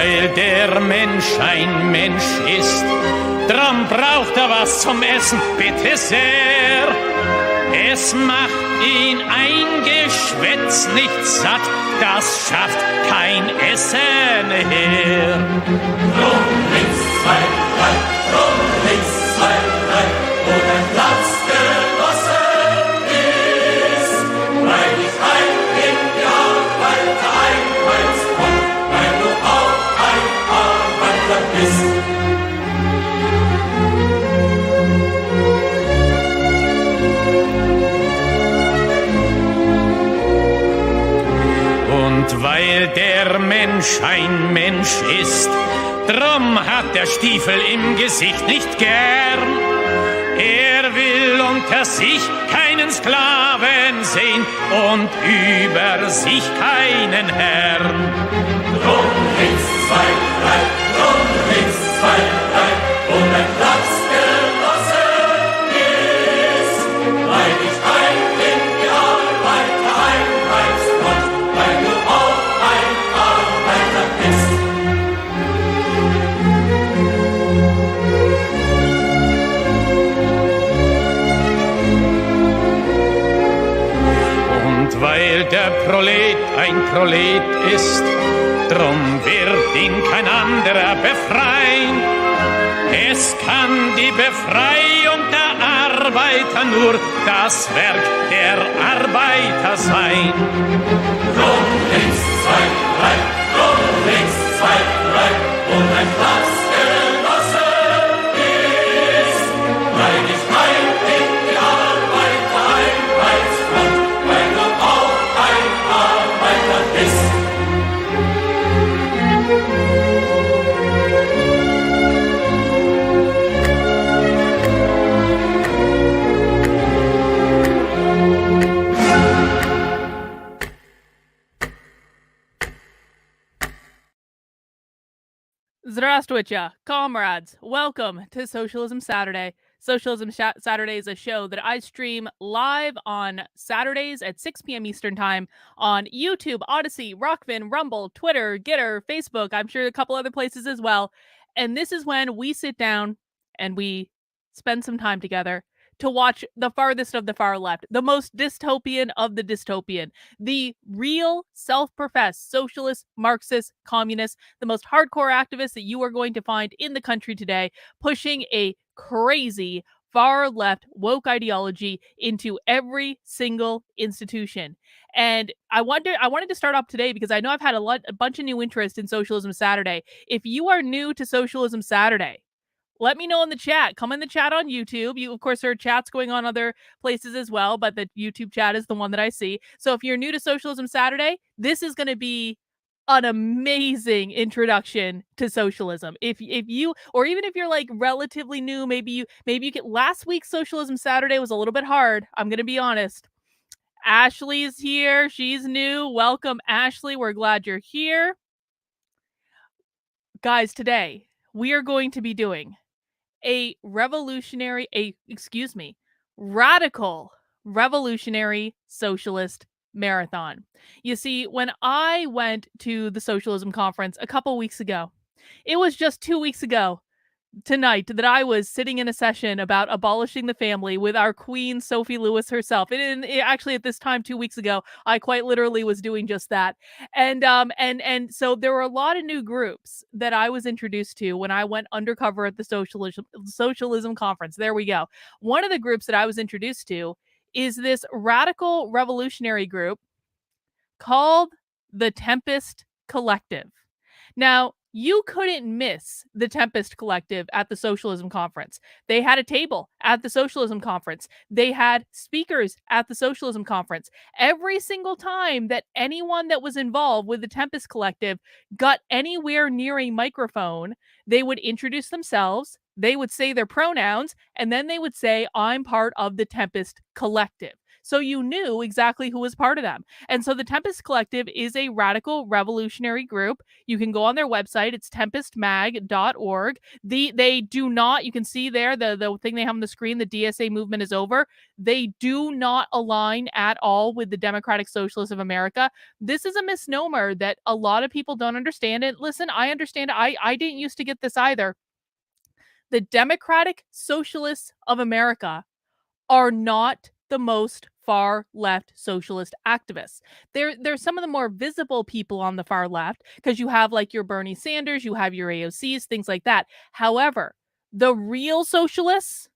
weil der Mensch ein Mensch ist, drum braucht er was zum Essen, bitte sehr. Es macht ihn ein Geschwätz nicht satt, das schafft kein Essen her. Drum links, 2, 3, drum links, 2, 3, wo dein Platz genossen ist, weil ich ein in die Arbeit einheimst komm, weil du auch ein Arbeiter bist. Und weil der Mensch ein Mensch ist, drum hat der Stiefel im Gesicht nicht gern. Er will unter sich keinen Sklaven sehen und über sich keinen Herrn. Drum links, 2, 3, drum links, 2, 3, wo dein Platz genossen ist, weil ich ein in die Arbeiter einheimst komm, weil du auch ein Arbeiter bist. Und weil der Prolet ein Prolet ist, drum wird ihn kein anderer befreien. Es kann die Befreiung der Arbeiter nur das Werk der Arbeiter sein. Drum links, 2, 3, drum links, 2, 3, wo dein Platz genossen ist, weil ich ein in die Arbeiter einheimst komm, weil du auch ein Arbeiter bist. Здравствуйте, comrades. Welcome to Socialism Saturday. Socialism Saturday is a show that I stream live on Saturdays at 6 p.m. Eastern Time on YouTube, Odyssey, Rockfin, Rumble, Twitter, Gitter, Facebook. I'm sure a couple other places as well. And this is when we sit down and we spend some time together to watch the farthest of the far left, the most dystopian of the dystopian, the real self-professed socialist, Marxist, communist, the most hardcore activists that you are going to find in the country today, pushing a crazy far left woke ideology into every single institution. And I wanted to start off today because I know I've had a bunch of new interest in Socialism Saturday. If you are new to Socialism Saturday, let me know in the chat. Come in the chat on YouTube. You, of course, there are chats going on other places as well, but the YouTube chat is the one that I see. So if you're new to Socialism Saturday, this is going to be an amazing introduction to socialism. If you, or even if you're like relatively new, maybe you get last week's Socialism Saturday was a little bit hard. I'm going to be honest. Ashley's here. She's new. Welcome, Ashley. We're glad you're here. Guys, today we are going to be doing a radical revolutionary socialist marathon. You see, when I went to the Socialism Conference a couple weeks ago, it was just 2 weeks ago tonight that I was sitting in a session about abolishing the family with our queen, Sophie Lewis herself. And actually at this time, 2 weeks ago, I quite literally was doing just that. And so there were a lot of new groups that I was introduced to when I went undercover at the Socialism Conference. There we go. One of the groups that I was introduced to is this radical revolutionary group called the Tempest Collective. Now, you couldn't miss the Tempest Collective at the Socialism Conference. They had a table at the Socialism Conference. They had speakers at the Socialism Conference. Every single time that anyone that was involved with the Tempest Collective got anywhere near a microphone, they would introduce themselves, they would say their pronouns, and then they would say, "I'm part of the Tempest Collective." So you knew exactly who was part of them. And so the Tempest Collective is a radical revolutionary group. You can go on their website. It's tempestmag.org. They do not, you can see there, the thing they have on the screen, the DSA movement is over. They do not align at all with the Democratic Socialists of America. This is a misnomer that a lot of people don't understand. And listen, I understand. I didn't used to get this either. The Democratic Socialists of America are not the most far left socialist activists. They're some of the more visible people on the far left because you have like your Bernie Sanders, you have your AOCs, things like that. However, the real socialists,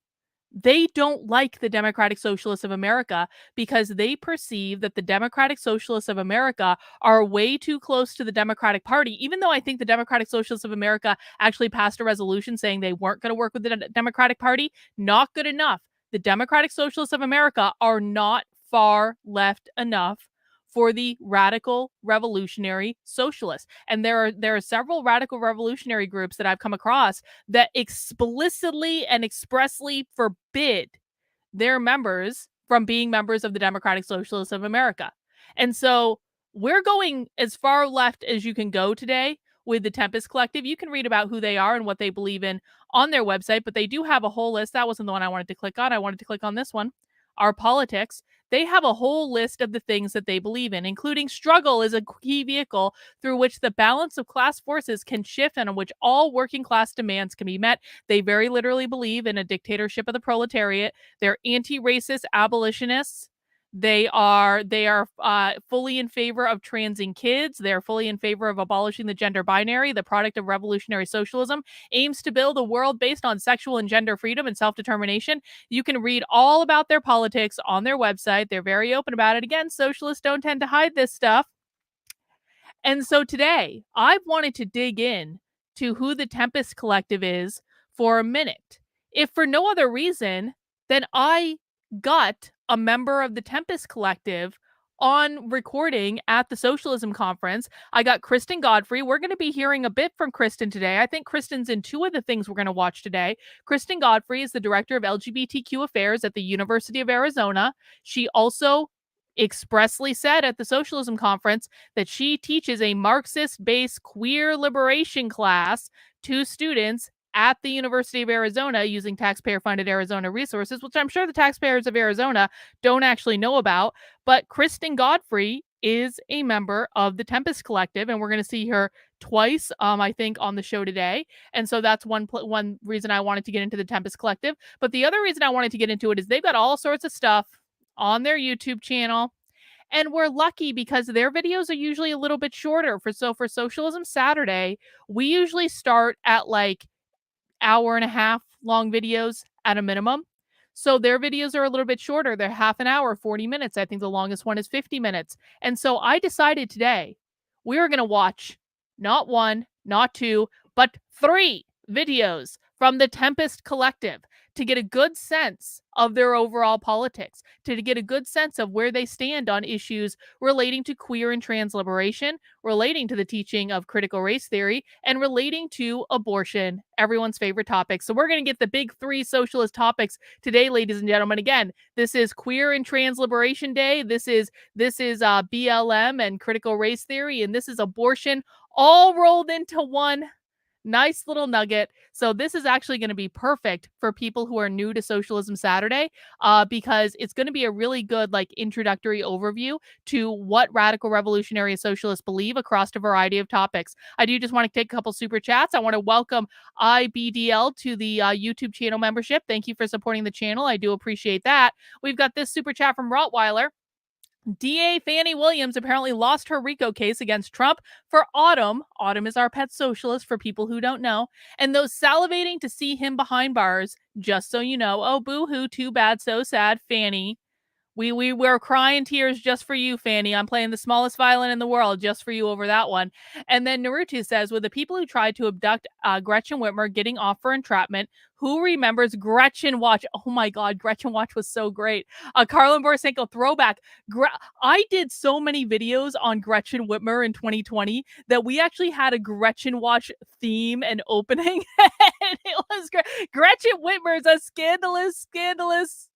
they don't like the Democratic Socialists of America because they perceive that the Democratic Socialists of America are way too close to the Democratic Party, even though I think the Democratic Socialists of America actually passed a resolution saying they weren't going to work with the Democratic Party. Not good enough. The Democratic Socialists of America are not far left enough for the radical revolutionary socialists. And there are several radical revolutionary groups that I've come across that explicitly and expressly forbid their members from being members of the Democratic Socialists of America. And so we're going as far left as you can go today with the Tempest Collective. You can read about who they are and what they believe in on their website, but they do have a whole list. That wasn't the one I wanted to click on. I wanted to click on this one, Our Politics. They have a whole list of the things that they believe in, including struggle is a key vehicle through which the balance of class forces can shift and on which all working class demands can be met. They very literally believe in a dictatorship of the proletariat. They're anti-racist abolitionists. They are fully in favor of transing kids. They're fully in favor of abolishing the gender binary. The product of revolutionary socialism aims to build a world based on sexual and gender freedom and self-determination. You can read all about their politics on their website. They're very open about it. Again, socialists don't tend to hide this stuff. And so today, I wanted to dig in to who the Tempest Collective is for a minute. If for no other reason than I got a member of the Tempest Collective on recording at the Socialism Conference. I got Kristen Godfrey. We're going to be hearing a bit from Kristen today. I think Kristen's in two of the things we're going to watch today. Kristen Godfrey is the director of LGBTQ affairs at the University of Arizona. She also expressly said at the Socialism Conference that she teaches a Marxist-based queer liberation class to students at the University of Arizona using taxpayer-funded Arizona resources, which I'm sure the taxpayers of Arizona don't actually know about. But Kristen Godfrey is a member of the Tempest Collective, and we're going to see her twice, I think, on the show today. And so that's one reason I wanted to get into the Tempest Collective. But the other reason I wanted to get into it is they've got all sorts of stuff on their YouTube channel. And we're lucky because their videos are usually a little bit shorter. For Socialism Saturday, we usually start at like hour and a half long videos at a minimum. So their videos are a little bit shorter. They're half an hour, 40 minutes. I think the longest one is 50 minutes. And so I decided today we are going to watch not one, not two, but 3 videos from the Tempest Collective to get a good sense of their overall politics, to get a good sense of where they stand on issues relating to queer and trans liberation, relating to the teaching of critical race theory, and relating to abortion, everyone's favorite topic. So we're going to get the big 3 socialist topics today, ladies and gentlemen. Again, this is Queer and Trans Liberation Day. This is BLM and critical race theory, and this is abortion, all rolled into one nice little nugget. So this is actually going to be perfect for people who are new to Socialism Saturday, because it's going to be a really good introductory overview to what radical revolutionary socialists believe across a variety of topics. I do just want to take a couple super chats. I want to welcome IBDL to the YouTube channel membership. Thank you for supporting the channel. I do appreciate that. We've got this super chat from Rottweiler. DA Fannie Williams apparently lost her RICO case against Trump for Autumn. Autumn is our pet socialist for people who don't know. And those salivating to see him behind bars, just so you know. Oh, boo-hoo, too bad, so sad, Fannie. We're crying tears just for you, Fannie. I'm playing the smallest violin in the world just for you over that one. And then Naruto says, with the people who tried to abduct Gretchen Whitmer getting off for entrapment, who remembers Gretchen Watch? Oh my God, Gretchen Watch was so great. Carlin Borisenko throwback. I did so many videos on Gretchen Whitmer in 2020 that we actually had a Gretchen Watch theme and opening. And it was great. Gretchen Whitmer is a scandalous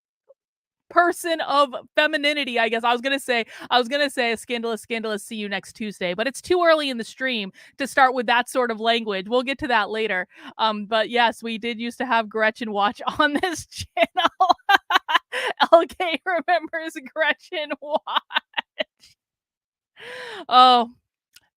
person of femininity, I guess. I was gonna say a scandalous, see you next Tuesday, but it's too early in the stream to start with that sort of language. We'll get to that later. But yes, we did used to have Gretchen watch on this channel. LK remembers Gretchen watch. Oh,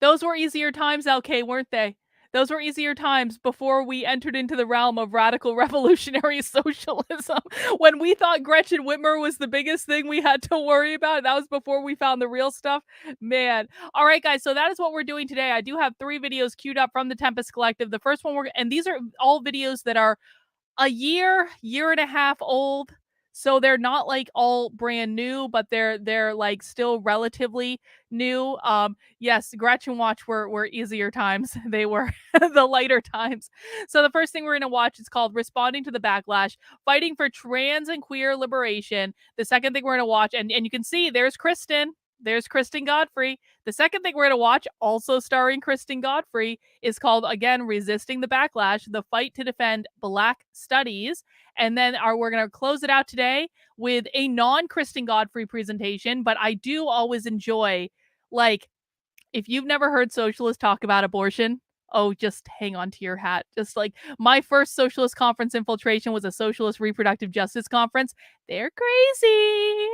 those were easier times, LK, weren't they? Those were easier times before we entered into the realm of radical revolutionary socialism. When we thought Gretchen Whitmer was the biggest thing we had to worry about, that was before we found the real stuff. Man. All right, guys, so that is what we're doing today. I do have 3 videos queued up from the Tempest Collective. The first one, and these are all videos that are a year and a half old. So they're not like all brand new, but they're like still relatively new. Yes, Gretchen watch were easier times. They were the lighter times. So the first thing we're gonna watch is called Responding to the Backlash, Fighting for Trans and Queer Liberation. The second thing we're gonna watch, and you can see there's Kristen. There's Kristen Godfrey. The second thing we're going to watch, also starring Kristen Godfrey, is called, again, Resisting the Backlash, The Fight to Defend Black Studies. And then we're going to close it out today with a non-Kristen Godfrey presentation, but I do always enjoy, like, if you've never heard socialists talk about abortion, oh, just hang on to your hat. Just like my first socialist conference infiltration was a socialist reproductive justice conference. They're crazy.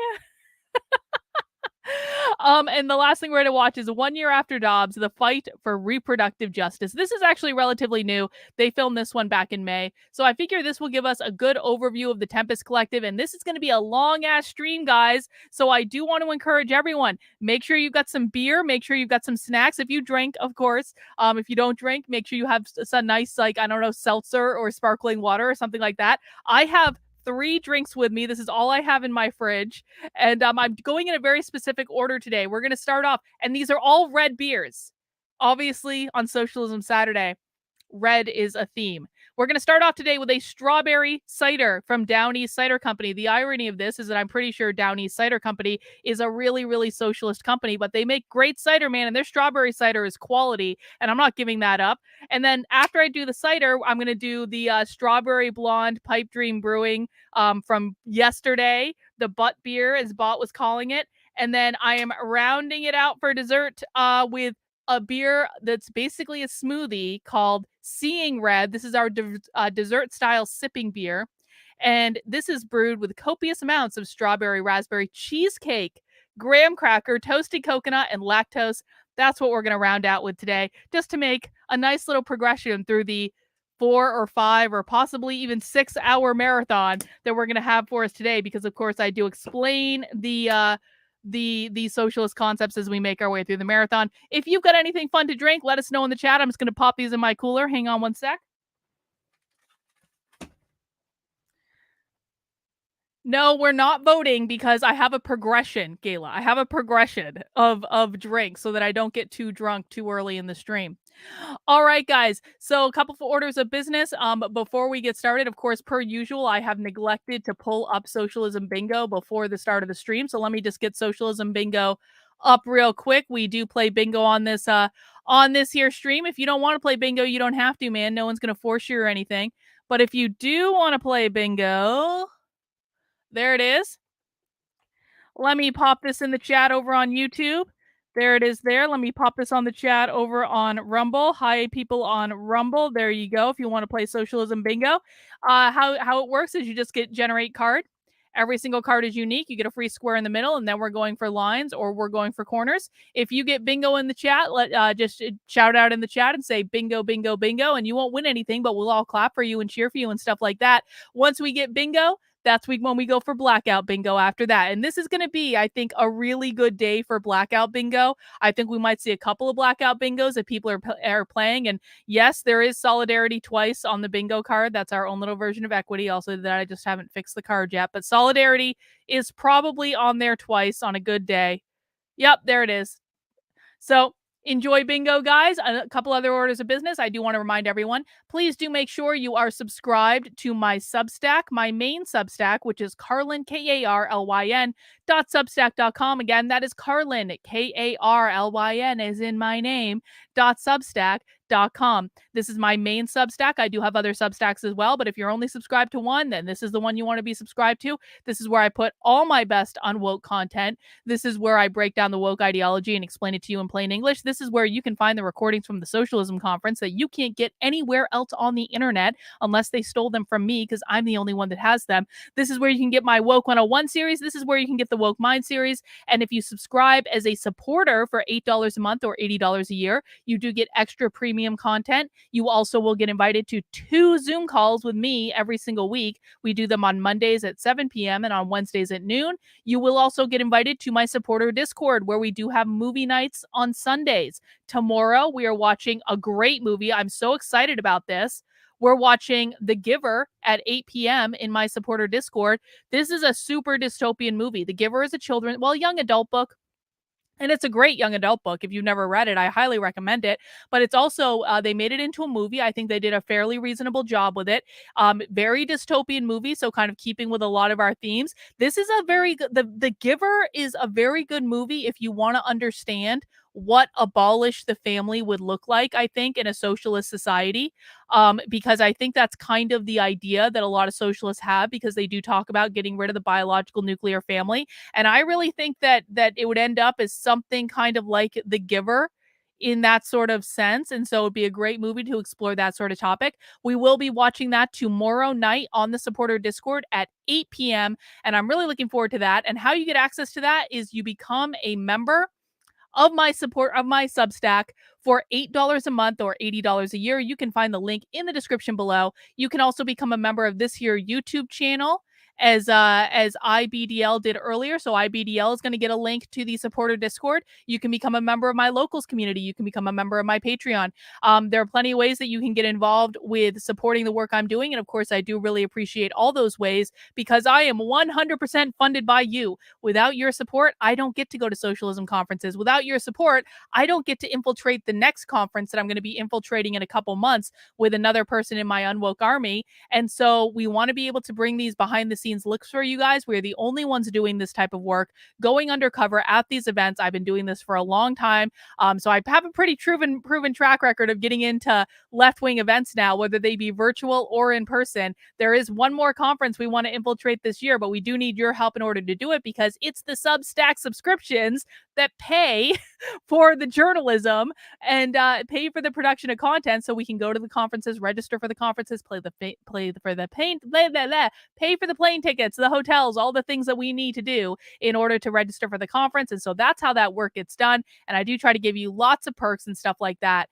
And the last thing we're going to watch is 1 year after Dobbs, The Fight for Reproductive Justice. This is actually relatively new. They filmed this one back in May. So I figure this will give us a good overview of the Tempest Collective. And this is going to be a long-ass stream, guys. So I do want to encourage everyone, make sure you've got some beer. Make sure you've got some snacks. If you drink, of course. If you don't drink, make sure you have some nice, like, I don't know, seltzer or sparkling water or something like that. I have 3 drinks with me. This is all I have in my fridge. And I'm going in a very specific order today. We're going to start off, and these are all red beers. Obviously, on Socialism Saturday, red is a theme. We're going to start off today with a strawberry cider from Down East Cider Company. The irony of this is that I'm pretty sure Down East Cider Company is a really, really socialist company, but they make great cider, man, and their strawberry cider is quality, and I'm not giving that up. And then after I do the cider, I'm going to do the strawberry blonde Pipe Dream Brewing from yesterday, the butt beer, as Bot was calling it. And then I am rounding it out for dessert with a beer that's basically a smoothie called Seeing Red. This is our dessert style sipping beer. And this is brewed with copious amounts of strawberry raspberry cheesecake, graham cracker, toasted coconut, and lactose. That's what we're going to round out with today, just to make a nice little progression through the 4 or 5 or possibly even 6-hour marathon that we're going to have for us today. Because of course I do explain the socialist concepts as we make our way through the marathon. If you've got anything fun to drink, let us know in the chat. I'm just going to pop these in my cooler. Hang on one sec. No, we're not voting because I have a progression, Gayla. I have a progression of drinks so that I don't get too drunk too early in the stream. All right, guys. So a couple of orders of business. Before we get started, of course, per usual, I have neglected to pull up Socialism Bingo before the start of the stream. So let me just get Socialism Bingo up real quick. We do play bingo on this here stream. If you don't want to play bingo, you don't have to, man. No one's going to force you or anything. But if you do want to play bingo, there it is. Let me pop this in the chat over on YouTube. There it is there. Let me pop this on the chat over on Rumble. Hi, people on Rumble. There you go. If you want to play Socialism Bingo. How it works is you just generate card. Every single card is unique. You get a free square in the middle, and then we're going for lines or we're going for corners. If you get bingo in the chat, just shout out in the chat and say bingo, bingo, bingo, and you won't win anything, but we'll all clap for you and cheer for you and stuff like that. Once we get bingo, that's when we go for blackout bingo after that. And this is going to be, I think, a really good day for blackout bingo. I think we might see a couple of blackout bingos that people are playing. And yes, there is solidarity twice on the bingo card. That's our own little version of equity. Also, that I just haven't fixed the card yet. But solidarity is probably on there twice on a good day. Yep, there it is. So enjoy bingo, guys. A couple other orders of business. I do want to remind everyone, please do make sure you are subscribed to my Substack, my main Substack, which is Carlyn, Karlyn, .substack.com. Again, that is Carlyn, Karlyn, as in my name, .substack.com. Unwoke.com. This is my main Substack. I do have other Substacks as well, but if you're only subscribed to one, then this is the one you want to be subscribed to. This is where I put all my best unwoke content. This is where I break down the woke ideology and explain it to you in plain English. This is where you can find the recordings from the Socialism Conference that you can't get anywhere else on the internet unless they stole them from me, because I'm the only one that has them. This is where you can get my Woke 101 series. This is where you can get the Woke Mind series. And if you subscribe as a supporter for $8 a month or $80 a year, you do get extra premium content. You also will get invited to 2 Zoom calls with me every single week. We do them on Mondays at 7 p.m. and on Wednesdays at noon. You will also get invited to my supporter Discord, where we do have movie nights on Sundays. Tomorrow, we are watching a great movie. I'm so excited about this. We're watching The Giver at 8 p.m. in my supporter Discord. This is a super dystopian movie. The Giver is a young adult book. And it's a great young adult book. If you've never read it, I highly recommend it. But it's also, they made it into a movie. I think they did a fairly reasonable job with it. Very dystopian movie, so kind of keeping with a lot of our themes. This is a very good, The Giver is a very good movie if you want to understand what abolish the family would look like, I think, in a socialist society. Because I think that's kind of the idea that a lot of socialists have, because they do talk about getting rid of the biological nuclear family. And I really think that it would end up as something kind of like The Giver in that sort of sense. And so it'd be a great movie to explore that sort of topic. We will be watching that tomorrow night on the supporter Discord at 8 p.m. And I'm really looking forward to that. And how you get access to that is you become a member of my Substack for $8 a month or $80 a year. You can find the link in the description below. You can also become a member of this here YouTube channel, as IBDL did earlier. So IBDL is going to get a link to the supporter Discord. You can become a member of my locals community. You can become a member of my Patreon. There are plenty of ways that you can get involved with supporting the work I'm doing. And of course, I do really appreciate all those ways, because I am 100% funded by you. Without your support, I don't get to go to socialism conferences. Without your support, I don't get to infiltrate the next conference that I'm going to be infiltrating in a couple months with another person in my Unwoke army. And so we want to be able to bring these behind the scenes looks for you guys. We're the only ones doing this type of work, going undercover at these events. I've been doing this for a long time. So I have a pretty proven track record of getting into left-wing events now, whether they be virtual or in person. There is one more conference we want to infiltrate this year, but we do need your help in order to do it, because it's the Substack subscriptions that pay for the journalism and pay for the production of content, so we can go to the conferences, register for the conferences, pay for the plane tickets, the hotels, all the things that we need to do in order to register for the conference. And so that's how that work gets done. And I do try to give you lots of perks and stuff like that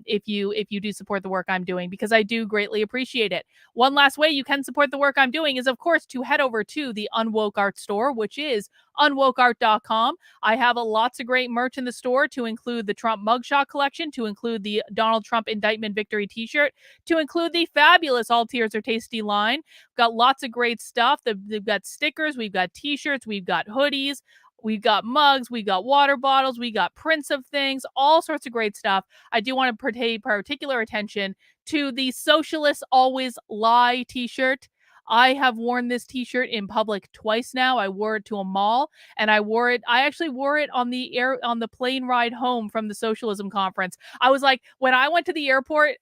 if you do support the work I'm doing, because I do greatly appreciate it. One last way you can support the work I'm doing is, of course, to head over to the Unwoke Art store, which is unwokeart.com. I have lots of great merch in the store, to include the Trump mugshot collection, to include the Donald Trump indictment victory t-shirt, to include the fabulous All Tears Are Tasty line. We've got lots of great stuff. They've got stickers, we've got t-shirts, we've got hoodies, we've got mugs, we've got water bottles, we got prints of things, all sorts of great stuff. I do want to pay particular attention to the Socialists Always Lie t-shirt. I have worn this t-shirt in public twice now. I wore it to a mall, and I actually wore it on the plane ride home from the Socialism Conference. I was like, when I went to the airport,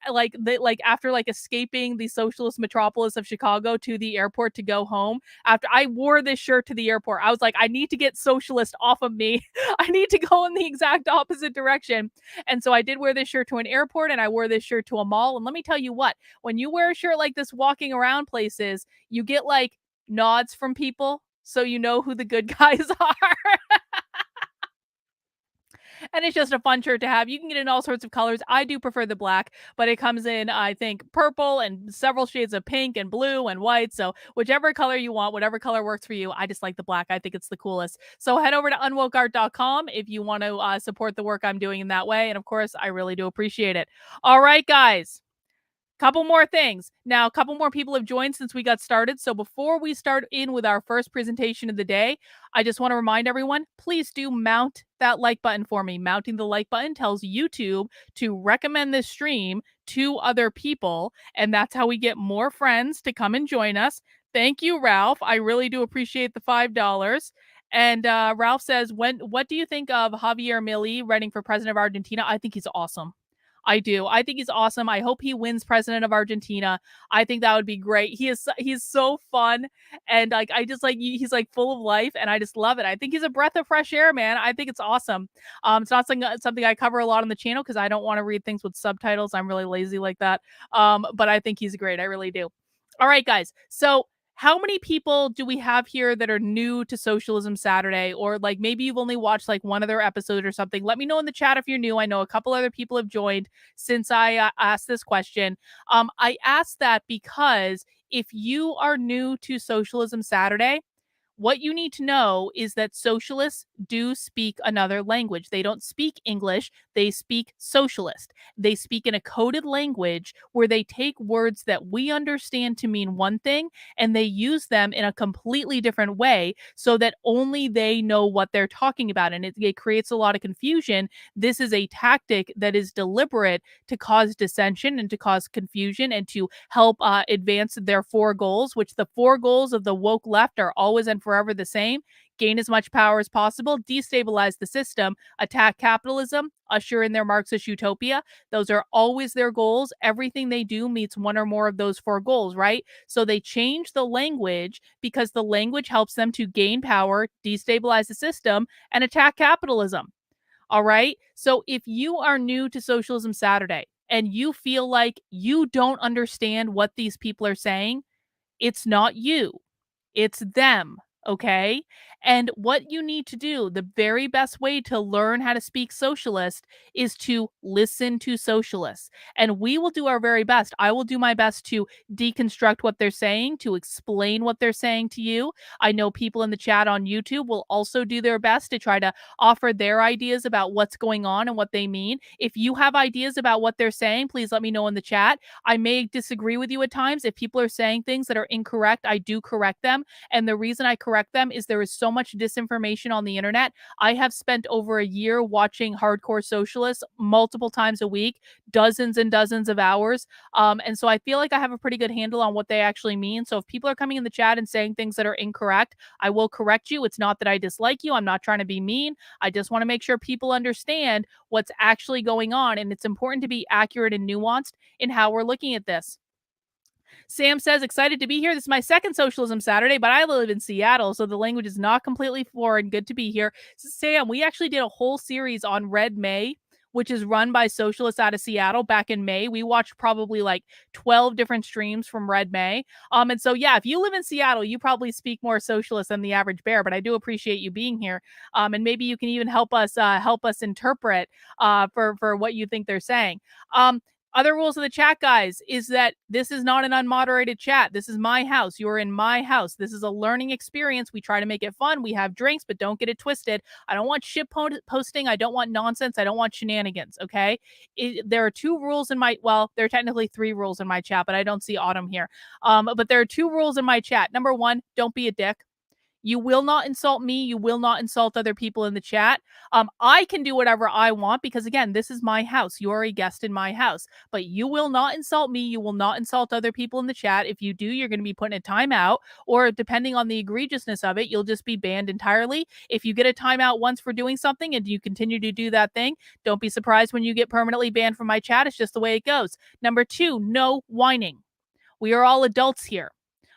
after escaping the socialist metropolis of Chicago to the airport to go home, after I wore this shirt to the airport, I was like, I need to get socialist off of me. I need to go in the exact opposite direction. And so I did wear this shirt to an airport, and I wore this shirt to a mall. And let me tell you what, when you wear a shirt like this walking around places, you get nods from people, so you know who the good guys are. And it's just a fun shirt to have. You can get in all sorts of colors. I do prefer the black, but it comes in, I think, purple and several shades of pink and blue and white. So whichever color you want, whatever color works for you. I just like the black. I think it's the coolest. So head over to unwokeart.com if you want to support the work I'm doing in that way. And of course, I really do appreciate it. All right, guys. Couple more things. Now, a couple more people have joined since we got started. So before we start in with our first presentation of the day, I just want to remind everyone, please do mount that like button for me. Mounting the like button tells YouTube to recommend this stream to other people. And that's how we get more friends to come and join us. Thank you, Ralph. I really do appreciate the $5. And Ralph says, what do you think of Javier Milei running for president of Argentina? I think he's awesome. I do. I think he's awesome. I hope he wins president of Argentina. I think that would be great. He's so fun, and like I just like he's like full of life, and I just love it. I think he's a breath of fresh air, man. I think it's awesome. It's not something I cover a lot on the channel because I don't want to read things with subtitles. I'm really lazy like that. But I think he's great. I really do. All right, guys. So how many people do we have here that are new to Socialism Saturday, or like maybe you've only watched like one of their episodes or something? Let me know in the chat if you're new. I know a couple other people have joined since I asked this question. I asked that because if you are new to Socialism Saturday, what you need to know is that socialists do speak another language. They don't speak English, they speak socialist. They speak in a coded language where they take words that we understand to mean one thing and they use them in a completely different way so that only they know what they're talking about. And it creates a lot of confusion. This is a tactic that is deliberate to cause dissension and to cause confusion and to help advance their four goals, which the four goals of the woke left are always and forever the same: gain as much power as possible, destabilize the system, attack capitalism, usher in their Marxist utopia. Those are always their goals. Everything they do meets one or more of those four goals, right? So they change the language because the language helps them to gain power, destabilize the system, and attack capitalism. All right. So if you are new to Socialism Saturday and you feel like you don't understand what these people are saying, it's not you, it's them. Okay. And what you need to do, the very best way to learn how to speak socialist is to listen to socialists. And we will do our very best. I will do my best to deconstruct what they're saying, to explain what they're saying to you. I know people in the chat on YouTube will also do their best to try to offer their ideas about what's going on and what they mean. If you have ideas about what they're saying, please let me know in the chat. I may disagree with you at times. If people are saying things that are incorrect, I do correct them. And the reason I correct them is there is so much disinformation on the internet. I have spent over a year watching hardcore socialists multiple times a week, dozens and dozens of hours. And so I feel like I have a pretty good handle on what they actually mean. So if people are coming in the chat and saying things that are incorrect, I will correct you. It's not that I dislike you. I'm not trying to be mean. I just want to make sure people understand what's actually going on. And it's important to be accurate and nuanced in how we're looking at this. Sam says, excited to be here. This is my second Socialism Saturday, but I live in Seattle, so the language is not completely foreign. Good to be here. Sam, we actually did a whole series on Red May, which is run by socialists out of Seattle back in May. We watched probably like 12 different streams from Red May. And so, yeah, if you live in Seattle, you probably speak more socialist than the average bear, but I do appreciate you being here. And maybe you can even help us interpret for what you think they're saying. Other rules of the chat, guys, is that this is not an unmoderated chat. This is my house. You're in my house. This is a learning experience. We try to make it fun. We have drinks, but don't get it twisted. I don't want shit posting. I don't want nonsense. I don't want shenanigans, okay? There are two rules in my, well, there are technically three rules in my chat, but I don't see Autumn here. But there are two rules in my chat. Number one, don't be a dick. You will not insult me. You will not insult other people in the chat. I can do whatever I want because, again, this is my house. You are a guest in my house. But you will not insult me. You will not insult other people in the chat. If you do, you're going to be put in a timeout. Or depending on the egregiousness of it, you'll just be banned entirely. If you get a timeout once for doing something and you continue to do that thing, don't be surprised when you get permanently banned from my chat. It's just the way it goes. Number two, no whining. We are all adults here.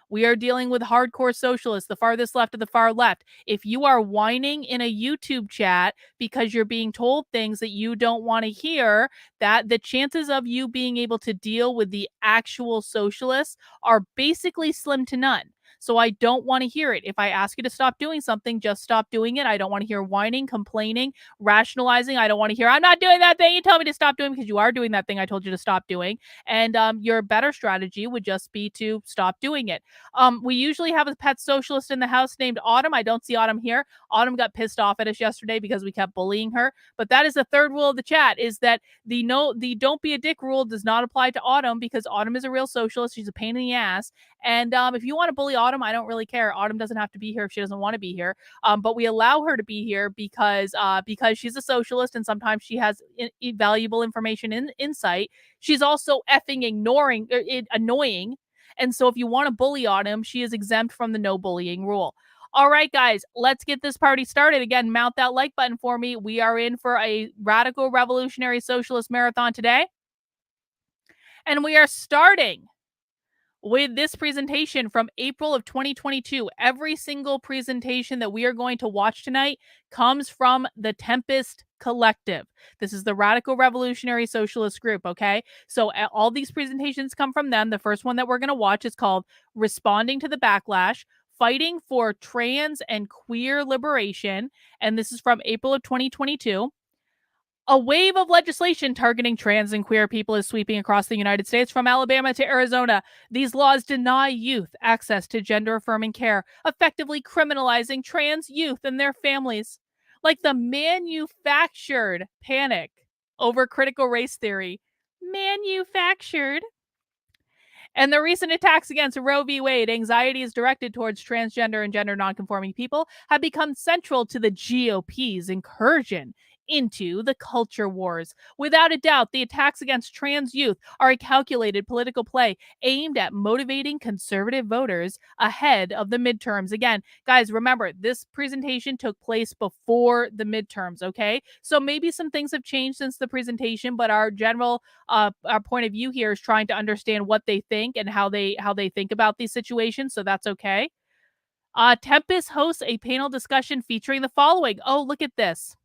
We are dealing with hardcore socialists, the farthest left of the far left. If you are whining in a YouTube chat because you're being told things that you don't want to hear, that the chances of you being able to deal with the actual socialists are basically slim to none. So I don't want to hear it. If I ask you to stop doing something, just stop doing it. I don't want to hear whining, complaining, rationalizing. I don't want to hear, I'm not doing that thing you told me to stop doing, because you are doing that thing I told you to stop doing. And your better strategy would just be to stop doing it. We usually have a pet socialist in the house named Autumn. I don't see Autumn here. Autumn got pissed off at us yesterday because we kept bullying her. But that is the third rule of the chat, is that the don't be a dick rule does not apply to Autumn, because Autumn is a real socialist. She's a pain in the ass. And if you want to bully Autumn, I don't really care. Autumn doesn't have to be here if she doesn't want to be here. But we allow her to be here because she's a socialist and sometimes she has valuable information and insight. She's also effing annoying. And so if you want to bully Autumn, she is exempt from the no bullying rule. All right, guys, let's get this party started. Again, mount that like button for me. We are in for a radical revolutionary socialist marathon today. And we are starting with this presentation from April of 2022. Every single presentation that we are going to watch tonight comes from the Tempest Collective. This is the radical revolutionary socialist group, okay? So all these presentations come from them. The first one that we're going to watch is called Responding to the Backlash, Fighting for Trans and Queer Liberation, and this is from April of 2022. A wave of legislation targeting trans and queer people is sweeping across the United States from Alabama to Arizona. These laws deny youth access to gender-affirming care, effectively criminalizing trans youth and their families. Like the manufactured panic over critical race theory. Manufactured. And the recent attacks against Roe v. Wade, anxieties directed towards transgender and gender nonconforming people, have become central to the GOP's incursion into the culture wars. Without a doubt, the attacks against trans youth are a calculated political play aimed at motivating conservative voters ahead of the midterms. Again, guys, remember, this presentation took place before the midterms, okay? So maybe some things have changed since the presentation, but our general our point of view here is trying to understand what they think and how they think about these situations, so that's okay. Tempest hosts a panel discussion featuring the following. Oh, look at this.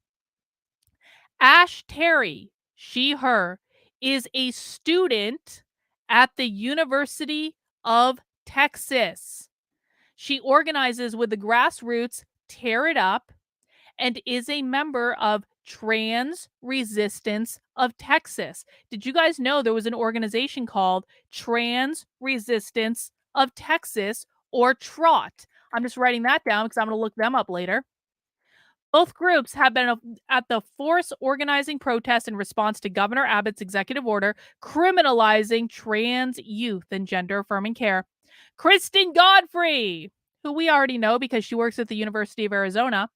Ash Terry, she, her, is a student at the University of Texas. She organizes with the grassroots Tear It Up and is a member of Trans Resistance of Texas. Did you guys know there was an organization called Trans Resistance of Texas, or TROT? I'm just writing that down because I'm going to look them up later. Both groups have been at the force organizing protests in response to Governor Abbott's executive order criminalizing trans youth and gender-affirming care. Kristen Godfrey, who we already know because she works at the University of Arizona,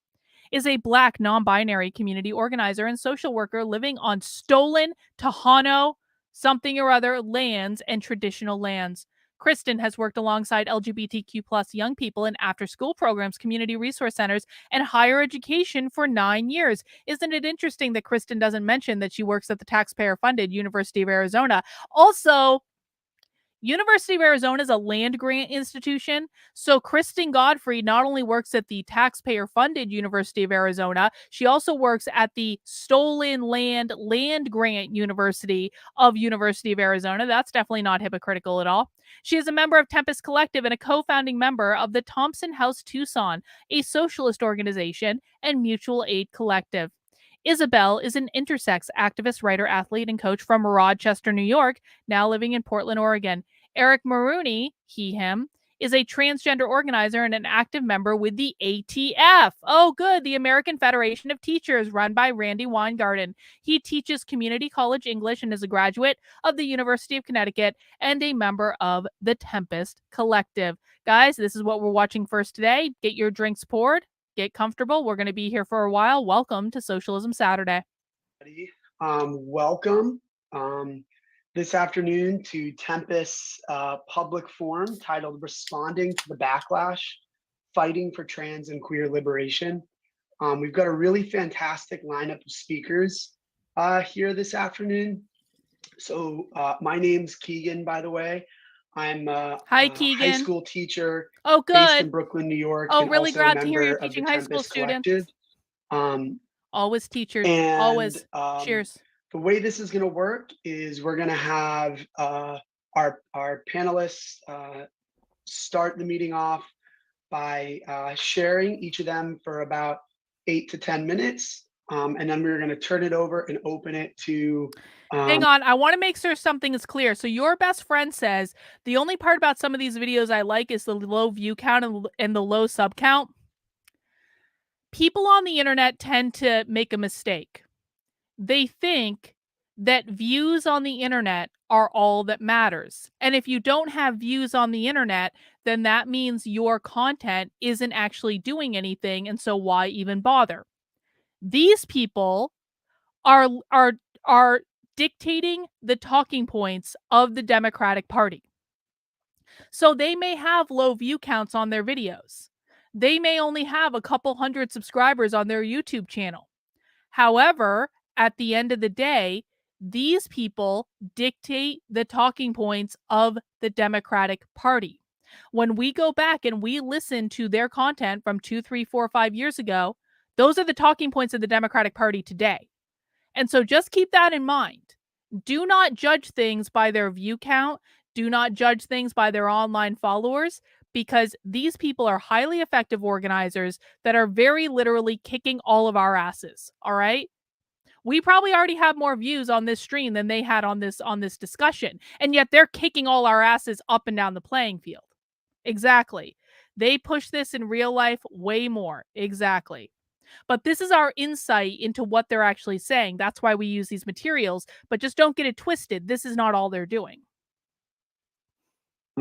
is a Black non-binary community organizer and social worker living on stolen Tejano something or other lands and traditional lands. Kristen has worked alongside LGBTQ plus young people in after-school programs, community resource centers, and higher education for 9 years. Isn't it interesting that Kristen doesn't mention that she works at the taxpayer-funded University of Arizona? Also, University of Arizona is a land grant institution, so Kristen Godfrey not only works at the taxpayer-funded University of Arizona, she also works at the stolen land grant University of Arizona. That's definitely not hypocritical at all. She is a member of Tempest Collective and a co-founding member of the Thompson House Tucson, a socialist organization and mutual aid collective. Isabel is an intersex activist, writer, athlete, and coach from Rochester, New York, now living in Portland, Oregon. Eric Maroney, he, him, is a transgender organizer and an active member with the ATF. Oh, good. The American Federation of Teachers, run by Randy Weingarten. He teaches community college English and is a graduate of the University of Connecticut and a member of the Tempest Collective. Guys, this is what we're watching first today. Get your drinks poured. Get comfortable. We're going to be here for a while. Welcome to Socialism Saturday. Welcome this afternoon to Tempest's public forum titled Responding to the Backlash, Fighting for Trans and Queer Liberation. We've got a really fantastic lineup of speakers here this afternoon. So my name's Keegan, by the way. I'm a high school teacher based in Brooklyn, New York. Oh, really glad to hear you're teaching high school students. Always teachers, always. Cheers. The way this is going to work is we're going to have our panelists start the meeting off by sharing, each of them for about 8 to 10 minutes. And then we're going to turn it over and open it to... Hang on, I want to make sure something is clear. So your best friend says, the only part about some of these videos I like is the low view count and the low sub count. People on the internet tend to make a mistake. They think that views on the internet are all that matters. And if you don't have views on the internet, then that means your content isn't actually doing anything. And so why even bother? These people are dictating the talking points of the Democratic Party. So they may have low view counts on their videos. They may only have a couple hundred subscribers on their YouTube channel. However, at the end of the day, These people dictate the talking points of the Democratic Party. When we go back and we listen to their content from 2, 3, 4, 5 years ago, those are the talking points of the Democratic Party today. And so just keep that in mind. Do not judge things by their view count. Do not judge things by their online followers, because these people are highly effective organizers that are very literally kicking all of our asses. All right. We probably already have more views on this stream than they had on this discussion. And yet they're kicking all our asses up and down the playing field. Exactly. They push this in real life way more. Exactly. But this is our insight into what they're actually saying. That's why we use these materials, but just don't get it twisted. This is not all they're doing.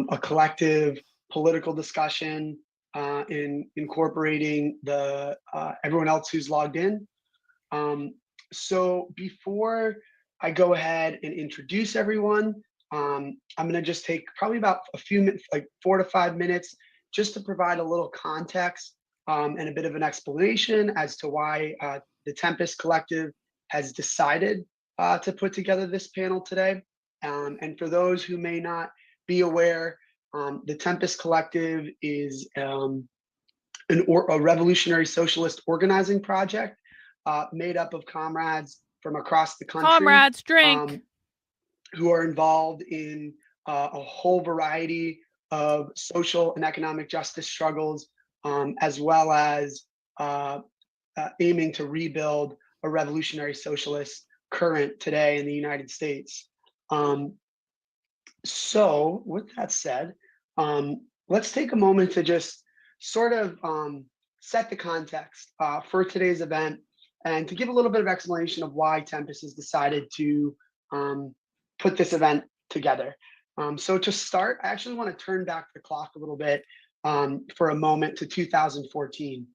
A collective political discussion in incorporating the everyone else who's logged in. So before I go ahead and introduce everyone, I'm going to just take probably about a few minutes, like 4 to 5 minutes, just to provide a little context and a bit of an explanation as to why the Tempest Collective has decided to put together this panel today. And for those who may not be aware, the Tempest Collective is a revolutionary socialist organizing project made up of comrades from across the country. Comrades, drink. Who are involved in a whole variety of social and economic justice struggles, as well as aiming to rebuild a revolutionary socialist current today in the United States. So with that said, let's take a moment to just sort of set the context for today's event and to give a little bit of explanation of why Tempest has decided to put this event together. So to start, I actually want to turn back the clock a little bit for a moment to 2014.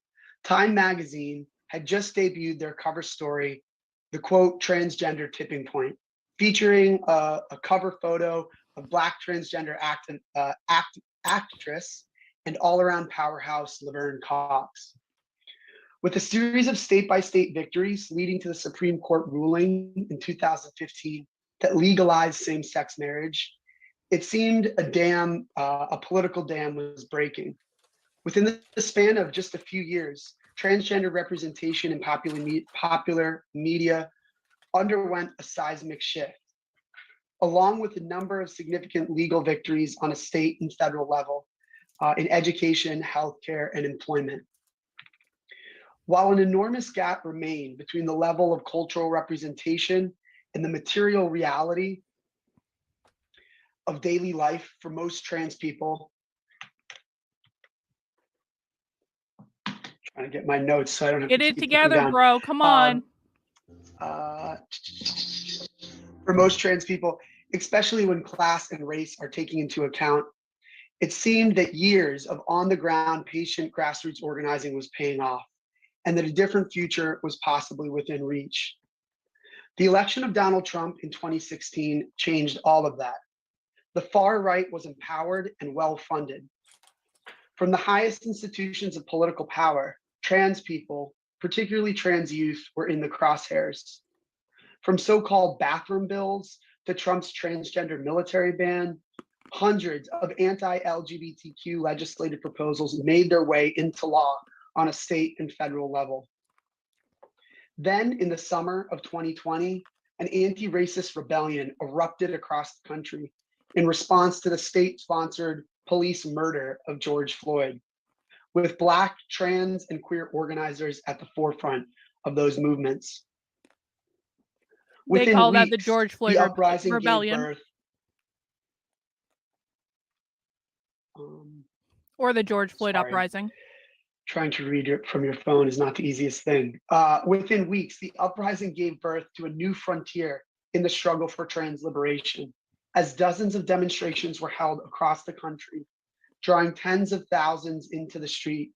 Time magazine had just debuted their cover story, the quote, transgender tipping point, featuring a cover photo of Black transgender actress and all-around powerhouse Laverne Cox. With a series of state-by-state victories leading to the Supreme Court ruling in 2015 that legalized same-sex marriage, it seemed a political dam was breaking. Within the span of just a few years, transgender representation in popular media underwent a seismic shift, along with a number of significant legal victories on a state and federal level in education, healthcare, and employment. While an enormous gap remained between the level of cultural representation and the material reality of daily life for most trans people. Trying to get my notes so I don't have to get it together, bro. Come on. For most trans people, especially when class and race are taken into account, it seemed that years of on-the-ground patient grassroots organizing was paying off, and that a different future was possibly within reach. The election of Donald Trump in 2016 changed all of that. The far right was empowered and well-funded. From the highest institutions of political power, trans people, particularly trans youth, were in the crosshairs. From so-called bathroom bills to Trump's transgender military ban, hundreds of anti-LGBTQ legislative proposals made their way into law on a state and federal level. Then, in the summer of 2020, an anti-racist rebellion erupted across the country in response to the state-sponsored police murder of George Floyd, with Black, trans, and queer organizers at the forefront of those movements. They call that the George Floyd rebellion. Gave birth, or the George Floyd uprising. Trying to read it from your phone is not the easiest thing. Within weeks, the uprising gave birth to a new frontier in the struggle for trans liberation, as dozens of demonstrations were held across the country, drawing tens of thousands into the street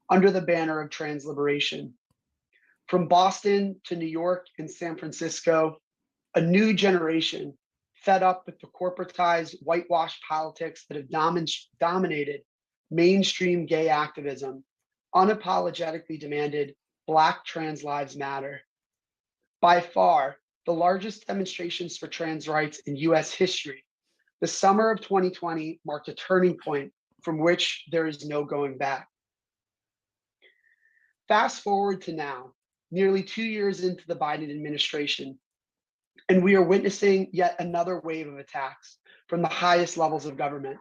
under the banner of trans liberation. From Boston to New York and San Francisco, a new generation, fed up with the corporatized, whitewashed politics that have dominated mainstream gay activism, unapologetically demanded Black trans lives matter. By far, the largest demonstrations for trans rights in US history, the summer of 2020 marked a turning point from which there is no going back. Fast forward to now, nearly 2 years into the Biden administration, and we are witnessing yet another wave of attacks from the highest levels of government.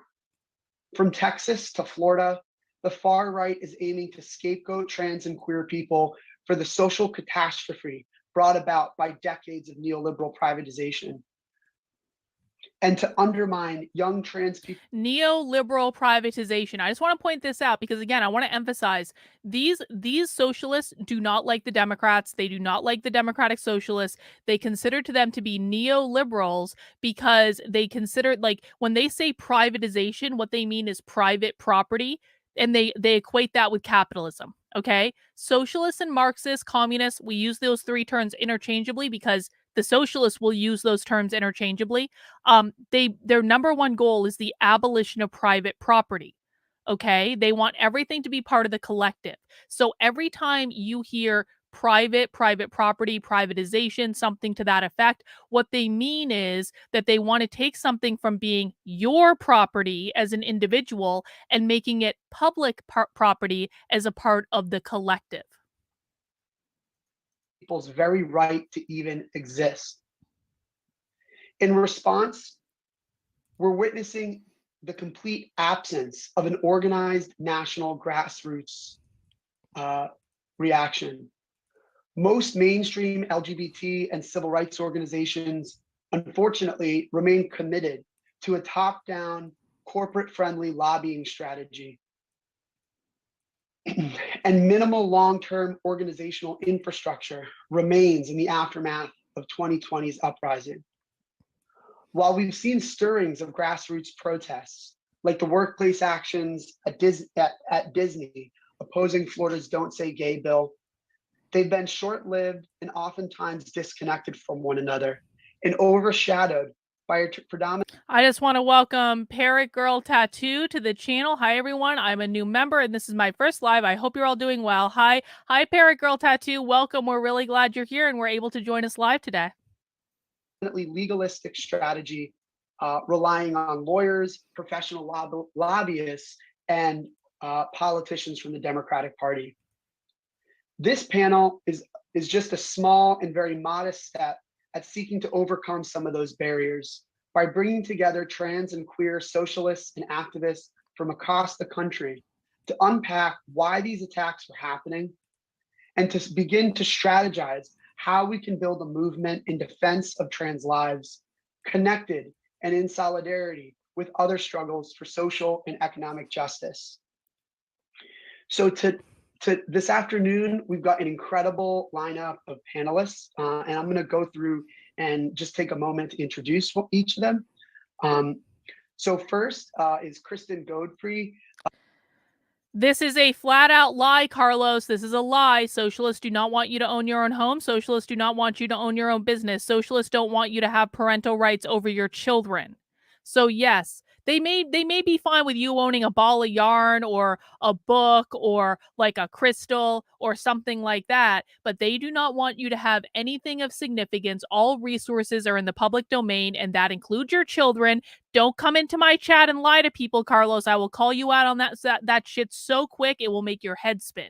From Texas to Florida, the far right is aiming to scapegoat trans and queer people for the social catastrophe brought about by decades of neoliberal privatization, and to undermine young trans people. Neoliberal privatization. I just want to point this out because, again, I want to emphasize these socialists do not like the Democrats. They do not like the Democratic Socialists. They consider to them to be neoliberals because they consider, like, when they say privatization, what they mean is private property, and they equate that with capitalism. Okay, socialists and Marxists, communists, we use those three terms interchangeably because the socialists will use those terms interchangeably. Their number one goal is the abolition of private property. Okay, they want everything to be part of the collective. So every time you hear private property, privatization, something to that effect, what they mean is that they want to take something from being your property as an individual and making it public property as a part of the collective. People's very right to even exist. In response, we're witnessing the complete absence of an organized national grassroots reaction. Most mainstream LGBT and civil rights organizations, unfortunately, remain committed to a top-down, corporate-friendly lobbying strategy and minimal long-term organizational infrastructure remains in the aftermath of 2020's uprising. While we've seen stirrings of grassroots protests, like the workplace actions at Disney opposing Florida's Don't Say Gay bill, they've been short-lived and oftentimes disconnected from one another and overshadowed by a predominant. I just want to welcome Parrot Girl Tattoo to the channel. Hi, everyone. I'm a new member, and this is my first live. I hope you're all doing well. Hi, Parrot Girl Tattoo. Welcome. We're really glad you're here and we're able to join us live today. Legalistic strategy, relying on lawyers, professional lobbyists, and politicians from the Democratic Party. This panel is just a small and very modest step at seeking to overcome some of those barriers by bringing together trans and queer socialists and activists from across the country to unpack why these attacks were happening and to begin to strategize how we can build a movement in defense of trans lives, connected and in solidarity with other struggles for social and economic justice. So to this afternoon, we've got an incredible lineup of panelists, and I'm going to go through and just take a moment to introduce each of them. So first is Kristen Godfrey. This is a flat out lie, Carlos. This is a lie. Socialists do not want you to own your own home. Socialists do not want you to own your own business. Socialists don't want you to have parental rights over your children. So yes, they may be fine with you owning a ball of yarn or a book or like a crystal or something like that, but they do not want you to have anything of significance. All resources are in the public domain, and that includes your children. Don't come into my chat and lie to people, Carlos. I will call you out on that shit so quick it will make your head spin.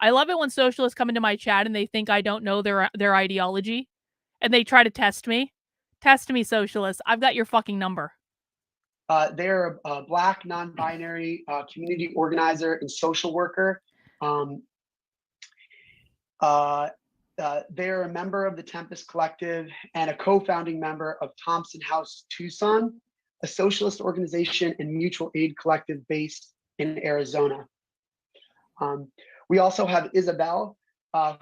I love it when socialists come into my chat and they think I don't know their ideology, and they try to test me. Test me, socialists. I've got your fucking number. They're a Black, non-binary community organizer and social worker. They're a member of the Tempest Collective and a co-founding member of Thompson House Tucson, a socialist organization and mutual aid collective based in Arizona. We also have Isabel,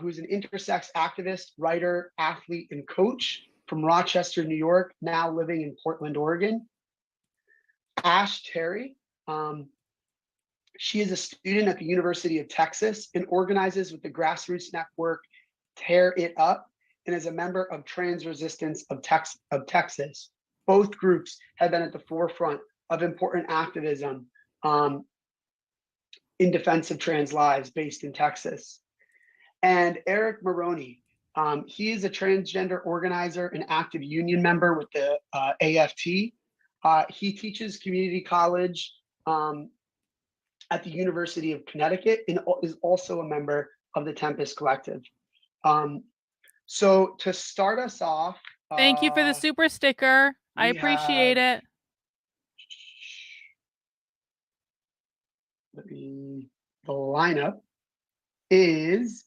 who's an intersex activist, writer, athlete, and coach from Rochester, New York, now living in Portland, Oregon. Ash Terry, she is a student at the University of Texas and organizes with the grassroots network Tear It Up and is a member of Trans Resistance of Texas. Both groups have been at the forefront of important activism in defense of trans lives based in Texas. And Eric Maroney, He is a transgender organizer and active union member with the AFT. He teaches community college at the University of Connecticut and is also a member of the Tempest Collective. So to start us off, thank you for the super sticker. I appreciate it. The lineup is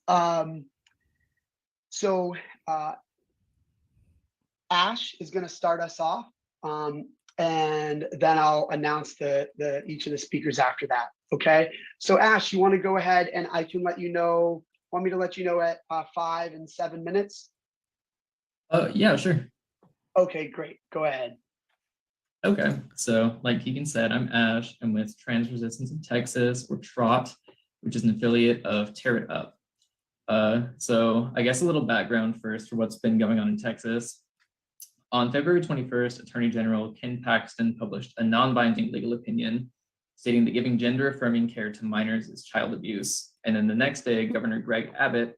Ash is going to start us off, and then I'll announce each of the speakers after that. Okay. So Ash, you want to go ahead and I can let you know. Want me to let you know at 5 and 7 minutes? Yeah, sure. Okay, great. Go ahead. Okay, so like Keegan said, I'm Ash. I'm with Trans Resistance of Texas, or TROT, which is an affiliate of Tear It Up. So I guess a little background first for what's been going on in Texas. On February 21st, Attorney General Ken Paxton published a non-binding legal opinion stating that giving gender-affirming care to minors is child abuse. And then the next day, Governor Greg Abbott,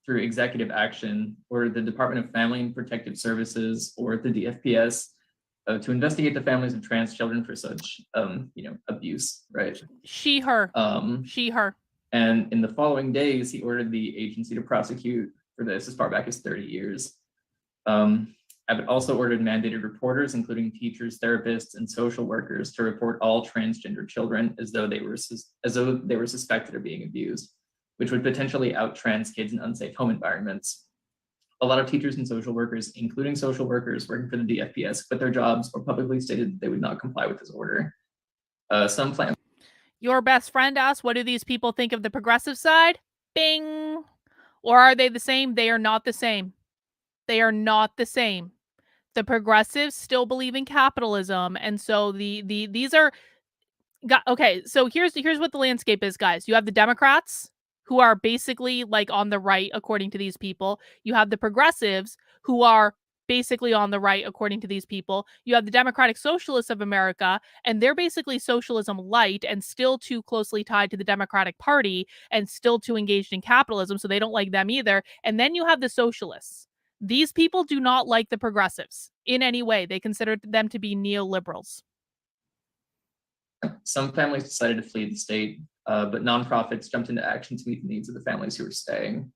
through executive action, ordered the Department of Family and Protective Services, or the DFPS, to investigate the families of trans children for such, abuse, right? She, her. She, her. And in the following days, he ordered the agency to prosecute for this as far back as 30 years. Abbott also ordered mandated reporters, including teachers, therapists, and social workers, to report all transgender children as though they were suspected of being abused, which would potentially out trans kids in unsafe home environments. A lot of teachers and social workers, including social workers working for the DFPS, quit their jobs or publicly stated that they would not comply with this order. Some plan. Your best friend asked, what do these people think of the progressive side? Bing. Or are they the same? They are not the same. They are not the same. The progressives still believe in capitalism, and so these are okay. So here's what the landscape is, guys. You have the Democrats, who are basically like on the right, according to these people. You have the progressives, who are basically on the right, according to these people. You have the Democratic Socialists of America, and they're basically socialism light and still too closely tied to the Democratic Party and still too engaged in capitalism, so they don't like them either. And then you have the socialists. These people do not like the progressives in any way. They consider them to be neoliberals. Some families decided to flee the state, but nonprofits jumped into action to meet the needs of the families who were staying.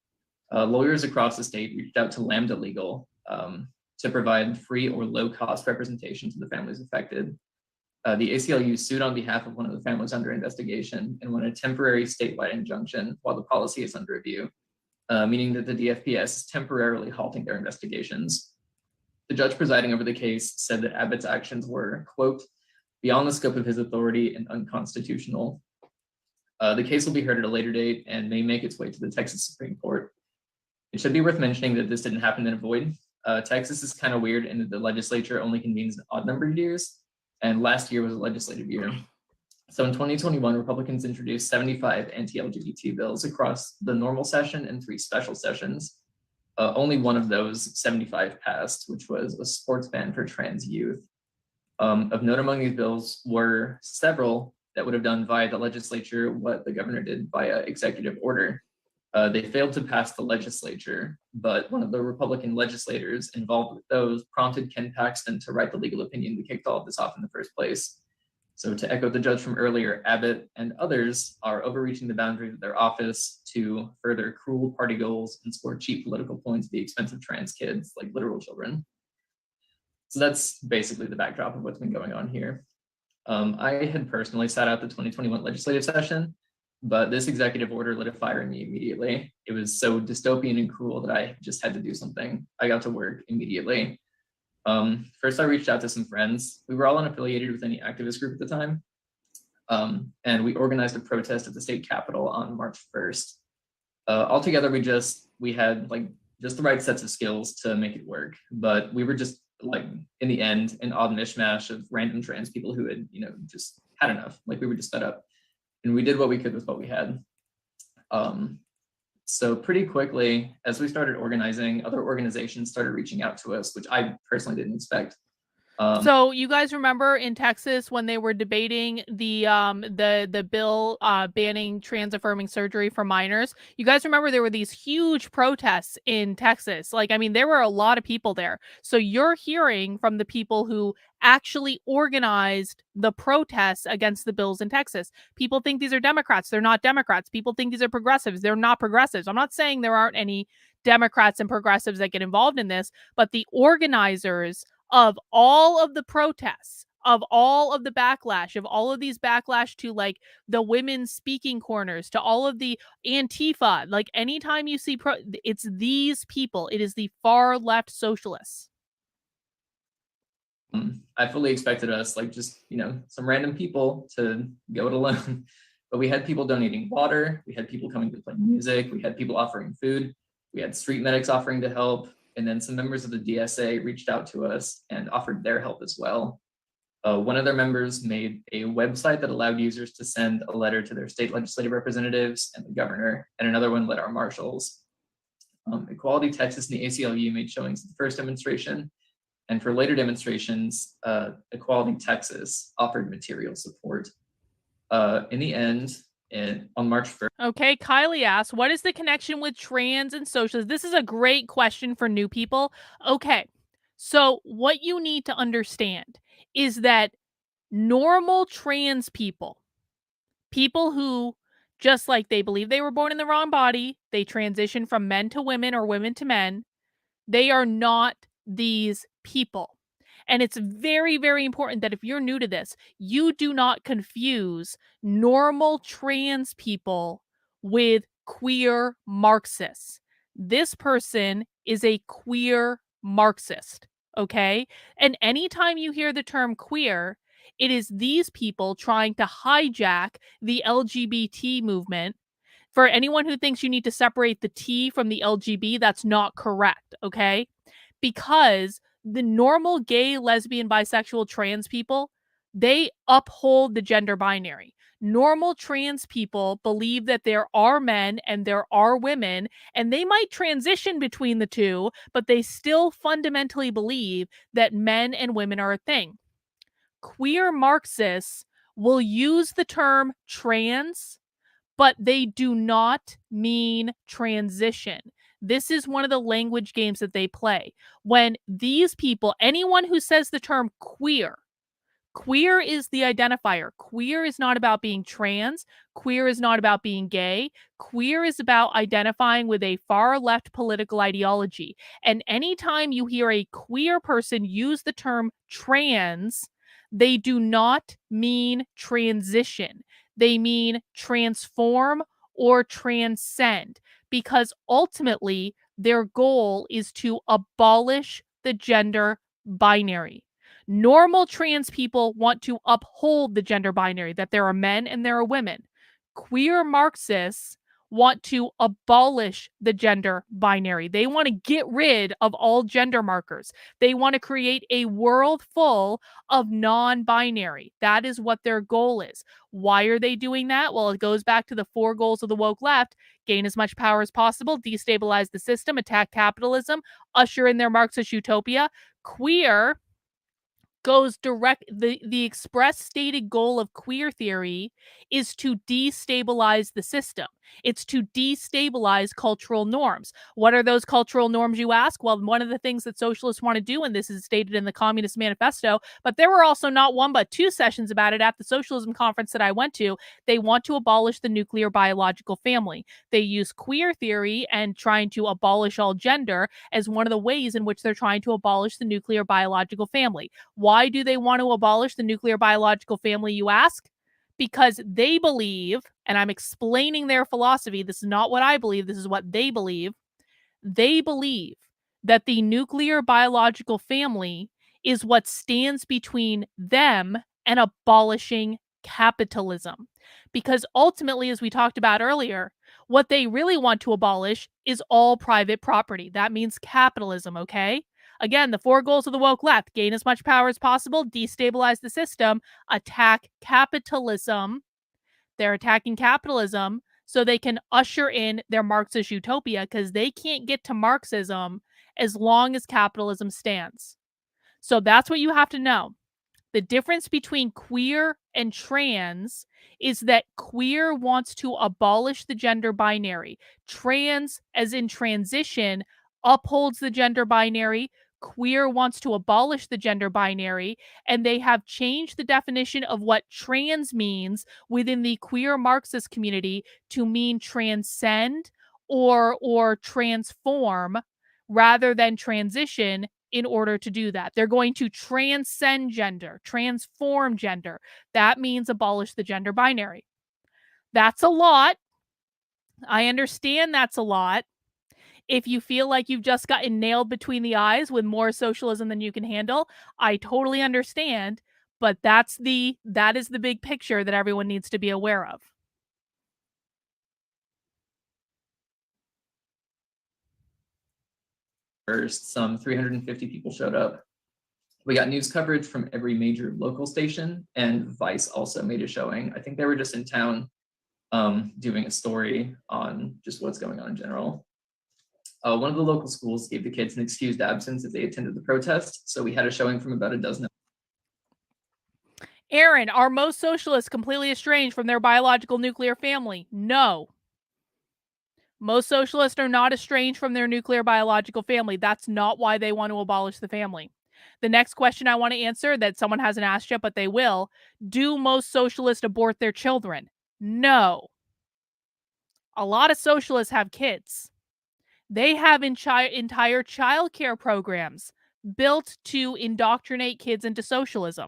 Lawyers across the state reached out to Lambda Legal to provide free or low-cost representation to the families affected. The ACLU sued on behalf of one of the families under investigation and won a temporary statewide injunction while the policy is under review, meaning that the DFPS is temporarily halting their investigations. The judge presiding over the case said that Abbott's actions were, quote, beyond the scope of his authority and unconstitutional. The case will be heard at a later date and may make its way to the Texas Supreme Court. It should be worth mentioning that this didn't happen in a void. Texas is kind of weird in that the legislature only convenes in odd numbered years, and last year was a legislative year. So in 2021, Republicans introduced 75 anti-LGBT bills across the normal session and 3 special sessions. Only one of those 75 passed, which was a sports ban for trans youth. Of note among these bills were several that would have done via the legislature what the governor did via executive order. They failed to pass the legislature, but one of the Republican legislators involved with those prompted Ken Paxton to write the legal opinion that kicked all of this off in the first place. So to echo the judge from earlier, Abbott and others are overreaching the boundaries of their office to further cruel party goals and score cheap political points at the expense of trans kids, like literal children. So that's basically the backdrop of what's been going on here. I had personally sat out the 2021 legislative session, but this executive order lit a fire in me immediately. It was so dystopian and cruel that I just had to do something. I got to work immediately. First, I reached out to some friends. We were all unaffiliated with any activist group at the time. And we organized a protest at the state capitol on March 1st. Altogether, we had like just the right sets of skills to make it work, but we were just like in the end, an odd mishmash of random trans people who had, just had enough. Like we were just fed up, and we did what we could with what we had. So pretty quickly, as we started organizing, other organizations started reaching out to us, which I personally didn't expect. So you guys remember in Texas when they were debating the bill banning trans affirming surgery for minors? You guys remember there were these huge protests in Texas. Like, I mean, there were a lot of people there. So you're hearing from the people who actually organized the protests against the bills in Texas. People think these are Democrats. They're not Democrats. People think these are progressives. They're not progressives. I'm not saying there aren't any Democrats and progressives that get involved in this, but the organizers of all of the protests, of all of the backlash, of all of these backlash to like the women's speaking corners, to all of the Antifa, like anytime you see it's these people. It is the far left socialists. I fully expected us, like, just, some random people to go it alone. But we had people donating water. We had people coming to play music. We had people offering food. We had street medics offering to help. And then some members of the DSA reached out to us and offered their help as well. One of their members made a website that allowed users to send a letter to their state legislative representatives and the governor, and another one led our marshals. Equality Texas and the ACLU made showings at the first demonstration. And for later demonstrations, Equality Texas offered material support. In the end, on March 1st. Okay, Kylie asks, what is the connection with trans and socialism? This is a great question for new people. Okay, so what you need to understand is that normal trans people who, just like they believe they were born in the wrong body, they transition from men to women or women to men, they are not these people. And it's very, very important that if you're new to this, you do not confuse normal trans people with queer Marxists. This person is a queer Marxist, okay? And anytime you hear the term queer, it is these people trying to hijack the LGBT movement. For anyone who thinks you need to separate the T from the LGB, that's not correct, okay? Because the normal gay, lesbian, bisexual, trans people, they uphold the gender binary. Normal trans people believe that there are men and there are women, and they might transition between the two, but they still fundamentally believe that men and women are a thing. Queer Marxists will use the term trans, but they do not mean transition. This is one of the language games that they play. When these people, anyone who says the term queer is the identifier. Queer is not about being trans. Queer is not about being gay. Queer is about identifying with a far left political ideology. And anytime you hear a queer person use the term trans, they do not mean transition. They mean transform or transcend, because ultimately their goal is to abolish the gender binary. Normal trans people want to uphold the gender binary, that there are men and there are women. Queer Marxists want to abolish the gender binary. They want to get rid of all gender markers. They want to create a world full of non-binary. That is what their goal is. Why are they doing that? Well, it goes back to the 4 goals of the woke left: gain as much power as possible, destabilize the system, attack capitalism, usher in their Marxist utopia. Queer goes direct. The express stated goal of queer theory is to destabilize the system. It's to destabilize cultural norms. What are those cultural norms, you ask? Well, one of the things that socialists want to do, and this is stated in the Communist Manifesto, but there were also not 1 but 2 sessions about it at the socialism conference that I went to. They want to abolish the nuclear biological family. They use queer theory and trying to abolish all gender as one of the ways in which they're trying to abolish the nuclear biological family. Why do they want to abolish the nuclear biological family, you ask? Because they believe, and I'm explaining their philosophy, this is not what I believe, this is what they believe. They believe that the nuclear biological family is what stands between them and abolishing capitalism. Because ultimately, as we talked about earlier, what they really want to abolish is all private property. That means capitalism, okay? Again, the 4 goals of the woke left: gain as much power as possible, destabilize the system, attack capitalism. They're attacking capitalism so they can usher in their Marxist utopia, because they can't get to Marxism as long as capitalism stands. So that's what you have to know. The difference between queer and trans is that queer wants to abolish the gender binary. Trans, as in transition, upholds the gender binary. Queer wants to abolish the gender binary, and they have changed the definition of what trans means within the queer Marxist community to mean transcend or transform rather than transition in order to do that. They're going to transcend gender, transform gender. That means abolish the gender binary. That's a lot. I understand that's a lot. If you feel like you've just gotten nailed between the eyes with more socialism than you can handle, I totally understand, but that is the big picture that everyone needs to be aware of. First, some 350 people showed up. We got news coverage from every major local station, and Vice also made a showing. I think they were just in town doing a story on just what's going on in general. One of the local schools gave the kids an excused absence if they attended the protest, so we had a showing from about a dozen. Aaron, are most socialists completely estranged from their biological nuclear family? No. Most socialists are not estranged from their nuclear biological family. That's not why they want to abolish the family. The next question I want to answer that someone hasn't asked yet, but they will. Do most socialists abort their children? No. A lot of socialists have kids. They have entire childcare programs built to indoctrinate kids into socialism.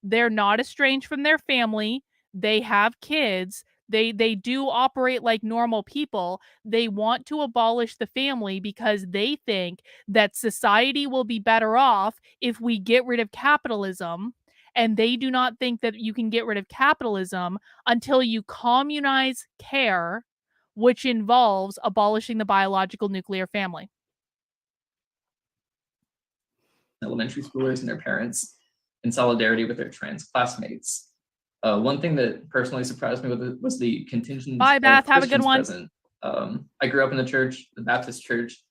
They're not estranged from their family. They have kids. They do operate like normal people. They want to abolish the family because they think that society will be better off if we get rid of capitalism. And they do not think that you can get rid of capitalism until you communize care, which involves abolishing the biological nuclear family. Elementary schoolers and their parents in solidarity with their trans classmates. One thing that personally surprised me was the contingent. Bye, Beth. Have a good one. Present. I grew up in the church, the Baptist church,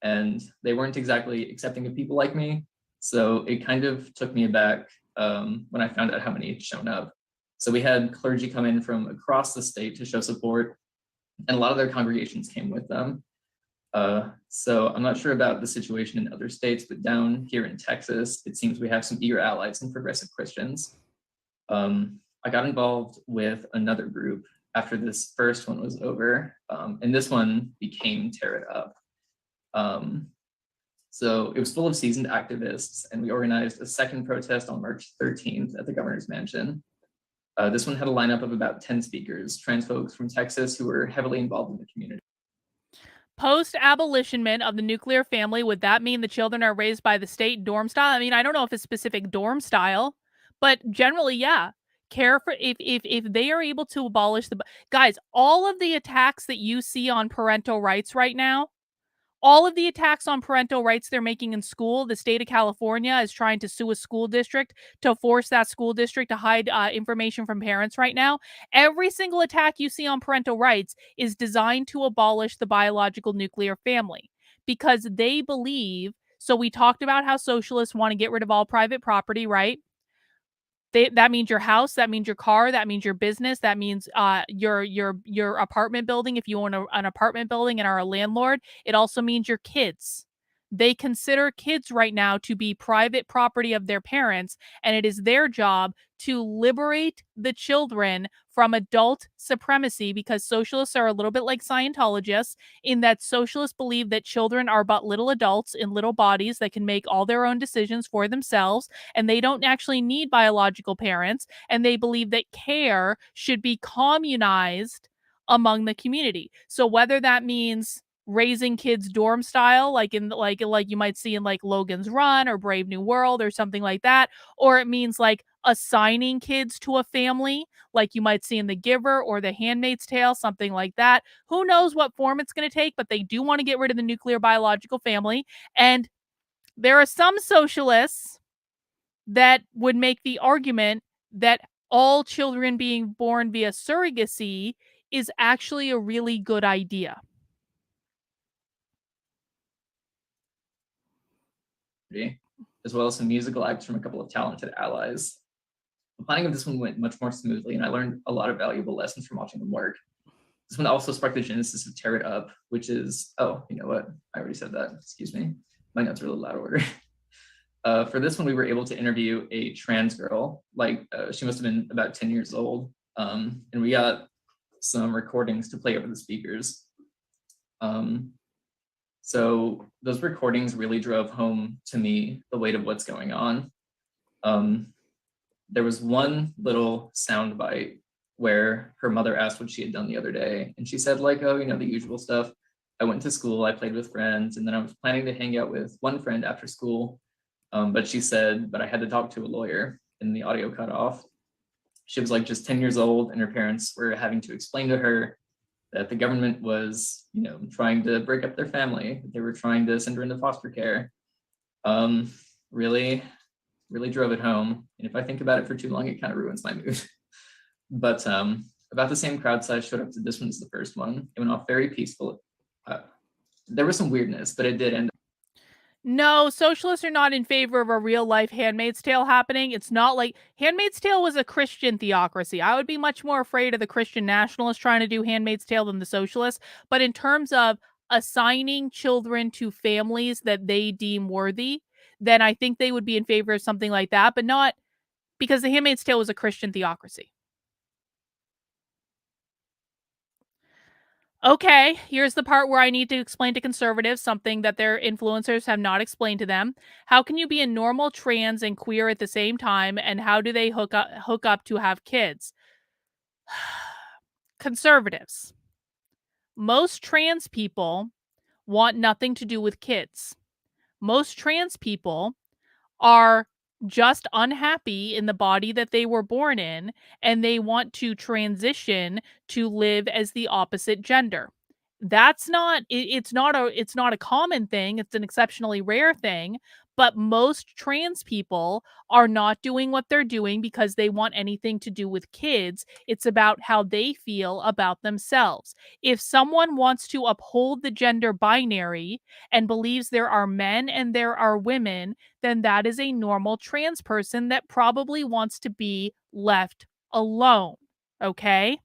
and they weren't exactly accepting of people like me. So it kind of took me aback when I found out how many had shown up. So we had clergy come in from across the state to show support, and a lot of their congregations came with them. So I'm not sure about the situation in other states, but down here in Texas, it seems we have some eager allies in progressive Christians. I got involved with another group after this first one was over, and this one became Tear It Up. So it was full of seasoned activists, and we organized a second protest on March 13th at the governor's mansion. This one had a lineup of about 10 speakers, trans folks from Texas who were heavily involved in the community. Post-abolitionment of the nuclear family, would that mean the children are raised by the state dorm style? I mean, I don't know if it's specific dorm style, but generally, yeah. Care for if they are able to abolish the guys, all of the attacks that you see on parental rights right now, all of the attacks on parental rights they're making in school, the state of California is trying to sue a school district to force that school district to hide information from parents right now. Every single attack you see on parental rights is designed to abolish the biological nuclear family because they believe. So we talked about how socialists want to get rid of all private property, right? That means your house, that means your car, that means your business, that means your apartment building if you own an apartment building and are a landlord. It also means your kids. They consider kids right now to be private property of their parents, and it is their job to liberate the children from adult supremacy, because socialists are a little bit like Scientologists in that socialists believe that children are but little adults in little bodies that can make all their own decisions for themselves, and they don't actually need biological parents, and they believe that care should be communized among the community. So whether that means raising kids dorm style, like you might see in like Logan's Run or Brave New World or something like that, or it means like assigning kids to a family like you might see in The Giver or The Handmaid's Tale, something like that. Who knows what form it's going to take, but they do want to get rid of the nuclear biological family. And there are some socialists that would make the argument that all children being born via surrogacy is actually a really good idea. as well as some musical acts from a couple of talented allies. The planning of this one went much more smoothly, and I learned a lot of valuable lessons from watching them work. This one also sparked the genesis of Tear It Up, which is, oh, you know what? I already said that. Excuse me. My notes are a little out of order. For this one, we were able to interview a trans girl. She must have been about 10 years old. And we got some recordings to play over the speakers. So those recordings really drove home to me the weight of what's going on. There was one little sound bite where her mother asked what she had done the other day. And she said, like, oh, you know, the usual stuff. I went to school, I played with friends, and then I was planning to hang out with one friend after school. But she said, but I had to talk to a lawyer, and the audio cut off. She was like just 10 years old, and her parents were having to explain to her that the government was, you know, trying to break up their family. They were trying to send her into foster care. Really drove it home. And if I think about it for too long, it kind of ruins my mood. But about the same crowd size showed up to this one as the first one. It went off very peaceful. There was some weirdness, but it did end. No, socialists are not in favor of a real life Handmaid's Tale happening. It's not like Handmaid's Tale was a Christian theocracy. I would be much more afraid of the Christian nationalists trying to do Handmaid's Tale than the socialists. But in terms of assigning children to families that they deem worthy, then I think they would be in favor of something like that, but not because the Handmaid's Tale was a Christian theocracy. Okay, here's the part where I need to explain to conservatives something that their influencers have not explained to them. How can you be a normal trans and queer at the same time, and how do they hook up to have kids? Conservatives. Most trans people want nothing to do with kids. Most trans people are just unhappy in the body that they were born in, and they want to transition to live as the opposite gender. That's not it's not a common thing, it's an exceptionally rare thing, but most trans people are not doing what they're doing because they want anything to do with kids. It's about how they feel about themselves. If someone wants to uphold the gender binary and believes there are men and there are women, then that is a normal trans person that probably wants to be left alone. Okay?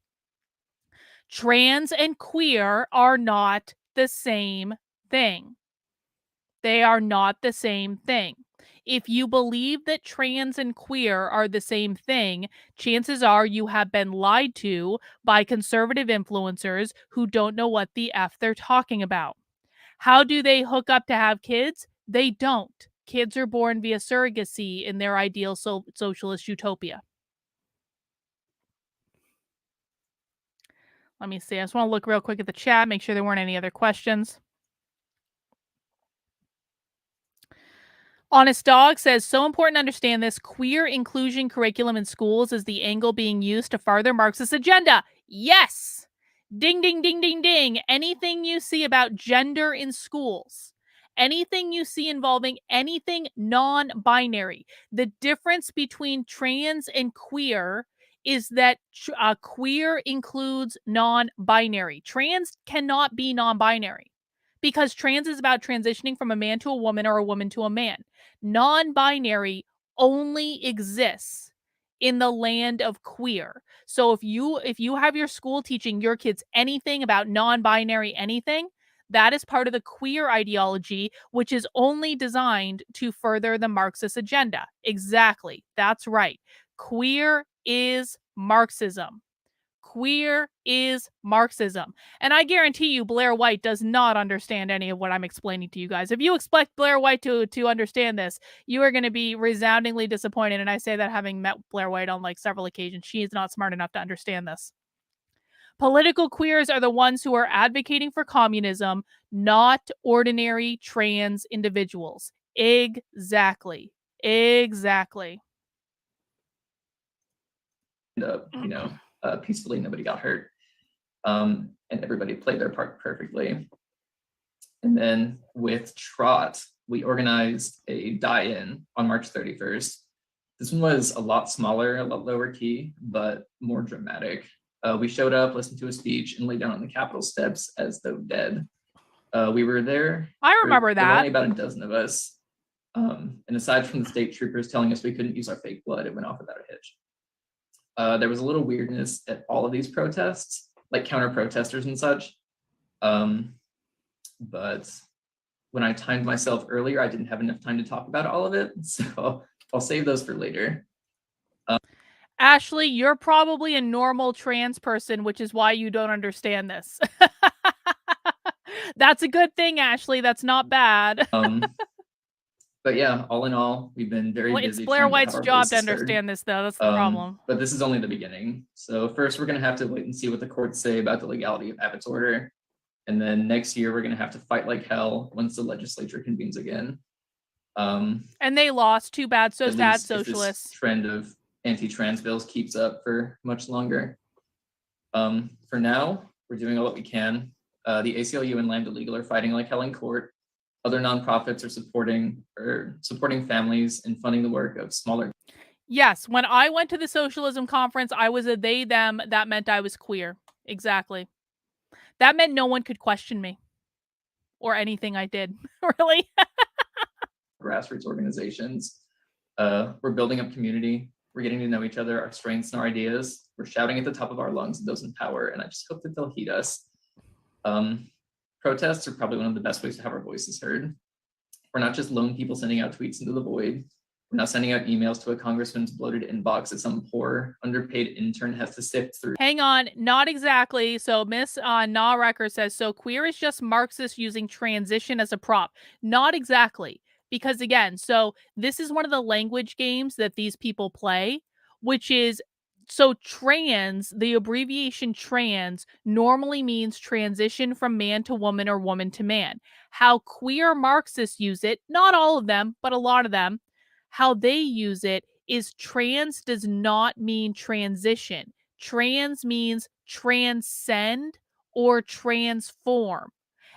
Trans and queer are not the same thing. They are not the same thing. If you believe that trans and queer are the same thing, chances are you have been lied to by conservative influencers who don't know what the F they're talking about. How do they hook up to have kids? They don't. Kids are born via surrogacy in their ideal socialist utopia. Let me see. I just want to look real quick at the chat, make sure there weren't any other questions. Honest Dog says, so important to understand this. Queer inclusion curriculum in schools is the angle being used to further Marxist agenda. Yes! Ding, ding, ding, ding, ding. Anything you see about gender in schools, anything you see involving anything non-binary, the difference between trans and queer is that queer includes non-binary. Trans cannot be non-binary because trans is about transitioning from a man to a woman or a woman to a man. Non-binary only exists in the land of queer. So if you have your school teaching your kids anything about non-binary anything, that is part of the queer ideology, which is only designed to further the Marxist agenda. Exactly. That's right. Queer is Marxism. Queer is Marxism. And I guarantee you Blair White does not understand any of what I'm explaining to you guys. If you expect Blair White to understand this, you are going to be resoundingly disappointed. And I say that having met Blair White on like several occasions. She is not smart enough to understand this. Political queers are the ones who are advocating for communism, not ordinary trans individuals. Exactly. Exactly. Peacefully, nobody got hurt, and everybody played their part perfectly. And then with Trot, we organized a die-in on March 31st. This one was a lot smaller, a lot lower key, but more dramatic. We showed up, listened to a speech, and laid down on the Capitol steps as though dead. We were there. I remember that. Only about a dozen of us. And aside from the state troopers telling us we couldn't use our fake blood, it went off without a hitch. There was a little weirdness at all of these protests, like counter protesters and such. But when I timed myself earlier, I didn't have enough time to talk about all of it. So I'll save those for later. Ashley, you're probably a normal trans person, which is why you don't understand this. That's a good thing, Ashley. That's not bad. But yeah, all in all, we've been very busy. It's Blair White's job to understand this, though. That's the problem. But this is only the beginning. So first, we're going to have to wait and see what the courts say about the legality of Abbott's order. And then next year, we're going to have to fight like hell once the legislature convenes again. And they lost. Too bad. So sad, Socialists. This trend of anti-trans bills keeps up for much longer. For now, we're doing all that we can. The ACLU and Lambda Legal are fighting like hell in court. Other nonprofits are supporting families and funding the work of smaller. Yes, when I went to the Socialism conference, I was a they, them. That meant I was queer. Exactly. That meant no one could question me or anything I did, really. Grassroots organizations. We're building up community. We're getting to know each other, our strengths and our ideas. We're shouting at the top of our lungs at those in power, and I just hope that they'll heed us. Protests are probably one of the best ways to have our voices heard. We're not just lone people sending out tweets into the void. We're not sending out emails to a congressman's bloated inbox that some poor, underpaid intern has to sift through. Hang on, not exactly. So Miss Na Record says, so queer is just Marxists using transition as a prop. Not exactly. Because again, so this is one of the language games that these people play, which is, so trans, the abbreviation trans normally means transition from man to woman or woman to man. How queer Marxists use it, not all of them, but a lot of them, how they use it is trans does not mean transition. Trans means transcend or transform,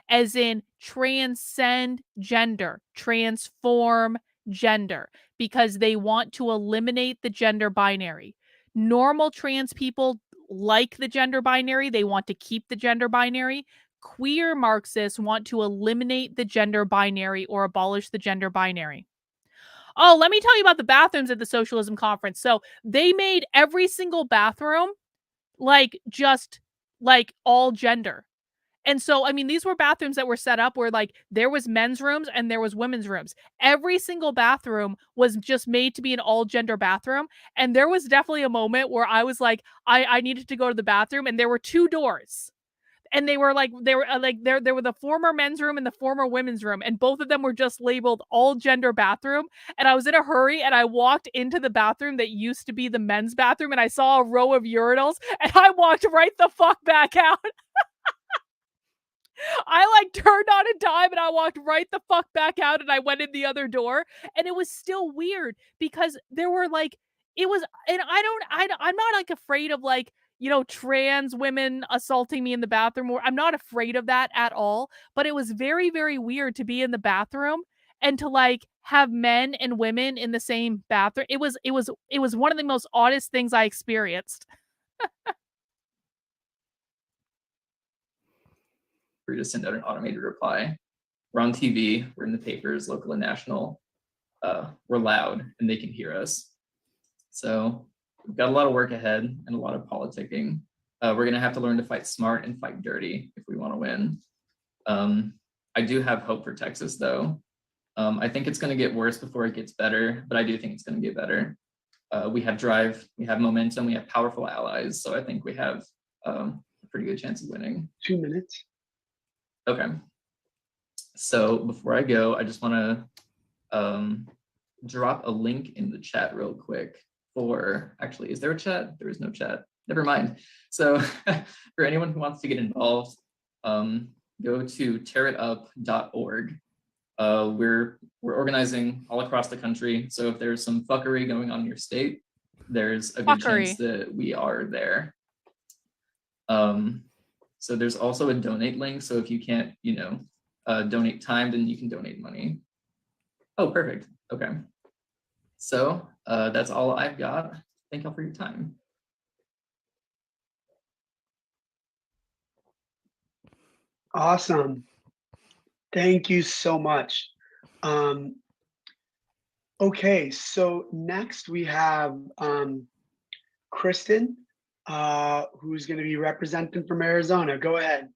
as in transcend gender, transform gender, because they want to eliminate the gender binary. Normal trans people like the gender binary. They want to keep the gender binary. Queer Marxists want to eliminate the gender binary or abolish the gender binary. Oh, let me tell you about the bathrooms at the Socialism conference. So they made every single bathroom like just like all gender. And so, I mean, these were bathrooms that were set up where like there was men's rooms and there was women's rooms. Every single bathroom was just made to be an all gender bathroom. And there was definitely a moment where I was like, I needed to go to the bathroom, and there were two doors. And they were there were the former men's room and the former women's room, and both of them were just labeled all gender bathroom. And I was in a hurry, and I walked into the bathroom that used to be the men's bathroom, and I saw a row of urinals, and I walked right the fuck back out. I like turned on a dime and I walked right the fuck back out, and I went in the other door, and it was still weird because there were like, it was, and I'm not like afraid of like, you know, trans women assaulting me in the bathroom, or I'm not afraid of that at all. But it was very, very weird to be in the bathroom and to like have men and women in the same bathroom. It was one of the most oddest things I experienced. To send out an automated reply. We're on TV, we're in the papers, local and national. We're loud and they can hear us. So we've got a lot of work ahead and a lot of politicking. We're going to have to learn to fight smart and fight dirty if we want to win. I do have hope for Texas, though. I think it's going to get worse before it gets better, but I do think it's going to get better. We have drive, we have momentum, we have powerful allies. So I think we have a pretty good chance of winning. 2 minutes. Okay. So before I go, I just want to drop a link in the chat real quick for, actually, is there a chat? There is no chat. Never mind. So for anyone who wants to get involved, go to tearitup.org. We're organizing all across the country. So if there's some fuckery going on in your state, there's a good chance that we are there. So there's also a donate link. So if you can't, donate time, then you can donate money. Oh, perfect. Okay. So that's all I've got. Thank y'all for your time. Awesome. Thank you so much. Okay, so next we have Kristen, who's going to be representing from Arizona. Go ahead.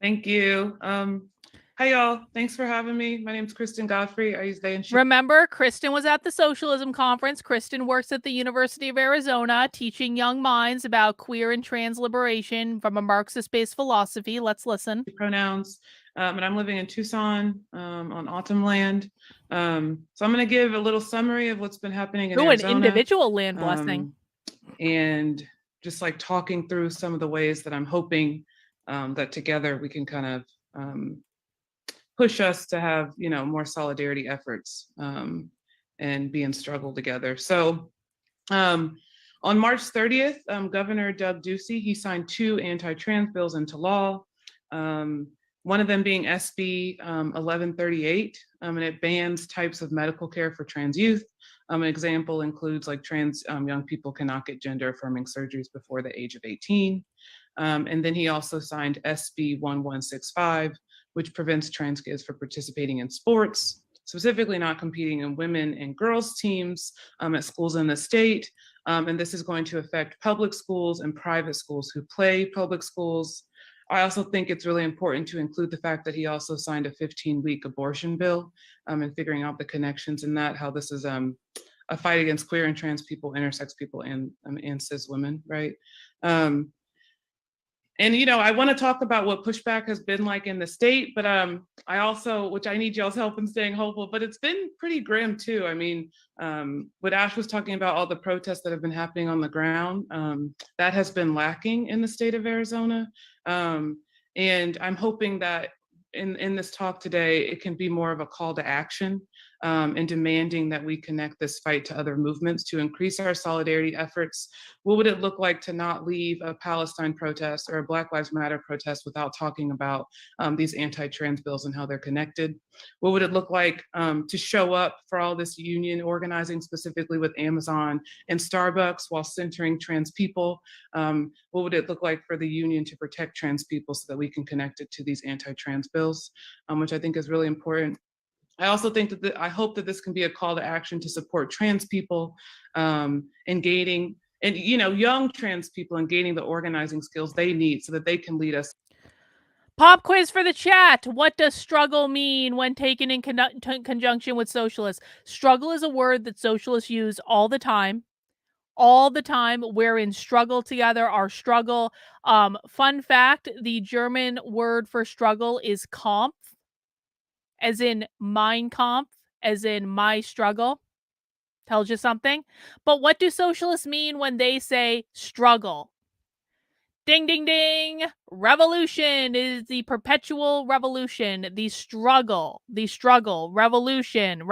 Thank you. Hi, y'all. Thanks for having me. My name's Kristen Godfrey. I use they and she. Remember, Kristen was at the Socialism Conference. Kristen works at the University of Arizona, teaching young minds about queer and trans liberation from a Marxist-based philosophy. Let's listen. Pronouns. And I'm living in Tucson on Autumn land. So I'm going to give a little summary of what's been happening in Arizona. An individual land blessing. And just like talking through some of the ways that I'm hoping that together we can kind of push us to have, more solidarity efforts and be in struggle together. So on March 30th, Governor Doug Ducey, he signed 2 anti-trans bills into law. One of them being SB 1138, and it bans types of medical care for trans youth. An example includes like trans young people cannot get gender affirming surgeries before the age of 18. And then he also signed SB 1165, which prevents trans kids from participating in sports, specifically not competing in women and girls teams at schools in the state. And this is going to affect public schools and private schools who play public schools. I also think it's really important to include the fact that he also signed a 15-week abortion bill and figuring out the connections in that, how this is a fight against queer and trans people, intersex people, and cis women, right? And, I want to talk about what pushback has been like in the state, but I also, which I need y'all's help in staying hopeful, but it's been pretty grim too. I mean, what Ash was talking about, all the protests that have been happening on the ground, that has been lacking in the state of Arizona. And I'm hoping that in this talk today, it can be more of a call to action and demanding that we connect this fight to other movements to increase our solidarity efforts. What would it look like to not leave a Palestine protest or a Black Lives Matter protest without talking about these anti-trans bills and how they're connected? What would it look like to show up for all this union organizing, specifically with Amazon and Starbucks, while centering trans people? What would it look like for the union to protect trans people so that we can connect it to these anti-trans bills, which I think is really important. I also think that I hope that this can be a call to action to support trans people and gaining, and young trans people and gaining the organizing skills they need so that they can lead us. Pop quiz for the chat. What does struggle mean when taken in conjunction with socialists? Struggle is a word that socialists use all the time. All the time. We're in struggle together, our struggle. Fun fact, the German word for struggle is Kampf, as in Mein Kampf, as in my struggle. Tells you something. But what do socialists mean when they say struggle? Ding, ding, ding. Revolution is the perpetual revolution. The struggle, revolution.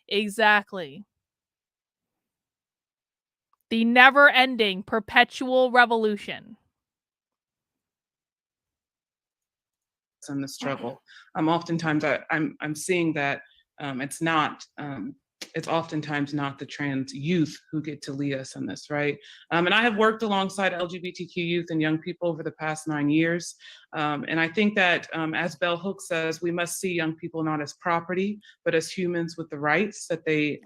Exactly. The never-ending perpetual revolution. In the struggle, oftentimes I'm seeing that it's oftentimes not the trans youth who get to lead us in this, right? And I have worked alongside LGBTQ youth and young people over the past 9 years, and I think that as Bell Hooks says, we must see young people not as property, but as humans with the rights that they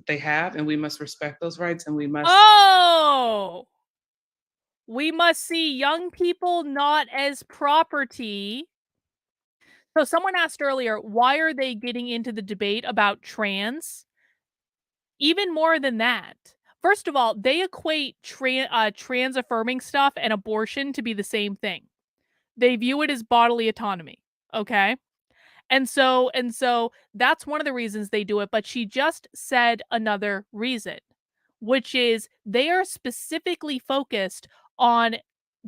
have, and we must respect those rights, and we must. Oh, we must see young people not as property. So someone asked earlier, why are they getting into the debate about trans? Even more than that. First of all, they equate trans affirming stuff and abortion to be the same thing. They view it as bodily autonomy. Okay. And so that's one of the reasons they do it. But she just said another reason, which is they are specifically focused on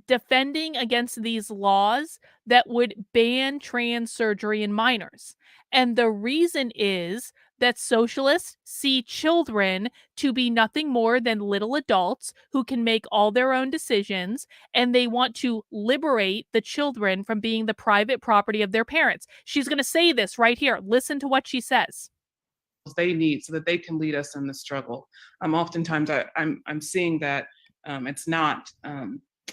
defending against these laws that would ban trans surgery in minors. And the reason is that socialists see children to be nothing more than little adults who can make all their own decisions, and they want to liberate the children from being the private property of their parents. She's going to say this right here. Listen to what she says. They need so that they can lead us in the struggle. Oftentimes I'm seeing that it's not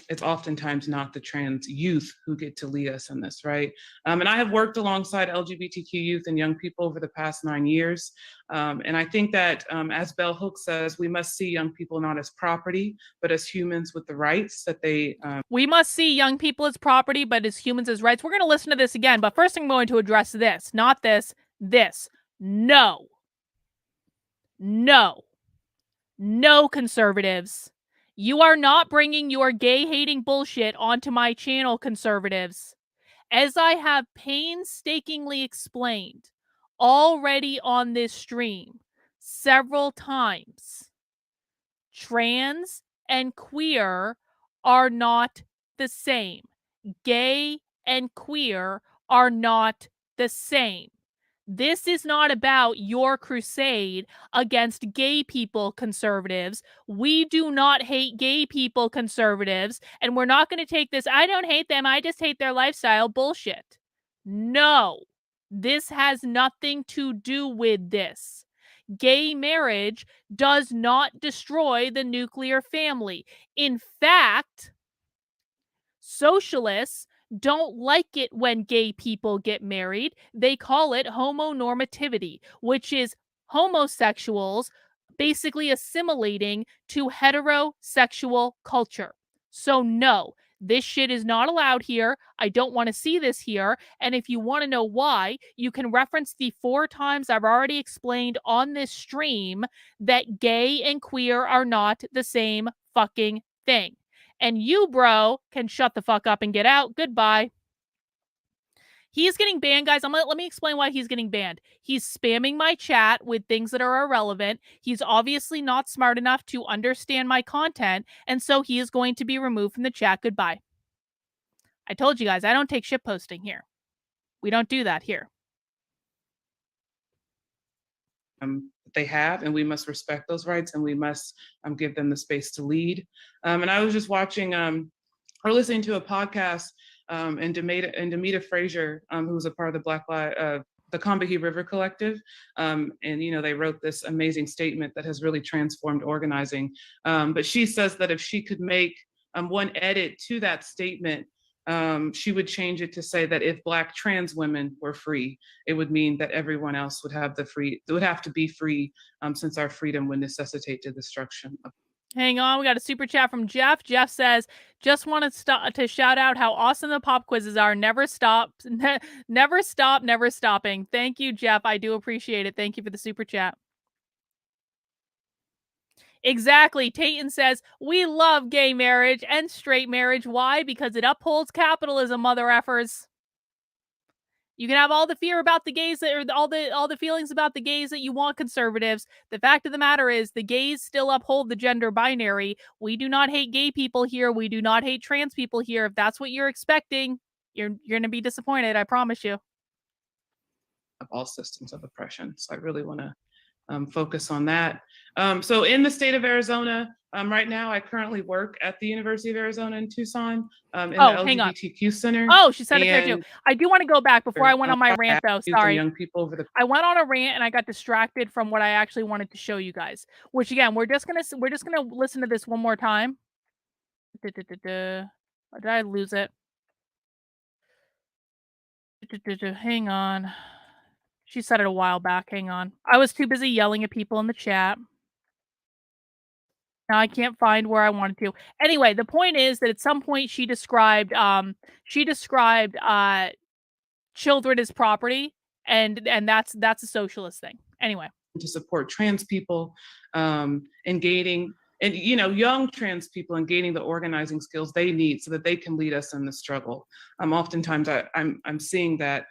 it's oftentimes not the trans youth who get to lead us in this, right? And I have worked alongside LGBTQ youth and young people over the past 9 years. And I think that, as Bell Hooks says, we must see young people not as property, but as humans with the rights that they... We must see young people as property, but as humans as rights. We're going to listen to this again, but first I'm going to address this, not this, this. No. No. No, conservatives. You are not bringing your gay-hating bullshit onto my channel, conservatives. As I have painstakingly explained already on this stream several times, trans and queer are not the same. Gay and queer are not the same. This is not about your crusade against gay people, conservatives. We do not hate gay people, conservatives, and we're not going to take this, I don't hate them, I just hate their lifestyle bullshit. No, this has nothing to do with this. Gay marriage does not destroy the nuclear family. In fact, socialists don't like it when gay people get married. They call it homonormativity, which is homosexuals basically assimilating to heterosexual culture. So no, this shit is not allowed here. I don't want to see this here. And if you want to know why, you can reference the 4 times I've already explained on this stream that gay and queer are not the same fucking thing. And you, bro, can shut the fuck up and get out. Goodbye. He's getting banned, guys. Let me explain why he's getting banned. He's spamming my chat with things that are irrelevant. He's obviously not smart enough to understand my content, and so he is going to be removed from the chat. Goodbye. I told you guys, I don't take shit posting here. We don't do that here. They have, and we must respect those rights, and we must give them the space to lead. And I was just watching or listening to a podcast, and Demita Frazier, who was a part of the Combahee River Collective, and they wrote this amazing statement that has really transformed organizing. But she says that if she could make one edit to that statement, she would change it to say that if Black trans women were free, it would mean that everyone else would have to be free, since our freedom would necessitate the destruction of. Hang on, we got a super chat from Jeff. Jeff says, just want to shout out how awesome the pop quizzes are. Never stop, never stop, never stopping. Thank you, Jeff. I do appreciate it. Thank you for the super chat. Exactly. Tayton says, we love gay marriage and straight marriage. Why? Because it upholds capitalism, mother effers. You can have all the fear about the gays or all the feelings about the gays that you want, conservatives. The fact of the matter is the gays still uphold the gender binary. We do not hate gay people here. We do not hate trans people here. If that's what you're expecting, you're going to be disappointed. I promise you. Of all systems of oppression. So I really want to focus on that. So in the state of Arizona, right now, I currently work at the University of Arizona in Tucson, in the LGBTQ Center. Oh, she said it there too. I do want to go back before I went on my rant, though. Sorry. Young people I went on a rant and I got distracted from what I actually wanted to show you guys. Which again, we're just gonna listen to this one more time. Did I lose it? Hang on. She said it a while back. Hang on. I was too busy yelling at people in the chat. Now I can't find where I wanted to. Anyway, the point is that at some point she described children as property, and that's a socialist thing. Anyway. To support trans people in gaining, and young trans people in gaining the organizing skills they need so that they can lead us in the struggle. Oftentimes I'm seeing that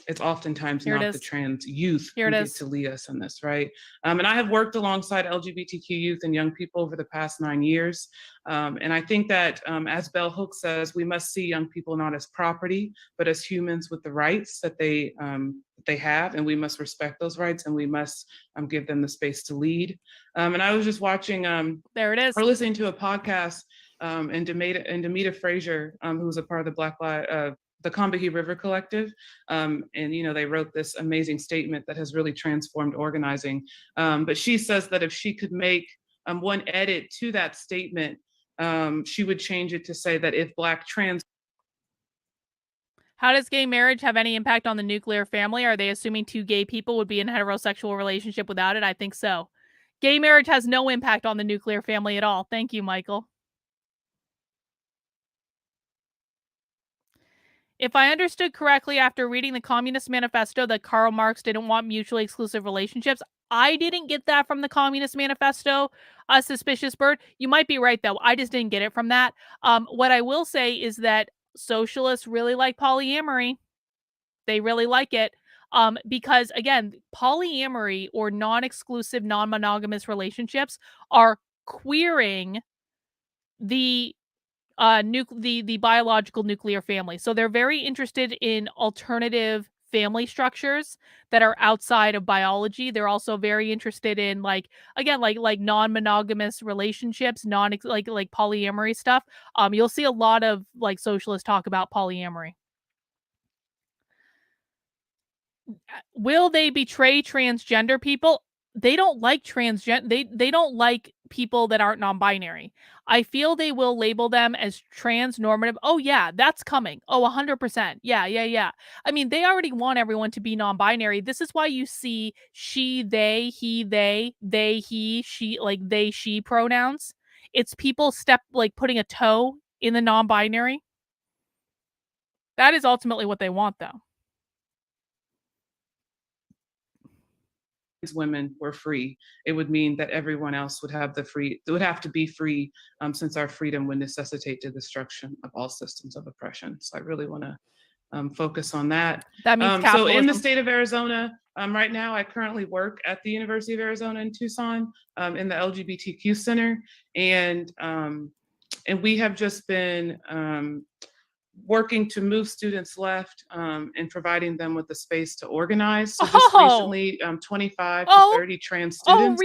it's oftentimes not the trans youth who get to lead us in this, right? And I have worked alongside LGBTQ youth and young people over the past 9 years. And I think that, as Bell Hooks says, we must see young people not as property, but as humans with the rights that they have, and we must respect those rights, and we must give them the space to lead. And I was just watching, or listening to a podcast, and Demita Frazier, who was a part of the Combahee River Collective, and they wrote this amazing statement that has really transformed organizing. But she says that if she could make one edit to that statement, she would change it to say that if Black trans. How does gay marriage have any impact on the nuclear family? Are they assuming two gay people would be in a heterosexual relationship without it? I think so. Gay marriage has no impact on the nuclear family at all. Thank you, Michael. If I understood correctly after reading the Communist Manifesto that Karl Marx didn't want mutually exclusive relationships, I didn't get that from the Communist Manifesto, a suspicious bird. You might be right, though. I just didn't get it from that. What I will say is that socialists really like polyamory. They really like it. Because, again, polyamory or non-exclusive, non-monogamous relationships are queering the the biological nuclear family. So they're very interested in alternative family structures that are outside of biology. They're also very interested in, like, again, like non-monogamous relationships, like polyamory stuff. You'll see a lot of like socialists talk about polyamory. Will they betray transgender people? They don't like they don't like people that aren't non-binary. I feel they will label them as trans-normative. Oh yeah, that's coming. Oh, 100%. Yeah. I mean, they already want everyone to be non-binary. This is why you see she, they, he, they, he, she, like they, she pronouns. It's people putting a toe in the non-binary. That is ultimately what they want, though. Women were free, it would mean that everyone else would have to be free, since our freedom would necessitate the destruction of all systems of oppression. So I really want to focus on that. That means so in the state of Arizona, right now, I currently work at the University of Arizona in Tucson, in the LGBTQ Center, and we have just been working to move students left, and providing them with the space to organize. So just recently, 25 to 30 trans students.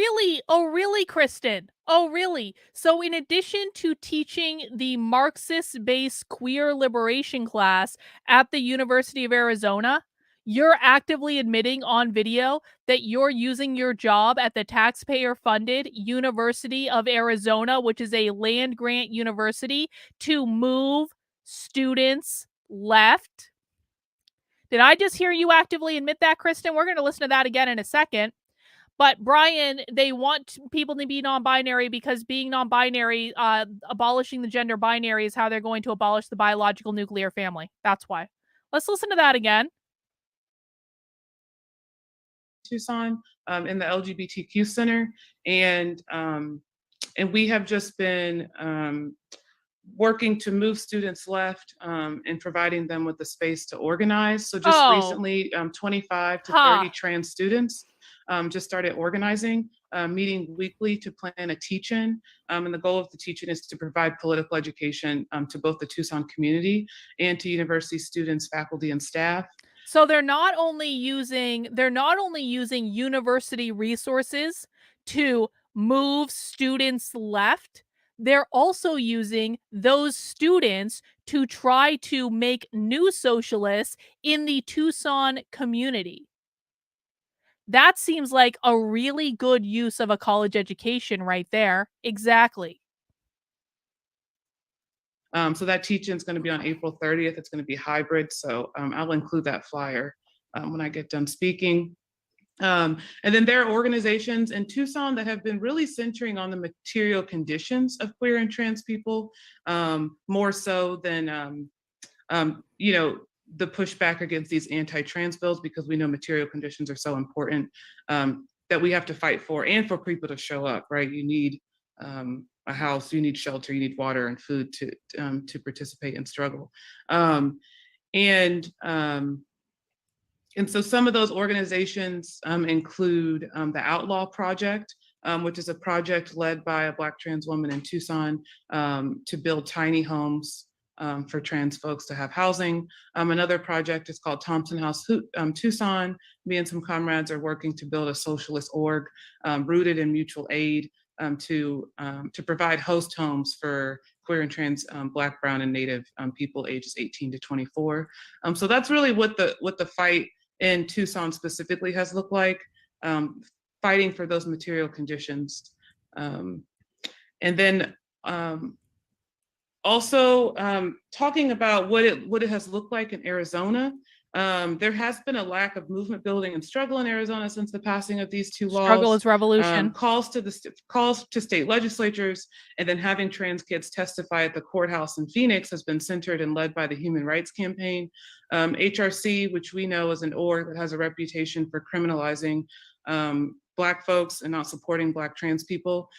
Oh, really, Kristen? Oh, really? So in addition to teaching the Marxist-based queer liberation class at the University of Arizona, you're actively admitting on video that you're using your job at the taxpayer-funded University of Arizona, which is a land-grant university, to move students left. Did I just hear you actively admit that, Kristen? We're going to listen to that again in a second. But Brian, they want people to be non-binary because being non-binary, abolishing the gender binary is how they're going to abolish the biological nuclear family. That's why. Let's listen to that again. Tucson, in the LGBTQ Center, and we have just been working to move students left, and providing them with the space to organize. So just recently, 25 to 30 trans students just started organizing, meeting weekly to plan a teach-in. And the goal of the teach-in is to provide political education to both the Tucson community and to university students, faculty, and staff. So they're not only using university resources to move students left, they're also using those students to try to make new socialists in the Tucson community. That seems like a really good use of a college education right there. Exactly. So that teach-in is going to be on April 30th. It's going to be hybrid. So I'll include that flyer when I get done speaking. And then there are organizations in Tucson that have been really centering on the material conditions of queer and trans people, more so than, the pushback against these anti-trans bills, because we know material conditions are so important, that we have to fight for, and for people to show up, right? You need a house, you need shelter, you need water and food to participate and struggle. And so some of those organizations include the Outlaw Project, which is a project led by a Black trans woman in Tucson to build tiny homes for trans folks to have housing. Another project is called Thompson House Tucson. Me and some comrades are working to build a socialist org rooted in mutual aid to provide host homes for queer and trans Black, Brown, and Native people ages 18 to 24. So that's really what the fight in Tucson specifically has looked like, fighting for those material conditions. And then Also, talking about what it has looked like in Arizona. There has been a lack of movement building and struggle in Arizona since the passing of these two laws. Struggle is revolution. Calls to state legislatures, and then having trans kids testify at the courthouse in Phoenix has been centered and led by the Human Rights Campaign. HRC, which we know is an org that has a reputation for criminalizing Black folks and not supporting Black trans people.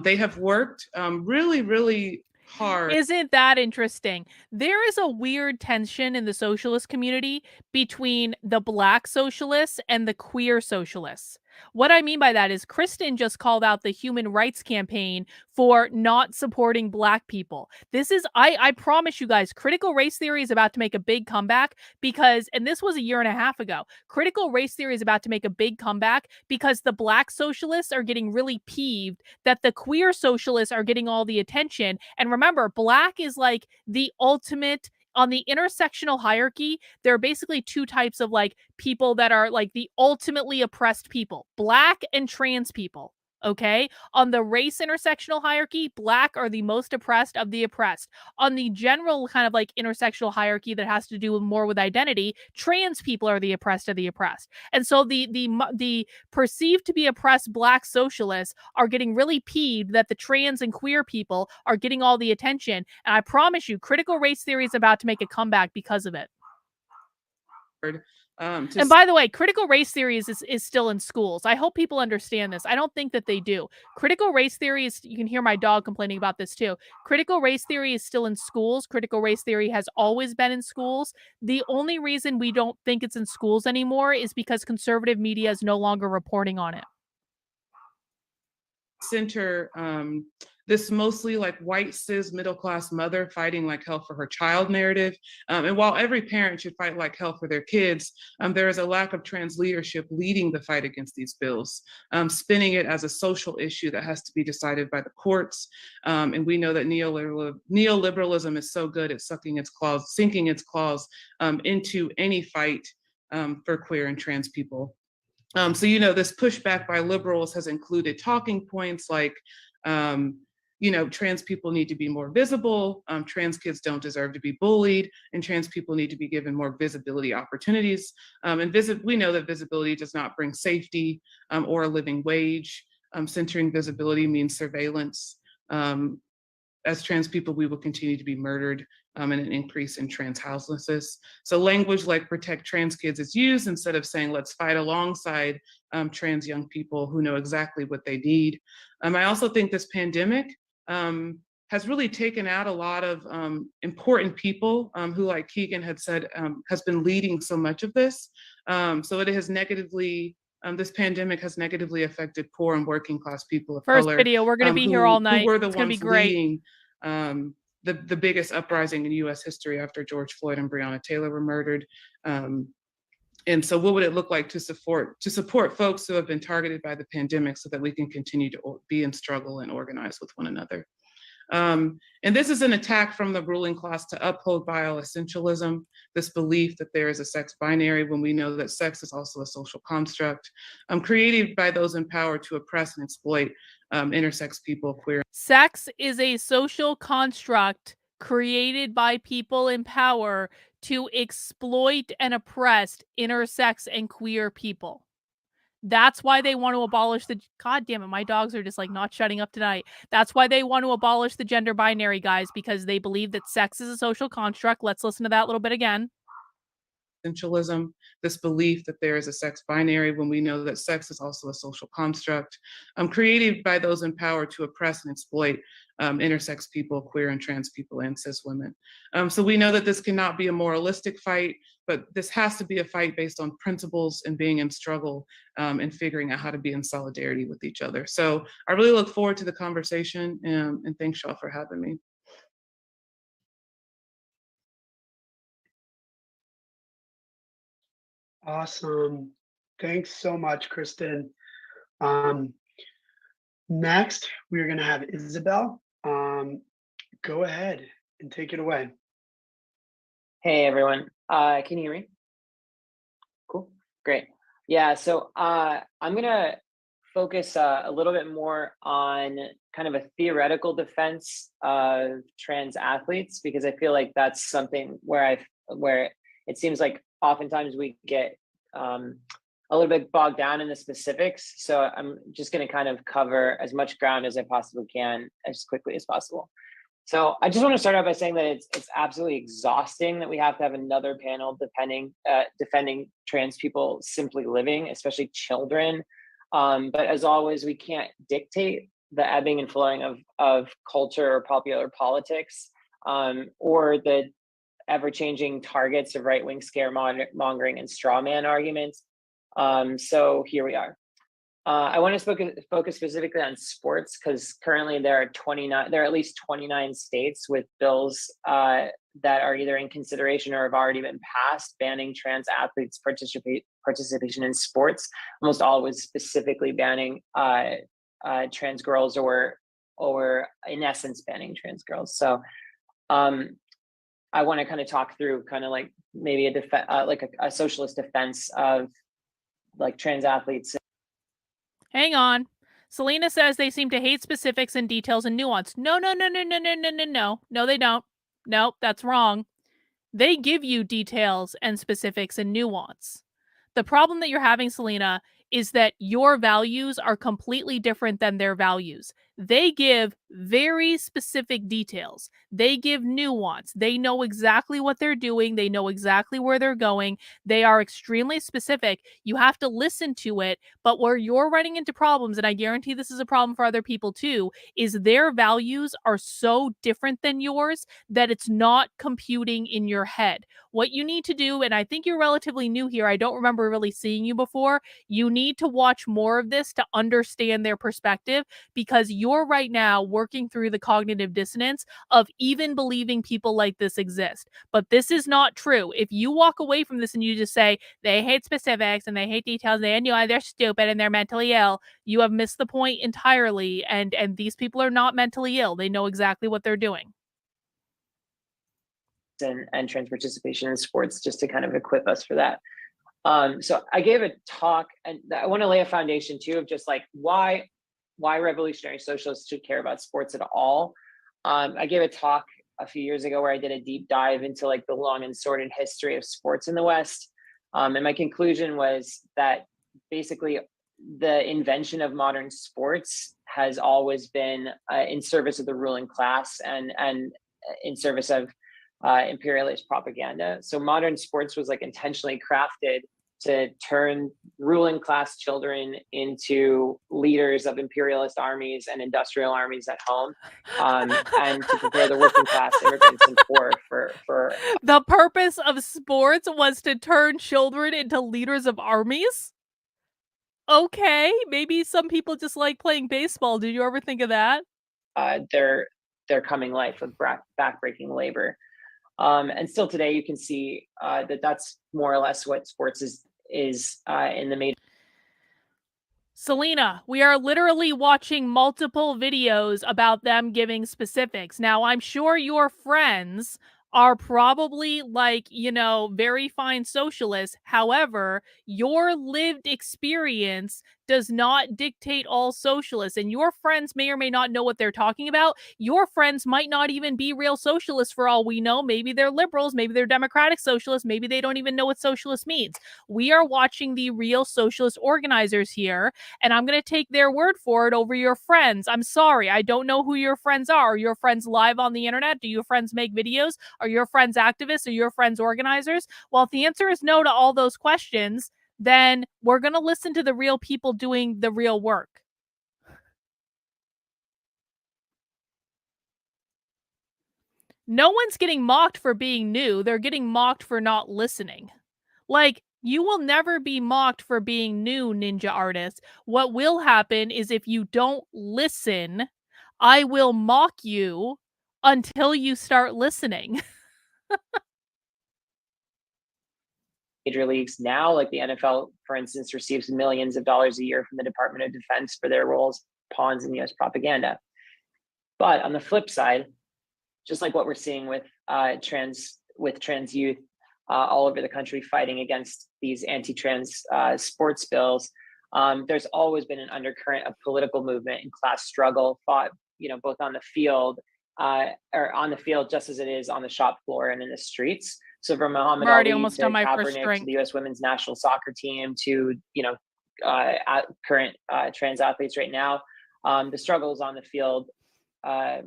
They have worked really, really hard. Isn't that interesting? There is a weird tension in the socialist community between the Black socialists and the queer socialists. What I mean by that is Kristen just called out the Human Rights Campaign for not supporting Black people. This is, I promise you guys, critical race theory is about to make a big comeback because, and this was a year and a half ago, critical race theory is about to make a big comeback because the Black socialists are getting really peeved that the queer socialists are getting all the attention. And remember, Black is like the ultimate on the intersectional hierarchy. There are basically two types of like people that are like the ultimately oppressed people, Black and trans people. Okay. On the race intersectional hierarchy, Black are the most oppressed of the oppressed. On the general kind of like intersectional hierarchy that has to do more with identity, trans people are the oppressed of the oppressed. And so the perceived to be oppressed Black socialists are getting really peeved that the trans and queer people are getting all the attention. And I promise you, critical race theory is about to make a comeback because of it. And by the way, critical race theory is still in schools. I hope people understand this. I don't think that they do. Critical race theory is, you can hear my dog complaining about this too. Critical race theory is still in schools. Critical race theory has always been in schools. The only reason we don't think it's in schools anymore is because conservative media is no longer reporting on it. Center this mostly like white cis middle class mother fighting like hell for her child narrative. And while every parent should fight like hell for their kids, there is a lack of trans leadership leading the fight against these bills, spinning it as a social issue that has to be decided by the courts. And we know that neoliberalism is so good at sinking its claws into any fight for queer and trans people. So, you know, this pushback by liberals has included talking points like, you know, trans people need to be more visible, trans kids don't deserve to be bullied, and trans people need to be given more visibility opportunities. And we know that visibility does not bring safety or a living wage. Centering visibility means surveillance. As trans people, we will continue to be murdered and an increase in trans houselessness. So language like protect trans kids is used instead of saying let's fight alongside trans young people who know exactly what they need. I also think this pandemic has really taken out a lot of important people who, like Keegan had said, has been leading so much of this. So it has negatively, this pandemic has negatively affected poor and working class people of color. First video, we're going to be here all night. Who were the it's going to ones be great. leading the biggest uprising in US history after George Floyd and Breonna Taylor were murdered. And so what would it look like to support folks who have been targeted by the pandemic so that we can continue to be in struggle and organize with one another? And this is an attack from the ruling class to uphold bioessentialism, this belief that there is a sex binary when we know that sex is also a social construct, created by those in power to oppress and exploit intersex people, queer. Sex is a social construct created by people in power to exploit and oppress intersex and queer people. That's why they want to abolish the, God damn it, my dogs are just like not shutting up tonight. That's why they want to abolish the gender binary, guys, because they believe that sex is a social construct. Let's listen to that a little bit again. Essentialism, this belief that there is a sex binary when we know that sex is also a social construct, created by those in power to oppress and exploit intersex people, queer and trans people, and cis women. So we know that this cannot be a moralistic fight, but this has to be a fight based on principles and being in struggle and figuring out how to be in solidarity with each other. So I really look forward to the conversation and thanks y'all for having me. Awesome. Thanks so much, Kristen. Next, we're going to have Isabel. Go ahead and take it away. Hey, everyone. Can you hear me? Cool. Great. Yeah, so I'm going to focus a little bit more on kind of a theoretical defense of trans athletes, because I feel like that's something where it seems like oftentimes we get a little bit bogged down in the specifics. So I'm just going to kind of cover as much ground as I possibly can as quickly as possible. So I just want to start out by saying that it's absolutely exhausting that we have to have another panel defending trans people simply living, especially children. But as always, we can't dictate the ebbing and flowing of culture or popular politics, or the ever-changing targets of right-wing scaremongering and straw man arguments. So here we are. I want to focus specifically on sports, because currently there are at least 29 states with bills that are either in consideration or have already been passed banning trans athletes participation in sports, almost always specifically banning trans girls, or in essence banning trans girls. So I want to kind of talk through kind of like maybe a socialist defense of like trans athletes. Hang on. Selena says they seem to hate specifics and details and nuance. No, they don't. Nope, that's wrong. They give you details and specifics and nuance. The problem that you're having, Selena, is that your values are completely different than their values. They give very specific details. They give nuance. They know exactly what they're doing. They know exactly where they're going. They are extremely specific. You have to listen to it. But where you're running into problems, and I guarantee this is a problem for other people too, is their values are so different than yours that it's not computing in your head. What you need to do, and I think you're relatively new here, I don't remember really seeing you before, you need to watch more of this to understand their perspective, because you're right now working through the cognitive dissonance of even believing people like this exist. But this is not true. If you walk away from this and you just say, they hate specifics and they hate details, they're stupid and they're mentally ill, you have missed the point entirely. And these people are not mentally ill. They know exactly what they're doing. And trans participation in sports, just to kind of equip us for that. So I gave a talk, and I want to lay a foundation too of just like why revolutionary socialists should care about sports at all. I gave a talk a few years ago where I did a deep dive into like the long and sordid history of sports in the West. And my conclusion was that basically the invention of modern sports has always been in service of the ruling class and in service of imperialist propaganda. So modern sports was like intentionally crafted to turn ruling class children into leaders of imperialist armies and industrial armies at home, and to prepare the working class immigrants and poor for the purpose of sports was to turn children into leaders of armies. Okay, maybe some people just like playing baseball. Did you ever think of that? Their coming life with backbreaking labor. And still today, you can see that's more or less what sports is in the major. Selena, we are literally watching multiple videos about them giving specifics. Now, I'm sure your friends are probably like, very fine socialists. However, your lived experience does not dictate all socialists, and your friends may or may not know what they're talking about. Your friends might not even be real socialists for all we know. Maybe they're liberals, maybe they're democratic socialists, maybe they don't even know what socialist means. We are watching the real socialist organizers here, and I'm going to take their word for it over your friends. I'm sorry, I don't know who your friends are. Are your friends live on the internet? Do your friends make videos? Are your friends activists? Are your friends organizers? Well, if the answer is no to all those questions, then we're going to listen to the real people doing the real work. No one's getting mocked for being new. They're getting mocked for not listening. Like, you will never be mocked for being new, ninja artist. What will happen is if you don't listen, I will mock you until you start listening. Major leagues now, like the NFL, for instance, receives millions of dollars a year from the Department of Defense for their roles, pawns in U.S. propaganda. But on the flip side, just like what we're seeing with trans youth all over the country fighting against these anti-trans sports bills, There's always been an undercurrent of political movement and class struggle fought, both on the field just as it is on the shop floor and in the streets. So from Muhammad Ali to Kaepernick to the U.S. women's national soccer team to, current trans athletes right now, the struggles on the field, are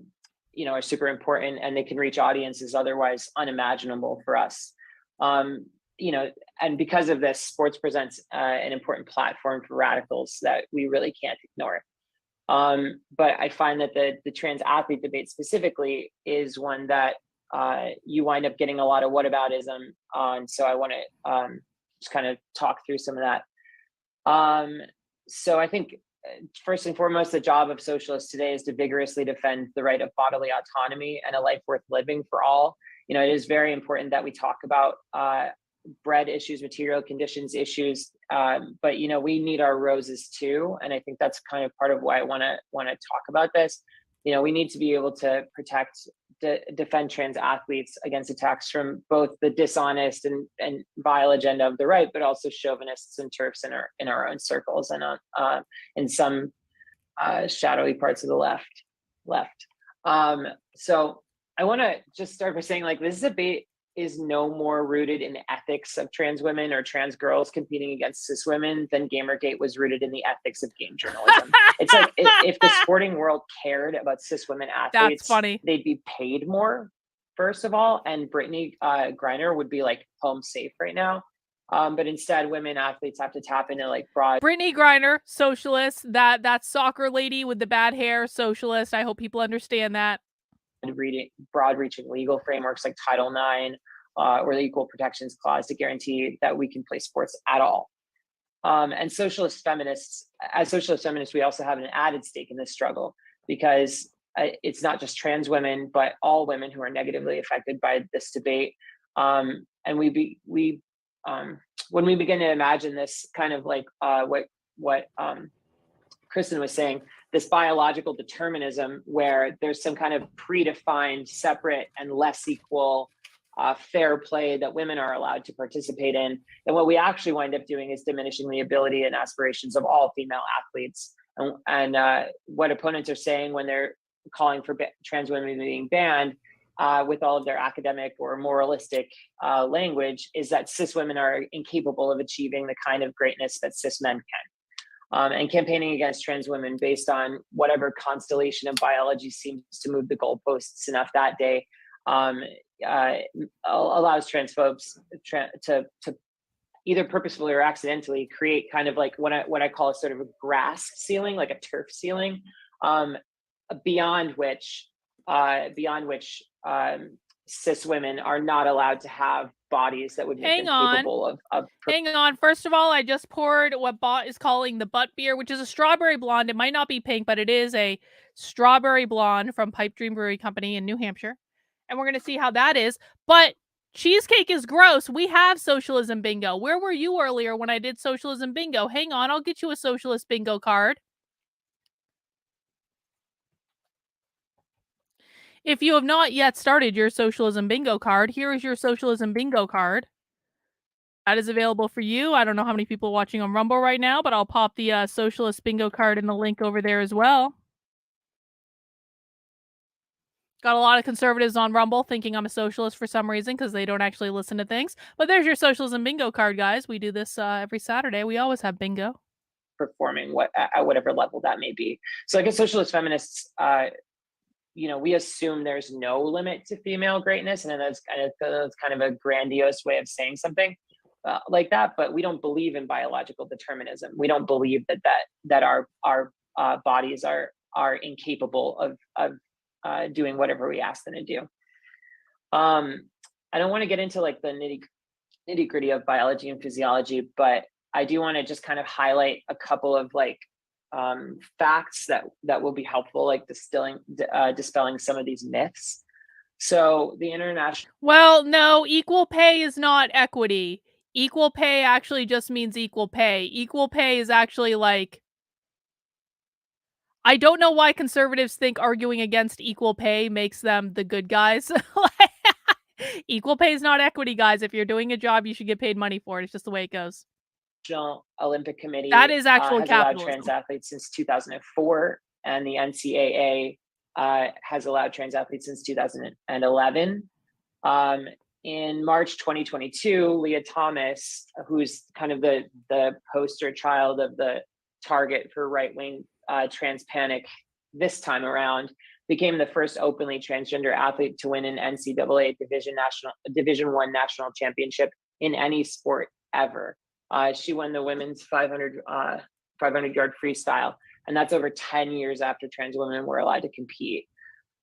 super important, and they can reach audiences otherwise unimaginable for us. And because of this, sports presents an important platform for radicals that we really can't ignore. But I find that the trans athlete debate specifically is one that you wind up getting a lot of whataboutism on. So I want to just kind of talk through some of that. So I think first and foremost, the job of socialists today is to vigorously defend the right of bodily autonomy and a life worth living for all. It is very important that we talk about bread issues, material conditions issues, but we need our roses too. And I think that's kind of part of why I want to talk about this. We need to be able to defend trans athletes against attacks from both the dishonest and vile agenda of the right, but also chauvinists and TERFs in our own circles and in some shadowy parts of the left. So I want to just start by saying, this debate is no more rooted in the ethics of trans women or trans girls competing against cis women than Gamergate was rooted in the ethics of game journalism. It's like if the sporting world cared about cis women athletes, that's funny, they'd be paid more, first of all, and Brittany Griner would be home safe right now. But instead, women athletes have to tap into broad. Brittany Griner, socialist, that soccer lady with the bad hair, socialist. I hope people understand that. Broad-reaching legal frameworks like Title IX or the Equal Protections Clause to guarantee that we can play sports at all. And as socialist feminists, we also have an added stake in this struggle because it's not just trans women, but all women who are negatively affected by this debate. And when we begin to imagine this kind of what Kristen was saying, this biological determinism where there's some kind of predefined, separate, and less equal fair play that women are allowed to participate in. And what we actually wind up doing is diminishing the ability and aspirations of all female athletes. And what opponents are saying when they're calling for trans women being banned with all of their academic or moralistic language is that cis women are incapable of achieving the kind of greatness that cis men can. And campaigning against trans women based on whatever constellation of biology seems to move the goalposts enough that day allows transphobes to either purposefully or accidentally create kind of what I call a sort of a grass ceiling, like a turf ceiling, beyond which cis women are not allowed to have bodies that would make them capable of. Hang on. First of all, I just poured what Bot is calling the butt beer, which is a strawberry blonde. It might not be pink, but it is a strawberry blonde from Pipe Dream Brewery Company in New Hampshire. And we're going to see how that is. But cheesecake is gross. We have socialism bingo. Where were you earlier when I did socialism bingo? Hang on. I'll get you a socialist bingo card. If you have not yet started your socialism bingo card, here is your socialism bingo card. That is available for you. I don't know how many people are watching on Rumble right now, but I'll pop the socialist bingo card in the link over there as well. Got a lot of conservatives on Rumble thinking I'm a socialist for some reason because they don't actually listen to things. But there's your socialism bingo card, guys. We do this every Saturday. We always have bingo. Performing at whatever level that may be. So as socialist feminists, we assume there's no limit to female greatness, and that's kind of a grandiose way of saying something like that. But we don't believe in biological determinism. We don't believe that our bodies are incapable of doing whatever we ask them to do. I don't want to get into the nitty gritty of biology and physiology, but I do want to just kind of highlight a couple of facts that will be helpful, dispelling some of these myths. So the international. Well, no, equal pay is not equity. Equal pay actually just means equal pay. Equal pay is actually I don't know why conservatives think arguing against equal pay makes them the good guys. Equal pay is not equity, guys. If you're doing a job, you should get paid money for it. It's just the way it goes. International Olympic Committee That is actual has allowed capitalism. trans athletes since 2004, and the NCAA has allowed trans athletes since 2011. In March 2022, Leah Thomas, who's kind of the poster child of the target for right-wing trans panic this time around, became the first openly transgender athlete to win an NCAA Division I national championship in any sport ever. She won the women's 500-yard freestyle, and that's over 10 years after trans women were allowed to compete.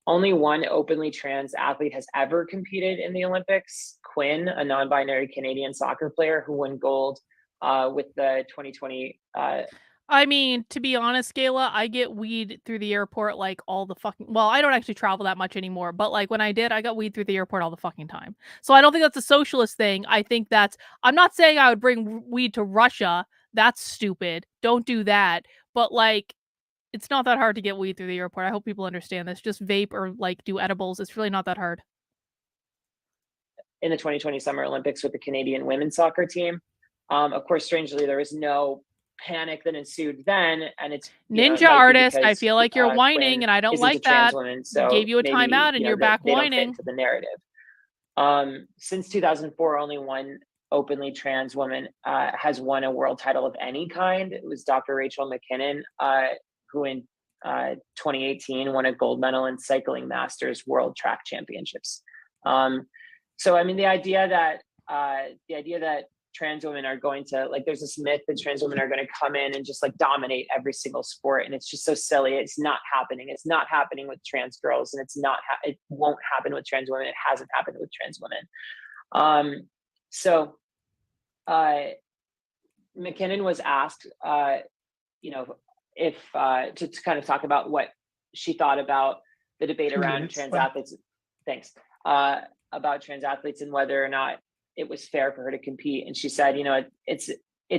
Only one openly trans athlete has ever competed in the Olympics, Quinn, a non-binary Canadian soccer player who won gold with the 2020. I mean, to be honest, Gayla, I get weed through the airport like all the fucking, well, I don't actually travel that much anymore, but like when I did, I got weed through the airport all the fucking time. So I don't think that's a socialist thing. I think that's, I'm not saying I would bring weed to Russia. That's stupid. Don't do that. But like, it's not that hard to get weed through the airport. I hope people understand this. Just vape or like do edibles. It's really not that hard. In the 2020 Summer Olympics with the Canadian women's soccer team. Of course, strangely, there was no panic that ensued then, and it's Ninja artist. I feel like you're whining, Quinn and I don't isn't a like trans that. woman, so Gave you a maybe, timeout, and you're back they don't fit whining. into the narrative. Since 2004, only one openly trans woman has won a world title of any kind. It was Dr. Rachel McKinnon, who in 2018 won a gold medal in cycling masters world track championships. So I mean, the idea that trans women are going to, like, there's this myth that trans women are going to come in and just like dominate every single sport, and it's just so silly. It's not happening. It's not happening with trans girls, and it won't happen with trans women. It hasn't happened with trans women. So McKinnon was asked, if to kind of talk about what she thought about the debate around trans athletes. Thanks. About trans athletes and whether or not it was fair for her to compete. And she said, it's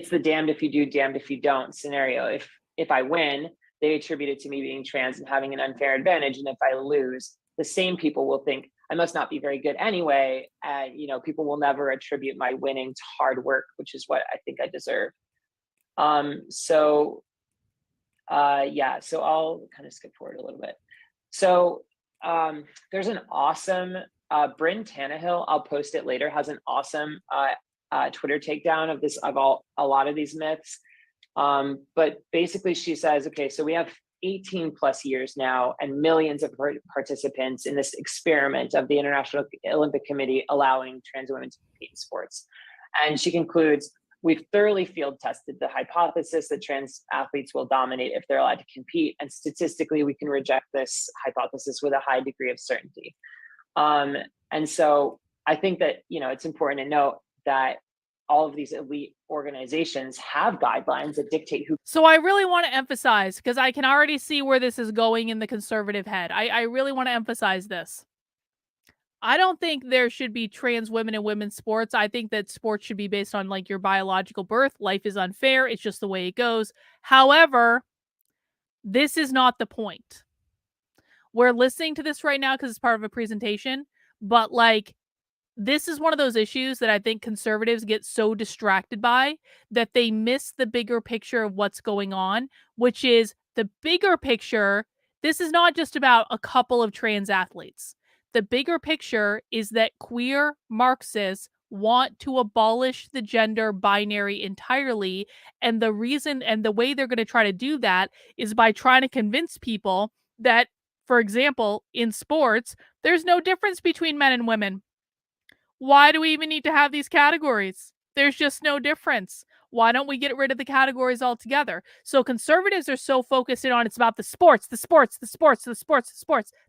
the damned if you do, damned if you don't scenario. If I win, they attribute it to me being trans and having an unfair advantage. And if I lose, the same people will think I must not be very good anyway. And, people will never attribute my winning to hard work, which is what I think I deserve. So I'll kind of skip forward a little bit. So there's an awesome, Bryn Tannehill, I'll post it later, has an awesome Twitter takedown of a lot of these myths. But basically she says, okay, so we have 18 plus years now and millions of participants in this experiment of the International Olympic Committee allowing trans women to compete in sports. And she concludes, we've thoroughly field tested the hypothesis that trans athletes will dominate if they're allowed to compete. And statistically, we can reject this hypothesis with a high degree of certainty. And so I think that, it's important to note that all of these elite organizations have guidelines that dictate who. So I really want to emphasize, because I can already see where this is going in the conservative head. I really want to emphasize this. I don't think there should be trans women in women's sports. I think that sports should be based on like your biological birth. Life is unfair. It's just the way it goes. However, this is not the point. We're listening to this right now because it's part of a presentation, but like, this is one of those issues that I think conservatives get so distracted by that they miss the bigger picture of what's going on, which is the bigger picture. This is not just about a couple of trans athletes. The bigger picture is that queer Marxists want to abolish the gender binary entirely. And the reason and the way they're going to try to do that is by trying to convince people that, for example, in sports, there's no difference between men and women. Why do we even need to have these categories? There's just no difference. Why don't we get rid of the categories altogether? So conservatives are so focused on it's about the sports.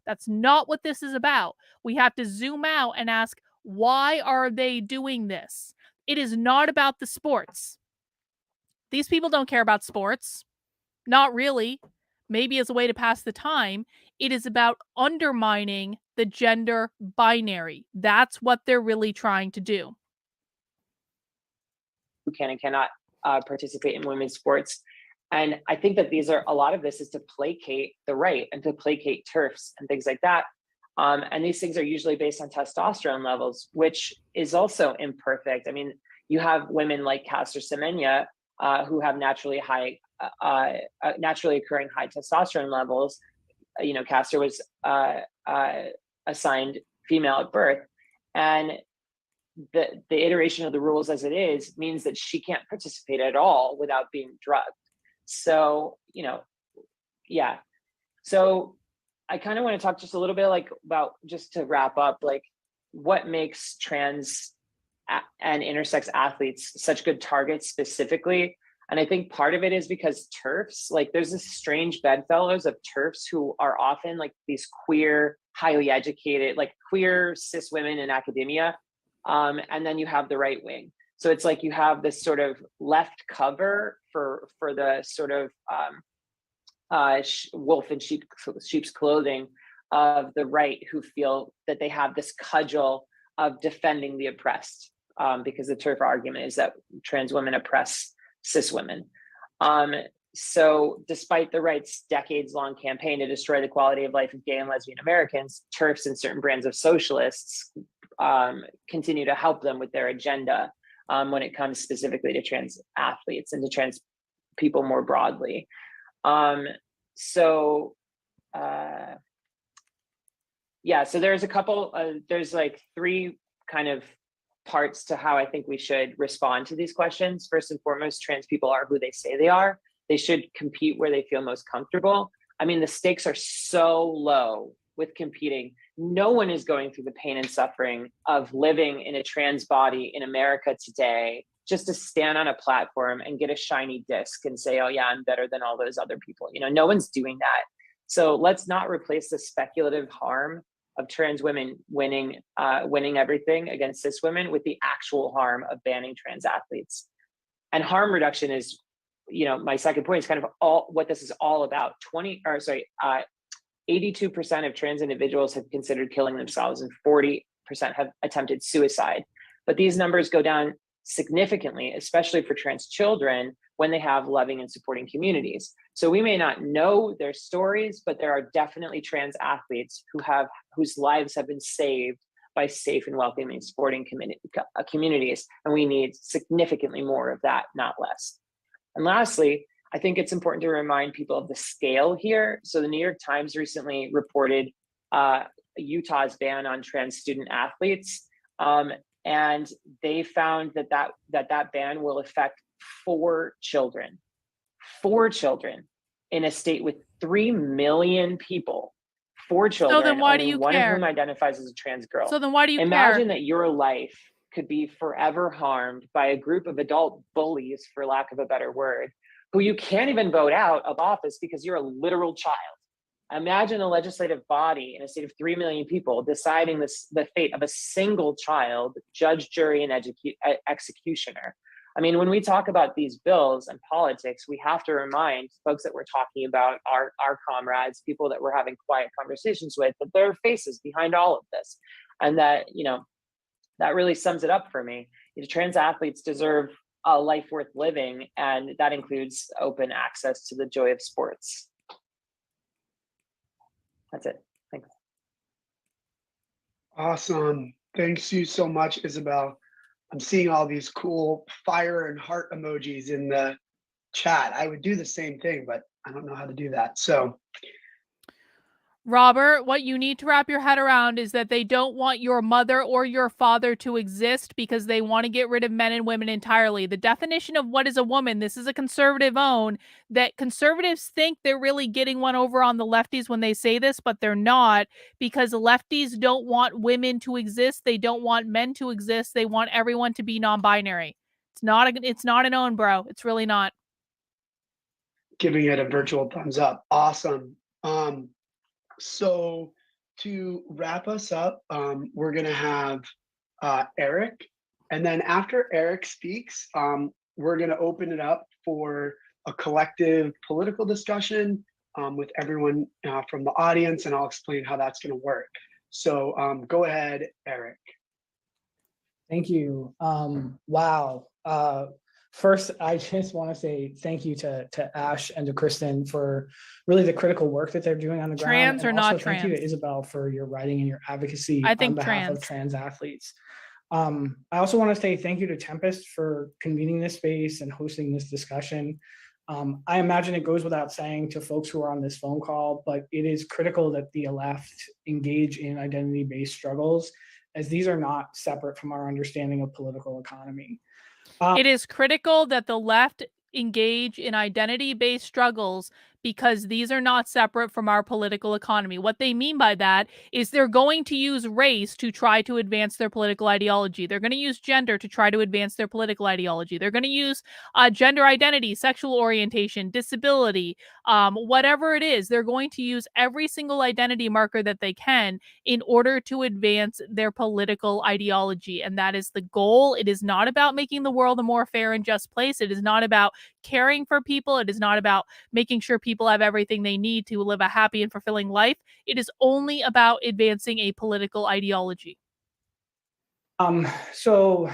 That's not what this is about. We have to zoom out and ask, why are they doing this? It is not about the sports. These people don't care about sports. Not really. Maybe as a way to pass the time. It is about undermining the gender binary. That's what they're really trying to do. Who can and cannot participate in women's sports. And I think that a lot of this is to placate the right and to placate TERFs and things like that. And these things are usually based on testosterone levels, which is also imperfect. I mean, you have women like Caster Semenya who have naturally occurring high testosterone levels. Castor was assigned female at birth, and the iteration of the rules as it is means that she can't participate at all without being drugged. So, yeah. So I kind of want to talk just a little bit about, just to wrap up, what makes trans and intersex athletes such good targets specifically. And I think part of it is because TERFs, there's this strange bedfellows of TERFs who are often these queer, highly educated, queer cis women in academia. And then you have the right wing. So it's you have this sort of left cover for the sort of wolf in sheep's clothing of the right, who feel that they have this cudgel of defending the oppressed, because the TERF argument is that trans women oppress cis women. So despite the right's decades-long campaign to destroy the quality of life of gay and lesbian Americans, TERFs and certain brands of socialists continue to help them with their agenda when it comes specifically to trans athletes and to trans people more broadly. So there's a couple, there's three kind of parts to how I think we should respond to these questions. First and foremost, trans people are who they say they are. They should compete where they feel most comfortable. I mean, the stakes are so low with competing. No one is going through the pain and suffering of living in a trans body in America today just to stand on a platform and get a shiny disc and say, oh yeah, I'm better than all those other people. No one's doing that. So let's not replace the speculative harm of trans women winning everything against cis women with the actual harm of banning trans athletes. And harm reduction is, my second point is kind of all what this is all about. 82% of trans individuals have considered killing themselves and 40% have attempted suicide. But these numbers go down significantly, especially for trans children, when they have loving and supporting communities. So we may not know their stories, but there are definitely trans athletes whose lives have been saved by safe and welcoming supporting communities. And we need significantly more of that, not less. And lastly, I think it's important to remind people of the scale here. So the New York Times recently reported Utah's ban on trans student athletes. And they found that ban will affect 4 children in a state with 3 million people. 4 children, so then why only do you one care? of whom identifies as a trans girl. So then why do you Imagine care? that your life could be forever harmed by a group of adult bullies, for lack of a better word, who you can't even vote out of office because you're a literal child. Imagine a legislative body in a state of 3 million people deciding the fate of a single child, judge, jury, and executioner. I mean, when we talk about these bills and politics, we have to remind folks that we're talking about, our comrades, people that we're having quiet conversations with, that there are faces behind all of this. And that, that really sums it up for me. Trans athletes deserve a life worth living, and that includes open access to the joy of sports. That's it. Thanks. Awesome. Thanks you so much, Isabel. I'm seeing all these cool fire and heart emojis in the chat. I would do the same thing, but I don't know how to do that. So, Robert, what you need to wrap your head around is that they don't want your mother or your father to exist because they want to get rid of men and women entirely. The definition of what is a woman, this is a conservative own, that conservatives think they're really getting one over on the lefties when they say this, but they're not, because lefties don't want women to exist. They don't want men to exist. They want everyone to be non-binary. It's not an own, bro. It's really not. Giving it a virtual thumbs up. Awesome. So to wrap us up, we're going to have Eric. And then after Eric speaks, we're going to open it up for a collective political discussion with everyone from the audience, and I'll explain how that's going to work. So go ahead, Eric. Thank you. Wow. First, I just want to say thank you to Ash and to Kristen for really the critical work that they're doing on the ground. Trans or not trans? Thank you to Isabel for your writing and your advocacy I think on behalf trans. of trans athletes. I also want to say thank you to Tempest for convening this space and hosting this discussion. I imagine it goes without saying to folks who are on this phone call, but it is critical that the left engage in identity-based struggles, as these are not separate from our understanding of political economy. It is critical that the left engage in identity-based struggles because these are not separate from our political economy. What they mean by that is they're going to use race to try to advance their political ideology. They're going to use gender to try to advance their political ideology. They're going to use gender identity, sexual orientation, disability, whatever it is. They're going to use every single identity marker that they can in order to advance their political ideology. And that is the goal. It is not about making the world a more fair and just place. It is not about caring for people. It is not about making sure people have everything they need to live a happy and fulfilling life. It is only about advancing a political ideology. So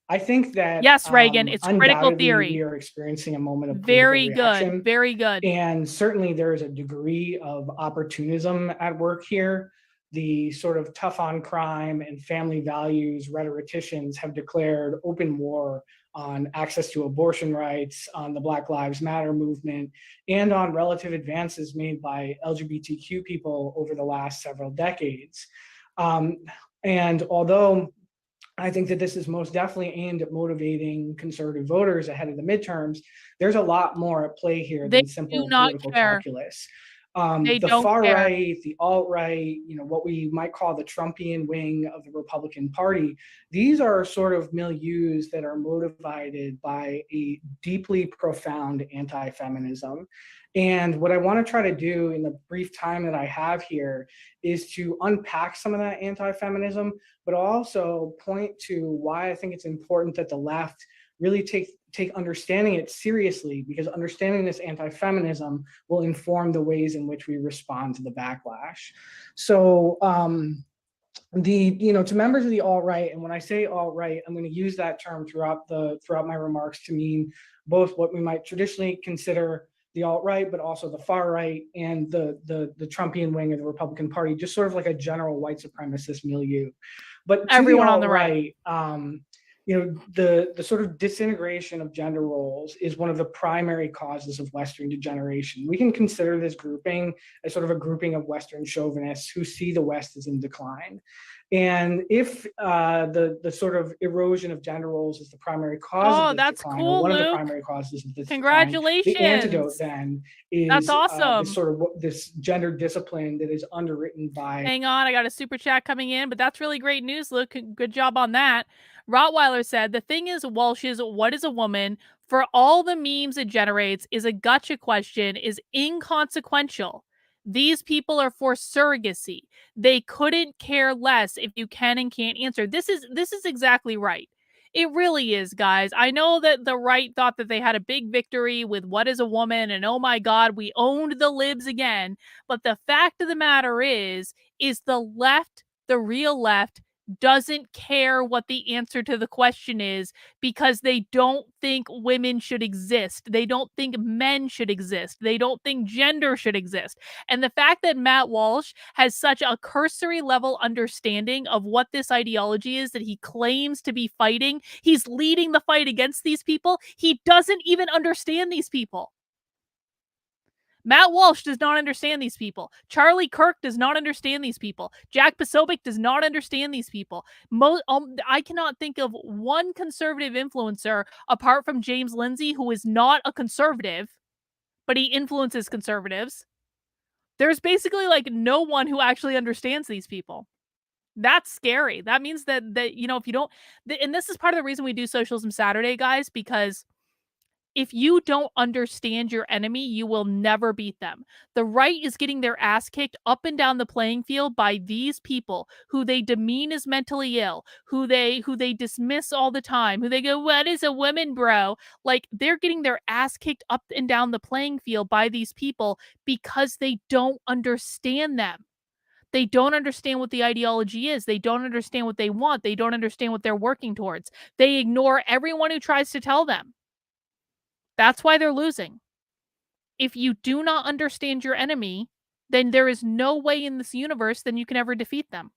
I think that yes, Reagan, it's critical theory. We are experiencing a moment of very reaction, good, very good. And certainly there is a degree of opportunism at work here. The sort of tough on crime and family values rhetoricians have declared open war on access to abortion rights, on the Black Lives Matter movement, and on relative advances made by LGBTQ people over the last several decades. And although I think that this is most definitely aimed at motivating conservative voters ahead of the midterms, there's a lot more at play here than simple political calculus. The far right, the alt-right, what we might call the Trumpian wing of the Republican Party, these are sort of milieus that are motivated by a deeply profound anti-feminism. And what I want to try to do in the brief time that I have here is to unpack some of that anti-feminism, but also point to why I think it's important that the left really take understanding it seriously, because understanding this anti-feminism will inform the ways in which we respond to the backlash. So to members of the alt-right, and when I say alt-right, I'm going to use that term throughout my remarks to mean both what we might traditionally consider the alt-right, but also the far right and the Trumpian wing of the Republican Party, just sort of like a general white supremacist milieu. But everyone on the right, the sort of disintegration of gender roles is one of the primary causes of Western degeneration. We can consider this grouping as sort of a grouping of Western chauvinists who see the West as in decline. And if the sort of erosion of gender roles is the primary cause of this decline, or one of the primary causes of this congratulations decline, the antidote then is that's awesome. This gender discipline that is underwritten by. Hang on, I got a super chat coming in, but that's really great news, Luke. Good job on that. Rottweiler said, the thing is, Walsh's what is a woman, for all the memes it generates, is a gotcha question, is inconsequential. These people are for surrogacy. They couldn't care less if you can and can't answer. This is exactly right. It really is, guys. I know that the right thought that they had a big victory with what is a woman and oh my God, we owned the libs again. But the fact of the matter is the left, the real left, doesn't care what the answer to the question is because they don't think women should exist. They don't think men should exist. They don't think gender should exist. And the fact that Matt Walsh has such a cursory level understanding of what this ideology is that he claims to be fighting, he's leading the fight against these people. He doesn't even understand these people. Matt Walsh does not understand these people. Charlie Kirk does not understand these people. Jack Posobiec does not understand these people. I cannot think of one conservative influencer apart from James Lindsay who is not a conservative, but he influences conservatives. There's basically like no one who actually understands these people. That's scary. That means that if you don't, and this is part of the reason we do Socialism Saturday, guys, because if you don't understand your enemy, you will never beat them. The right is getting their ass kicked up and down the playing field by these people who they demean as mentally ill, who they dismiss all the time, who they go, what is a woman, bro? Like, they're getting their ass kicked up and down the playing field by these people because they don't understand them. They don't understand what the ideology is. They don't understand what they want. They don't understand what they're working towards. They ignore everyone who tries to tell them. That's why they're losing. If you do not understand your enemy, then there is no way in this universe that you can ever defeat them.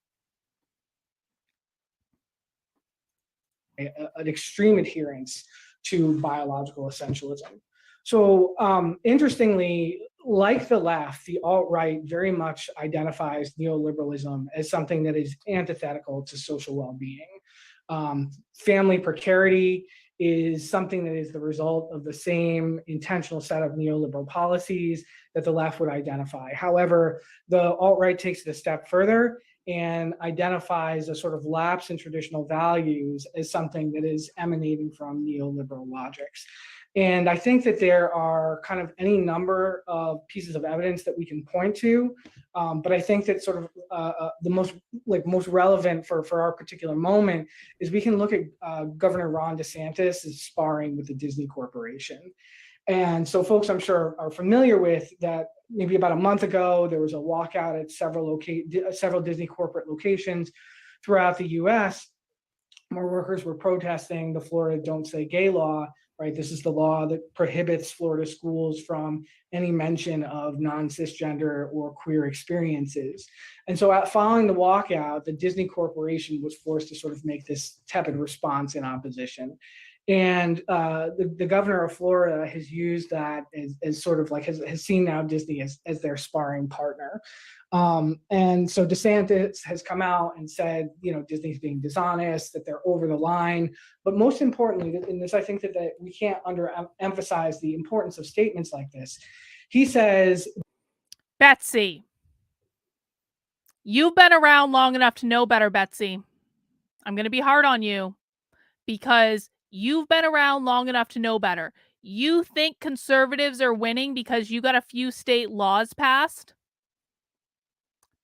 an extreme adherence to biological essentialism. So interestingly, like the left, the alt-right very much identifies neoliberalism as something that is antithetical to social well-being. Family precarity is something that is the result of the same intentional set of neoliberal policies that the left would identify. However, the alt-right takes it a step further and identifies a sort of lapse in traditional values as something that is emanating from neoliberal logics. And I think that there are kind of any number of pieces of evidence that we can point to, but I think that sort of the most relevant for our particular moment is we can look at Governor Ron DeSantis is sparring with the Disney Corporation. And so folks, I'm sure, are familiar with that. Maybe about a month ago, there was a walkout at several Disney corporate locations throughout the US, where workers were protesting the Florida Don't Say Gay law, right? This is the law that prohibits Florida schools from any mention of non-cisgender or queer experiences. And so following the walkout, the Disney Corporation was forced to sort of make this tepid response in opposition. And the governor of Florida has used that as sort of like, has seen now Disney as their sparring partner. And so DeSantis has come out and said, you know, Disney's being dishonest, that they're over the line. But most importantly, in this, I think that we can't underemphasize the importance of statements like this. He says, Betsy, you've been around long enough to know better, Betsy. I'm going to be hard on you because you've been around long enough to know better. You think conservatives are winning because you got a few state laws passed?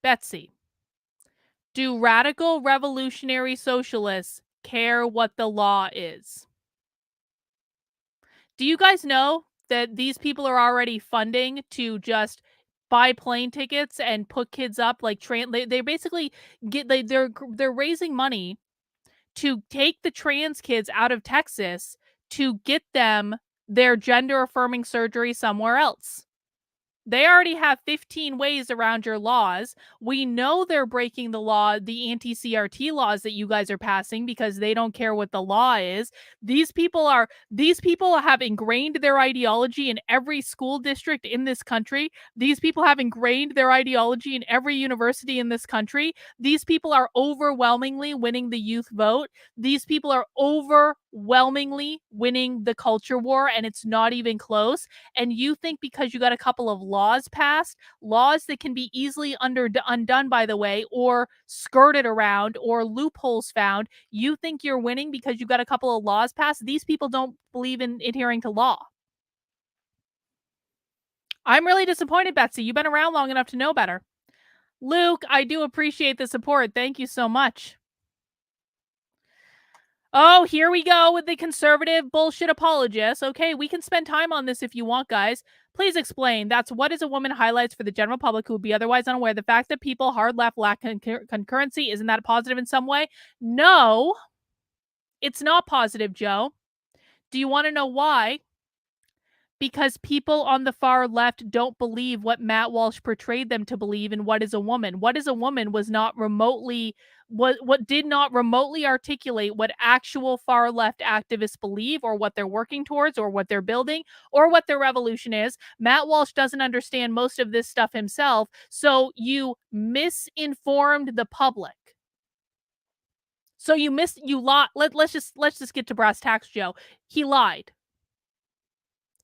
Betsy, do radical revolutionary socialists care what the law is? Do you guys know that these people are already funding to just buy plane tickets and put kids up like they basically they're raising money to take the trans kids out of Texas to get them their gender affirming surgery somewhere else. They already have 15 ways around your laws. We know they're breaking the law, the anti-CRT laws that you guys are passing because they don't care what the law is. These people have ingrained their ideology in every school district in this country. These people have ingrained their ideology in every university in this country. These people are overwhelmingly winning the youth vote. These people are overwhelmingly winning the culture war, and it's not even close. And you think because you got a couple of laws passed, laws that can be easily undone, by the way, or skirted around or loopholes found, you think you're winning because you got a couple of laws passed? These people don't believe in adhering to law. I'm really disappointed, Betsy. You've been around long enough to know better. Luke, I do appreciate the support. Thank you so much. Oh, here we go with the conservative bullshit apologists. Okay, we can spend time on this if you want, guys. Please explain. That's what is a woman highlights for the general public who would be otherwise unaware. The fact that people hard left lack concurrency, isn't that positive in some way? No, it's not positive, Joe. Do you want to know why? Because people on the far left don't believe what Matt Walsh portrayed them to believe in What is a Woman. What is a Woman was not remotely what did not remotely articulate what actual far left activists believe or what they're working towards or what they're building or what their revolution is. Matt Walsh doesn't understand most of this stuff himself, so you misinformed the public. So you lied. Let's just get to brass tacks, Joe. He lied.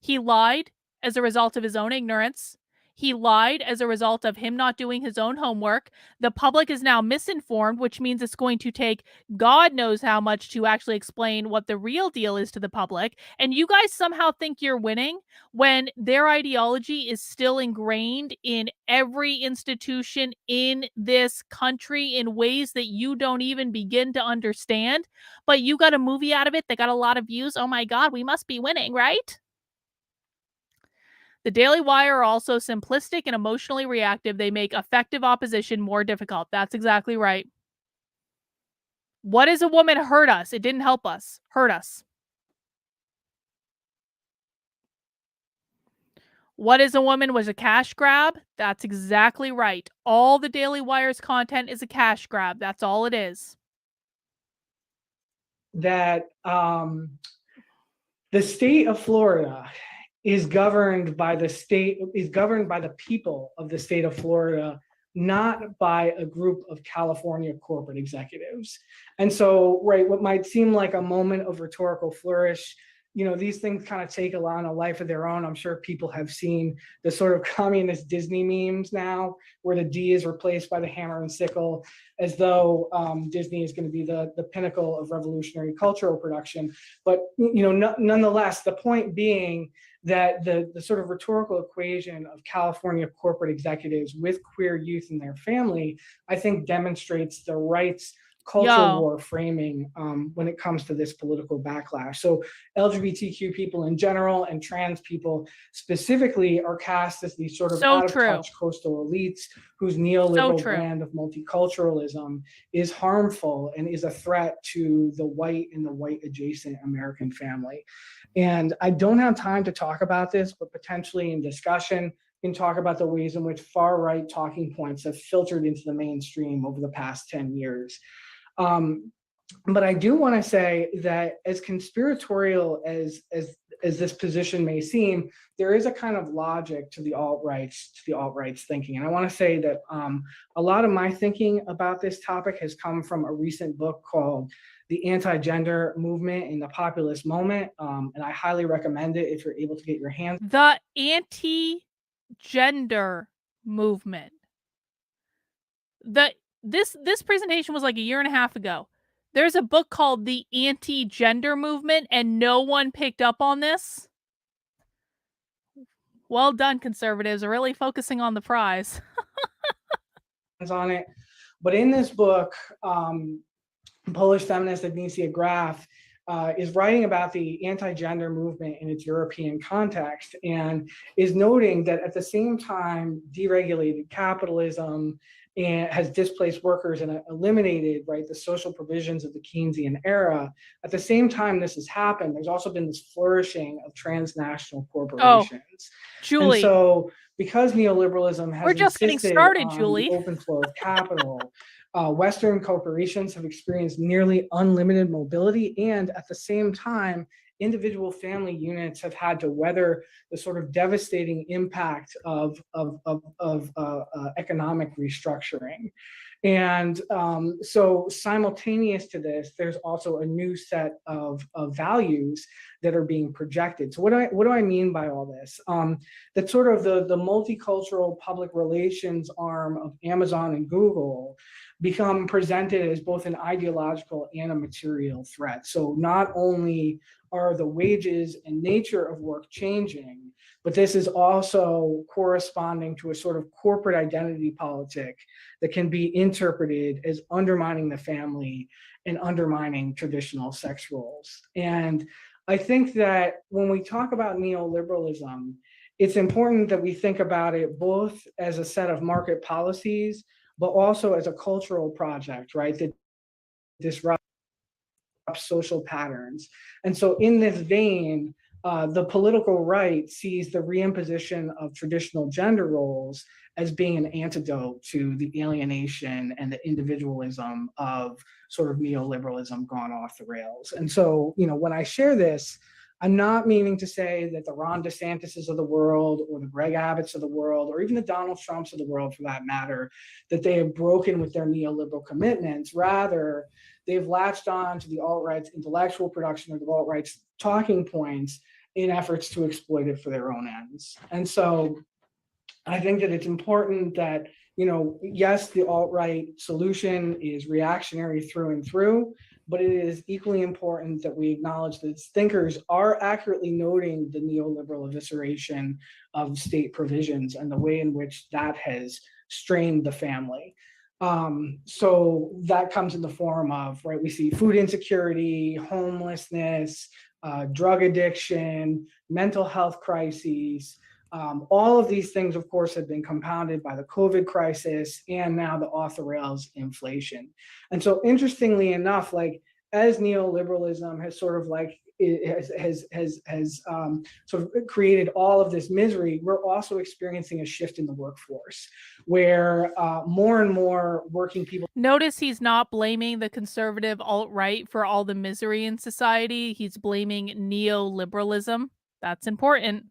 He lied as a result of his own ignorance. He lied as a result of him not doing his own homework. The public is now misinformed, which means it's going to take God knows how much to actually explain what the real deal is to the public. And you guys somehow think you're winning when their ideology is still ingrained in every institution in this country in ways that you don't even begin to understand. But you got a movie out of it that got a lot of views. Oh my God, we must be winning, right? The Daily Wire are also simplistic and emotionally reactive. They make effective opposition more difficult. That's exactly right. What is a Woman hurt us? It didn't help us. Hurt us. What is a Woman was a cash grab. That's exactly right. All the Daily Wire's content is a cash grab. That's all it is. that the state of Florida is governed by the people of the state of Florida, not by a group of California corporate executives. And so, right, what might seem like a moment of rhetorical flourish, these things kind of take a life of their own. I'm sure people have seen the sort of communist Disney memes now, where the D is replaced by the hammer and sickle, as though Disney is going to be the pinnacle of revolutionary cultural production. But nonetheless, the point being that the sort of rhetorical equation of California corporate executives with queer youth in their family, I think demonstrates the right's culture war framing when it comes to this political backlash. So LGBTQ people in general and trans people specifically are cast as these sort of out of touch coastal elites whose neoliberal brand of multiculturalism is harmful and is a threat to the white and the white adjacent American family. And I don't have time to talk about this, but potentially in discussion, we can talk about the ways in which far right talking points have filtered into the mainstream over the past 10 years. But I do want to say that as conspiratorial as this position may seem, there is a kind of logic to the alt-right's thinking. And I want to say that a lot of my thinking about this topic has come from a recent book called The Anti-Gender Movement in the Populist Moment. And I highly recommend it if you're able to get your hands. The anti-gender movement. This presentation was like a year and a half ago. There's a book called The Anti-Gender Movement, and no one picked up on this. Well done, conservatives, are really focusing on the prize. On it. But in this book, Polish feminist Agnieszka Graf is writing about the anti-gender movement in its European context, and is noting that at the same time deregulated capitalism and has displaced workers and eliminated, right, the social provisions of the Keynesian era. At the same time this has happened, there's also been this flourishing of transnational corporations. Julie. And so because neoliberalism has We're just getting started, on Julie. the open flow of capital, Western corporations have experienced nearly unlimited mobility, and at the same time, individual family units have had to weather the sort of devastating impact of economic restructuring. And so simultaneous to this, there's also a new set of values that are being projected. So what do I mean by all this? That sort of the multicultural public relations arm of Amazon and Google become presented as both an ideological and a material threat. So not only are the wages and nature of work changing, but this is also corresponding to a sort of corporate identity politic that can be interpreted as undermining the family and undermining traditional sex roles. And I think that when we talk about neoliberalism, it's important that we think about it both as a set of market policies, but also as a cultural project, right, that disrupts social patterns. And so in this vein, the political right sees the reimposition of traditional gender roles as being an antidote to the alienation and the individualism of sort of neoliberalism gone off the rails. And so, when I share this, I'm not meaning to say that the Ron DeSantis's of the world or the Greg Abbotts of the world or even the Donald Trumps of the world for that matter, that they have broken with their neoliberal commitments. Rather, they've latched on to the alt-right's intellectual production or the alt-right's talking points in efforts to exploit it for their own ends. And so I think that it's important that, yes, the alt-right solution is reactionary through and through, but it is equally important that we acknowledge that its thinkers are accurately noting the neoliberal evisceration of state provisions and the way in which that has strained the family. So that comes in the form of, right, we see food insecurity, homelessness, drug addiction, mental health crises. All of these things, of course, have been compounded by the COVID crisis and now the off the rails inflation. And so interestingly enough, like as neoliberalism has sort of like sort of created all of this misery, we're also experiencing a shift in the workforce where more and more working people. Notice he's not blaming the conservative alt-right for all the misery in society. He's blaming neoliberalism. That's important.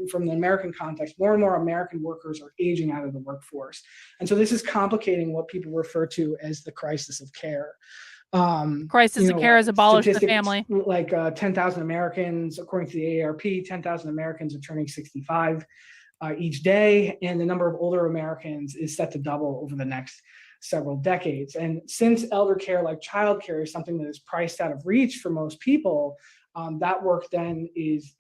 From the American context, more and more American workers are aging out of the workforce. And so this is complicating what people refer to as the crisis of care. Crisis of care has abolished the family. Like 10,000 Americans, according to the AARP, 10,000 Americans are turning 65 each day, and the number of older Americans is set to double over the next several decades. And since elder care, like child care, is something that is priced out of reach for most people, that work then is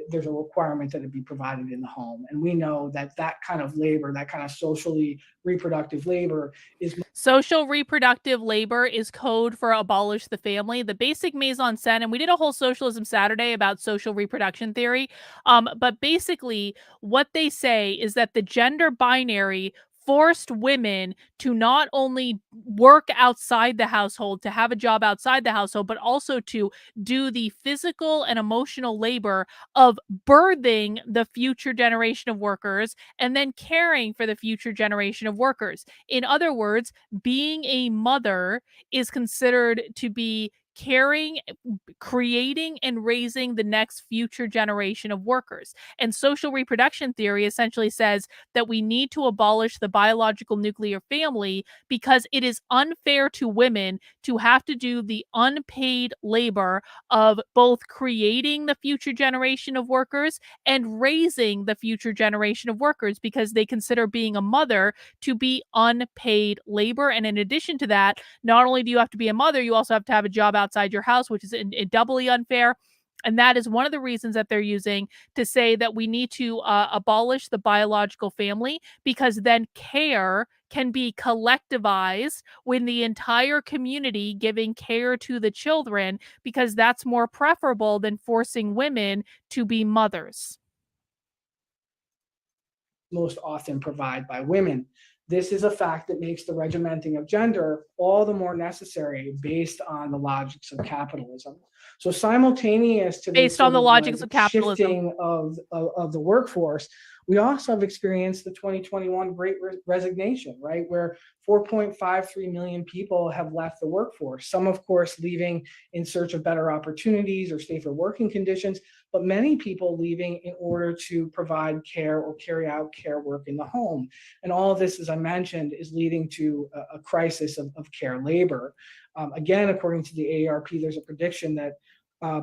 there's a requirement that it be provided in the home. And we know that that kind of labor, that kind of socially reproductive labor is... Social reproductive labor is code for abolish the family. The basic mise-en scène, and we did a whole Socialism Saturday about social reproduction theory, but basically what they say is that the gender binary forced women to not only work outside the household, to have a job outside the household, but also to do the physical and emotional labor of birthing the future generation of workers and then caring for the future generation of workers. In other words, being a mother is considered to be caring, creating, and raising the next future generation of workers. And social reproduction theory essentially says that we need to abolish the biological nuclear family because it is unfair to women to have to do the unpaid labor of both creating the future generation of workers and raising the future generation of workers, because they consider being a mother to be unpaid labor. And in addition to that, not only do you have to be a mother, you also have to have a job outside your house, which is doubly unfair. And that is one of the reasons that they're using to say that we need to abolish the biological family, because then care can be collectivized with the entire community giving care to the children, because that's more preferable than forcing women to be mothers. Most often provided by women. This is a fact that makes the regimenting of gender all the more necessary based on the logics of capitalism. So simultaneous to based on the logics of capitalism shifting of the workforce, we also have experienced the 2021 Great Resignation, right? Where 4.53 million people have left the workforce. Some, of course, leaving in search of better opportunities or safer working conditions, but many people leaving in order to provide care or carry out care work in the home. And all of this, as I mentioned, is leading to a crisis of care labor. Again, according to the AARP, there's a prediction that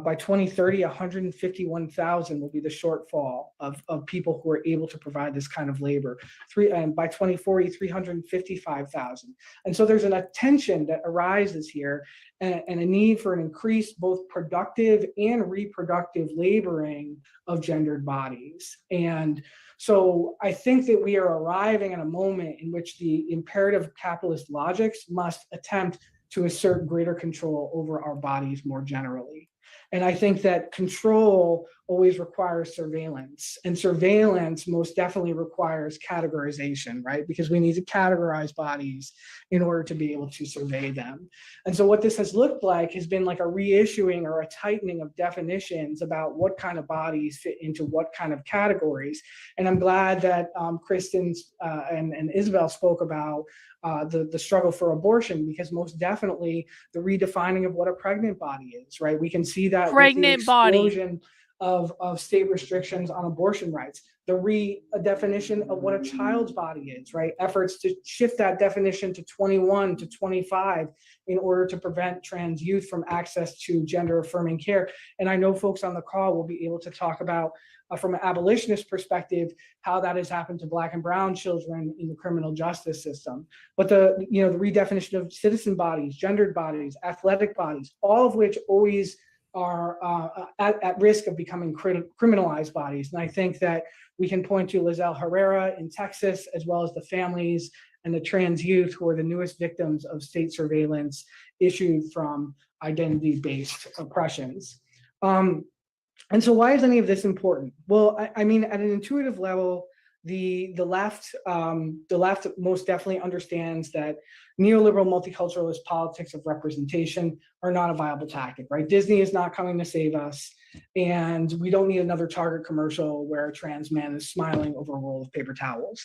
by 2030, 151,000 will be the shortfall of people who are able to provide this kind of labor. And by 2040, 355,000. And so there's a tension that arises here and a need for an increased both productive and reproductive laboring of gendered bodies. And so I think that we are arriving at a moment in which the imperative capitalist logics must attempt to assert greater control over our bodies more generally. And I think that control always requires surveillance, and surveillance most definitely requires categorization, right? Because we need to categorize bodies in order to be able to survey them. And so what this has looked like has been like a reissuing or a tightening of definitions about what kind of bodies fit into what kind of categories. And I'm glad that Kristen and Isabel spoke about the struggle for abortion, because most definitely the redefining of what a pregnant body is, right? We can see that pregnant with the explosion of state restrictions on abortion rights, the redefinition of what a child's body is, right? Efforts to shift that definition to 21 to 25 in order to prevent trans youth from access to gender affirming care. And I know folks on the call will be able to talk about from an abolitionist perspective, how that has happened to Black and brown children in the criminal justice system. But the redefinition of citizen bodies, gendered bodies, athletic bodies, all of which always are at risk of becoming criminalized bodies. And I think that we can point to Lizelle Herrera in Texas, as well as the families and the trans youth who are the newest victims of state surveillance issued from identity-based oppressions. And so why is any of this important? Well, I mean, at an intuitive level, the left most definitely understands that neoliberal multiculturalist politics of representation are not a viable tactic, right? Disney is not coming to save us, and we don't need another Target commercial where a trans man is smiling over a roll of paper towels.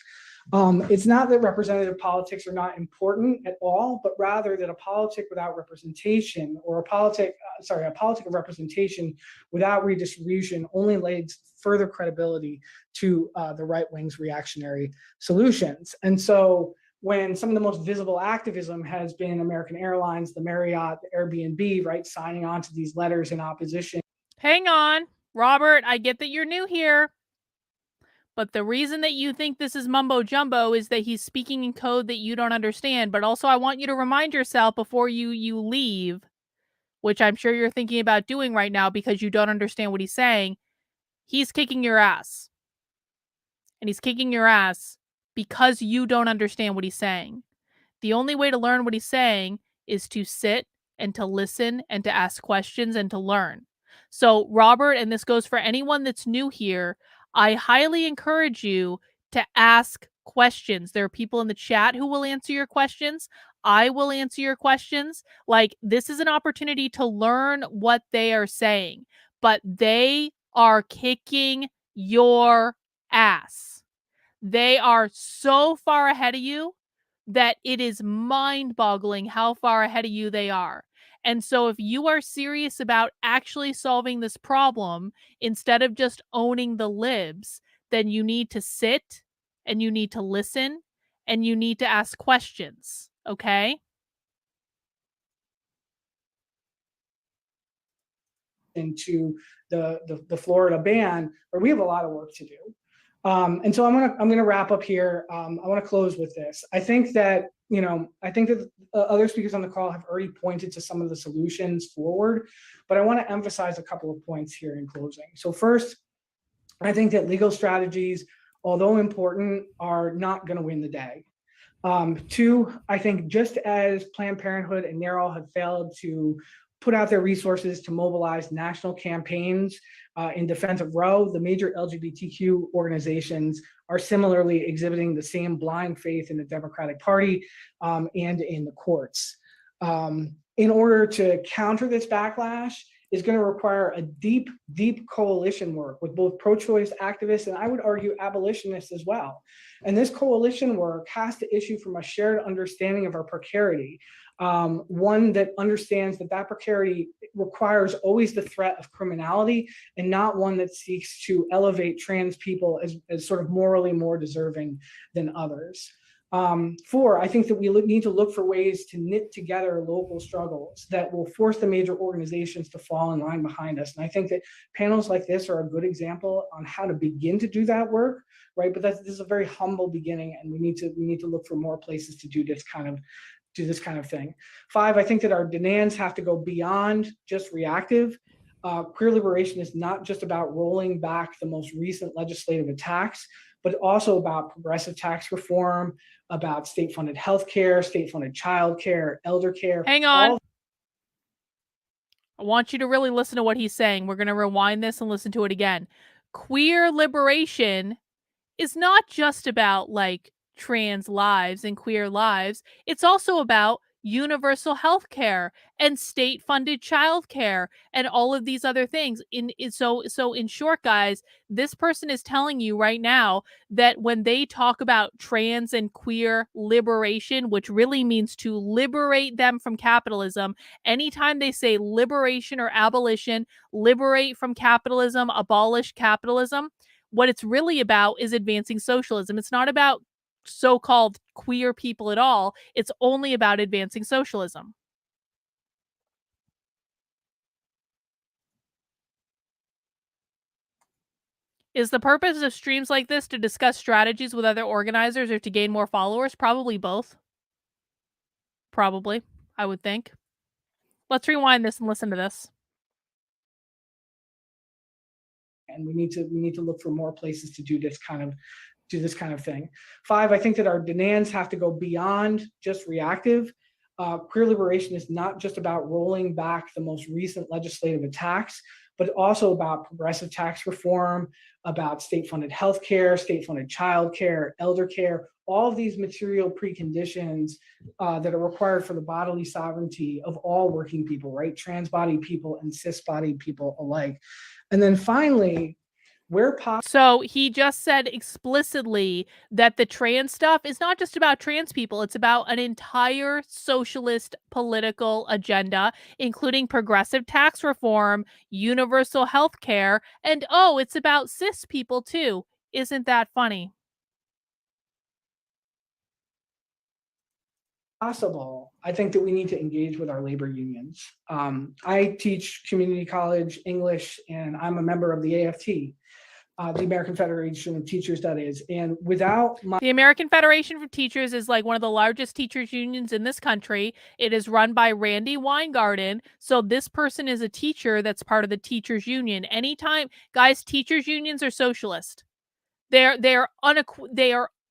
It's not that representative politics are not important at all, but rather that a politic without representation, or a politic of representation without redistribution, only lends further credibility to the right wing's reactionary solutions. And so when some of the most visible activism has been American Airlines, the Marriott, the Airbnb, right, signing on to these letters in opposition. Hang on, Robert, I get that you're new here, but the reason that you think this is mumbo jumbo is that he's speaking in code that you don't understand. But also, I want you to remind yourself before you leave, which I'm sure you're thinking about doing right now because you don't understand what he's saying. He's kicking your ass. And he's kicking your ass because you don't understand what he's saying. The only way to learn what he's saying is to sit and to listen and to ask questions and to learn. So, Robert, and this goes for anyone that's new here, I highly encourage you to ask questions. There are people in the chat who will answer your questions. I will answer your questions. Like, this is an opportunity to learn what they are saying, but they are kicking your ass. They are so far ahead of you that it is mind-boggling how far ahead of you they are. And so if you are serious about actually solving this problem instead of just owning the libs, then you need to sit and you need to listen and you need to ask questions, okay? Into the Florida ban, where we have a lot of work to do. And so I'm gonna wrap up here. I want to close with this. I think that other speakers on the call have already pointed to some of the solutions forward, but I want to emphasize a couple of points here in closing. So first, I think that legal strategies, although important, are not going to win the day. Two, I think just as Planned Parenthood and NARAL have failed to put out their resources to mobilize national campaigns in defense of Roe, the major LGBTQ organizations are similarly exhibiting the same blind faith in the Democratic Party and in the courts. In order to counter this backlash is going to require a deep, deep coalition work with both pro-choice activists and I would argue abolitionists as well. And this coalition work has to issue from a shared understanding of our precarity. One that understands that precarity requires always the threat of criminality and not one that seeks to elevate trans people as sort of morally more deserving than others. Four, I think that we need to look for ways to knit together local struggles that will force the major organizations to fall in line behind us. And I think that panels like this are a good example on how to begin to do that work, right? But this is a very humble beginning, and we need to look for more places to do this kind of thing. Five, I think that our demands have to go beyond just reactive. Queer liberation is not just about rolling back the most recent legislative attacks, but also about progressive tax reform, about state-funded healthcare, state-funded childcare, elder care. Hang on. I want you to really listen to what he's saying. We're going to rewind this and listen to it again. Queer liberation is not just about like trans lives and queer lives. It's also about universal health care and state-funded childcare and all of these other things. So in short, guys, this person is telling you right now that when they talk about trans and queer liberation, which really means to liberate them from capitalism, anytime they say liberation or abolition, liberate from capitalism, abolish capitalism, what it's really about is advancing socialism. It's not about so-called queer people at all. It's only about advancing socialism. Is the purpose of streams like this to discuss strategies with other organizers or to gain more followers? Probably both. Probably, I would think. Let's rewind this and listen to this. And we need to look for more places to do this kind of thing. Five, I think that our demands have to go beyond just reactive. Queer liberation is not just about rolling back the most recent legislative attacks, but also about progressive tax reform, about state-funded healthcare, state-funded childcare, elder care, all of these material preconditions that are required for the bodily sovereignty of all working people, right? Trans-bodied people and cis-bodied people alike. And then finally, where possible. So he just said explicitly that the trans stuff is not just about trans people. It's about an entire socialist political agenda, including progressive tax reform, universal health care, and oh, it's about cis people too. Isn't that funny? Possible, I think that we need to engage with our labor unions. I teach community college English, and I'm a member of the AFT. The American Federation of Teachers, that is. And without the American Federation of Teachers is like one of the largest teachers unions in this country. It is run by Randy Weingarten. So this person is a teacher that's part of the teachers union. Anytime, guys, teachers unions are socialist. They are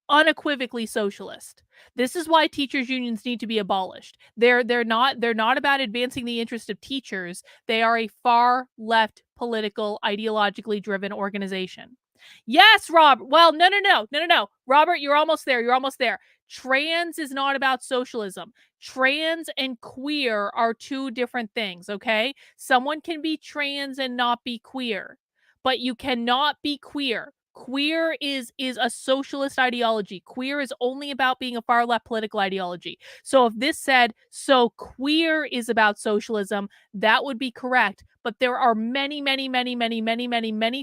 unequivocally socialist. This is why teachers unions need to be abolished. They're not about advancing the interest of teachers. They are a far left political, ideologically driven organization. Yes, Rob. Well, no. Robert, you're almost there. Trans is not about socialism. Trans and queer are two different things, okay? Someone can be trans and not be queer, but you cannot be queer. Queer is a socialist ideology. Queer is only about being a far left political ideology. So if this said, so queer is about socialism, that would be correct. But there are many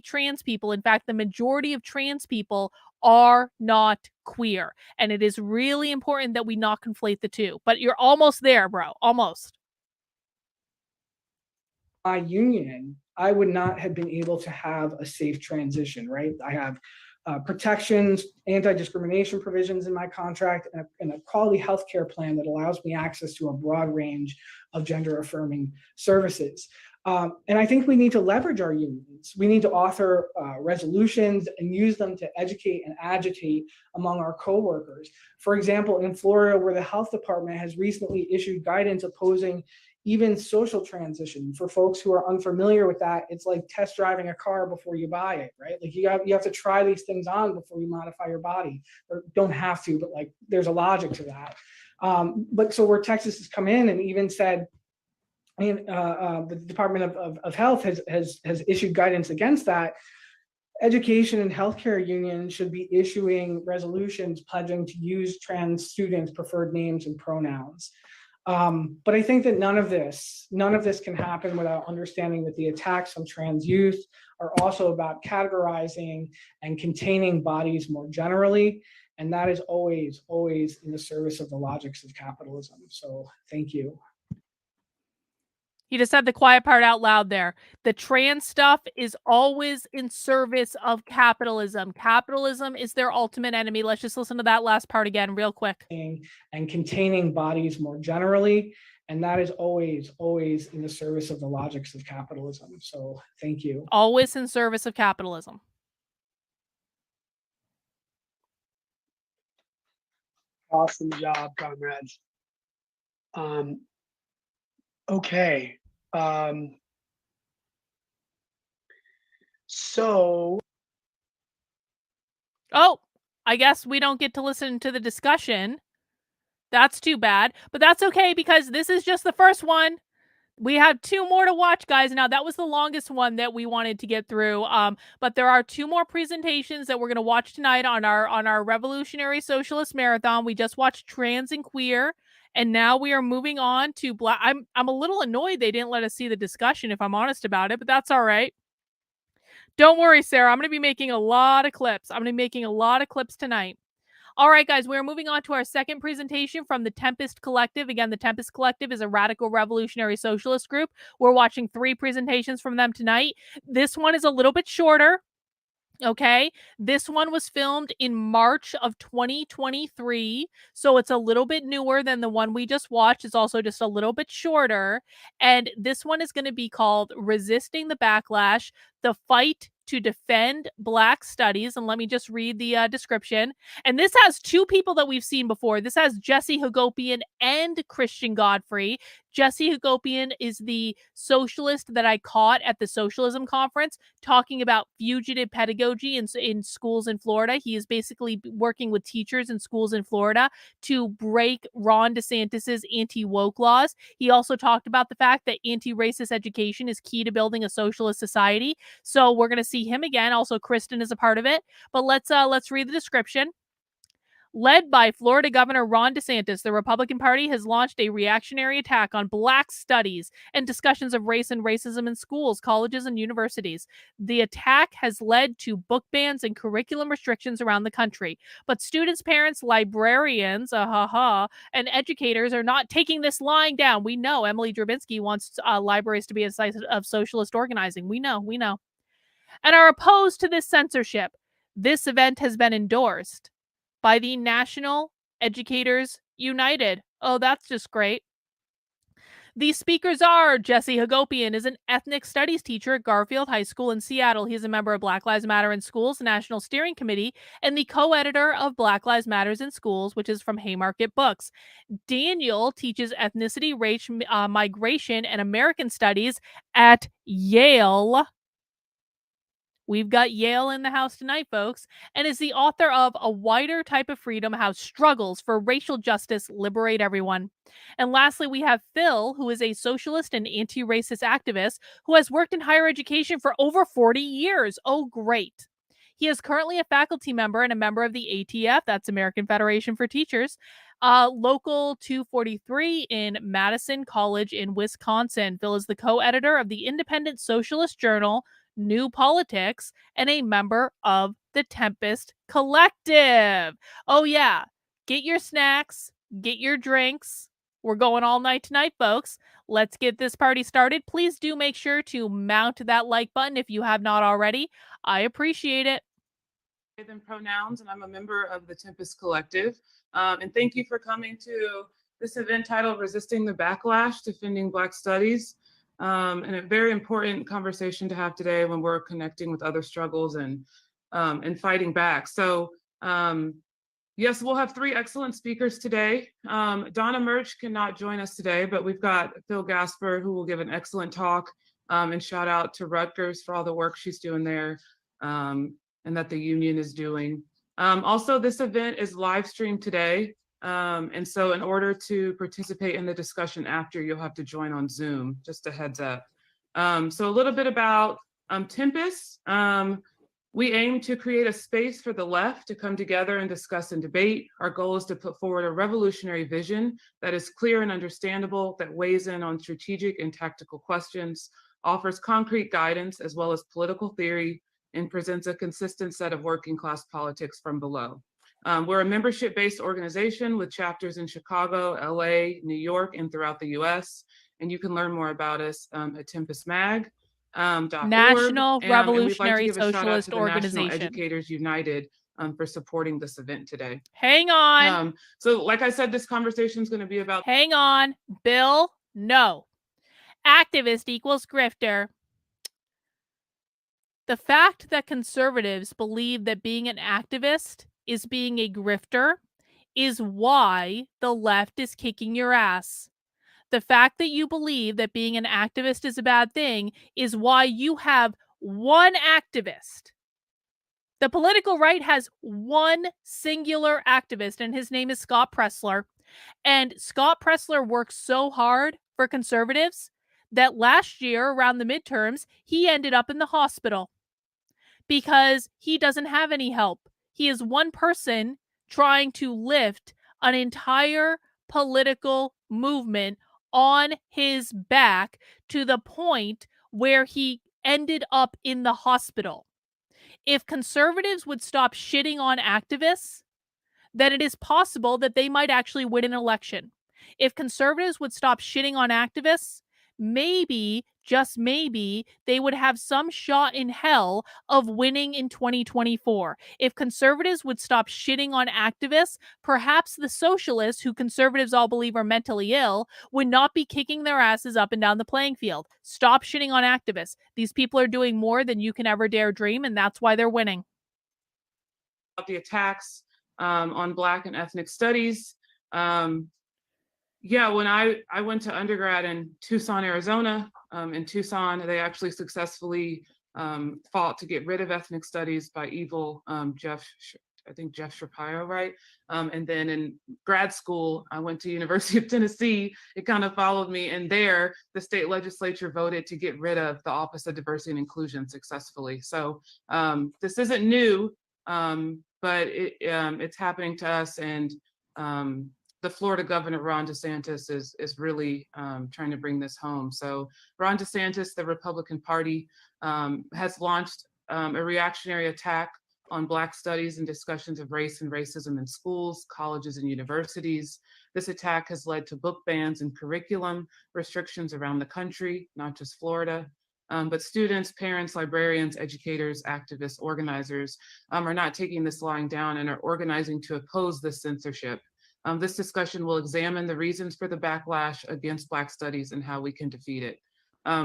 trans people. In fact, the majority of trans people are not queer. And it is really important that we not conflate the two. But you're almost there, bro. Almost. My union, I would not have been able to have a safe transition, right? I have protections, anti-discrimination provisions in my contract, and a quality healthcare plan that allows me access to a broad range of gender-affirming services. And I think we need to leverage our unions. We need to author resolutions and use them to educate and agitate among our coworkers. For example, in Florida, where the health department has recently issued guidance opposing even social transition. For folks who are unfamiliar with that, it's like test driving a car before you buy it, right? Like you have to try these things on before you modify your body, or don't have to, but like there's a logic to that. But so where Texas has come in and even said, the Department of Health has issued guidance against that. Education and healthcare unions should be issuing resolutions pledging to use trans students' preferred names and pronouns. But I think that none of this can happen without understanding that the attacks on trans youth are also about categorizing and containing bodies more generally. And that is always in the service of the logics of capitalism. So thank you. He just said the quiet part out loud there. The trans stuff is always in service of capitalism. Capitalism is their ultimate enemy. Let's just listen to that last part again real quick. And containing bodies more generally. And that is always in the service of the logics of capitalism. So thank you. Always in service of capitalism. Awesome job, comrades. Okay. So. Oh, I guess we don't get to listen to the discussion. That's too bad, but that's okay because this is just the first one. We have two more to watch, guys. Now, that was the longest one that we wanted to get through, but there are two more presentations that we're going to watch tonight on our Revolutionary Socialist Marathon. We just watched Trans and Queer, and now we are moving on to Black. I'm a little annoyed they didn't let us see the discussion, if I'm honest about it, but that's all right. Don't worry, Sarah. I'm going to be making a lot of clips. Tonight. All right, guys, we're moving on to our second presentation from the Tempest Collective. Again, the Tempest Collective is a radical revolutionary socialist group. We're watching 3 presentations from them tonight. This one is a little bit shorter. Okay, this one was filmed in March of 2023, so it's a little bit newer than the one we just watched. It's also just a little bit shorter, and this one is going to be called Resisting the Backlash, the Fight to defend Black studies. And let me just read the description. And this has two people that we've seen before. This has Jesse Hagopian and Christian Godfrey. Jesse Hagopian is the socialist that I caught at the Socialism conference talking about fugitive pedagogy in schools in Florida. He is basically working with teachers in schools in Florida to break Ron DeSantis's anti-woke laws. He also talked about the fact that anti-racist education is key to building a socialist society. So we're going to see him again. Also, Kristen is a part of it. But let's read the description. Led by Florida Governor Ron DeSantis, the Republican Party has launched a reactionary attack on Black studies and discussions of race and racism in schools, colleges, and universities. The attack has led to book bans and curriculum restrictions around the country. But students, parents, librarians, and educators are not taking this lying down. We know Emily Drabinski wants libraries to be a site of socialist organizing. We know. And are opposed to this censorship. This event has been endorsed by the National Educators United. Oh, that's just great. These speakers are Jesse Hagopian is an ethnic studies teacher at Garfield High School in Seattle. He's a member of Black Lives Matter in Schools National Steering Committee and the co-editor of Black Lives Matters in Schools, which is from Haymarket Books. Daniel teaches ethnicity, race, migration, and American studies at Yale. We've got Yale in the house tonight, folks, and is the author of A Wider Type of Freedom, How Struggles for Racial Justice Liberate Everyone. And lastly, we have Phil, who is a socialist and anti-racist activist who has worked in higher education for over 40 years. Oh, great. He is currently a faculty member and a member of the ATF, that's American Federation for Teachers, Local 243 in Madison College in Wisconsin. Phil is the co-editor of the independent socialist journal, New Politics, and a member of the Tempest Collective. Oh yeah, get your snacks, get your drinks. We're going all night tonight, folks. Let's get this party started. Please do make sure to mount that like button if you have not already. I appreciate it. Than pronouns, and I'm a member of the Tempest Collective. And thank you for coming to this event titled Resisting the Backlash, Defending Black Studies. And a very important conversation to have today when we're connecting with other struggles and fighting back. So yes, we'll have three excellent speakers today. Donna Murch cannot join us today, but we've got Phil Gasper, who will give an excellent talk, and shout out to Rutgers for all the work she's doing there and that the union is doing. Also, this event is live streamed today. And so in order to participate in the discussion after, you'll have to join on Zoom, just a heads up. So a little bit about Tempest. We aim to create a space for the left to come together and discuss and debate. Our goal is to put forward a revolutionary vision that is clear and understandable, that weighs in on strategic and tactical questions, offers concrete guidance as well as political theory, and presents a consistent set of working class politics from below. We're a membership-based organization with chapters in Chicago, LA, New York, and throughout the US. And you can learn more about us at tempestmag.org. National Revolutionary and we'd like to give a shout out to the Organization. National Educators United for supporting this event today. Hang on. So like I said, this conversation is going to be about— Hang on, Bill. No. Activist equals grifter. The fact that conservatives believe that being an activist is being a grifter is why the left is kicking your ass. The fact that you believe that being an activist is a bad thing is why you have one activist. The political right has one singular activist, and his name is Scott Presler. And Scott Presler works so hard for conservatives that last year, around the midterms, he ended up in the hospital because he doesn't have any help. He is one person trying to lift an entire political movement on his back to the point where he ended up in the hospital. If conservatives would stop shitting on activists, then it is possible that they might actually win an election. If conservatives would stop shitting on activists, maybe, just maybe, they would have some shot in hell of winning in 2024. If conservatives would stop shitting on activists, perhaps the socialists, who conservatives all believe are mentally ill, would not be kicking their asses up and down the playing field. Stop shitting on activists. These people are doing more than you can ever dare dream, and that's why they're winning. The attacks on Black and ethnic studies. Yeah, when I went to undergrad in Tucson, Arizona, in Tucson, they actually successfully fought to get rid of ethnic studies by evil Jeff Shapiro, right? And then in grad school, I went to University of Tennessee. It kind of followed me, and there, the state legislature voted to get rid of the Office of Diversity and Inclusion successfully. So this isn't new, but it's happening to us, and the Florida governor, Ron DeSantis, is really trying to bring this home. So Ron DeSantis, the Republican Party, has launched a reactionary attack on Black studies and discussions of race and racism in schools, colleges, and universities. This attack has led to book bans and curriculum restrictions around the country, not just Florida. But students, parents, librarians, educators, activists, organizers are not taking this lying down and are organizing to oppose this censorship. This discussion will examine the reasons for the backlash against Black studies and how we can defeat it.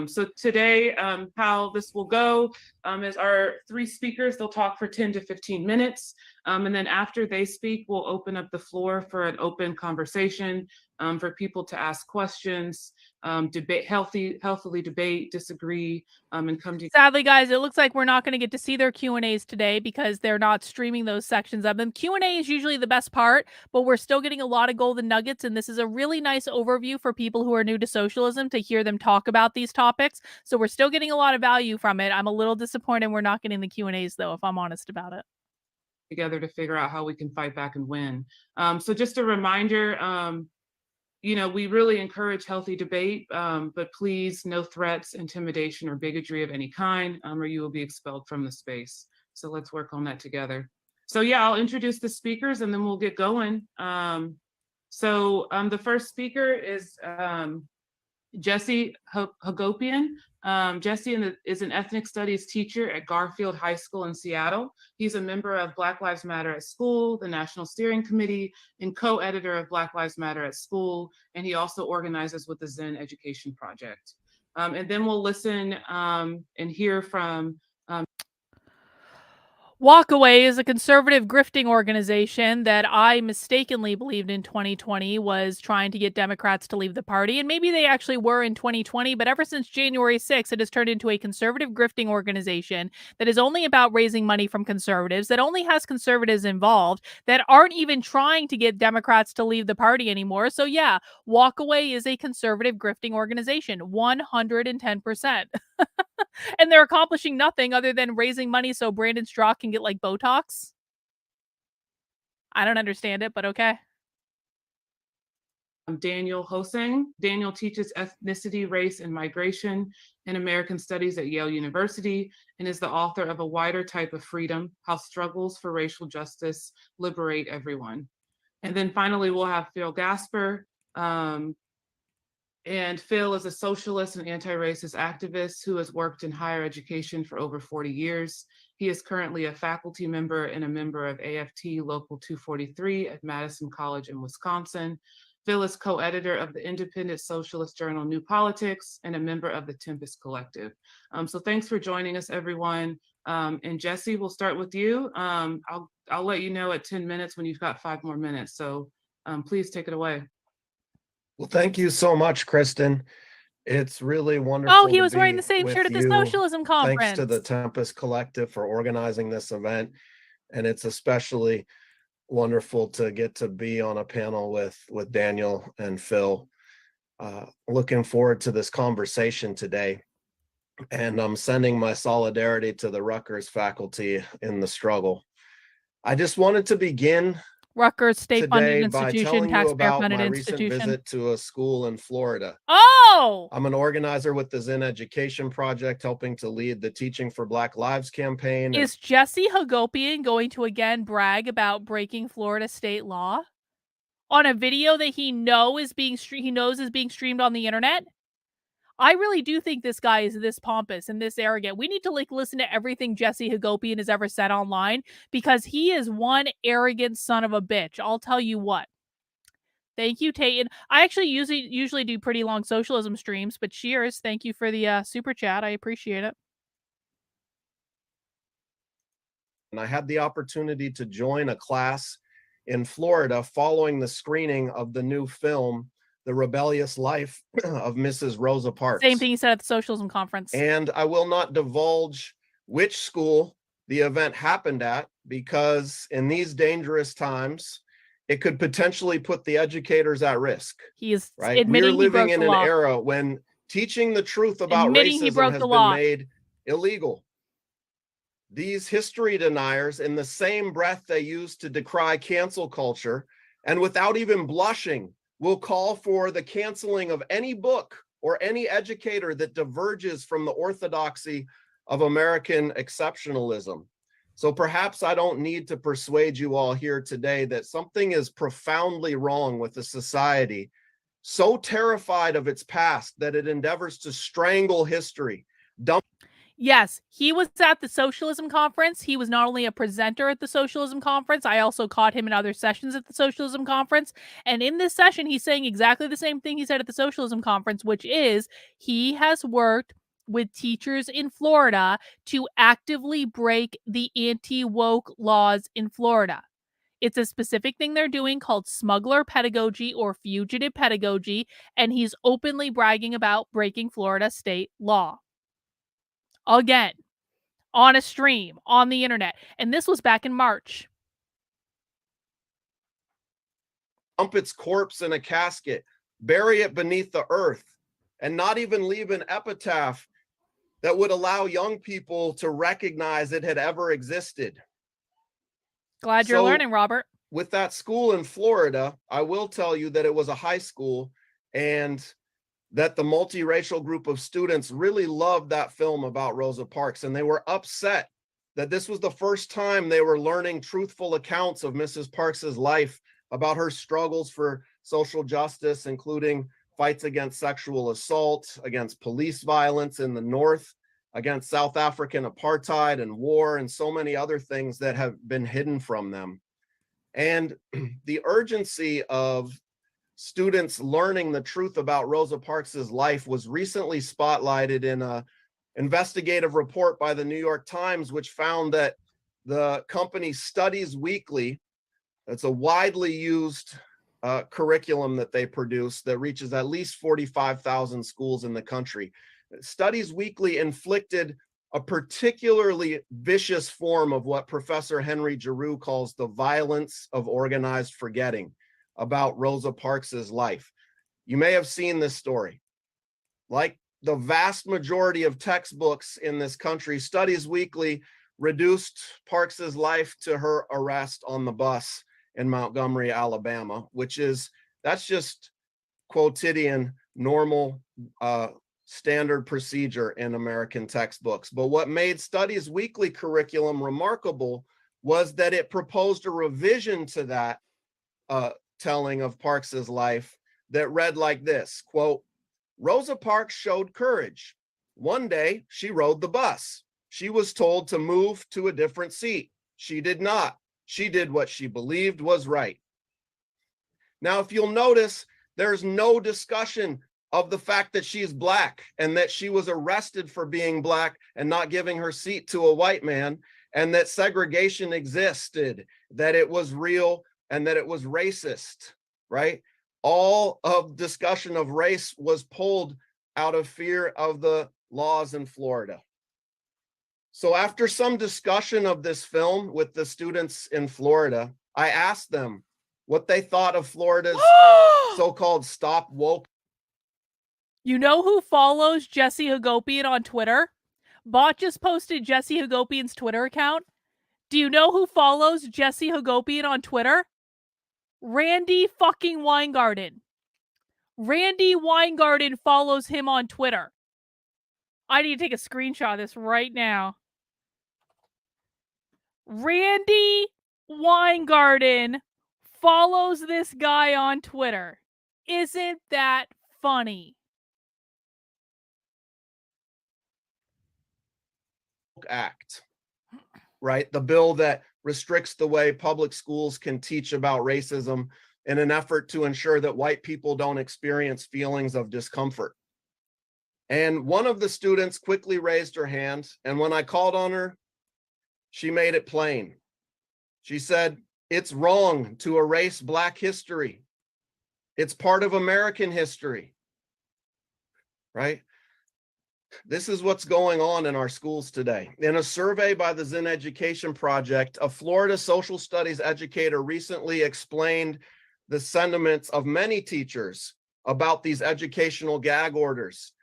So today, how this will go is our three speakers, they'll talk for 10 to 15 minutes. And then after they speak, we'll open up the floor for an open conversation for people to ask questions, debate, healthily debate, disagree, and come to. Sadly, guys, it looks like we're not going to get to see their Q&As today because they're not streaming those sections of them. Q&A is usually the best part, but we're still getting a lot of golden nuggets, and this is a really nice overview for people who are new to socialism to hear them talk about these topics. So we're still getting a lot of value from it. I'm a little disappointed we're not getting the Q&As, though, if I'm honest about it. Together to figure out how we can fight back and win. So just a reminder, you know, we really encourage healthy debate, but please, no threats, intimidation, or bigotry of any kind, or you will be expelled from the space. So let's work on that together. So yeah, I'll introduce the speakers and then we'll get going. The first speaker is Jesse Hagopian. Jesse is an ethnic studies teacher at Garfield High School in Seattle. He's a member of Black Lives Matter at School, the National Steering Committee, and co-editor of Black Lives Matter at School. And he also organizes with the Zen Education Project. And then we'll listen and hear from Walkaway is a conservative grifting organization that I mistakenly believed in 2020 was trying to get Democrats to leave the party. And maybe they actually were in 2020, but ever since January 6th, it has turned into a conservative grifting organization that is only about raising money from conservatives, that only has conservatives involved, that aren't even trying to get Democrats to leave the party anymore. So yeah, Walkaway is a conservative grifting organization, 110%. And they're accomplishing nothing other than raising money so Brandon Strzok can get like Botox. I don't understand it, but okay. Daniel Hosang. Daniel teaches ethnicity, race, and migration in American Studies at Yale University and is the author of A Wider Type of Freedom: How Struggles for Racial Justice Liberate Everyone. And then finally, we'll have Phil Gasper. And Phil is a socialist and anti-racist activist who has worked in higher education for over 40 years. He is currently a faculty member and a member of AFT Local 243 at Madison College in Wisconsin. Phil is co-editor of the independent socialist journal New Politics and a member of the Tempest Collective. So thanks for joining us, everyone. And Jesse, we'll start with you. I'll let you know at 10 minutes when you've got 5 more minutes. So please take it away. Well, thank you so much, Kristen. It's really wonderful. Oh, he was wearing the same shirt at the Socialism Conference. Thanks to the Tempest Collective for organizing this event. And it's especially wonderful to get to be on a panel with Daniel and Phil. Looking forward to this conversation today. And I'm sending my solidarity to the Rutgers faculty in the struggle. I just wanted to begin Rutgers state-funded institution, taxpayer-funded institution. Recent visit to a school in Florida. Oh! I'm an organizer with the Zen Education Project, helping to lead the Teaching for Black Lives campaign. Is Jesse Hagopian going to again brag about breaking Florida state law on a video that he knows is being streamed on the internet? I really do think this guy is this pompous and this arrogant. We need to like listen to everything Jesse Hagopian has ever said online, because he is one arrogant son of a bitch. I'll tell you what. Thank you, Tayton. I actually usually do pretty long socialism streams, but cheers. Thank you for the super chat. I appreciate it. And I had the opportunity to join a class in Florida following the screening of the new film, The Rebellious Life of Mrs. Rosa Parks. Same thing he said at the Socialism Conference. And I will not divulge which school the event happened at, because in these dangerous times, it could potentially put the educators at risk. He is right? admitting We're living he broke in the an law. era when teaching the truth about Admitting he racism broke has the been law. made illegal. These history deniers, in the same breath they use to decry cancel culture, and without even blushing, will call for the canceling of any book or any educator that diverges from the orthodoxy of American exceptionalism. So perhaps I don't need to persuade you all here today that something is profoundly wrong with a society so terrified of its past that it endeavors to strangle history. Yes, he was at the Socialism Conference. He was not only a presenter at the Socialism Conference, I also caught him in other sessions at the Socialism Conference. And in this session, he's saying exactly the same thing he said at the Socialism Conference, which is he has worked with teachers in Florida to actively break the anti-woke laws in Florida. It's a specific thing they're doing called smuggler pedagogy or fugitive pedagogy, and he's openly bragging about breaking Florida state law. Again, on a stream, on the internet. And this was back in March. Dump its corpse in a casket, bury it beneath the earth, and not even leave an epitaph that would allow young people to recognize it had ever existed. Glad you're learning, Robert. With that school in Florida, I will tell you that it was a high school, and that the multiracial group of students really loved that film about Rosa Parks, and they were upset that this was the first time they were learning truthful accounts of Mrs. Parks's life, about her struggles for social justice, including fights against sexual assault, against police violence in the North, against South African apartheid and war, and so many other things that have been hidden from them. And the urgency of students learning the truth about Rosa Parks's life was recently spotlighted in an investigative report by the New York Times, which found that the company Studies Weekly, it's a widely used curriculum that they produce that reaches at least 45,000 schools in the country. Studies Weekly inflicted a particularly vicious form of what Professor Henry Giroux calls the violence of organized forgetting about Rosa Parks's life. You may have seen this story. Like the vast majority of textbooks in this country, Studies Weekly reduced Parks's life to her arrest on the bus in Montgomery, Alabama, that's just quotidian, normal, standard procedure in American textbooks. But what made Studies Weekly curriculum remarkable was that it proposed a revision to that telling of Parks's life that read like this, quote, Rosa Parks showed courage. One day she rode the bus. She was told to move to a different seat. She did not. She did what she believed was right. Now, if you'll notice, there's no discussion of the fact that she's Black and that she was arrested for being Black and not giving her seat to a white man, and that segregation existed, that it was real, and that it was racist, right? All of discussion of race was pulled out of fear of the laws in Florida. So after some discussion of this film with the students in Florida, I asked them what they thought of Florida's so-called Stop Woke. You know who follows Jesse Hagopian on Twitter? Bot just posted Jesse Hagopian's Twitter account. Do you know who follows Jesse Hagopian on Twitter? Randy fucking Weingarten. Randy Weingarten follows him on Twitter. I need to take a screenshot of this right now. Randy Weingarten follows this guy on Twitter. Isn't that funny? Act, right? The bill that restricts the way public schools can teach about racism in an effort to ensure that white people don't experience feelings of discomfort. And one of the students quickly raised her hand, and when I called on her, she made it plain. She said, "It's wrong to erase Black history. It's part of American history," right? This is what's going on in our schools today. In a survey by the Zen Education Project, a Florida social studies educator recently explained the sentiments of many teachers about these educational gag orders.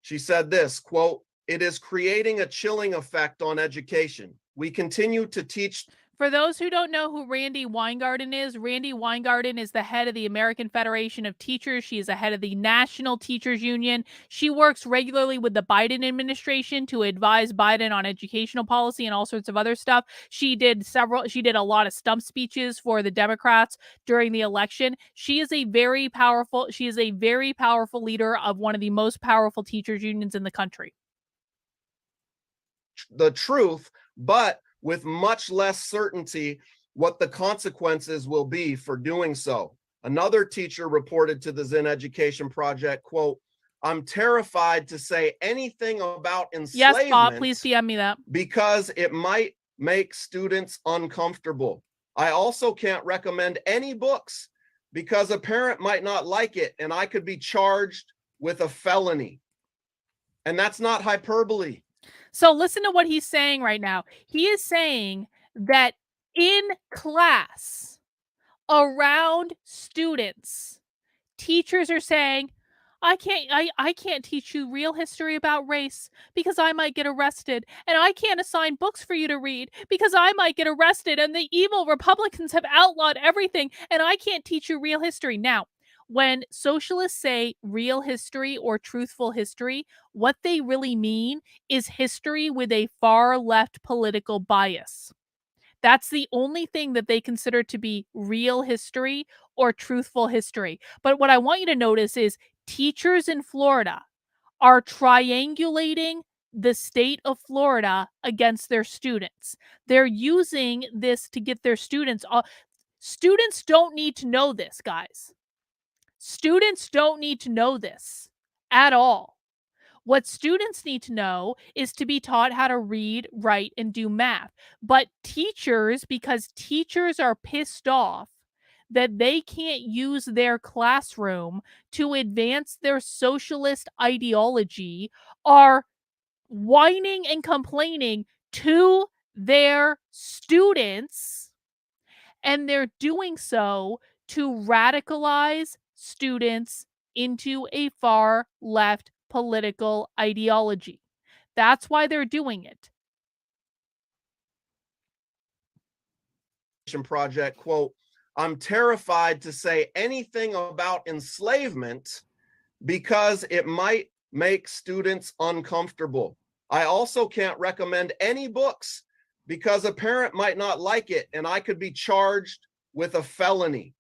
She said this, quote, "It is creating a chilling effect on education. We continue to teach." For those who don't know who Randi Weingarten is, Randi Weingarten is the head of the American Federation of Teachers. She is the head of the National Teachers Union. She works regularly with the Biden administration to advise Biden on educational policy and all sorts of other stuff. She did a lot of stump speeches for the Democrats during the election. She is a very powerful leader of one of the most powerful teachers unions in the country. The truth, but with much less certainty what the consequences will be for doing so. Another teacher reported to the Zen Education Project, quote, "I'm terrified to say anything about enslavement." Yes, Bob, please DM me that. "Because it might make students uncomfortable. I also can't recommend any books because a parent might not like it and I could be charged with a felony." And that's not hyperbole. So listen to what he's saying right now. He is saying that in class, around students, teachers are saying, I can't teach you real history about race because I might get arrested, and I can't assign books for you to read because I might get arrested, and the evil Republicans have outlawed everything, and I can't teach you real history. Now, when socialists say real history or truthful history, what they really mean is history with a far left political bias. That's the only thing that they consider to be real history or truthful history. But what I want you to notice is teachers in Florida are triangulating the state of Florida against their students. They're using this to get their students. Students don't need to know this, guys. Students don't need to know this at all. What students need to know is to be taught how to read, write, and do math. But teachers, because teachers are pissed off that they can't use their classroom to advance their socialist ideology, are whining and complaining to their students, and they're doing so to radicalize students into a far left political ideology. That's why they're doing it. Project, quote, "I'm terrified to say anything about enslavement because it might make students uncomfortable. I also can't recommend any books because a parent might not like it and I could be charged with a felony."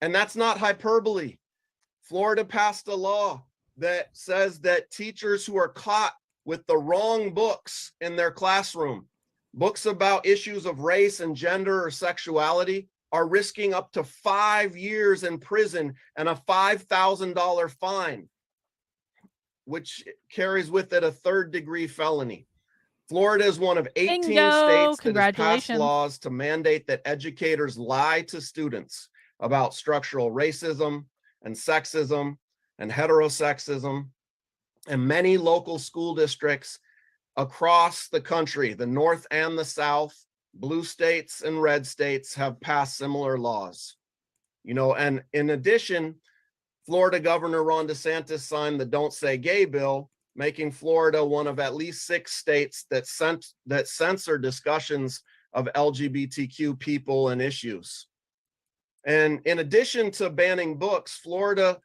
And that's not hyperbole. Florida passed a law that says that teachers who are caught with the wrong books in their classroom, books about issues of race and gender or sexuality, are risking up to 5 years in prison and a $5,000 fine, which carries with it a third-degree felony. Florida is one of 18 states that has passed laws to mandate that educators lie to students about structural racism and sexism and heterosexism. And many local school districts across the country, the North and the South, blue states and red states, have passed similar laws. You know, and in addition, Florida Governor Ron DeSantis signed the Don't Say Gay bill, making Florida one of at least 6 states that censor discussions of LGBTQ people and issues. And in addition to banning books, Florida,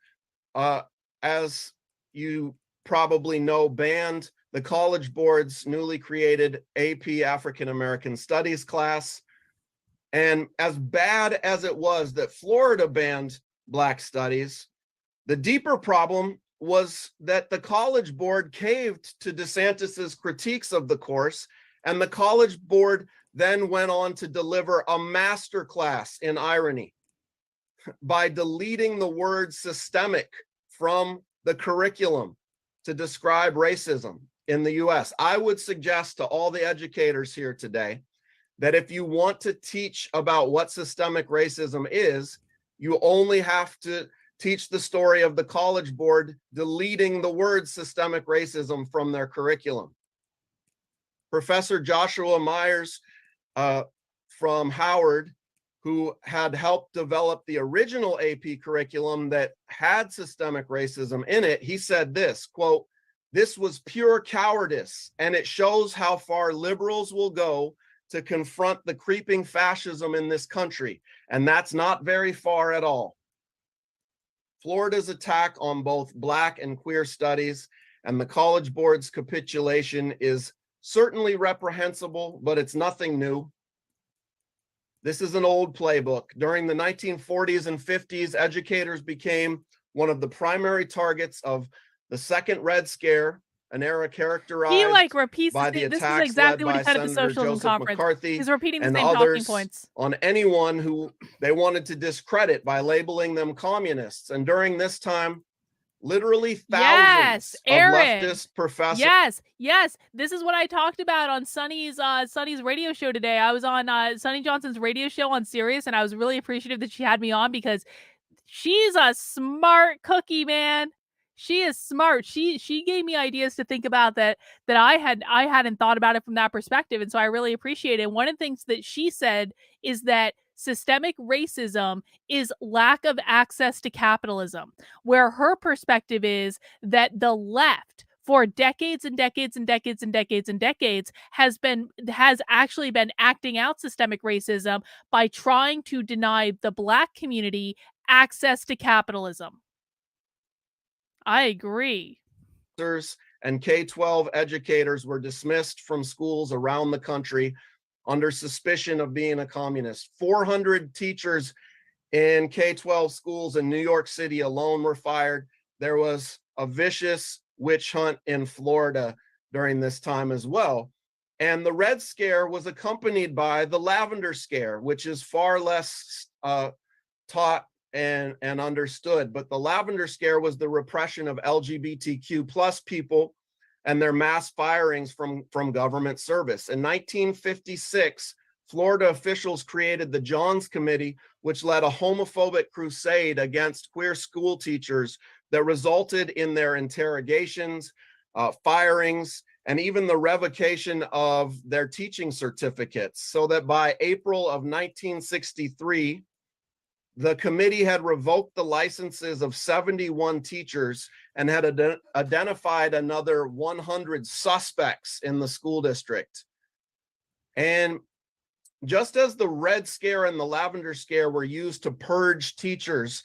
as you probably know, banned the College Board's newly created AP African American Studies class. And as bad as it was that Florida banned Black studies, the deeper problem was that the College Board caved to DeSantis's critiques of the course, and the College Board then went on to deliver a masterclass in irony by deleting the word systemic from the curriculum to describe racism in the US. I would suggest to all the educators here today that if you want to teach about what systemic racism is, you only have to teach the story of the College Board deleting the word systemic racism from their curriculum. Professor Joshua Myers from Howard, who had helped develop the original AP curriculum that had systemic racism in it, he said this, quote, "This was pure cowardice, and it shows how far liberals will go to confront the creeping fascism in this country, and that's not very far at all." Florida's attack on both Black and queer studies and the College Board's capitulation is certainly reprehensible, but it's nothing new. This is an old playbook. During the 1940s and 50s, educators became one of the primary targets of the Second Red Scare, an era characterized He like repeats by the the this is attacks exactly led what he by said at the Senator Socialism Joseph Conference. McCarthy He's repeating the and same talking others points. on anyone who they wanted to discredit by labeling them communists. And during this time, literally thousands of leftist professors. Yes. This is what I talked about on Sunny's radio show today. I was on Sunny Johnson's radio show on Sirius, and I was really appreciative that she had me on because she's a smart cookie, man. She is smart. She gave me ideas to think about that I hadn't thought about it from that perspective, and so I really appreciate it. One of the things that she said is that systemic racism is lack of access to capitalism, where her perspective is that the left for decades and decades and decades and decades and decades has actually been acting out systemic racism by trying to deny the Black community access to capitalism. I agree. And K-12 educators were dismissed from schools around the country under suspicion of being a communist. 400 teachers in K-12 schools in New York City alone were fired. There was a vicious witch hunt in Florida during this time as well. And the Red Scare was accompanied by the Lavender Scare, which is far less taught and understood. But the Lavender Scare was the repression of LGBTQ plus people and their mass firings from government service. In 1956, Florida officials created the Johns Committee, which led a homophobic crusade against queer school teachers that resulted in their interrogations, firings, and even the revocation of their teaching certificates, so that by April of 1963, the committee had revoked the licenses of 71 teachers and had identified another 100 suspects in the school district. And just as the Red Scare and the Lavender Scare were used to purge teachers,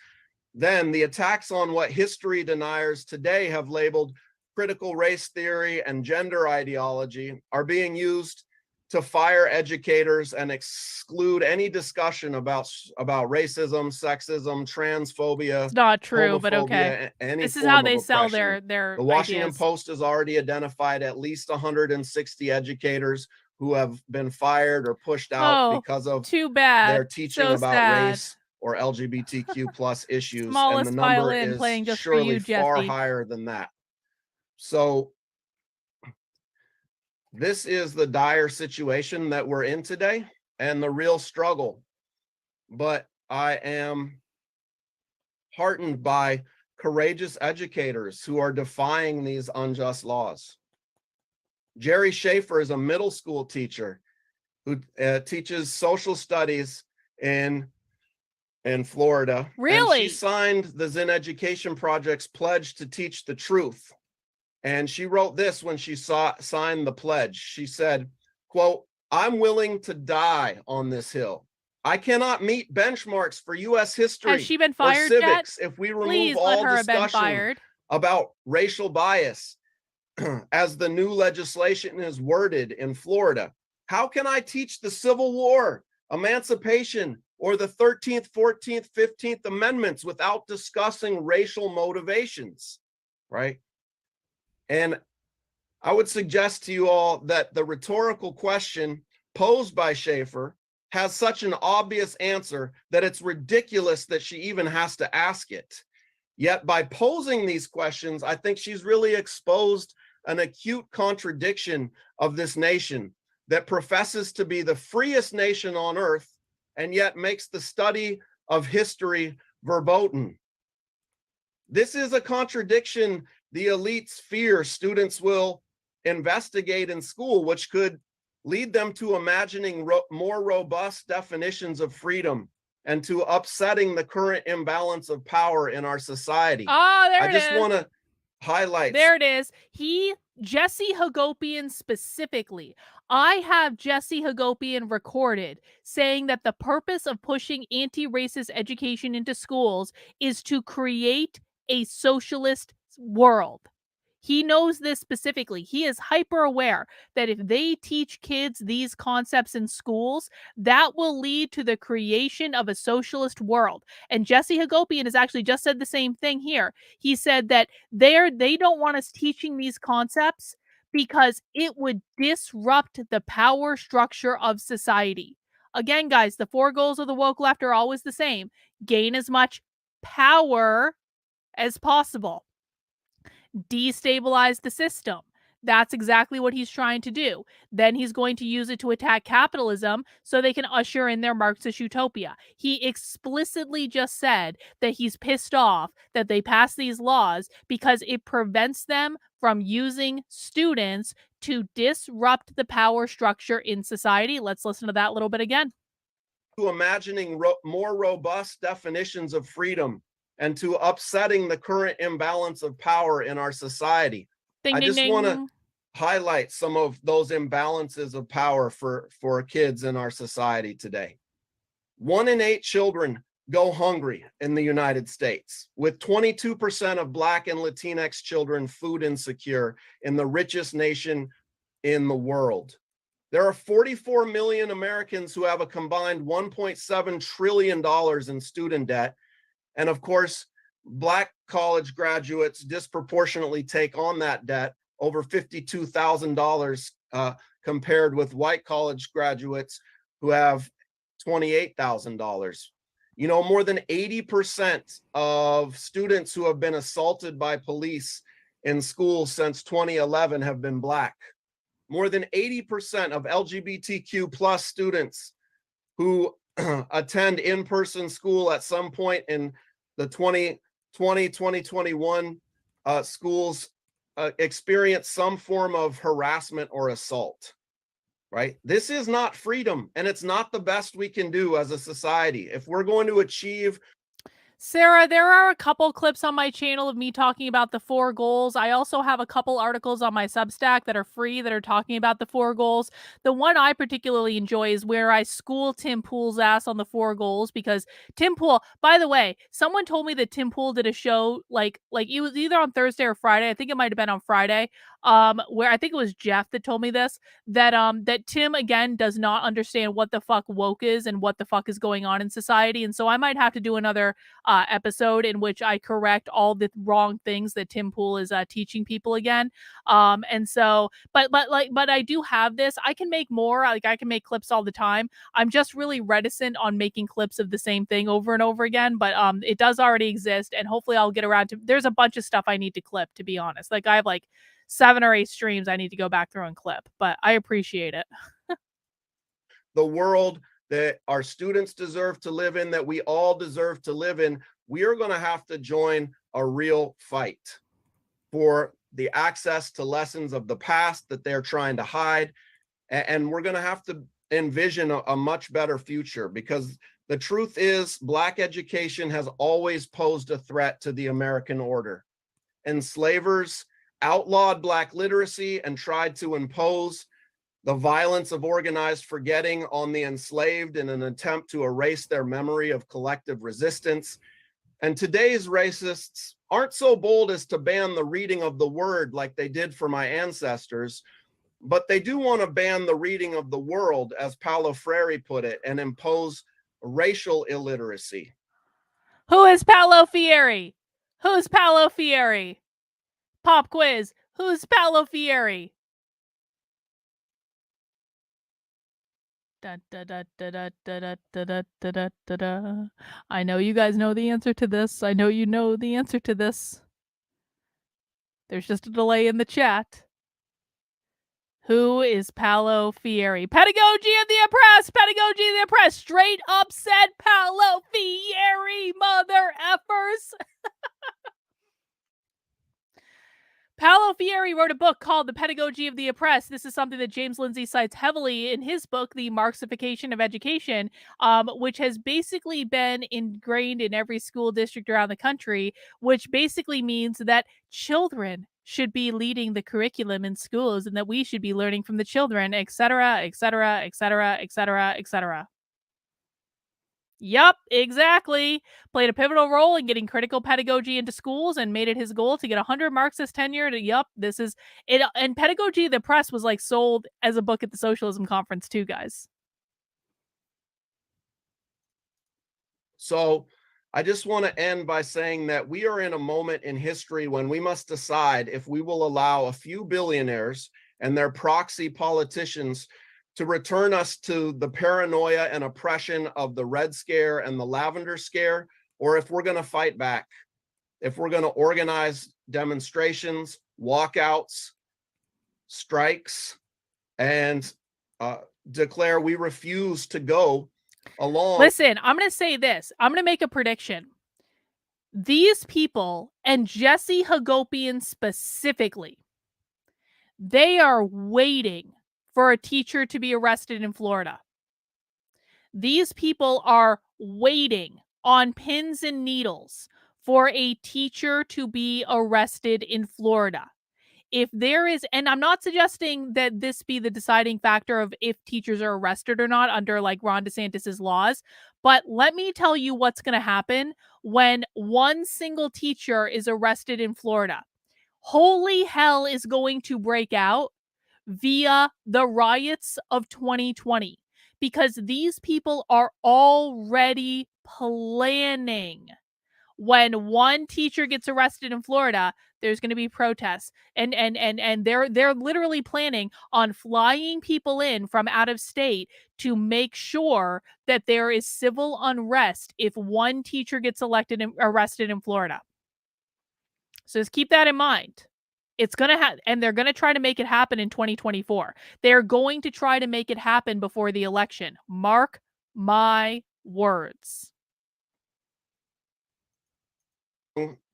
then the attacks on what history deniers today have labeled critical race theory and gender ideology are being used to fire educators and exclude any discussion about racism, sexism, transphobia. It's not true, but okay. This is how they sell their The Washington ideas. Post has already identified at least 160 educators who have been fired or pushed out because of their teaching about race or LGBTQ plus issues. Smallest and the number violin is playing just for surely you, far Jesse. higher than that. So this is the dire situation that we're in today and the real struggle. But I am heartened by courageous educators who are defying these unjust laws. Jerry Schaefer is a middle school teacher who teaches social studies in Florida. Really? And she signed the Zen Education Project's pledge to teach the truth. And she wrote this when she signed the pledge. She said, quote, "I'm willing to die on this hill. I cannot meet benchmarks for U.S. history Has she been or fired civics yet? if we Please remove let all her have been discussion fired. about racial bias as the new legislation is worded in Florida. How can I teach the Civil War, emancipation, or the 13th, 14th, 15th Amendments without discussing racial motivations? right? And I would suggest to you all that the rhetorical question posed by Schaefer has such an obvious answer that it's ridiculous that she even has to ask it. Yet by posing these questions, I think she's really exposed an acute contradiction of this nation that professes to be the freest nation on earth and yet makes the study of history verboten. This is a contradiction the elites fear students will investigate in school, which could lead them to imagining more robust definitions of freedom and to upsetting the current imbalance of power in our society. Oh, there I it just is. want to highlight. There it is. Jesse Hagopian specifically. I have Jesse Hagopian recorded saying that the purpose of pushing anti-racist education into schools is to create a socialist world. He knows this specifically. He is hyper aware that if they teach kids these concepts in schools, that will lead to the creation of a socialist world. And Jesse Hagopian has actually just said the same thing here. He said that they don't want us teaching these concepts because it would disrupt the power structure of society. Again, guys, the 4 goals of the woke left are always the same. Gain as much power as possible. Destabilize the system. That's exactly what he's trying to do. Then he's going to use it to attack capitalism so they can usher in their Marxist utopia. He explicitly just said that he's pissed off that they pass these laws because it prevents them from using students to disrupt the power structure in society. Let's listen to that little bit again. To imagining more robust definitions of freedom and to upsetting the current imbalance of power in our society. Ding, I ding, just want to ding. highlight some of those imbalances of power for kids in our society today. 1 in 8 children go hungry in the United States, with 22% of Black and Latinx children food insecure in the richest nation in the world. There are 44 million Americans who have a combined $1.7 trillion in student debt. And of course, Black college graduates disproportionately take on that debt, over $52,000 compared with white college graduates who have $28,000. You know, more than 80% of students who have been assaulted by police in schools since 2011 have been Black. More than 80% of LGBTQ plus students who attend in-person school at some point in the 2020-2021 schools experience some form of harassment or assault, right? This is not freedom, and it's not the best we can do as a society. If we're going to achieve... Sarah, there are a couple clips on my channel of me talking about the 4 goals. I also have a couple articles on my Substack that are free that are talking about the 4 goals. The one I particularly enjoy is where I school Tim Pool's ass on the 4 goals, because Tim Pool, by the way, someone told me that Tim Pool did a show like it was either on Thursday or Friday. I think it might have been on Friday. Where I think it was Jeff that told me this, that Tim again does not understand what the fuck woke is and what the fuck is going on in society. And so I might have to do another episode in which I correct all the wrong things that Tim Pool is teaching people again. And so, but I do have this. I can make more. Like, I can make clips all the time. I'm just really reticent on making clips of the same thing over and over again. But it does already exist, and hopefully I'll get around to. There's a bunch of stuff I need to clip, to be honest. Like, I have like 7 or 8 streams I need to go back through and clip, but I appreciate it. The world that our students deserve to live in, that we all deserve to live in, we are going to have to join a real fight for the access to lessons of the past that they're trying to hide. And we're going to have to envision a much better future, because the truth is Black education has always posed a threat to the American order. Enslavers outlawed Black literacy and tried to impose the violence of organized forgetting on the enslaved in an attempt to erase their memory of collective resistance. And today's racists aren't so bold as to ban the reading of the word like they did for my ancestors, but they do want to ban the reading of the world, as Paulo Freire put it, and impose racial illiteracy. Who is Paulo Freire? Who's Paulo Freire? Pop quiz. Who's Paolo Fieri? Da, da, da, da, da, da, da, da, da, da, da, da. I know you guys know the answer to this. I know you know the answer to this. There's just a delay in the chat. Who is Paolo Fieri? Pedagogy of the oppressed! Pedagogy of the oppressed! Straight up said Paolo Fieri, mother effers! Paolo Fieri wrote a book called The Pedagogy of the Oppressed. This is something that James Lindsay cites heavily in his book, The Marxification of Education, which has basically been ingrained in every school district around the country, which basically means that children should be leading the curriculum in schools and that we should be learning from the children, etc., etc., etc., etc., etc. Yup, exactly. Played a pivotal role in getting critical pedagogy into schools and made it his goal to get 100 Marxist tenure. Yup, this is it. And Pedagogy of the Press was like sold as a book at the Socialism Conference too, guys. So I just want to end by saying that we are in a moment in history when we must decide if we will allow a few billionaires and their proxy politicians to return us to the paranoia and oppression of the Red Scare and the Lavender Scare, or if we're going to fight back, if we're going to organize demonstrations, walkouts, strikes, and declare we refuse to go along. Listen, I'm going to say this. I'm going to make a prediction. These people, and Jesse Hagopian specifically, they are waiting for a teacher to be arrested in Florida. These people are waiting on pins and needles for a teacher to be arrested in Florida. If there is, and I'm not suggesting that this be the deciding factor of if teachers are arrested or not under like Ron DeSantis's laws, but let me tell you what's going to happen when one single teacher is arrested in Florida. Holy hell is going to break out via the riots of 2020, because these people are already planning. When one teacher gets arrested in Florida, there's going to be protests, and they're literally planning on flying people in from out of state to make sure that there is civil unrest if one teacher gets arrested in Florida. So just keep that in mind. It's going to happen, and they're going to try to make it happen in 2024. They're going to try to make it happen before the election. Mark my words.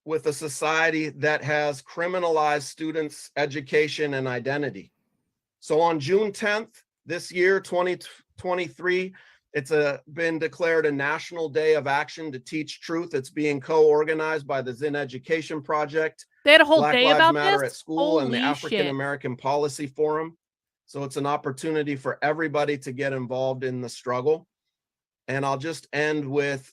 With a society that has criminalized students' education and identity. So on June 10th, this year, 2023, it's been declared a National Day of Action to Teach Truth. It's being co-organized by the Zinn Education Project, they had a whole Black day Lives about Matter this? at School, and the Holy African shit. American Policy Forum. So it's an opportunity for everybody to get involved in the struggle. And I'll just end with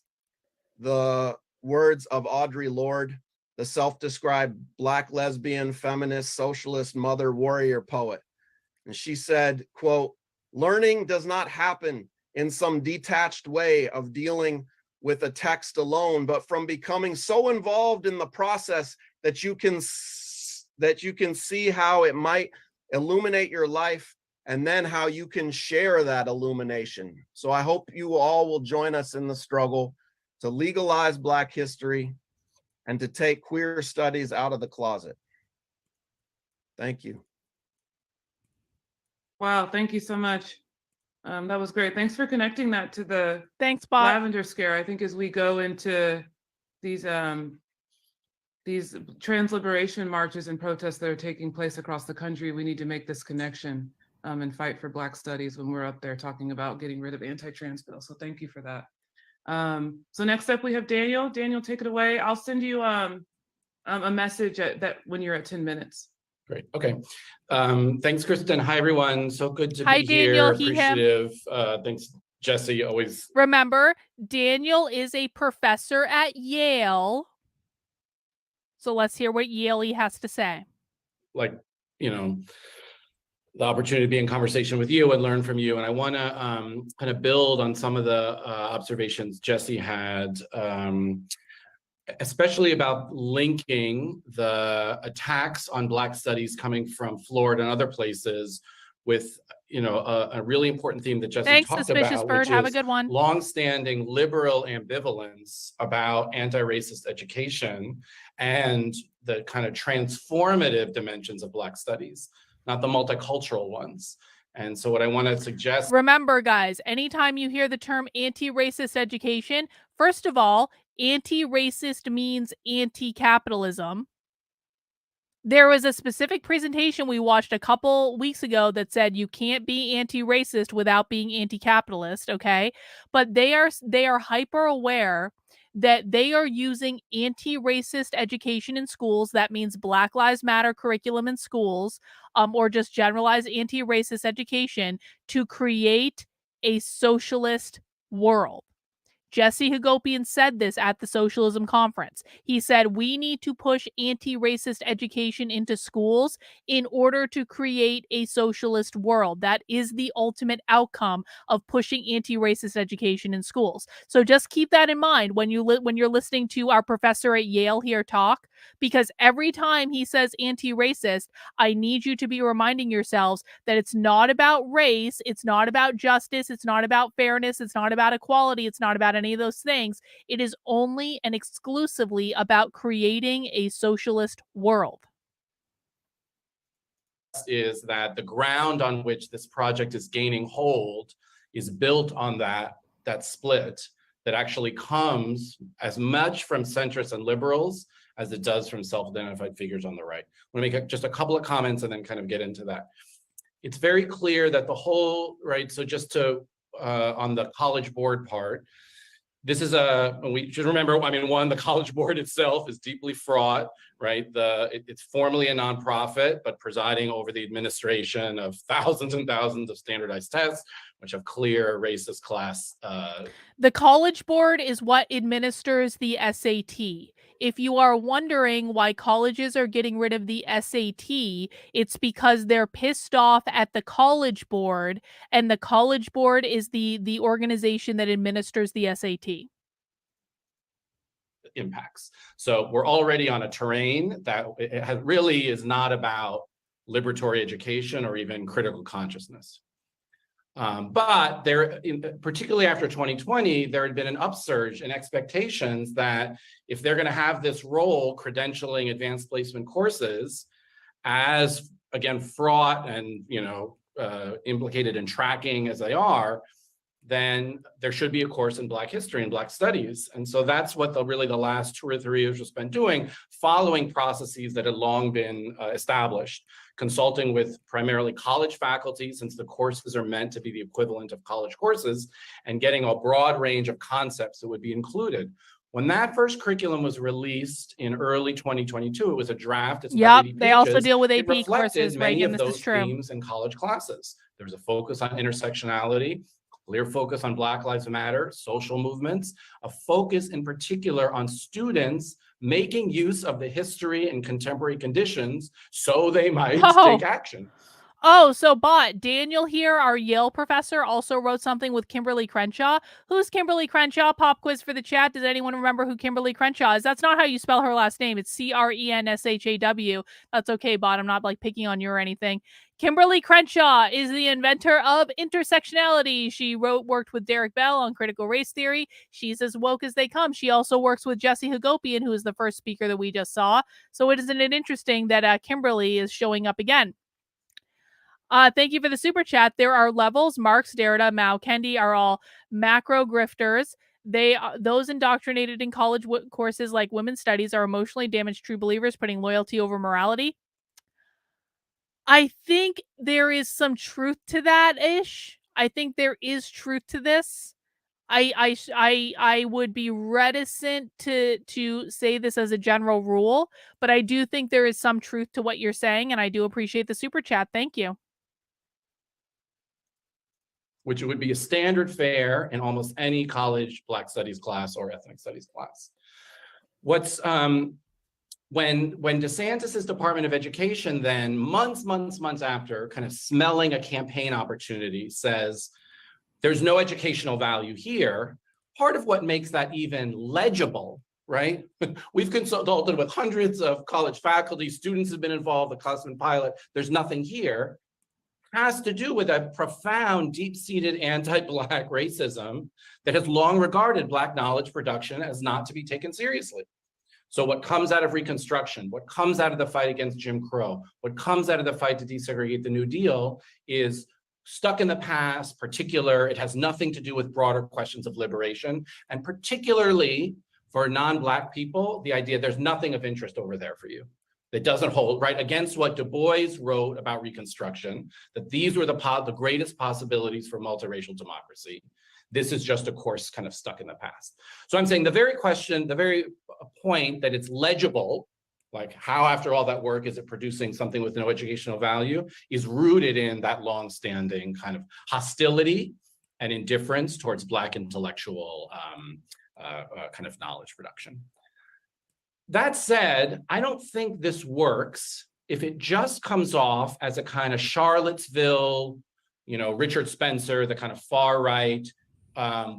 the words of Audre Lorde, the self-described Black lesbian, feminist, socialist, mother, warrior poet. And she said, quote, "Learning does not happen in some detached way of dealing with a text alone, but from becoming so involved in the process that you can see how it might illuminate your life, and then how you can share that illumination." So I hope you all will join us in the struggle to legalize Black history and to take queer studies out of the closet. Thank you. Wow, thank you so much. That was great. Thanks for connecting that to the Thanks, Bob. Lavender Scare. I think as we go into these trans liberation marches and protests that are taking place across the country, we need to make this connection and fight for Black studies when we're up there talking about getting rid of anti-trans bills. So thank you for that. So next up we have Daniel. Daniel, take it away. I'll send you a message that when you're at 10 minutes. Great. Okay. Thanks, Kristen. Hi, everyone. So good to Hi, be Daniel. here. He, him. Appreciative. Thanks, Jesse. Always. Remember, Daniel is a professor at Yale. So let's hear what Yale has to say. Like, the opportunity to be in conversation with you and learn from you. And I want to kind of build on some of the observations Jesse had especially about linking the attacks on Black studies coming from Florida and other places with, you know, a really important theme that Jesse Thanks, talked Suspicious about, Bird. which Have a is good one. longstanding liberal ambivalence about anti-racist education and the kind of transformative dimensions of Black studies, not the multicultural ones. And so what I want to suggest— Remember, guys, anytime you hear the term anti-racist education, first of all, anti-racist means anti-capitalism. There was a specific presentation we watched a couple weeks ago that said you can't be anti-racist without being anti-capitalist, okay? But they are hyper aware that they are using anti-racist education in schools. That means Black Lives Matter curriculum in schools, or just generalized anti-racist education to create a socialist world. Jesse Hagopian said this at the Socialism Conference. He said, we need to push anti-racist education into schools in order to create a socialist world. That is the ultimate outcome of pushing anti-racist education in schools. So just keep that in mind when you're listening to our professor at Yale here talk, because every time he says anti-racist, I need you to be reminding yourselves that it's not about race, it's not about justice, it's not about fairness, it's not about equality, it's not about any of those things. It is only and exclusively about creating a socialist world. Is that the ground on which this project is gaining hold is built on that split that actually comes as much from centrists and liberals as it does from self-identified figures on the right. I want to make just a couple of comments and then kind of get into that. It's very clear that the whole, right, so just to, on the College Board part, this is we should remember, I mean, one, the College Board itself is deeply fraught, right? It's formally a nonprofit, but presiding over the administration of thousands and thousands of standardized tests, which have clear racist class. The College Board is what administers the SAT. If you are wondering why colleges are getting rid of the SAT, it's because they're pissed off at the College Board, and the College Board is the organization that administers the SAT. Impacts. So we're already on a terrain that really is not about liberatory education or even critical consciousness. But there, particularly after 2020, there had been an upsurge in expectations that if they're going to have this role credentialing advanced placement courses as, again, fraught and, you know, implicated in tracking as they are, then there should be a course in Black history and Black studies. And so that's what really the last 2 or 3 years was spent doing, following processes that had long been established, consulting with primarily college faculty, since the courses are meant to be the equivalent of college courses, and getting a broad range of concepts that would be included. When that first curriculum was released in early 2022, it was a draft. It's yep, 80 they also pages. deal with It AP courses, many Reagan, of this those is true. themes in college classes. There was a focus on intersectionality, clear focus on Black Lives Matter, social movements, a focus in particular on students making use of the history and contemporary conditions so they might take action. Oh, so Daniel here, our Yale professor, also wrote something with Kimberly Crenshaw. Who's Kimberly Crenshaw? Pop quiz for the chat. Does anyone remember who Kimberly Crenshaw is? That's not how you spell her last name. It's Crenshaw. That's okay, Bot. I'm not like picking on you or anything. Kimberly Crenshaw is the inventor of intersectionality. She worked with Derek Bell on critical race theory. She's as woke as they come. She also works with Jesse Hagopian, who is the first speaker that we just saw. So isn't it interesting that Kimberly is showing up again? Thank you for the super chat. There are levels. Marx, Derrida, Mao, Kendi are all macro grifters. Those indoctrinated in college courses like women's studies are emotionally damaged true believers, putting loyalty over morality. I think there is some truth to that ish. I think there is truth to this. I would be reticent to say this as a general rule, but I do think there is some truth to what you're saying, and I do appreciate the super chat. Thank you. Which would be a standard fare in almost any college Black studies class or ethnic studies class. What's when DeSantis's Department of Education then months after, kind of smelling a campaign opportunity, says there's no educational value here, part of what makes that even legible right? We've consulted with hundreds of college faculty, students have been involved, the Cosmin pilot, there's nothing here, has to do with a profound, deep-seated anti-Black racism that has long regarded Black knowledge production as not to be taken seriously. So what comes out of Reconstruction, what comes out of the fight against Jim Crow, what comes out of the fight to desegregate the New Deal is stuck in the past, it has nothing to do with broader questions of liberation, and particularly for non-Black people, the idea there's nothing of interest over there for you. That doesn't hold, right, against what Du Bois wrote about Reconstruction, that these were the greatest possibilities for multiracial democracy. This is just a course kind of stuck in the past. So I'm saying the very point that it's legible, like how after all that work is it producing something with no educational value, is rooted in that longstanding kind of hostility and indifference towards Black intellectual kind of knowledge production. That said, I don't think this works if it just comes off as a kind of Charlottesville, Richard Spencer, the kind of far right,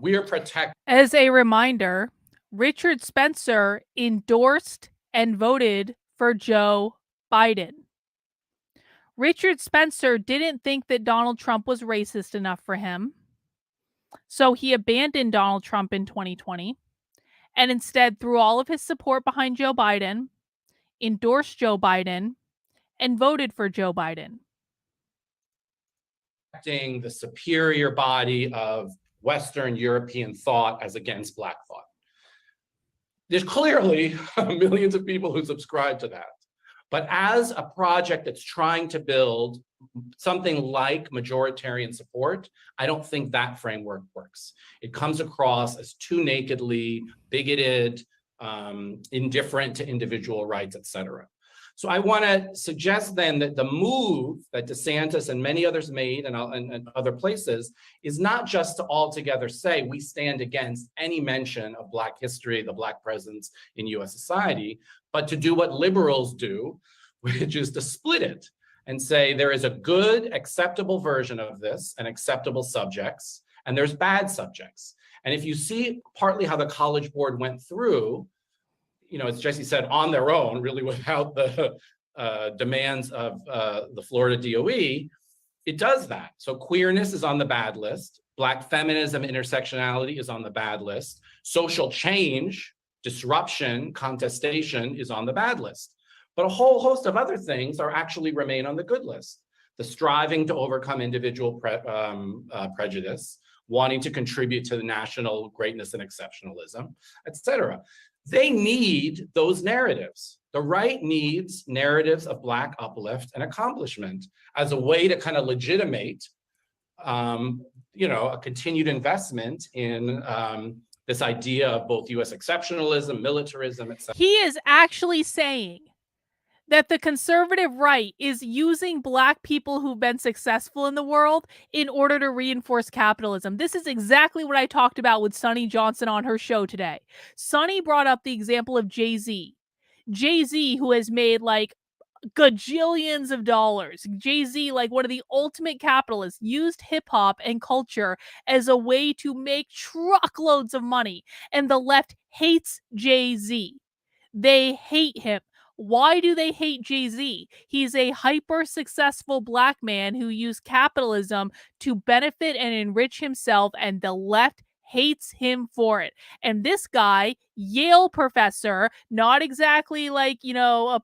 we are protected. As a reminder, Richard Spencer endorsed and voted for Joe Biden. Richard Spencer didn't think that Donald Trump was racist enough for him, so he abandoned Donald Trump in 2020. And instead threw all of his support behind Joe Biden, endorsed Joe Biden, and voted for Joe Biden. The superior body of Western European thought as against Black thought. There's clearly millions of people who subscribe to that. But as a project that's trying to build something like majoritarian support, I don't think that framework works. It comes across as too nakedly bigoted, indifferent to individual rights, et cetera. So I want to suggest then that the move that DeSantis and many others made and other places is not just to altogether say we stand against any mention of Black history, the Black presence in US society, but to do what liberals do, which is to split it and say there is a good, acceptable version of this and acceptable subjects, and there's bad subjects. And if you see partly how the College Board went through, as Jesse said, on their own, really without the demands of the Florida DOE, it does that. So queerness is on the bad list. Black feminism, intersectionality is on the bad list. Social change, disruption, contestation is on the bad list. But a whole host of other things actually remain on the good list. The striving to overcome individual prejudice, wanting to contribute to the national greatness and exceptionalism, et cetera. They need those narratives. The right needs narratives of Black uplift and accomplishment as a way to kind of legitimate, a continued investment in this idea of both US exceptionalism, militarism, et cetera. He is actually saying that the conservative right is using Black people who've been successful in the world in order to reinforce capitalism. This is exactly what I talked about with Sunny Johnson on her show today. Sunny brought up the example of Jay-Z. Jay-Z, who has made like gajillions of dollars. Jay-Z, like one of the ultimate capitalists, used hip-hop and culture as a way to make truckloads of money. And the left hates Jay-Z. They hate him. Why do they hate Jay-Z? He's a hyper-successful Black man who used capitalism to benefit and enrich himself, and the left hates him for it. And this guy, Yale professor, not exactly like, not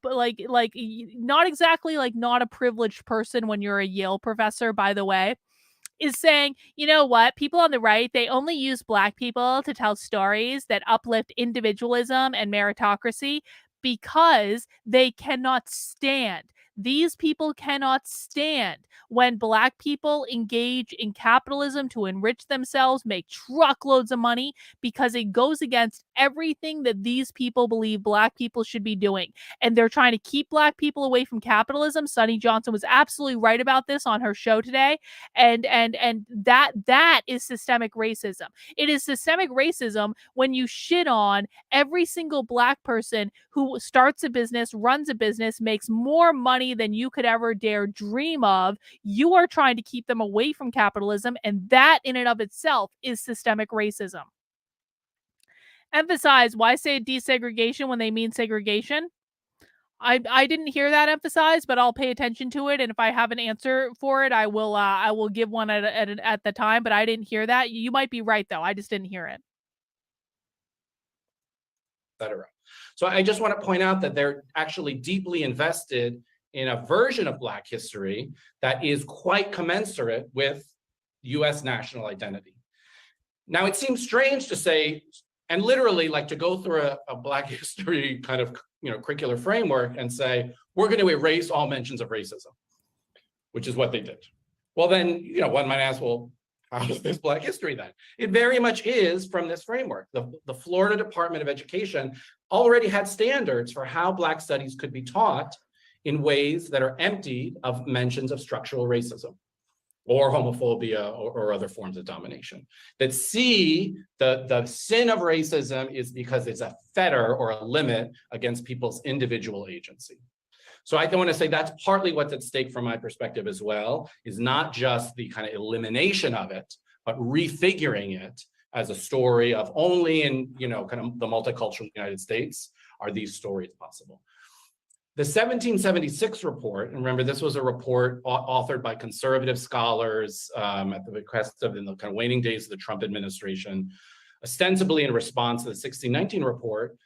a privileged person when you're a Yale professor, by the way, is saying, you know what, people on the right, they only use Black people to tell stories that uplift individualism and meritocracy because they cannot stand. These people cannot stand when Black people engage in capitalism to enrich themselves, make truckloads of money, because it goes against everything that these people believe Black people should be doing. And they're trying to keep Black people away from capitalism. Sunny Johnson was absolutely right about this on her show today. And that is systemic racism. It is systemic racism when you shit on every single Black person who starts a business, runs a business, makes more money than you could ever dare dream of. You are trying to keep them away from capitalism, and that in and of itself is systemic racism. Emphasize, why say desegregation when they mean segregation? I didn't hear that emphasized, but I'll pay attention to it, and if I have an answer for it, I will give one at the time. But I didn't hear that. You might be right though. I just didn't hear it. Etc. So I just want to point out that they're actually deeply invested in a version of Black history that is quite commensurate with US national identity. Now, it seems strange to say, and literally like to go through a Black history kind of curricular framework and say, we're going to erase all mentions of racism, which is what they did. Well, then, one might ask, well, how is this Black history then? It very much is from this framework. The Florida Department of Education already had standards for how Black studies could be taught in ways that are emptied of mentions of structural racism or homophobia or other forms of domination. That see the sin of racism is because it's a fetter or a limit against people's individual agency. So I want to say that's partly what's at stake from my perspective as well, is not just the kind of elimination of it, but refiguring it as a story of only in, kind of the multicultural United States are these stories possible. The 1776 report, and remember, this was a report authored by conservative scholars at the request of in the kind of waning days of the Trump administration, ostensibly in response to the 1619 report,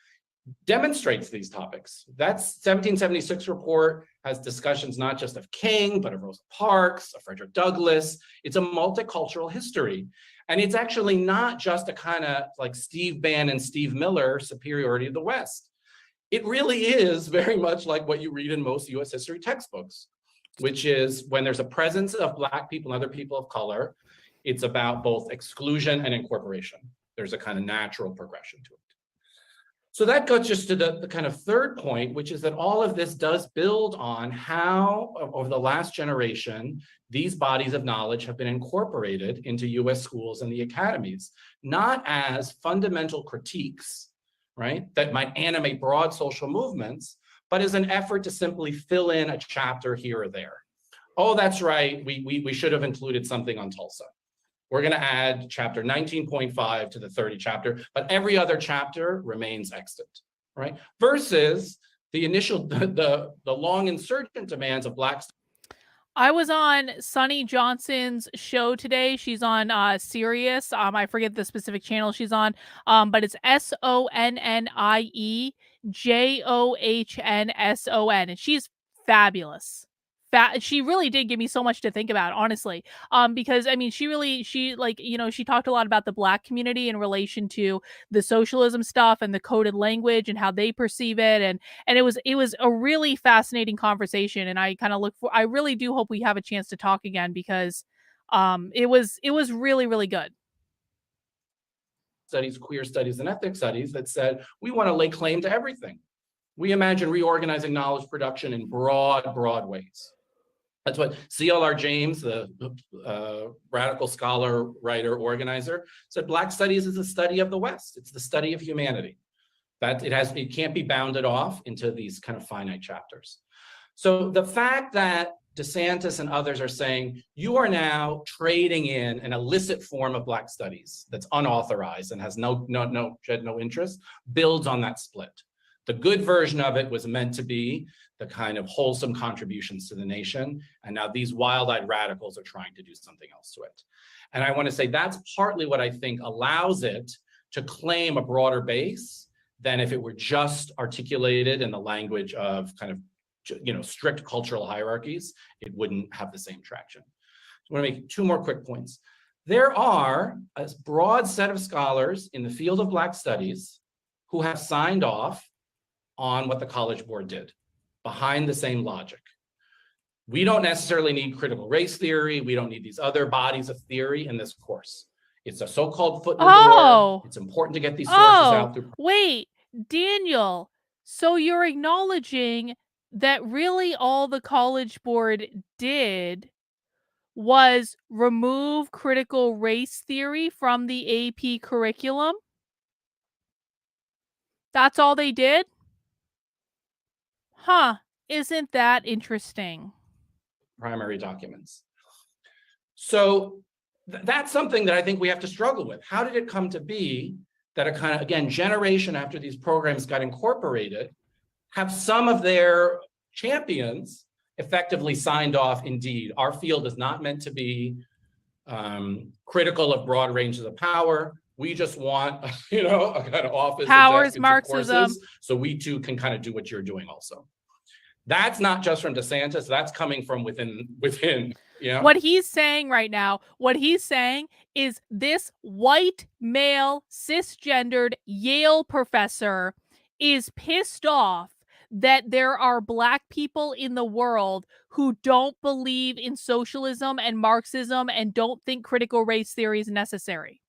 demonstrates these topics. That 1776 report has discussions not just of King, but of Rosa Parks, of Frederick Douglass. It's a multicultural history. And it's actually not just a kind of like Steve Bannon, Steve Miller superiority of the West. It really is very much like what you read in most US history textbooks, which is when there's a presence of Black people and other people of color, it's about both exclusion and incorporation. There's a kind of natural progression to it. So that goes just to the kind of third point, which is that all of this does build on how, over the last generation, these bodies of knowledge have been incorporated into US schools and the academies, not as fundamental critiques, right, that might animate broad social movements, but as an effort to simply fill in a chapter here or there. Oh, that's right, we should have included something on Tulsa. We're going to add chapter 19.5 to the 30 chapter, but every other chapter remains extant, right? Versus the initial, the long insurgent demands of Black. I was on Sunny Johnson's show today. She's on Sirius. I forget the specific channel she's on, but it's SONNIEJOHNSON, and she's fabulous. She really did give me so much to think about, honestly. Because I mean, she talked a lot about the Black community in relation to the socialism stuff and the coded language and how they perceive it, and it was a really fascinating conversation. And I I really do hope we have a chance to talk again, because it was really, really good. Studies, queer studies, and ethnic studies that said we want to lay claim to everything. We imagine reorganizing knowledge production in broad ways. That's what C.L.R. James, the radical scholar, writer, organizer, said. Black studies is a study of the West. It's the study of humanity. That it can't be bounded off into these kind of finite chapters. So the fact that DeSantis and others are saying you are now trading in an illicit form of Black studies that's unauthorized and has no interest builds on that split. The good version of it was meant to be the kind of wholesome contributions to the nation. And now these wild-eyed radicals are trying to do something else to it. And I want to say that's partly what I think allows it to claim a broader base than if it were just articulated in the language of kind of, strict cultural hierarchies. It wouldn't have the same traction. So I want to make two more quick points. There are a broad set of scholars in the field of Black studies who have signed off on what the College Board did, behind the same logic. We don't necessarily need critical race theory. We don't need these other bodies of theory in this course. It's a so-called foot in the door. It's important to get these sources out through. Wait, Daniel, so you're acknowledging that really all the College Board did was remove critical race theory from the AP curriculum? That's all they did? Huh, isn't that interesting? Primary documents. So that's something that I think we have to struggle with. How did it come to be that a kind of, again, generation after these programs got incorporated, have some of their champions effectively signed off, indeed, our field is not meant to be critical of broad ranges of power. We just want, you know, a kind of office. Powers, Marxism. Courses, so we too can kind of do what you're doing also. That's not just from DeSantis, that's coming from within, you know? What he's saying right now, what he's saying is this white, male, cisgendered Yale professor is pissed off that there are Black people in the world who don't believe in socialism and Marxism and don't think critical race theory is necessary.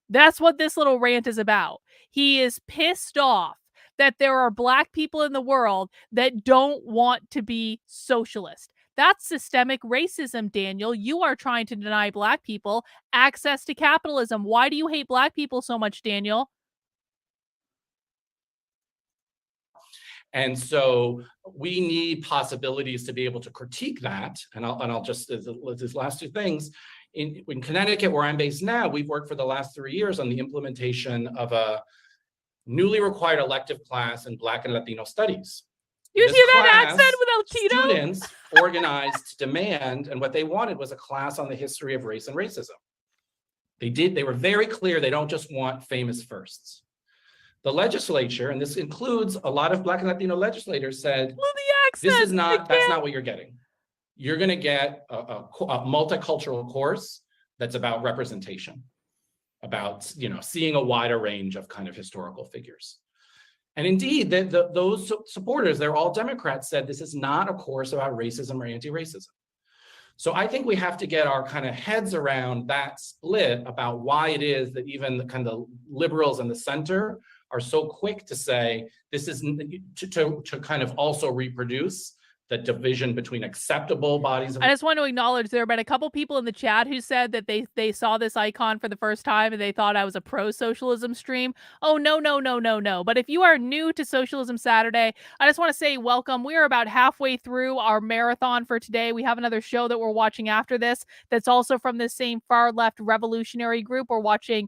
That's what this little rant is about. He is pissed off that there are Black people in the world that don't want to be socialist. That's systemic racism, Daniel. You are trying to deny Black people access to capitalism. Why do you hate Black people so much, Daniel? And so we need possibilities to be able to critique that. And I'll just, these last two things. In Connecticut, where I'm based now, we've worked for the last 3 years on the implementation of a newly required elective class in Black and Latino studies. You hear that accent without Tito? Students organized to demand, and what they wanted was a class on the history of race and racism. They were very clear, they don't just want famous firsts. The legislature, and this includes a lot of Black and Latino legislators, said, this is not, that's not what you're getting. You're going to get a multicultural course that's about representation, about, you know, seeing a wider range of kind of historical figures. And indeed, those supporters, they're all Democrats, said this is not a course about racism or anti-racism. So I think we have to get our kind of heads around that split about why it is that even the kind of liberals in the center are so quick to say this is to kind of also reproduce the division between acceptable bodies of— I just want to acknowledge there have been a couple people in the chat who said that they saw this icon for the first time and they thought I was a pro-socialism stream. Oh, no. But if you are new to Socialism Saturday, I just want to say welcome. We are about halfway through our marathon for today. We have another show that we're watching after this that's also from this same far-left revolutionary group. We're watching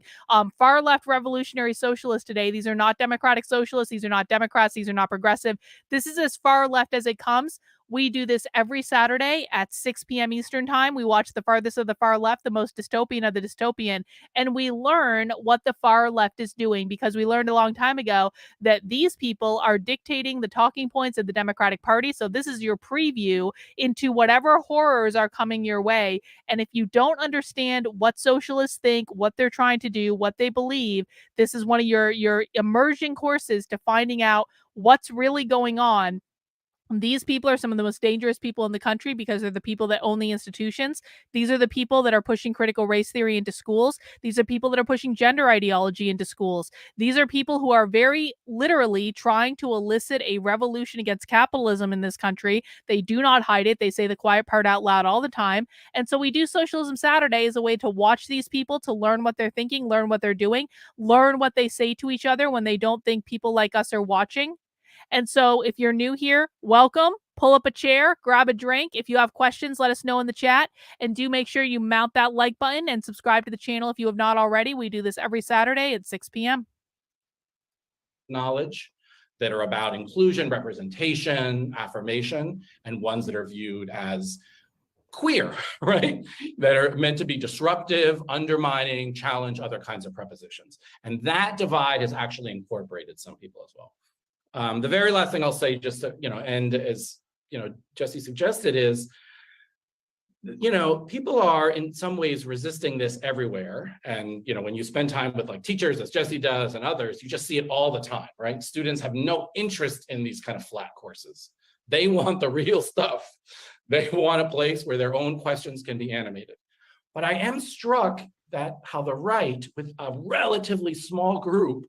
far-left revolutionary socialists today. These are not democratic socialists. These are not Democrats. These are not progressive. This is as far left as it comes. We do this every Saturday at 6 p.m. Eastern time. We watch the farthest of the far left, the most dystopian of the dystopian, and we learn what the far left is doing, because we learned a long time ago that these people are dictating the talking points of the Democratic Party. So this is your preview into whatever horrors are coming your way. And if you don't understand what socialists think, what they're trying to do, what they believe, this is one of your immersion courses to finding out what's really going on. These people are some of the most dangerous people in the country because they're the people that own the institutions. These are the people that are pushing critical race theory into schools. These are people that are pushing gender ideology into schools. These are people who are very literally trying to elicit a revolution against capitalism in this country. They do not hide it. They say the quiet part out loud all the time. And so we do Socialism Saturday as a way to watch these people, to learn what they're thinking, learn what they're doing, learn what they say to each other when they don't think people like us are watching. And so if you're new here, welcome. Pull up a chair, grab a drink. If you have questions, let us know in the chat. And do make sure you mount that like button and subscribe to the channel if you have not already. We do this every Saturday at 6 p.m. knowledge that are about inclusion, representation, affirmation, and ones that are viewed as queer, right? That are meant to be disruptive, undermining, challenge other kinds of propositions. And that divide has actually incorporated some people as well. The very last thing I'll say, just to, end as, Jesse suggested, is, people are in some ways resisting this everywhere. And, when you spend time with like teachers, as Jesse does, and others, you just see it all the time, right? Students have no interest in these kind of flat courses. They want the real stuff. They want a place where their own questions can be animated. But I am struck that how the right, with a relatively small group,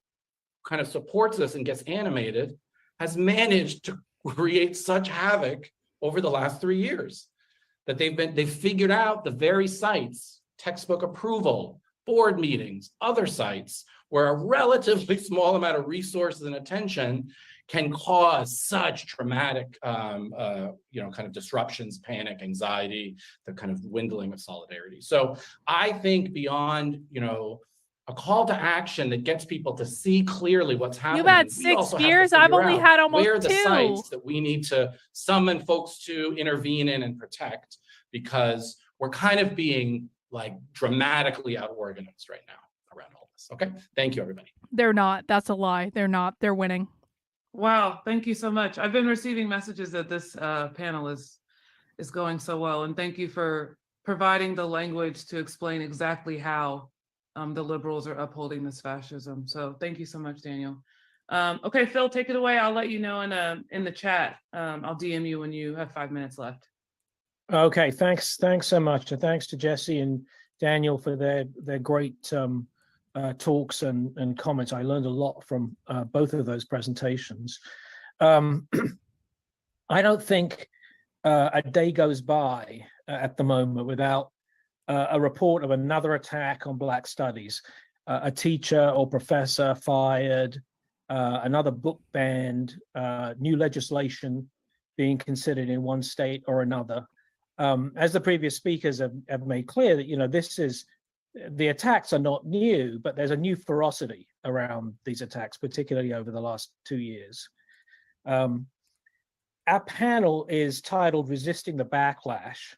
kind of supports this and gets animated, has managed to create such havoc over the last 3 years that they've figured out the very sites, textbook approval, board meetings, other sites, where a relatively small amount of resources and attention can cause such traumatic, kind of disruptions, panic, anxiety, the kind of dwindling of solidarity. So I think beyond, a call to action that gets people to see clearly what's happening. You've had We 6 also have to years. I've figure only out had almost where are the 2. sites that we need to summon folks to intervene in and protect, because we're kind of being like dramatically out organized right now around all this. Okay, thank you, everybody. They're not. That's a lie. They're not. They're winning. Wow, thank you so much. I've been receiving messages that this panel is going so well, and thank you for providing the language to explain exactly how the liberals are upholding this fascism. So thank you so much, Daniel. Okay, Phil, take it away. I'll let you know in the chat. I'll DM you when you have 5 minutes left. Okay, thanks so much, and thanks to Jesse and Daniel for their great talks and comments. I learned a lot from both of those presentations. I don't think a day goes by at the moment without a report of another attack on Black studies, a teacher or professor fired, another book banned, new legislation being considered in one state or another. As the previous speakers have made clear, that the attacks are not new, but there's a new ferocity around these attacks, particularly over the last 2 years. Our panel is titled Resisting the Backlash.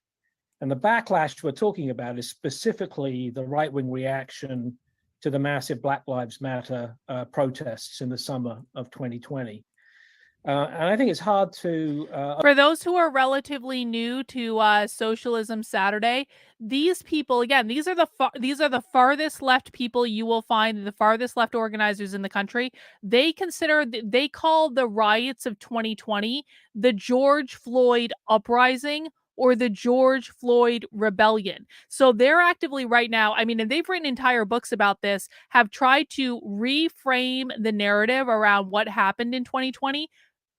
And the backlash we're talking about is specifically the right-wing reaction to the massive Black Lives Matter protests in the summer of 2020. And I think it's hard to... For those who are relatively new to Socialism Saturday, these people, again, these are the farthest left people you will find, the farthest left organizers in the country. They call the riots of 2020 the George Floyd uprising or the George Floyd rebellion. So they're actively right now, I mean, and they've written entire books about this, have tried to reframe the narrative around what happened in 2020.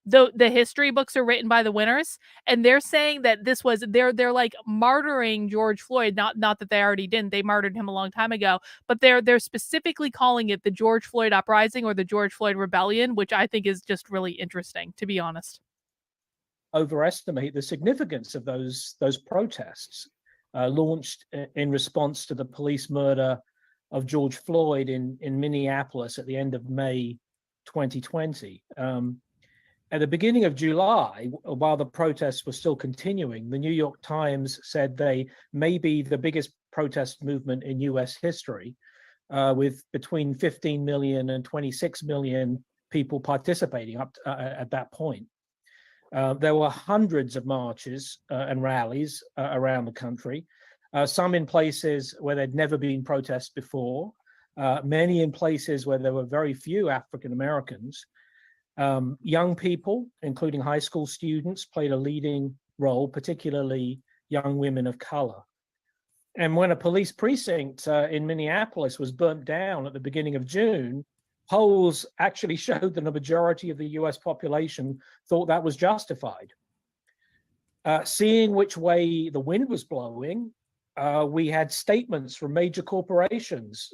The history books are written by the winners, and they're saying that this was they're like martyring George Floyd. Not that they already didn't; they martyred him a long time ago. But they're specifically calling it the George Floyd uprising or the George Floyd rebellion, which I think is just really interesting, to be honest. Overestimate the significance of those protests launched in response to the police murder of George Floyd in Minneapolis at the end of May 2020. At the beginning of July, while the protests were still continuing, the New York Times said they may be the biggest protest movement in US history, with between 15 million and 26 million people participating up at that point. There were hundreds of marches and rallies around the country, some in places where there'd never been protests before, many in places where there were very few African Americans. Young people, including high school students, played a leading role, particularly young women of color. And when a police precinct in Minneapolis was burnt down at the beginning of June, polls actually showed that a majority of the US population thought that was justified. Seeing which way the wind was blowing, we had statements from major corporations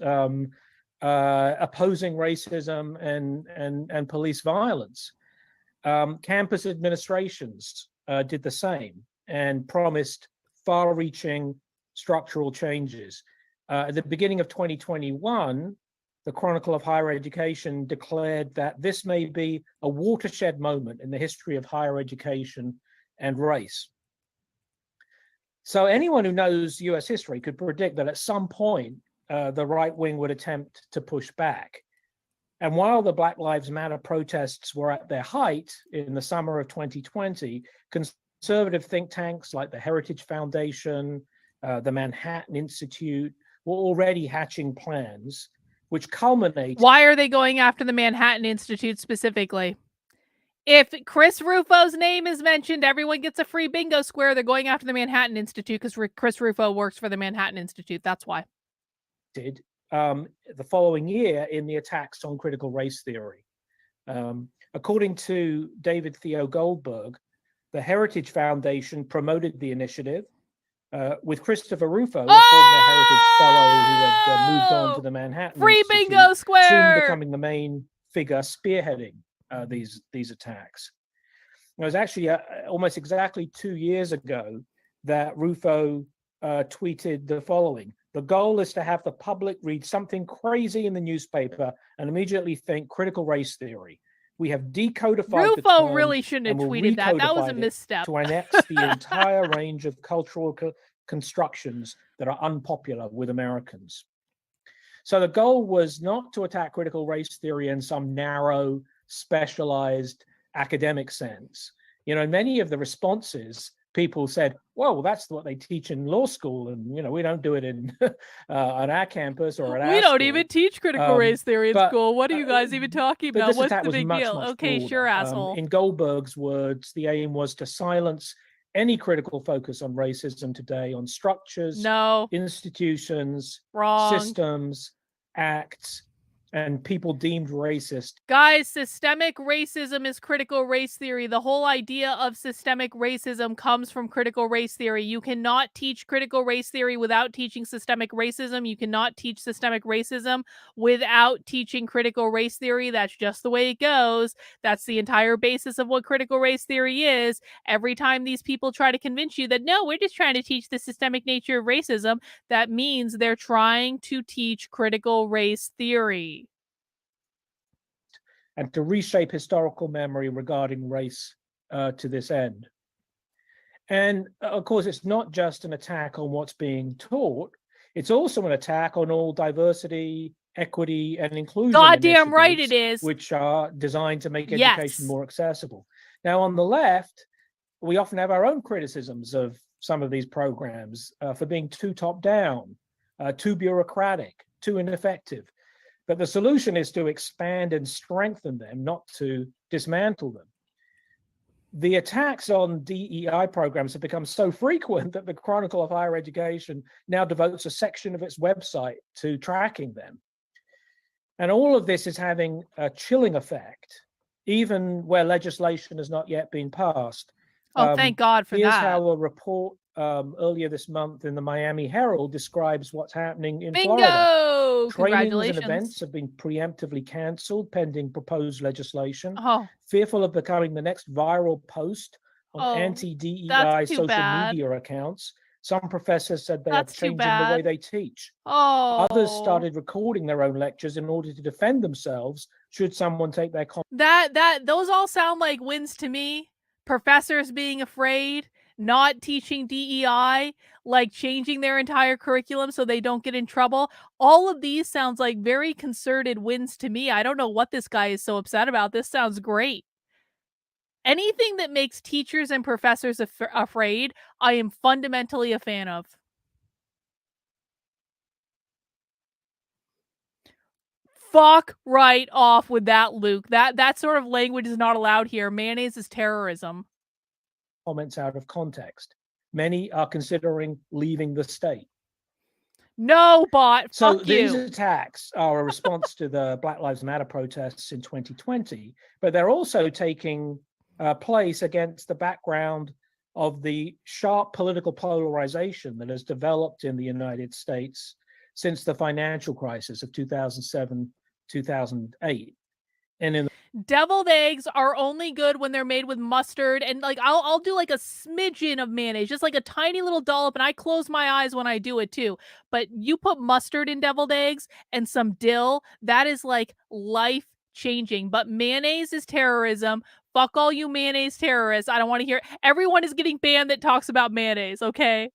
opposing racism and police violence. Campus administrations did the same and promised far-reaching structural changes. At the beginning of 2021, the Chronicle of Higher Education declared that this may be a watershed moment in the history of higher education and race. So anyone who knows US history could predict that at some point, the right wing would attempt to push back. And while the Black Lives Matter protests were at their height in the summer of 2020, conservative think tanks like the Heritage Foundation, the Manhattan Institute were already hatching plans which culminate. Why are they going after the Manhattan Institute specifically? If Chris Rufo's name is mentioned, everyone gets a free bingo square. They're going after the Manhattan Institute because Chris Rufo works for the Manhattan Institute. That's why. The following year in the attacks on critical race theory. According to David Theo Goldberg, the Heritage Foundation promoted the initiative with Christopher Rufo, a former Heritage Fellow who had moved on to the Manhattan Free Institute, bingo square! soon becoming the main figure spearheading these attacks. It was actually almost exactly 2 years ago that Rufo tweeted the following: The goal is to have the public read something crazy in the newspaper and immediately think critical race theory. We have decodified the Rufo term really shouldn't have and will tweeted that. That was a recodified it misstep. to annex the entire range of cultural constructions that are unpopular with Americans. So the goal was not to attack critical race theory in some narrow, specialized academic sense. You know, many of the responses, people said, well, that's what they teach in law school, and, you know, we don't do it in on our campus or at our We don't school. even teach critical race theory in but, school. What are you guys even talking But about? this What's attack the was big much, deal? much Okay, broader. sure, asshole. In Goldberg's words, the aim was to silence any critical focus on racism today on structures, No, institutions, wrong. systems, acts, and people deemed racist. Guys, systemic racism is critical race theory. The whole idea of systemic racism comes from critical race theory. You cannot teach critical race theory without teaching systemic racism. You cannot teach systemic racism without teaching critical race theory. That's just the way it goes. That's the entire basis of what critical race theory is. Every time these people try to convince you that, no, we're just trying to teach the systemic nature of racism, that means they're trying to teach critical race theory. And to reshape historical memory regarding race to this end. And of course, it's not just an attack on what's being taught, it's also an attack on all diversity, equity, and inclusion Goddamn right it is. which are designed to make education more accessible. Now, on the left, we often have our own criticisms of some of these programs for being too top-down, too bureaucratic, too ineffective. But the solution is to expand and strengthen them, not to dismantle them. The attacks on DEI programs have become so frequent that the Chronicle of Higher Education now devotes a section of its website to tracking them. And all of this is having a chilling effect, even where legislation has not yet been passed. Oh, thank God for here's that. Here's how a report earlier this month in the Miami Herald describes what's happening in Florida. Trainings and events have been preemptively cancelled pending proposed legislation. Fearful of becoming the next viral post on anti-DEI social media accounts, some professors said they are changing the way they teach. Others started recording their own lectures in order to defend themselves should someone take their comments. Those all sound like wins to me. Professors being afraid, not teaching DEI, like changing their entire curriculum so they don't get in trouble. All of these sounds like very concerted wins to me. I don't know what this guy is so upset about. This sounds great. Anything that makes teachers and professors afraid, I am fundamentally a fan of. Fuck right off with that, Luke. That sort of language is not allowed here. Mayonnaise is terrorism. Comments out of context. Many are considering leaving the state. No, bot. So fuck these you. attacks are a response to the Black Lives Matter protests in 2020, but they're also taking place against the background of the sharp political polarization that has developed in the United States since the financial crisis of 2007, 2008. And in deviled eggs are only good when they're made with mustard, and like I'll do like a smidgen of mayonnaise, just like a tiny little dollop, and I close my eyes when I do it too. But you put mustard in deviled eggs and some dill, that is like life changing. But mayonnaise is terrorism. Fuck all you mayonnaise terrorists. I don't want to hear. Everyone is getting banned that talks about mayonnaise, okay?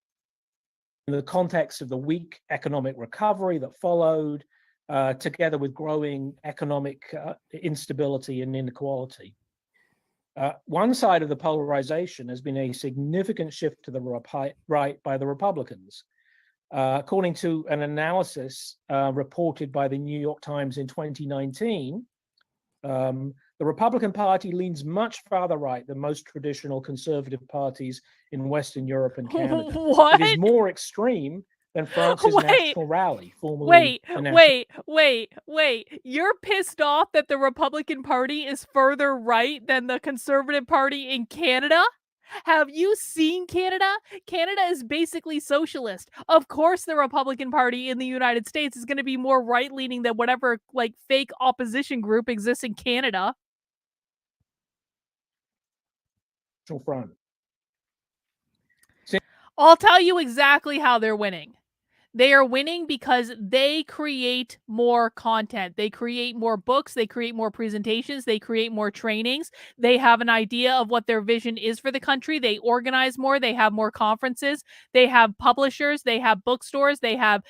In the context of the weak economic recovery that followed, together with growing economic instability and inequality. One side of the polarization has been a significant shift to the right by the Republicans. According to an analysis reported by the New York Times in 2019, the Republican Party leans much farther right than most traditional conservative parties in Western Europe and Canada. What? It is more extreme than France's National Rally, formerly Wait. You're pissed off that the Republican Party is further right than the Conservative Party in Canada? Have you seen Canada? Canada is basically socialist. Of course, the Republican Party in the United States is going to be more right-leaning than whatever like fake opposition group exists in Canada. Front. I'll tell you exactly how they're winning. They are winning because they create more content. They create more books. They create more presentations. They create more trainings. They have an idea of what their vision is for the country. They organize more. They have more conferences. They have publishers. They have bookstores. They have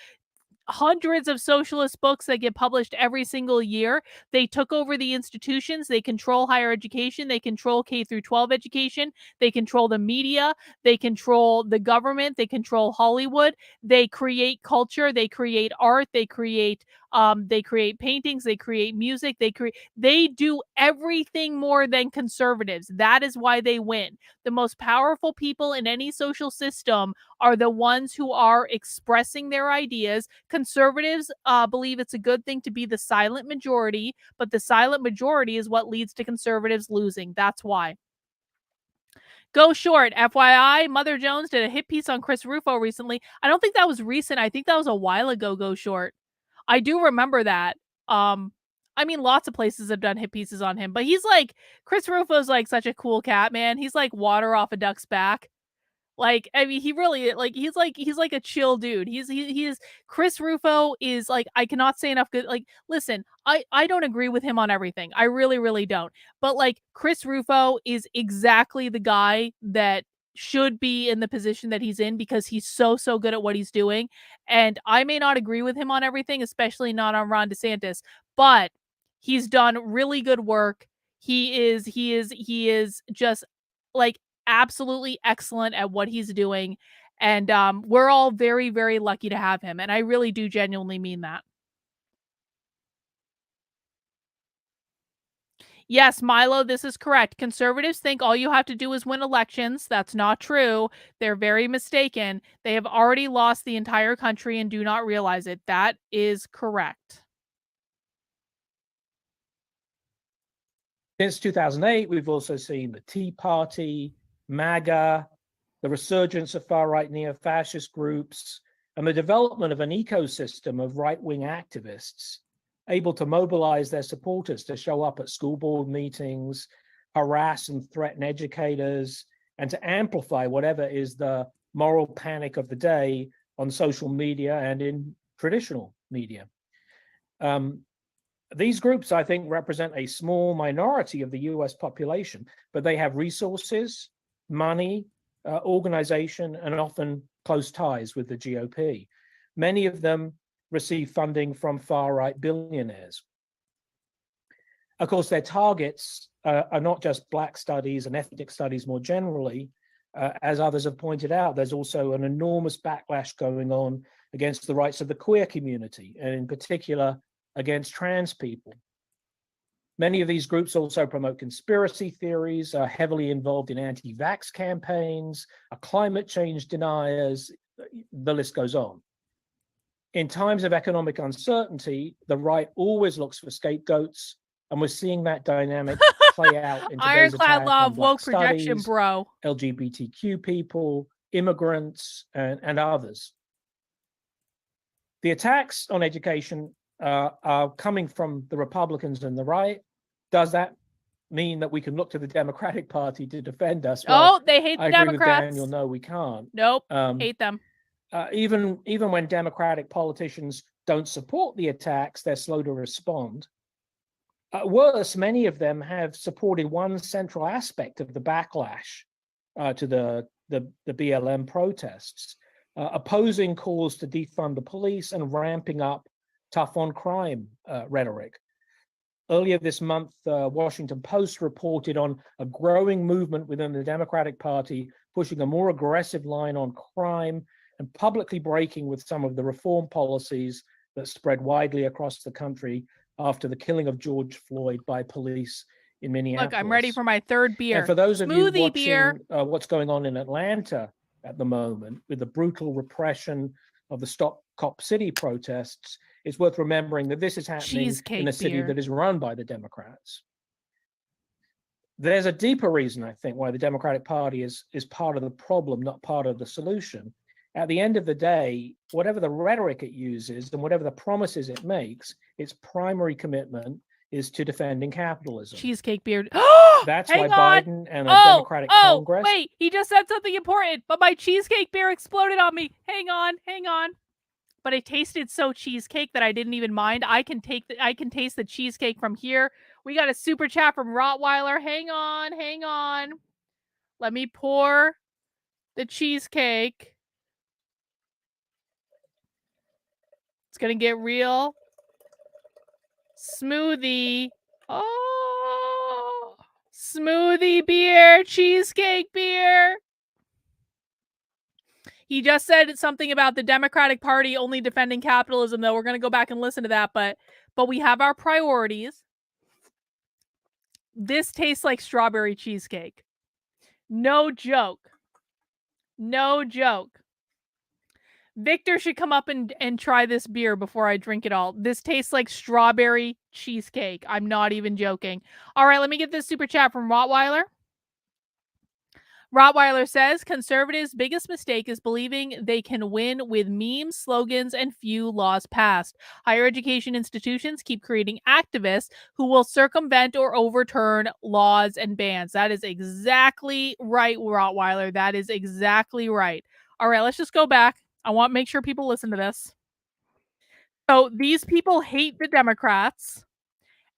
hundreds of socialist books that get published every single year. They took over the institutions. They control higher education. They control K through 12 education. They control the media. They control the government. They control Hollywood. They create culture. They create art. They create paintings. They create music. They do everything more than conservatives. That is why they win. The most powerful people in any social system are the ones who are expressing their ideas. Conservatives believe it's a good thing to be the silent majority, but the silent majority is what leads to conservatives losing. That's why. Go short. FYI, Mother Jones did a hit piece on Chris Rufo recently. I don't think that was recent. I think that was a while ago. Go short. I do remember that. I mean, lots of places have done hit pieces on him, but he's like, Chris Rufo's like such a cool cat, man. He's like water off a duck's back. Like, I mean, he really, like, he's like a chill dude. He is Chris Rufo is like, I cannot say enough good. Like, listen, I don't agree with him on everything. I really, really don't. But like, Chris Rufo is exactly the guy that should be in the position that he's in because he's so good at what he's doing. And I may not agree with him on everything, especially not on Ron DeSantis, but he's done really good work. He is just like absolutely excellent at what he's doing. And we're all very, very lucky to have him. And I really do genuinely mean that. Yes, Milo, this is correct. Conservatives think all you have to do is win elections. That's not true. They're very mistaken. They have already lost the entire country and do not realize it. That is correct. Since 2008, we've also seen the Tea Party, MAGA, the resurgence of far-right neo-fascist groups, and the development of an ecosystem of right-wing activists able to mobilize their supporters to show up at school board meetings, harass and threaten educators, and to amplify whatever is the moral panic of the day on social media and in traditional media. These groups, I think, represent a small minority of the US population, but they have resources, money, organization, and often close ties with the GOP. Many of them receive funding from far-right billionaires. Of course, their targets are not just Black studies and ethnic studies more generally. As others have pointed out, there's also an enormous backlash going on against the rights of the queer community, and in particular, against trans people. Many of these groups also promote conspiracy theories, are heavily involved in anti-vax campaigns, are climate change deniers, the list goes on. In times of economic uncertainty, the right always looks for scapegoats, and we're seeing that dynamic play out in today's Ironclad attack law on of Black woke projection, studies, bro. LGBTQ people, immigrants, and others. The attacks on education are coming from the Republicans and the right. Does that mean that we can look to the Democratic Party to defend us? Well, Oh, they hate the I agree Democrats. with Daniel. No, we can't. Nope, hate them. Even when Democratic politicians don't support the attacks, they're slow to respond. Worse, many of them have supported one central aspect of the backlash to the BLM protests, opposing calls to defund the police and ramping up tough on crime rhetoric. Earlier this month, Washington Post reported on a growing movement within the Democratic Party, pushing a more aggressive line on crime and publicly breaking with some of the reform policies that spread widely across the country after the killing of George Floyd by police in Minneapolis. Look, I'm ready for my third beer. And for those of Smoothie you watching beer. What's going on in Atlanta at the moment with the brutal repression of the Stop Cop City protests, it's worth remembering that this is happening Cheesecake in a city beer. that is run by the Democrats. There's a deeper reason, I think, why the Democratic Party is part of the problem, not part of the solution. At the end of the day, whatever the rhetoric it uses and whatever the promises it makes, its primary commitment is to defending capitalism. Cheesecake beer. That's Hang why on. Biden and a Democratic Congress. Wait, he just said something important, but my cheesecake beer exploded on me. Hang on. but it tasted so cheesecake that I didn't even mind. I can taste the cheesecake from here. We got a super chat from Rottweiler. Hang on. Let me pour the cheesecake. It's gonna get real. Smoothie. Oh, smoothie beer, cheesecake beer. He just said something about the Democratic Party only defending capitalism, though. We're going to go back and listen to that, but we have our priorities. This tastes like strawberry cheesecake. No joke. Victor should come up and try this beer before I drink it all. This tastes like strawberry cheesecake. I'm not even joking. All right, let me get this super chat from Rottweiler. Rottweiler says, conservatives' biggest mistake is believing they can win with memes, slogans, and few laws passed. Higher education institutions keep creating activists who will circumvent or overturn laws and bans. That is exactly right, Rottweiler. That is exactly right. All right, let's just go back. I want to make sure people listen to this. So these people hate the Democrats.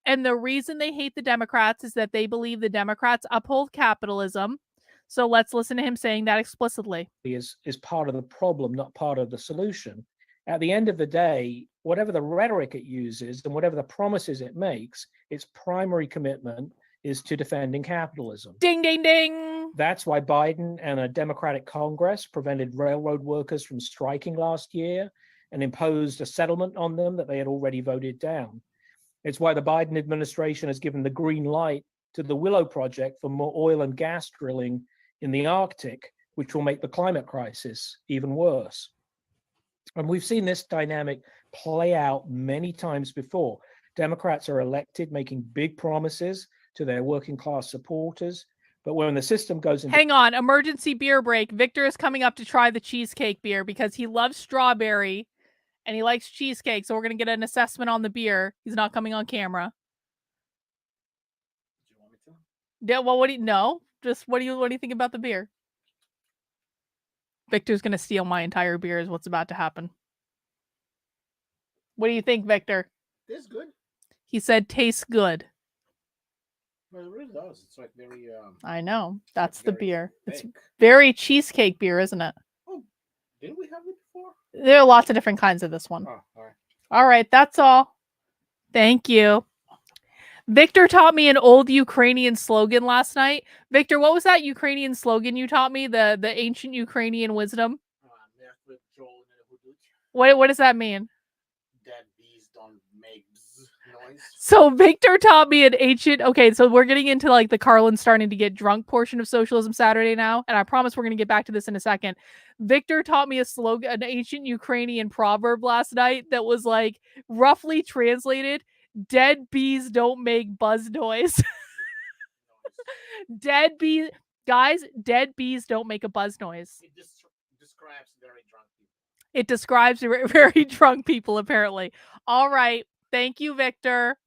And the reason they hate the Democrats is that they believe the Democrats uphold capitalism. So let's listen to him saying that explicitly. Is part of the problem, not part of the solution. At the end of the day, whatever the rhetoric it uses and whatever the promises it makes, its primary commitment is to defending capitalism. Ding, ding, ding. That's why Biden and a Democratic Congress prevented railroad workers from striking last year and imposed a settlement on them that they had already voted down. It's why the Biden administration has given the green light to the Willow Project for more oil and gas drilling in the Arctic, which will make the climate crisis even worse. And we've seen this dynamic play out many times before. Democrats are elected making big promises to their working class supporters, but when the system goes into— Hang on, emergency beer break. Victor is coming up to try the cheesecake beer because he loves strawberry and he likes cheesecake, so we're going to get an assessment on the beer. He's not coming on camera. Do you want me to? Yeah, well, what do you think about the beer? Victor's going to steal my entire beer is what's about to happen. What do you think, Victor? Tastes good. He said tastes good. Well, it really does. It's like very I know. That's the beer. thick. It's very cheesecake beer, isn't it? Oh, didn't we have it before? There are lots of different kinds of this one. Oh, all right. All right, that's all. Thank you. Victor taught me an old Ukrainian slogan last night. Victor, what was that Ukrainian slogan you taught me? The ancient Ukrainian wisdom? What does that mean? Dead bees don't make noise. So Victor taught me an ancient... Okay, so we're getting into like the Carlin starting to get drunk portion of Socialism Saturday now. And I promise we're going to get back to this in a second. Victor taught me a slogan, an ancient Ukrainian proverb last night that was like roughly translated, dead bees don't make buzz noise. Dead bees... Guys, dead bees don't make a buzz noise. It describes very drunk people. It describes very drunk people, apparently. All right. Thank you, Victor.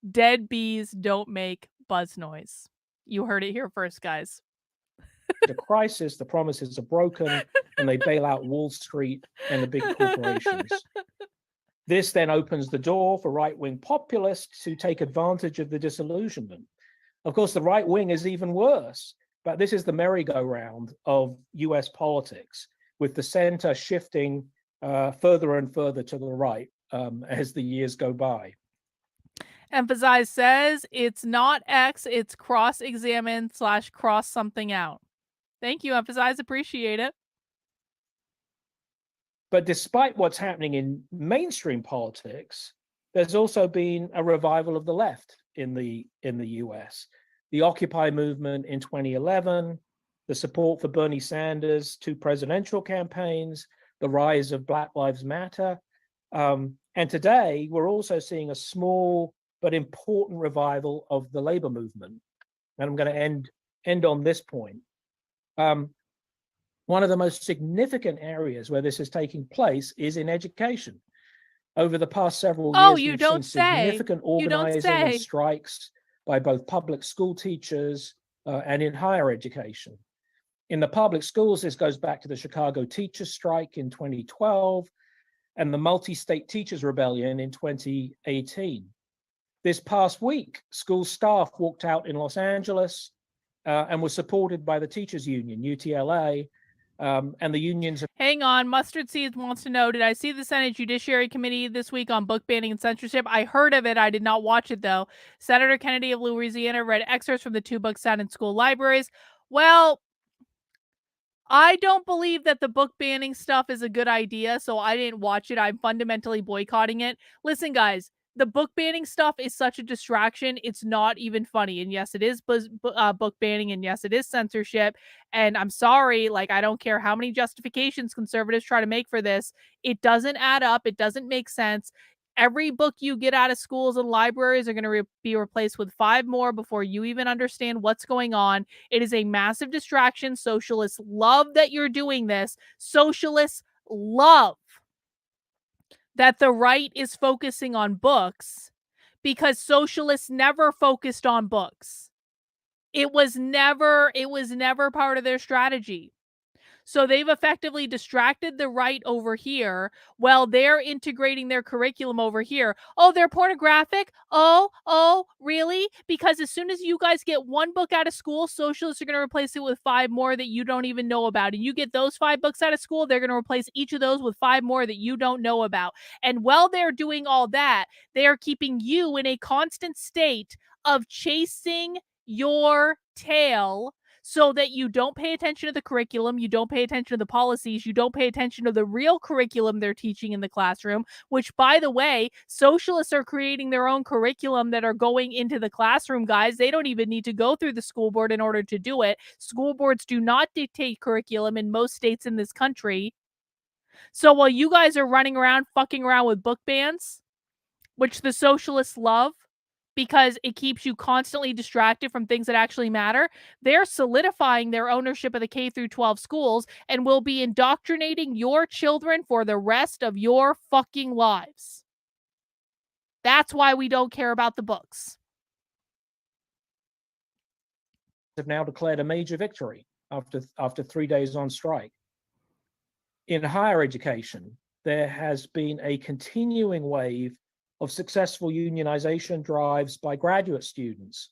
Dead bees don't make buzz noise. You heard it here first, guys. the crisis, the promises are broken, and they bail out Wall Street and the big corporations. This then opens the door for right-wing populists to take advantage of the disillusionment. Of course, the right wing is even worse, but this is the merry-go-round of US politics, with the center shifting further and further to the right as the years go by. Emphasize says it's not X, it's cross-examine / cross something out. Thank you, Emphasize. Appreciate it. But despite what's happening in mainstream politics, there's also been a revival of the left in the US. The Occupy movement in 2011, the support for Bernie Sanders' 2 presidential campaigns, the rise of Black Lives Matter. And today, we're also seeing a small but important revival of the labor movement. And I'm going to end on this point. One of the most significant areas where this is taking place is in education. Over the past several years, we've seen significant organizing and strikes by both public school teachers and in higher education. In the public schools, this goes back to the Chicago teachers strike in 2012 and the multi-state teachers rebellion in 2018. This past week, school staff walked out in Los Angeles and were supported by the teachers union, UTLA, and the unions. Hang on, Mustard Seeds wants to know, did I see the Senate Judiciary Committee this week on book banning and censorship? I heard of it, I did not watch it though. Senator Kennedy of Louisiana read excerpts from the 2 books found in school libraries. Well, I don't believe that the book banning stuff is a good idea, so I didn't watch it. I'm fundamentally boycotting it. Listen, guys, the book banning stuff is such a distraction. It's not even funny. And yes, it is book banning, and yes, it is censorship. And I'm sorry, like, I don't care how many justifications conservatives try to make for this. It doesn't add up. It doesn't make sense. Every book you get out of schools and libraries are going to be replaced with 5 more before you even understand what's going on. It is a massive distraction. Socialists love that you're doing this. Socialists love that the right is focusing on books because socialists never focused on books. It was never part of their strategy. So they've effectively distracted the right over here while they're integrating their curriculum over here. Oh, they're pornographic? Oh, really? Because as soon as you guys get 1 book out of school, socialists are going to replace it with 5 more that you don't even know about. And you get those 5 books out of school, they're going to replace each of those with 5 more that you don't know about. And while they're doing all that, they are keeping you in a constant state of chasing your tail, so that you don't pay attention to the curriculum, you don't pay attention to the policies, you don't pay attention to the real curriculum they're teaching in the classroom, which, by the way, socialists are creating their own curriculum that are going into the classroom, guys. They don't even need to go through the school board in order to do it. School boards do not dictate curriculum in most states in this country. So while you guys are running around, fucking around with book bans, which the socialists love, because it keeps you constantly distracted from things that actually matter, they're solidifying their ownership of the K through 12 schools and will be indoctrinating your children for the rest of your fucking lives. That's why we don't care about the books. Have now declared a major victory after 3 days on strike. In higher education, there has been a continuing wave of successful unionization drives by graduate students.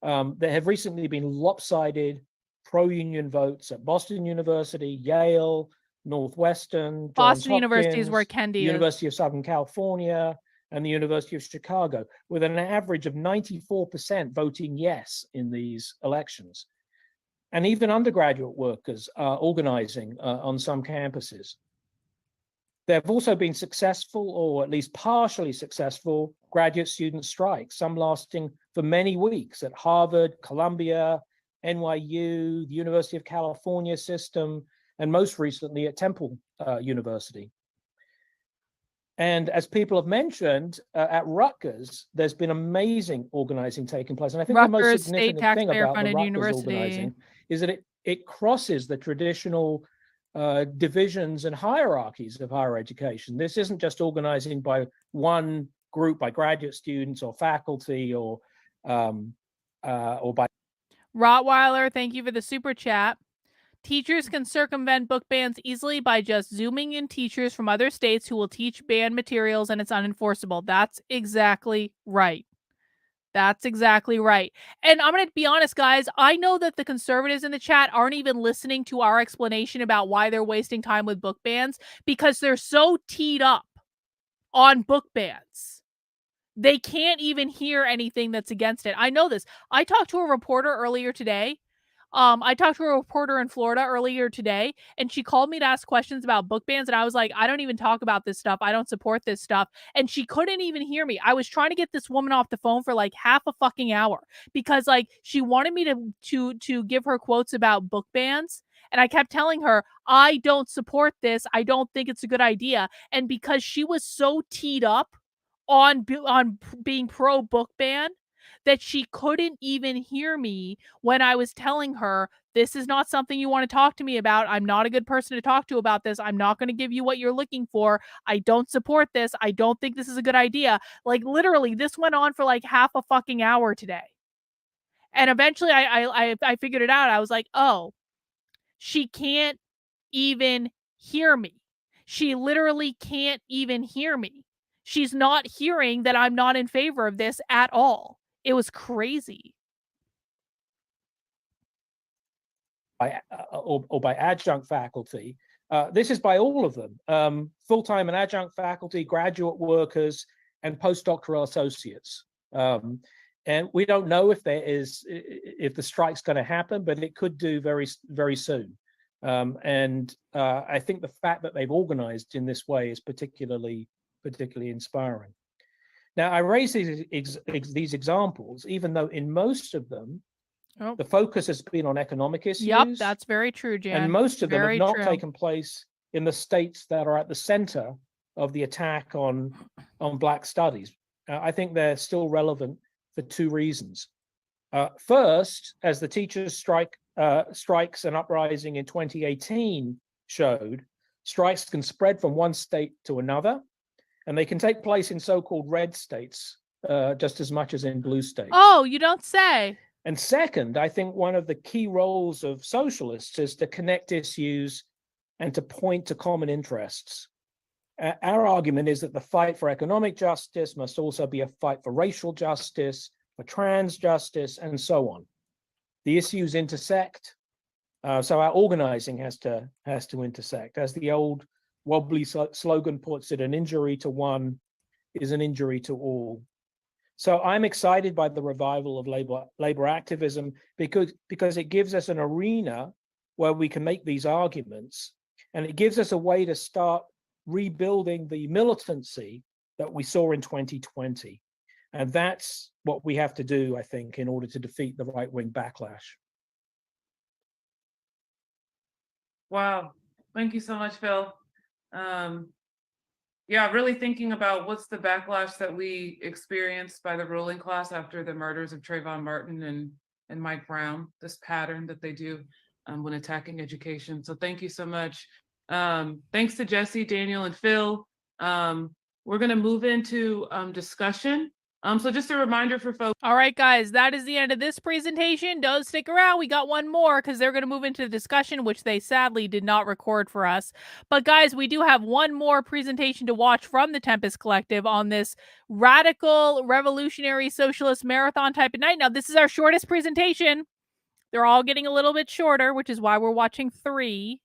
There have recently been lopsided pro-union votes at Boston University, Yale, Northwestern, Boston University is where Kendi is. University of Southern California, and the University of Chicago, with an average of 94% voting yes in these elections. And even undergraduate workers are organizing on some campuses. There have also been successful, or at least partially successful, graduate student strikes, some lasting for many weeks at Harvard, Columbia, NYU, the University of California system, and most recently at Temple University. And as people have mentioned, at Rutgers, there's been amazing organizing taking place. And I think the most significant thing about the Rutgers organizing is that it crosses the traditional divisions and hierarchies of higher education. This isn't just organizing by one group, by graduate students or faculty or by Rottweiler, thank you for the super chat. Teachers can circumvent book bans easily by just zooming in teachers from other states who will teach banned materials, and it's unenforceable. That's exactly right. That's exactly right. And I'm going to be honest, guys. I know that the conservatives in the chat aren't even listening to our explanation about why they're wasting time with book bans, because they're so teed up on book bans. They can't even hear anything that's against it. I know this. I talked to a reporter earlier today. I talked to a reporter in Florida earlier today, and she called me to ask questions about book bans, and I was like, I don't even talk about this stuff. I don't support this stuff. And she couldn't even hear me. I was trying to get this woman off the phone for like half a fucking hour because like she wanted me to give her quotes about book bans. And I kept telling her, I don't support this. I don't think it's a good idea. And because she was so teed up on being pro book ban, that she couldn't even hear me when I was telling her, this is not something you want to talk to me about. I'm not a good person to talk to about this. I'm not going to give you what you're looking for. I don't support this. I don't think this is a good idea. Like literally, this went on for like half a fucking hour today. And eventually I figured it out. I was like, oh, She can't even hear me. She literally can't even hear me. She's not hearing that I'm not in favor of this at all. It was crazy. Or by adjunct faculty. This is by all of them, full-time and adjunct faculty, graduate workers, and postdoctoral associates. And we don't know if the strike's going to happen, but it could do very, very soon. And I think the fact that they've organized in this way is particularly inspiring. Now, I raise these examples, even though in most of them, the focus has been on economic issues. Yep, that's very true, Jan. And most of them Very have not true. taken place in the states that are at the center of the attack on Black studies. I think they're still relevant for two reasons. First, as the teachers' strikes and uprising in 2018 showed, strikes can spread from one state to another, and they can take place in so-called red states just as much as in blue states. Oh, you don't say. And second, I think one of the key roles of socialists is to connect issues and to point to common interests. Our argument is that the fight for economic justice must also be a fight for racial justice, for trans justice, and so on. The issues intersect, so our organizing has to intersect. As the old wobbly slogan puts it, an injury to one is an injury to all. So I'm excited by the revival of labor activism because it gives us an arena where we can make these arguments, and it gives us a way to start rebuilding the militancy that we saw in 2020. And that's what we have to do, I think, in order to defeat the right-wing backlash. Wow. Thank you so much, Phil. Yeah, really thinking about what's the backlash that we experienced by the ruling class after the murders of Trayvon Martin and Mike Brown, this pattern that they do when attacking education. So thank you so much. Thanks to Jesse, Daniel, and Phil. We're going to move into discussion. So just a reminder for folks. All right, guys, that is the end of this presentation. Don't stick around. We got one more because they're going to move into the discussion, which they sadly did not record for us. But guys, we do have one more presentation to watch from the Tempest Collective on this radical, revolutionary, socialist marathon type of night. Now, this is our shortest presentation. They're all getting a little bit shorter, which is why we're watching 3.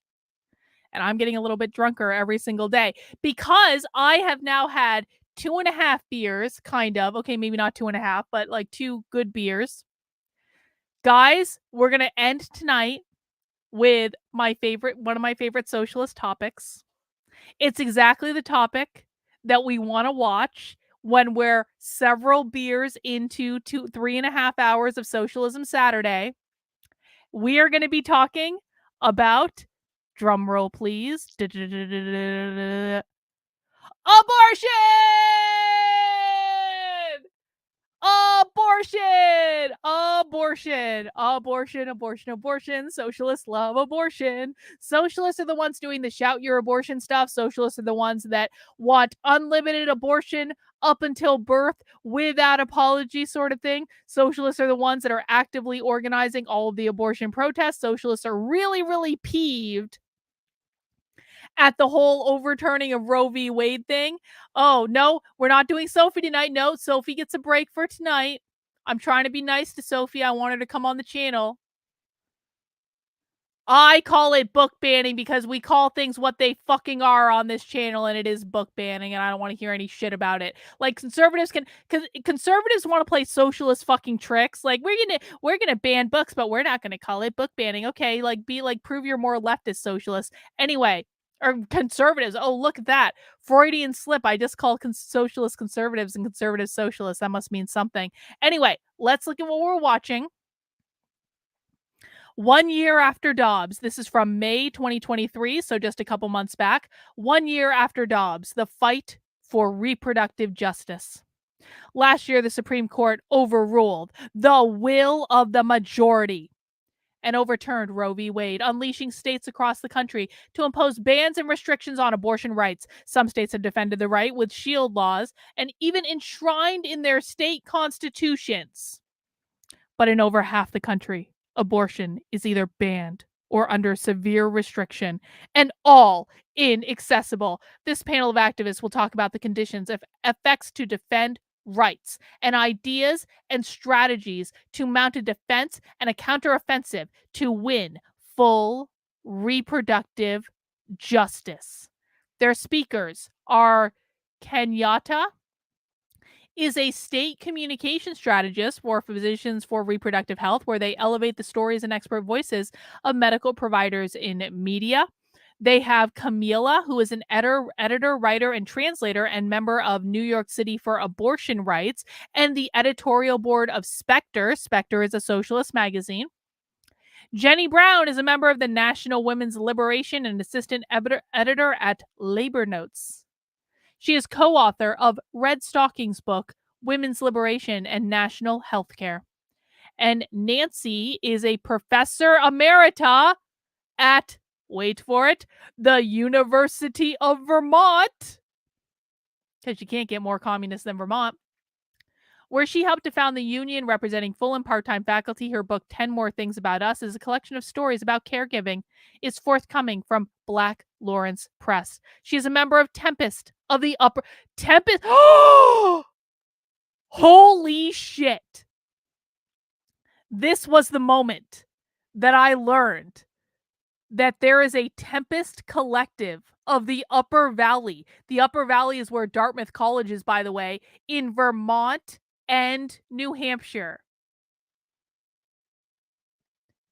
And I'm getting a little bit drunker every single day because I have now had 2.5 beers, kind of. Okay, maybe not 2.5, but like 2 good beers. Guys, we're going to end tonight with one of my favorite socialist topics. It's exactly the topic that we want to watch when we're several beers into 3.5 hours of Socialism Saturday. We are going to be talking about, drum roll please, abortion! Abortion! Abortion! Abortion! Abortion! Abortion! Socialists love abortion. Socialists are the ones doing the shout your abortion stuff. Socialists are the ones that want unlimited abortion up until birth without apology sort of thing. Socialists are the ones that are actively organizing all of the abortion protests. Socialists are really, really peeved at the whole overturning of Roe v. Wade thing. Oh, no, we're not doing Sophie tonight. No, Sophie gets a break for tonight. I'm trying to be nice to Sophie. I want her to come on the channel. I call it book banning because we call things what they fucking are on this channel, and it is book banning, and I don't want to hear any shit about it. Like, conservatives want to play socialist fucking tricks. Like, we're gonna ban books, but we're not gonna call it book banning. Okay, like, prove you're more leftist socialist. Anyway, or conservatives. Oh, look at that. Freudian slip. I just called socialist conservatives and conservative socialists. That must mean something. Anyway, let's look at what we're watching. 1 year after Dobbs. This is from May 2023, so just a couple months back. 1 year after Dobbs, the fight for reproductive justice. Last year, the Supreme Court overruled the will of the majority and overturned Roe v. Wade, unleashing states across the country to impose bans and restrictions on abortion rights. Some states have defended the right with shield laws and even enshrined in their state constitutions. But in over half the country, abortion is either banned or under severe restriction, and all inaccessible. This panel of activists will talk about the conditions of effects to defend rights and ideas and strategies to mount a defense and a counteroffensive to win full reproductive justice. Their speakers are Kenyatta, is a state communication strategist for Physicians for Reproductive Health, where they elevate the stories and expert voices of medical providers in media. They have Camila, who is an editor, writer, and translator, and member of New York City for Abortion Rights, and the editorial board of Spectre. Spectre is a socialist magazine. Jenny Brown is a member of the National Women's Liberation and assistant editor at Labor Notes. She is co-author of Red Stockings' book, Women's Liberation and National Healthcare. And Nancy is a professor emerita at, wait for it, the University of Vermont, because you can't get more communist than Vermont, where she helped to found the union representing full and part-time faculty. Her book, 10 More Things About Us, is a collection of stories about caregiving. It's forthcoming from Black Lawrence Press. She is a member of Tempest, of the Upper... Tempest... Oh! Holy shit. This was the moment that I learned that there is a Tempest Collective of the Upper Valley. The Upper Valley is where Dartmouth College is, by the way, in Vermont and New Hampshire.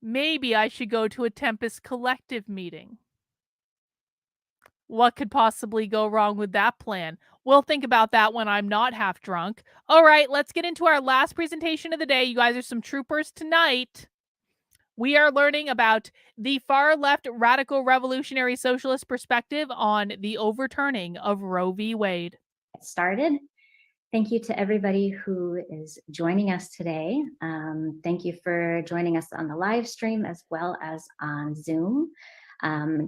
Maybe I should go to a Tempest Collective meeting. What could possibly go wrong with that plan? We'll think about that when I'm not half drunk. All right, let's get into our last presentation of the day. You guys are some troopers tonight. We are learning about the far left radical revolutionary socialist perspective on the overturning of Roe v. Wade. Started. Thank you to everybody who is joining us today. Thank you for joining us on the live stream as well as on Zoom.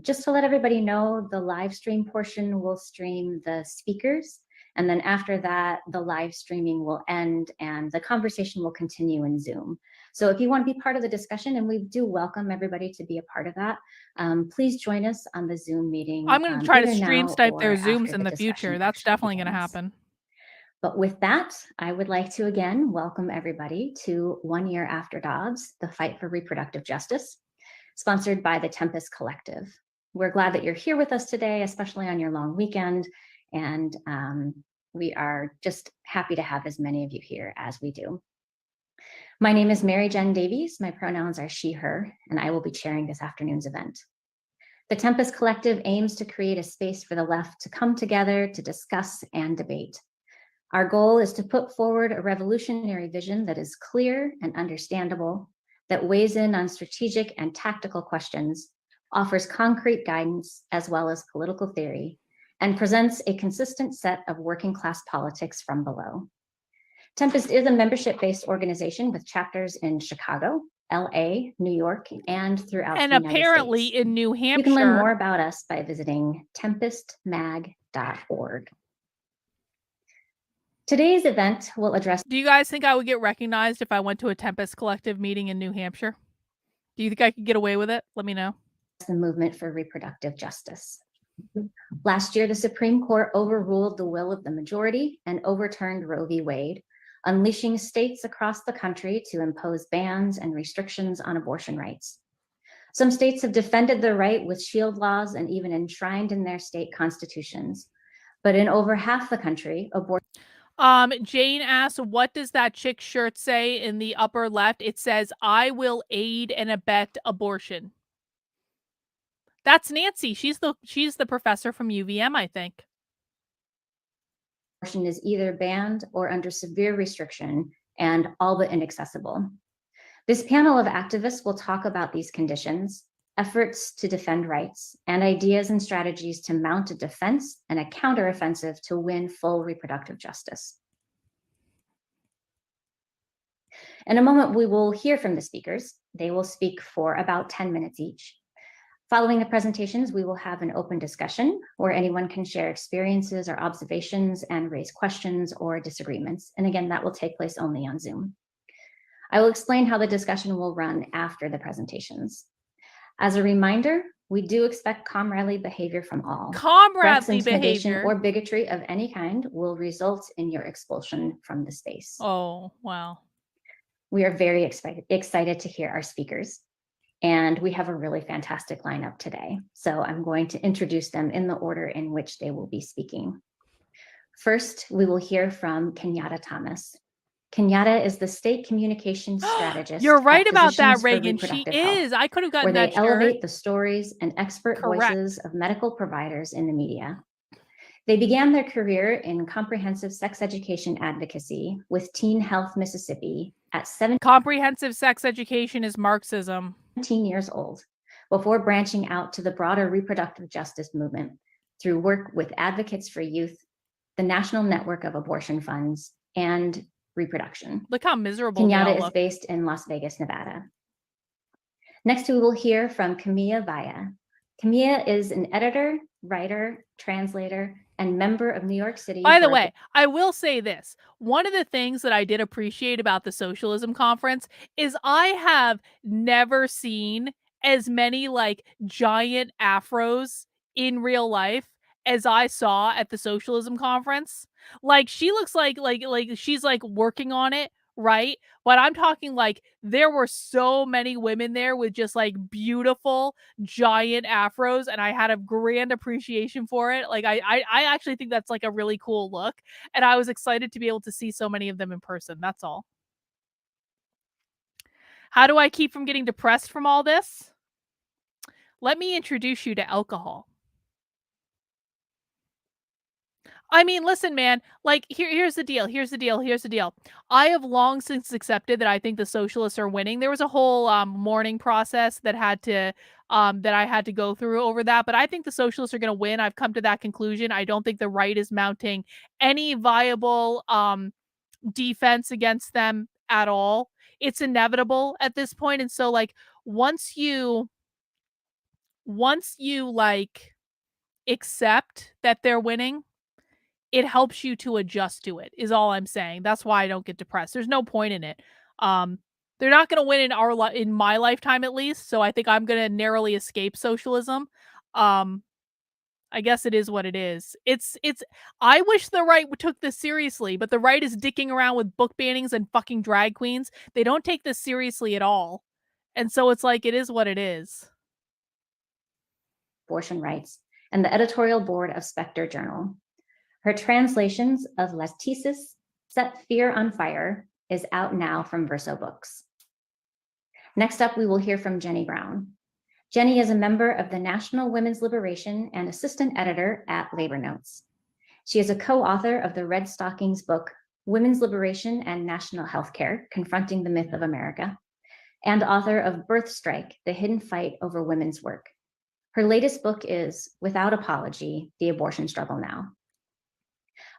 Just to let everybody know, the live stream portion will stream the speakers, and then after that, the live streaming will end and the conversation will continue in Zoom. So if you want to be part of the discussion, and we do welcome everybody to be a part of that, please join us on the Zoom meeting. I'm going to try to stream snipe their Zooms in the future. That's definitely going to happen. But with that, I would like to again welcome everybody to 1 year after Dobbs, the fight for reproductive justice, sponsored by the Tempest Collective. We're glad that you're here with us today, especially on your long weekend. And we are just happy to have as many of you here as we do. My name is Mary Jen Davies. My pronouns are she, her, and I will be chairing this afternoon's event. The Tempest Collective aims to create a space for the left to come together to discuss and debate. Our goal is to put forward a revolutionary vision that is clear and understandable, that weighs in on strategic and tactical questions, offers concrete guidance as well as political theory, and presents a consistent set of working class politics from below. Tempest is a membership-based organization with chapters in Chicago, LA, New York, and throughout the United apparently States. in New Hampshire. You can learn more about us by visiting tempestmag.org. Today's event will address... Do you guys think I would get recognized if I went to a Tempest Collective meeting in New Hampshire? Do you think I could get away with it? Let me know. The movement for reproductive justice. Last year, the Supreme Court overruled the will of the majority and overturned Roe v. Wade, unleashing states across the country to impose bans and restrictions on abortion rights. Some states have defended their right with shield laws and even enshrined in their state constitutions. But in over half the country, abortion... Jane asks, what does that chick shirt say in the upper left? It says, I will aid and abet abortion. That's Nancy. She's the professor from UVM, I think. Abortion is either banned or under severe restriction and all but inaccessible. This panel of activists will talk about these conditions, efforts to defend rights, and ideas and strategies to mount a defense and a counteroffensive to win full reproductive justice. In a moment, we will hear from the speakers. They will speak for about 10 minutes each. Following the presentations, we will have an open discussion where anyone can share experiences or observations and raise questions or disagreements. And again, that will take place only on Zoom. I will explain how the discussion will run after the presentations. As a reminder, we do expect comradely behavior from all. Threats, Comradely intimidation, behavior. or bigotry of any kind will result in your expulsion from the space. Oh, wow. We are very excited to hear our speakers, and we have a really fantastic lineup today. So I'm going to introduce them in the order in which they will be speaking. First, we will hear from Kenyatta Thomas. Kenyatta is the state communications strategist. You're right at about that, Physicians for Reagan. She Reproductive Health, is. I could have where gotten they that shirt. elevate the stories and expert Correct. voices of medical providers in the media. They began their career in comprehensive sex education advocacy with Teen Health Mississippi at 17 Comprehensive sex education is Marxism. years old, before branching out to the broader reproductive justice movement through work with Advocates for Youth, the National Network of Abortion Funds, and Reproduction. Look how miserable they all Kenyatta is look. based in Las Vegas, Nevada. Next, we will hear from Camilla Vaya. Camilla is an editor, writer, translator, and member of New York City. By the way, I will say this. One of the things that I did appreciate about the Socialism Conference is I have never seen as many like giant afros in real life as I saw at the Socialism Conference. Like she looks like she's like working on it, right? But I'm talking like there were so many women there with just like beautiful giant afros, and I had a grand appreciation for it. Like I actually think that's like a really cool look, and I was excited to be able to see so many of them in person. That's all. How do I keep from getting depressed from all this? Let me introduce you to alcohol. I mean, listen, man, like here's the deal. I have long since accepted that I think the socialists are winning. There was a whole mourning process that had to that I had to go through over that, but I think the socialists are going to win. I've come to that conclusion. I don't think the right is mounting any viable defense against them at all. It's inevitable at this point. And so like once you like accept that they're winning, it helps you to adjust to it, is all I'm saying. That's why I don't get depressed. There's no point in it. They're not going to win in my lifetime, at least. So I think I'm going to narrowly escape socialism. I guess it is what it is. I wish the right took this seriously, but the right is dicking around with book bannings and fucking drag queens. They don't take this seriously at all. And so it's like, it is what it is. Abortion rights and the editorial board of Spectre Journal. Her translations of Les Thesis, Set Fear on Fire is out now from Verso Books. Next up, we will hear from Jenny Brown. Jenny is a member of the National Women's Liberation and assistant editor at Labor Notes. She is a co-author of the Red Stockings book, Women's Liberation and National Healthcare, Confronting the Myth of America, and author of Birth Strike, The Hidden Fight Over Women's Work. Her latest book is, Without Apology, The Abortion Struggle Now.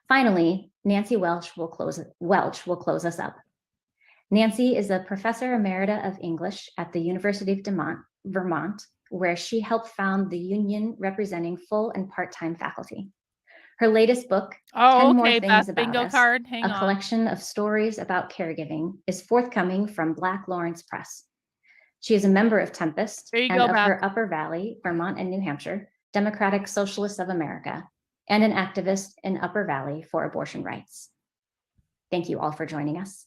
Finally, Nancy Welch will close us up. Nancy is a professor emerita of English at the University of Vermont, where she helped found the union representing full and part-time faculty. Her latest book, 10 More Things About Us, a collection of stories about caregiving, is forthcoming from Black Lawrence Press. She is a member of Tempest and of her Upper Valley, Vermont and New Hampshire, Democratic Socialists of America, and an activist in Upper Valley for abortion rights. Thank you all for joining us.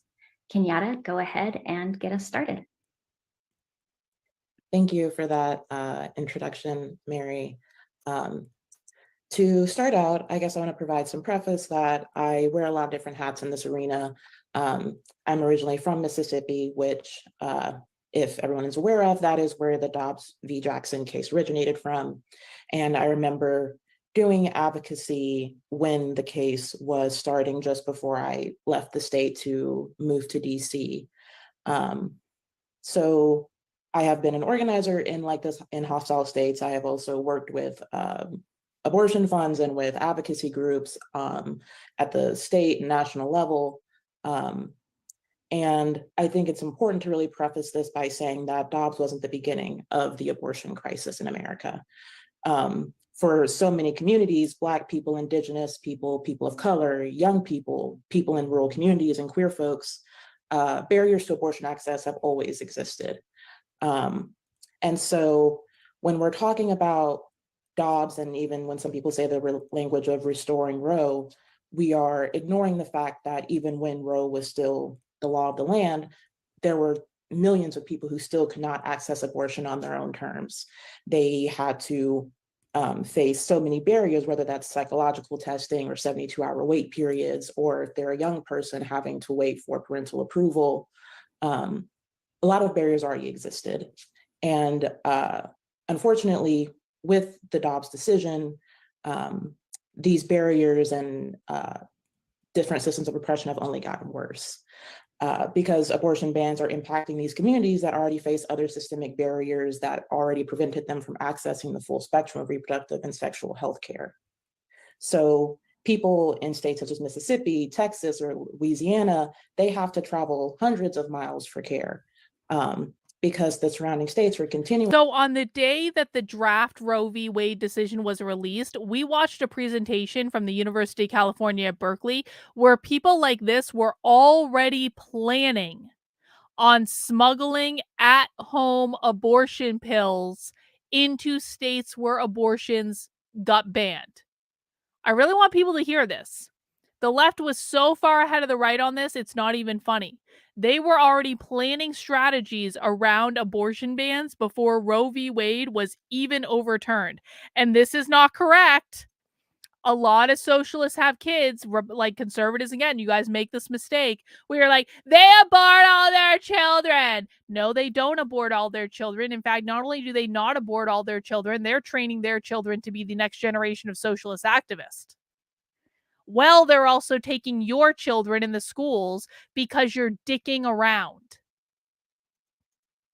Kenyatta, go ahead and get us started. Thank you for that introduction, Mary. To start out, I guess I want to provide some preface that I wear a lot of different hats in this arena. I'm originally from Mississippi, which, if everyone is aware of, that is where the Dobbs v. Jackson case originated from. And I remember doing advocacy when the case was starting just before I left the state to move to DC. So I have been an organizer in like this in hostile states. I have also worked with abortion funds and with advocacy groups at the state and national level. And I think it's important to really preface this by saying that Dobbs wasn't the beginning of the abortion crisis in America. For so many communities, Black people, Indigenous people, people of color, young people, people in rural communities, and queer folks, barriers to abortion access have always existed. And so when we're talking about Dobbs, and even when some people say the language of restoring Roe, we are ignoring the fact that even when Roe was still the law of the land, there were millions of people who still could not access abortion on their own terms. They had to face so many barriers, whether that's psychological testing or 72-hour wait periods, or if they're a young person having to wait for parental approval. A lot of barriers already existed. And unfortunately, with the Dobbs decision, these barriers and different systems of oppression have only gotten worse. Because abortion bans are impacting these communities that already face other systemic barriers that already prevented them from accessing the full spectrum of reproductive and sexual health care. So people in states such as Mississippi, Texas, or Louisiana, they have to travel hundreds of miles for care because the surrounding states are continuing. So on the day that the draft Roe v. Wade decision was released, we watched a presentation from the University of California at Berkeley where people like this were already planning on smuggling at-home abortion pills into states where abortions got banned. I really want people to hear this. The left was so far ahead of the right on this, it's not even funny. They were already planning strategies around abortion bans before Roe v. Wade was even overturned. And this is not correct. A lot of socialists have kids, like conservatives, again, you guys make this mistake where you're like, they abort all their children. No, they don't abort all their children. In fact, not only do they not abort all their children, they're training their children to be the next generation of socialist activists. Well, they're also taking your children in the schools because you're dicking around.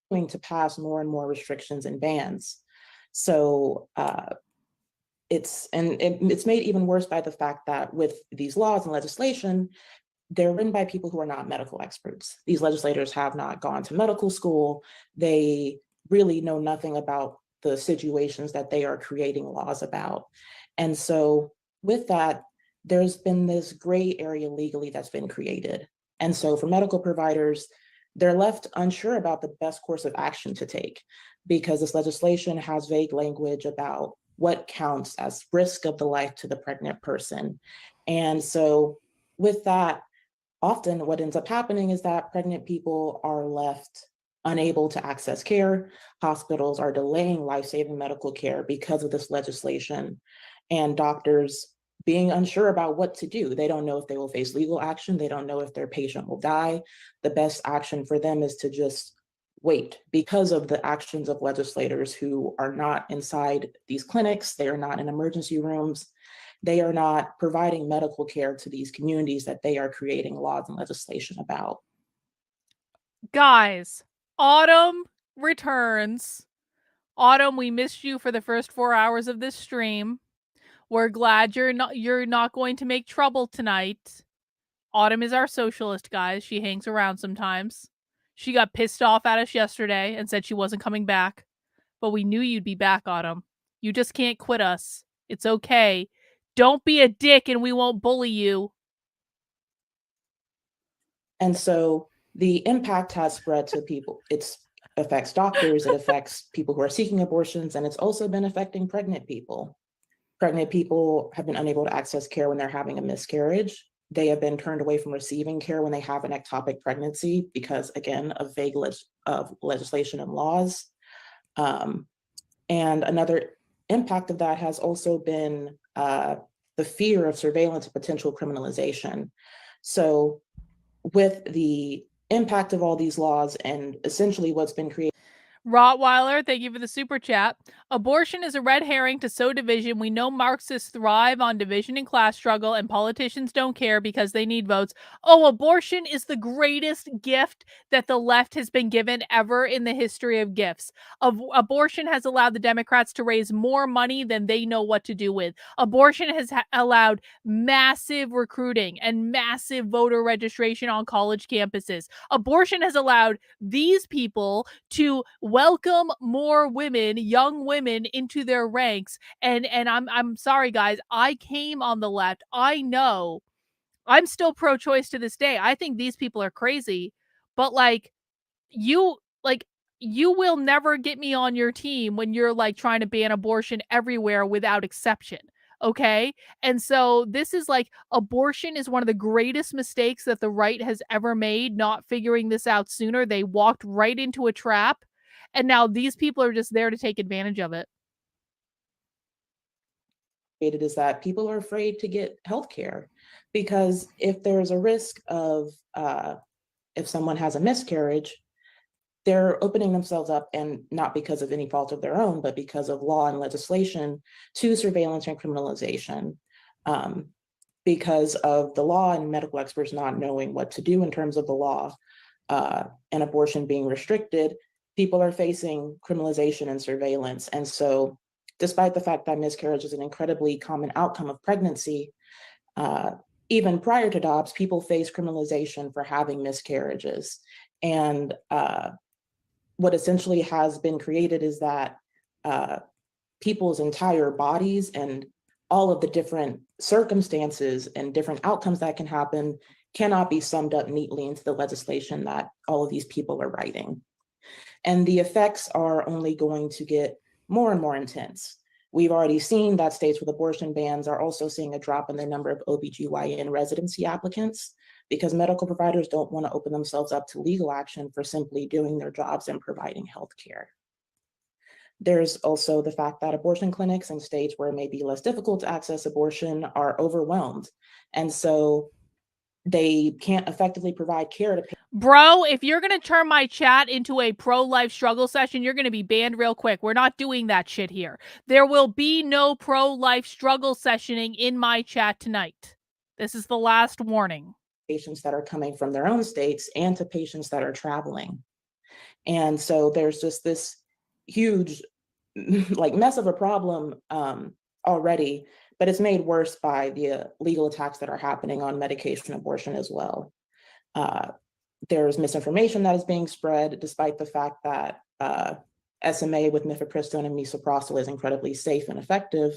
Going to pass more and more restrictions and bans. So it's made even worse by the fact that with these laws and legislation, they're written by people who are not medical experts. These legislators have not gone to medical school. They really know nothing about the situations that they are creating laws about. And so with that, there's been this gray area legally that's been created. And so for medical providers, they're left unsure about the best course of action to take because this legislation has vague language about what counts as risk of the life to the pregnant person. And so with that, often what ends up happening is that pregnant people are left unable to access care. Hospitals are delaying life-saving medical care because of this legislation, and doctors being unsure about what to do. They don't know if they will face legal action. They don't know if their patient will die. The best action for them is to just wait because of the actions of legislators who are not inside these clinics. They are not in emergency rooms. They are not providing medical care to these communities that they are creating laws and legislation about. Guys, Autumn returns. Autumn, we missed you for the first 4 hours of this stream. We're glad you're not going to make trouble tonight. Autumn is our socialist, guys. She hangs around sometimes. She got pissed off at us yesterday and said she wasn't coming back. But we knew you'd be back, Autumn. You just can't quit us. It's okay. Don't be a dick and we won't bully you. And so the impact has spread to people. It affects doctors, it affects people who are seeking abortions, and it's also been affecting pregnant people. Pregnant people have been unable to access care when they're having a miscarriage. They have been turned away from receiving care when they have an ectopic pregnancy because, again, of vague legislation and laws. And another impact of that has also been the fear of surveillance and potential criminalization. So with the impact of all these laws and essentially what's been created. Rottweiler, thank you for the super chat. Abortion is a red herring to sow division. We know Marxists thrive on division and class struggle, and politicians don't care because they need votes. Oh, abortion is the greatest gift that the left has been given ever in the history of gifts. Abortion has allowed the Democrats to raise more money than they know what to do with. Abortion has allowed massive recruiting and massive voter registration on college campuses. Abortion has allowed these people to welcome more women, young women, into their ranks. And I'm sorry, guys, I came on the left. I know I'm still pro-choice to this day. I think these people are crazy, but you will never get me on your team when you're like trying to ban abortion everywhere without exception. Okay. And so this is like abortion is one of the greatest mistakes that the right has ever made, not figuring this out sooner. They walked right into a trap. And now these people are just there to take advantage of it. It is that people are afraid to get healthcare because if there's a risk of, if someone has a miscarriage, they're opening themselves up, and not because of any fault of their own, but because of law and legislation, to surveillance and criminalization. Because of the law and medical experts not knowing what to do in terms of the law and abortion being restricted, people are facing criminalization and surveillance. And so despite the fact that miscarriage is an incredibly common outcome of pregnancy, even prior to Dobbs, people face criminalization for having miscarriages. And what essentially has been created is that people's entire bodies and all of the different circumstances and different outcomes that can happen cannot be summed up neatly into the legislation that all of these people are writing. And the effects are only going to get more and more intense. We've already seen that states with abortion bans are also seeing a drop in the number of OBGYN residency applicants, because medical providers don't want to open themselves up to legal action for simply doing their jobs and providing healthcare. There's also the fact that abortion clinics in states where it may be less difficult to access abortion are overwhelmed. And so they can't effectively provide care to patients. Bro, if you're going to turn my chat into a pro-life struggle session, you're going to be banned real quick. We're not doing that shit here. There will be no pro-life struggle sessioning in my chat tonight. This is the last warning. Patients that are coming from their own states and to patients that are traveling. And so there's just this huge like mess of a problem already, but it's made worse by the legal attacks that are happening on medication abortion as well. There's misinformation that is being spread, despite the fact that SMA with mifepristone and misoprostol is incredibly safe and effective.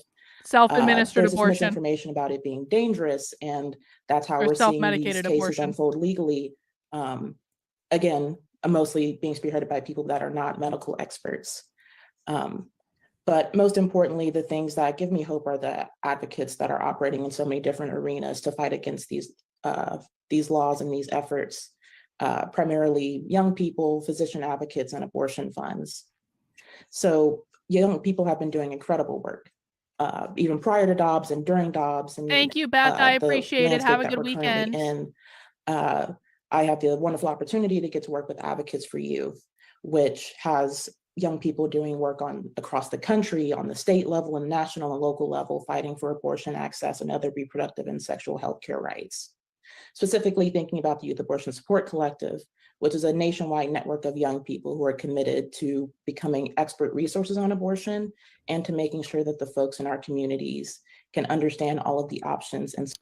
Self-administered there's abortion. Misinformation about it being dangerous, and that's how we're seeing these cases abortion. unfold legally. Again, mostly being spearheaded by people that are not medical experts. But most importantly, the things that give me hope are the advocates that are operating in so many different arenas to fight against these laws and these efforts, primarily young people, physician advocates, and abortion funds. So young people have been doing incredible work, even prior to Dobbs and during Dobbs. And thank you, Beth. I appreciate it. Have a good weekend. I have the wonderful opportunity to get to work with Advocates for Youth, which has young people doing work across the country on the state level and national and local level, fighting for abortion access and other reproductive and sexual health care rights. Specifically thinking about the Youth Abortion Support Collective, which is a nationwide network of young people who are committed to becoming expert resources on abortion and to making sure that the folks in our communities can understand all of the options. And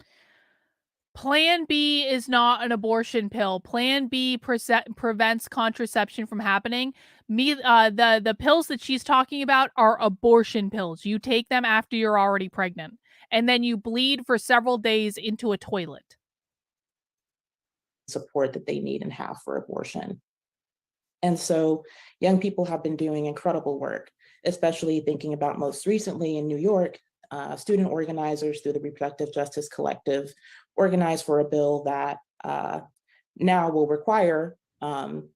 Plan B is not an abortion pill. Plan B prevents contraception from happening. The pills that she's talking about are abortion pills. You take them after you're already pregnant, and then you bleed for several days into a toilet. Support that they need and have for abortion. And so young people have been doing incredible work, especially thinking about most recently in New York, student organizers through the Reproductive Justice Collective organized for a bill that now will require SUNY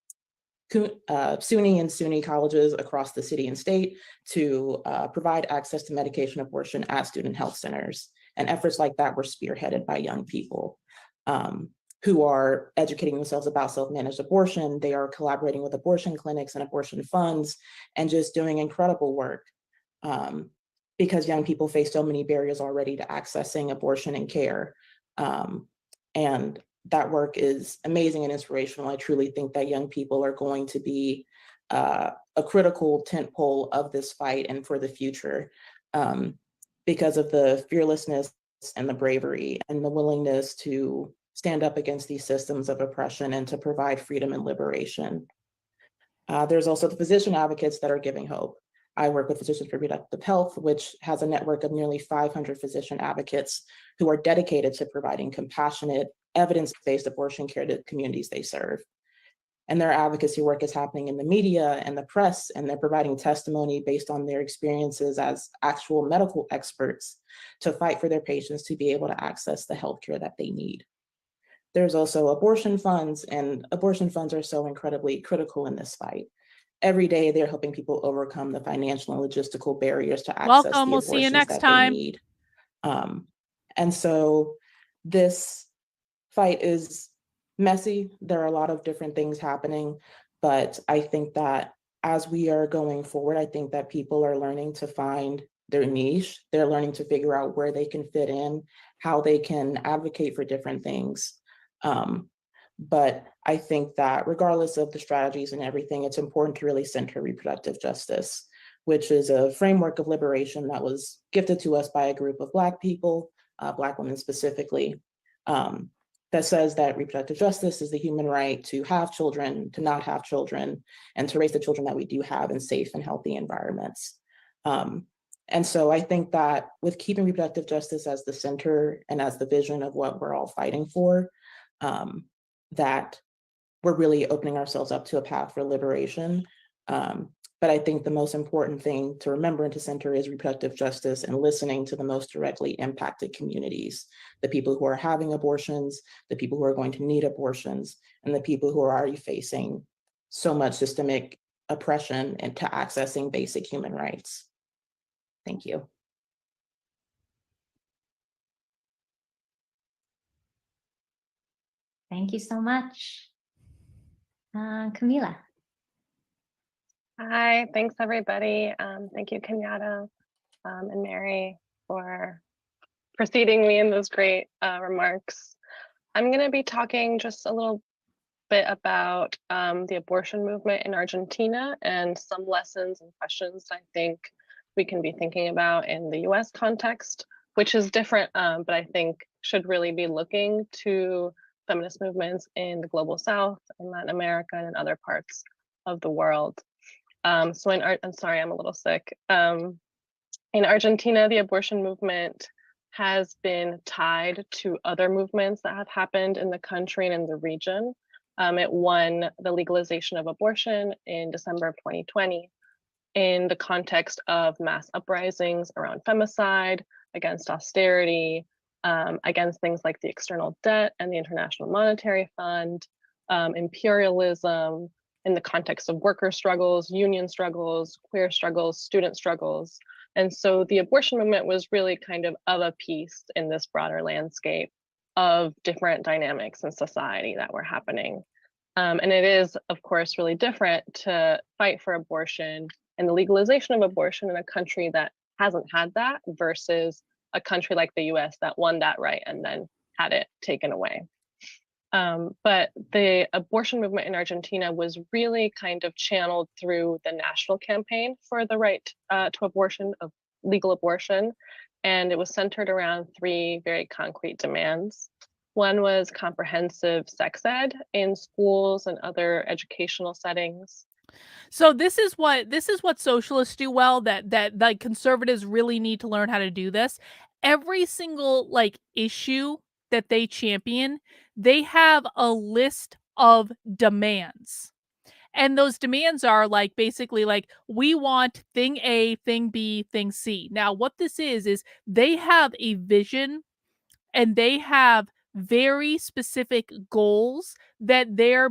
and SUNY colleges across the city and state to provide access to medication abortion at student health centers. And efforts like that were spearheaded by young people who are educating themselves about self-managed abortion. They are collaborating with abortion clinics and abortion funds and just doing incredible work because young people face so many barriers already to accessing abortion and care. And that work is amazing and inspirational. I truly think that young people are going to be a critical tentpole of this fight and for the future because of the fearlessness and the bravery and the willingness to stand up against these systems of oppression and to provide freedom and liberation. There's also the physician advocates that are giving hope. I work with Physicians for Reproductive Health, which has a network of nearly 500 physician advocates who are dedicated to providing compassionate, evidence-based abortion care to the communities they serve. And their advocacy work is happening in the media and the press, and they're providing testimony based on their experiences as actual medical experts to fight for their patients to be able to access the healthcare that they need. There's also abortion funds, and abortion funds are so incredibly critical in this fight. Every day, they're helping people overcome the financial and logistical barriers to access Welcome. the We'll see you abortions next that time. they need. And so this fight is messy. There are a lot of different things happening, but I think that as we are going forward, I think that people are learning to find their niche. They're learning to figure out where they can fit in, how they can advocate for different things. But I think that regardless of the strategies and everything, it's important to really center reproductive justice, which is a framework of liberation that was gifted to us by a group of Black people, Black women specifically, that says that reproductive justice is the human right to have children, to not have children, and to raise the children that we do have in safe and healthy environments. And so I think that with keeping reproductive justice as the center and as the vision of what we're all fighting for, that we're really opening ourselves up to a path for liberation. But I think the most important thing to remember and to center is reproductive justice and listening to the most directly impacted communities, the people who are having abortions, the people who are going to need abortions, and the people who are already facing so much systemic oppression and to accessing basic human rights. Thank you. Thank you so much. Camila. Hi, thanks everybody. Thank you, Kenyatta and Mary, for preceding me in those great remarks. I'm going to be talking just a little bit about the abortion movement in Argentina and some lessons and questions I think we can be thinking about in the US context, which is different, but I think should really be looking to feminist movements in the global South, in Latin America, and in other parts of the world. I'm sorry, I'm a little sick. In Argentina, the abortion movement has been tied to other movements that have happened in the country and in the region. It won the legalization of abortion in December of 2020 in the context of mass uprisings around femicide, against austerity, against things like the external debt and the International Monetary Fund, imperialism, in the context of worker struggles, union struggles, queer struggles, student struggles. And so the abortion movement was really kind of a piece in this broader landscape of different dynamics in society that were happening. And it is, of course, really different to fight for abortion and the legalization of abortion in a country that hasn't had that versus a country like the US that won that right and then had it taken away. But the abortion movement in Argentina was really kind of channeled through the national campaign for the right to abortion, of legal abortion. And it was centered around three very concrete demands. One was comprehensive sex ed in schools and other educational settings. So this is what socialists do well, that like conservatives really need to learn how to do this. Every single like issue that they champion, they have a list of demands. And those demands are like basically like, we want thing A, thing B, thing C. Now, what this is they have a vision and they have very specific goals that they're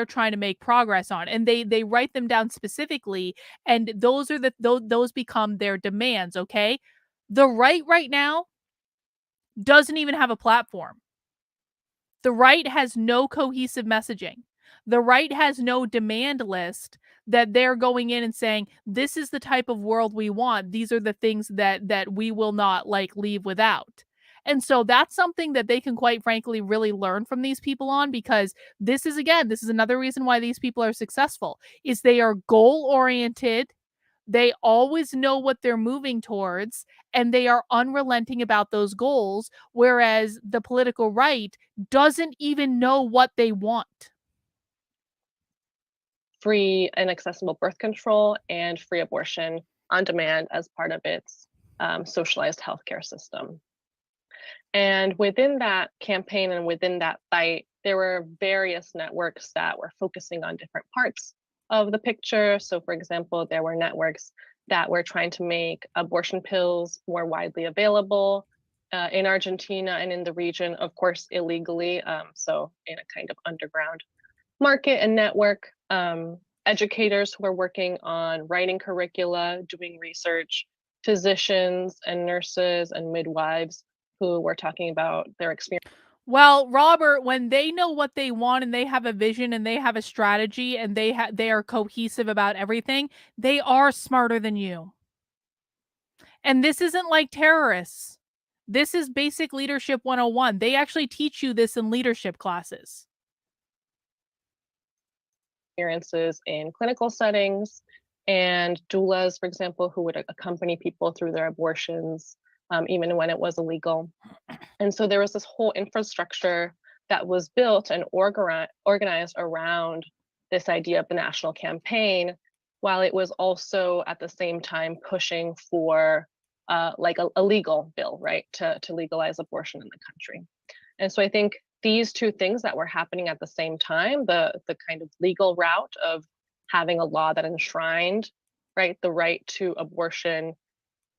trying to make progress on, and they write them down specifically, and those are those become their demands. Okay, the right now doesn't even have a platform. The right has no cohesive messaging. The right has no demand list that they're going in and saying, this is the type of world we want. These are the things that we will not like leave without. And so that's something that they can quite frankly really learn from these people on, because this is another reason why these people are successful, is they are goal oriented. They always know what they're moving towards, and they are unrelenting about those goals, whereas the political right doesn't even know what they want. Free and accessible birth control and free abortion on demand as part of its socialized healthcare system. And within that campaign and within that fight, there were various networks that were focusing on different parts of the picture. So for example, there were networks that were trying to make abortion pills more widely available in Argentina and in the region, of course, illegally. So in a kind of underground market and network. Educators who are working on writing curricula, doing research, physicians and nurses and midwives who were talking about their experience. Well, Robert, when they know what they want and they have a vision and they have a strategy and they are cohesive about everything, they are smarter than you. And this isn't like terrorists. This is basic leadership 101. They actually teach you this in leadership classes. Experiences in clinical settings, and doulas, for example, who would accompany people through their abortions, even when it was illegal. And so there was this whole infrastructure that was built and organized around this idea of the national campaign, while it was also at the same time pushing for like a legal bill, right, to legalize abortion in the country. And so I think these two things that were happening at the same time, the kind of legal route of having a law that enshrined, right, the right to abortion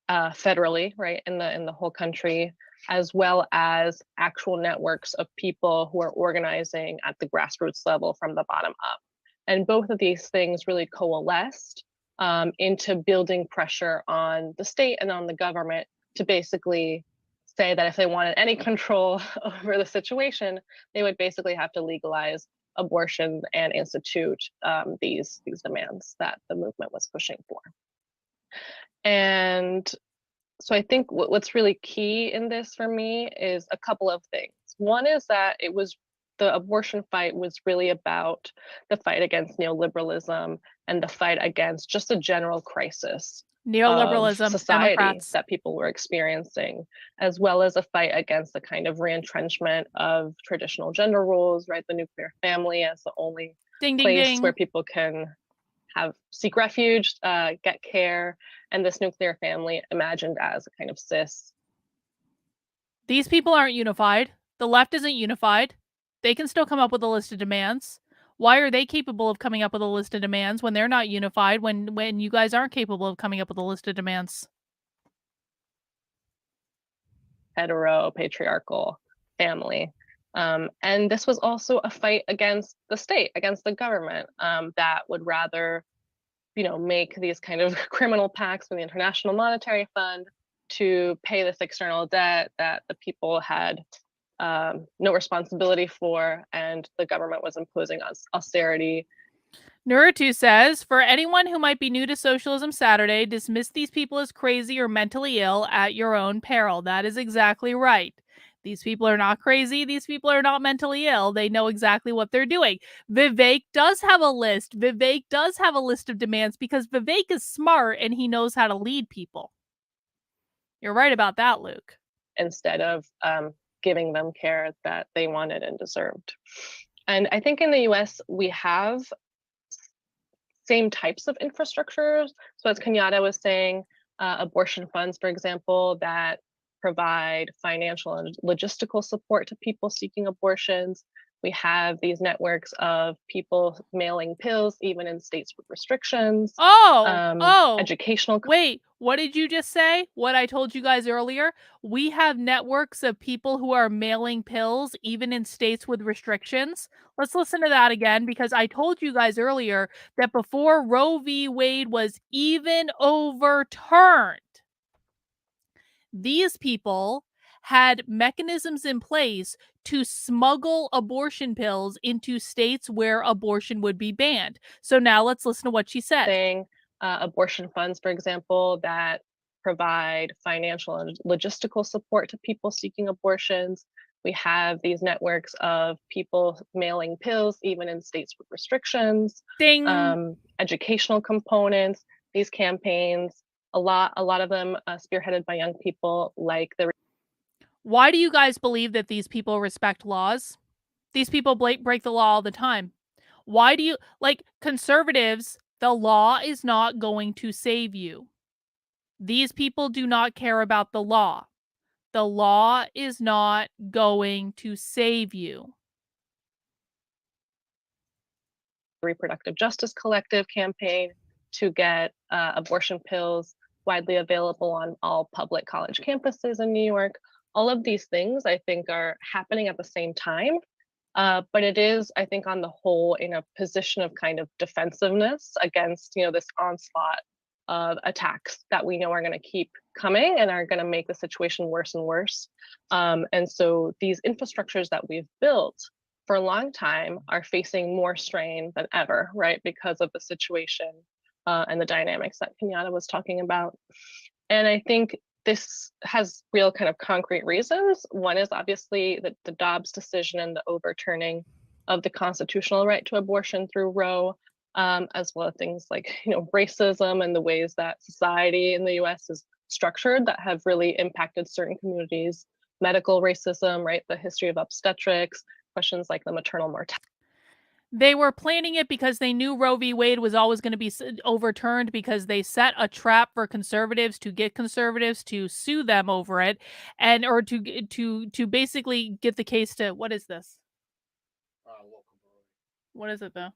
federally, right, in the whole country, as well as actual networks of people who are organizing at the grassroots level from the bottom up. And both of these things really coalesced into building pressure on the state and on the government to basically say that if they wanted any control over the situation, they would basically have to legalize abortion and institute these demands that the movement was pushing for. And so I think what's really key in this for me is a couple of things. One is that the abortion fight was really about the fight against neoliberalism and the fight against just a general crisis Neoliberalism, of society Democrats. that people were experiencing, as well as a fight against the kind of reentrenchment of traditional gender roles, right? The nuclear family as the only place where people can seek refuge, get care, and this nuclear family imagined as a kind of cis. These people aren't unified. The left isn't unified. They can still come up with a list of demands. Why are they capable of coming up with a list of demands when they're not unified, when you guys aren't capable of coming up with a list of demands? Hetero, patriarchal family. And this was also a fight against the state, against the government, that would rather, make these kind of criminal pacts with the International Monetary Fund to pay this external debt that the people had no responsibility for, and the government was imposing on austerity. Nuratu says, for anyone who might be new to Socialism Saturday, dismiss these people as crazy or mentally ill at your own peril. That is exactly right. These people are not crazy. These people are not mentally ill. They know exactly what they're doing. Vivek does have a list. Vivek does have a list of demands because Vivek is smart and he knows how to lead people. You're right about that, Luke. Instead of giving them care that they wanted and deserved. And I think in the US, we have same types of infrastructures. So as Kenyatta was saying, abortion funds, for example, that provide financial and logistical support to people seeking abortions. We have these networks of people mailing pills, even in states with restrictions. Educational. Wait, what did you just say? What I told you guys earlier? We have networks of people who are mailing pills, even in states with restrictions. Let's listen to that again, because I told you guys earlier that before Roe v. Wade was even overturned, these people had mechanisms in place to smuggle abortion pills into states where abortion would be banned. So now let's listen to what she said. Saying abortion funds, for example, that provide financial and logistical support to people seeking abortions. We have these networks of people mailing pills, even in states with restrictions. Ding. Educational components, these campaigns, a lot of them spearheaded by young people like the. Why do you guys believe that these people respect laws? These people break the law all the time. Why do you, like conservatives, the law is not going to save you. These people do not care about the law. The law is not going to save you. Reproductive Justice Collective campaign to get abortion pills widely available on all public college campuses in New York. All of these things I think are happening at the same time, but it is, I think, on the whole, in a position of kind of defensiveness against, this onslaught of attacks that we know are going to keep coming and are going to make the situation worse and worse. And so these infrastructures that we've built for a long time are facing more strain than ever, right? Because of the situation and the dynamics that Kenyatta was talking about. And I think this has real kind of concrete reasons. One is obviously the Dobbs decision and the overturning of the constitutional right to abortion through Roe, as well as things like racism and the ways that society in the US is structured that have really impacted certain communities, medical racism, right? The history of obstetrics, questions like the maternal mortality. They were planning it because they knew Roe v. Wade was always going to be overturned, because they set a trap for conservatives to get conservatives to sue them over it, and or to basically get the case to, what is this? What is it though?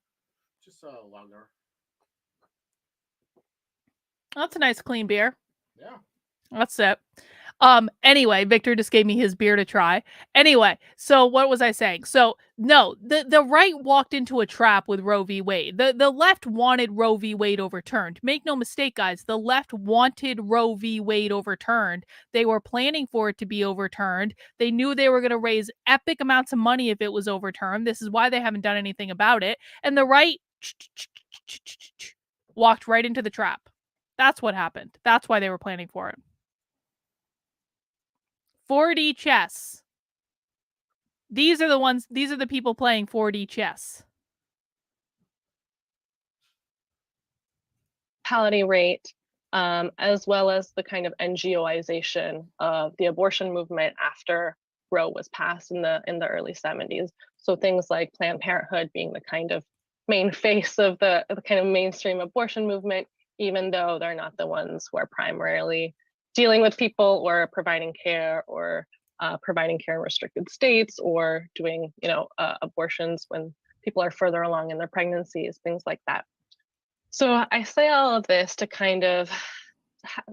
Just a lager. That's a nice clean beer. Yeah. That's it. Anyway, Victor just gave me his beer to try. Anyway, so what was I saying? So no, the right walked into a trap with Roe v. Wade. The left wanted Roe v. Wade overturned. Make no mistake, guys, the left wanted Roe v. Wade overturned. They were planning for it to be overturned. They knew they were going to raise epic amounts of money if it was overturned. This is why they haven't done anything about it. And the right walked right into the trap. That's what happened. That's why they were planning for it. 4D chess. These are the people playing 4D chess. Mortality rate, as well as the kind of NGOization of the abortion movement after Roe was passed in the early 70s. So things like Planned Parenthood being the kind of main face of the kind of mainstream abortion movement, even though they're not the ones who are primarily dealing with people or providing care or providing care in restricted states or doing, abortions when people are further along in their pregnancies, things like that. So I say all of this to kind of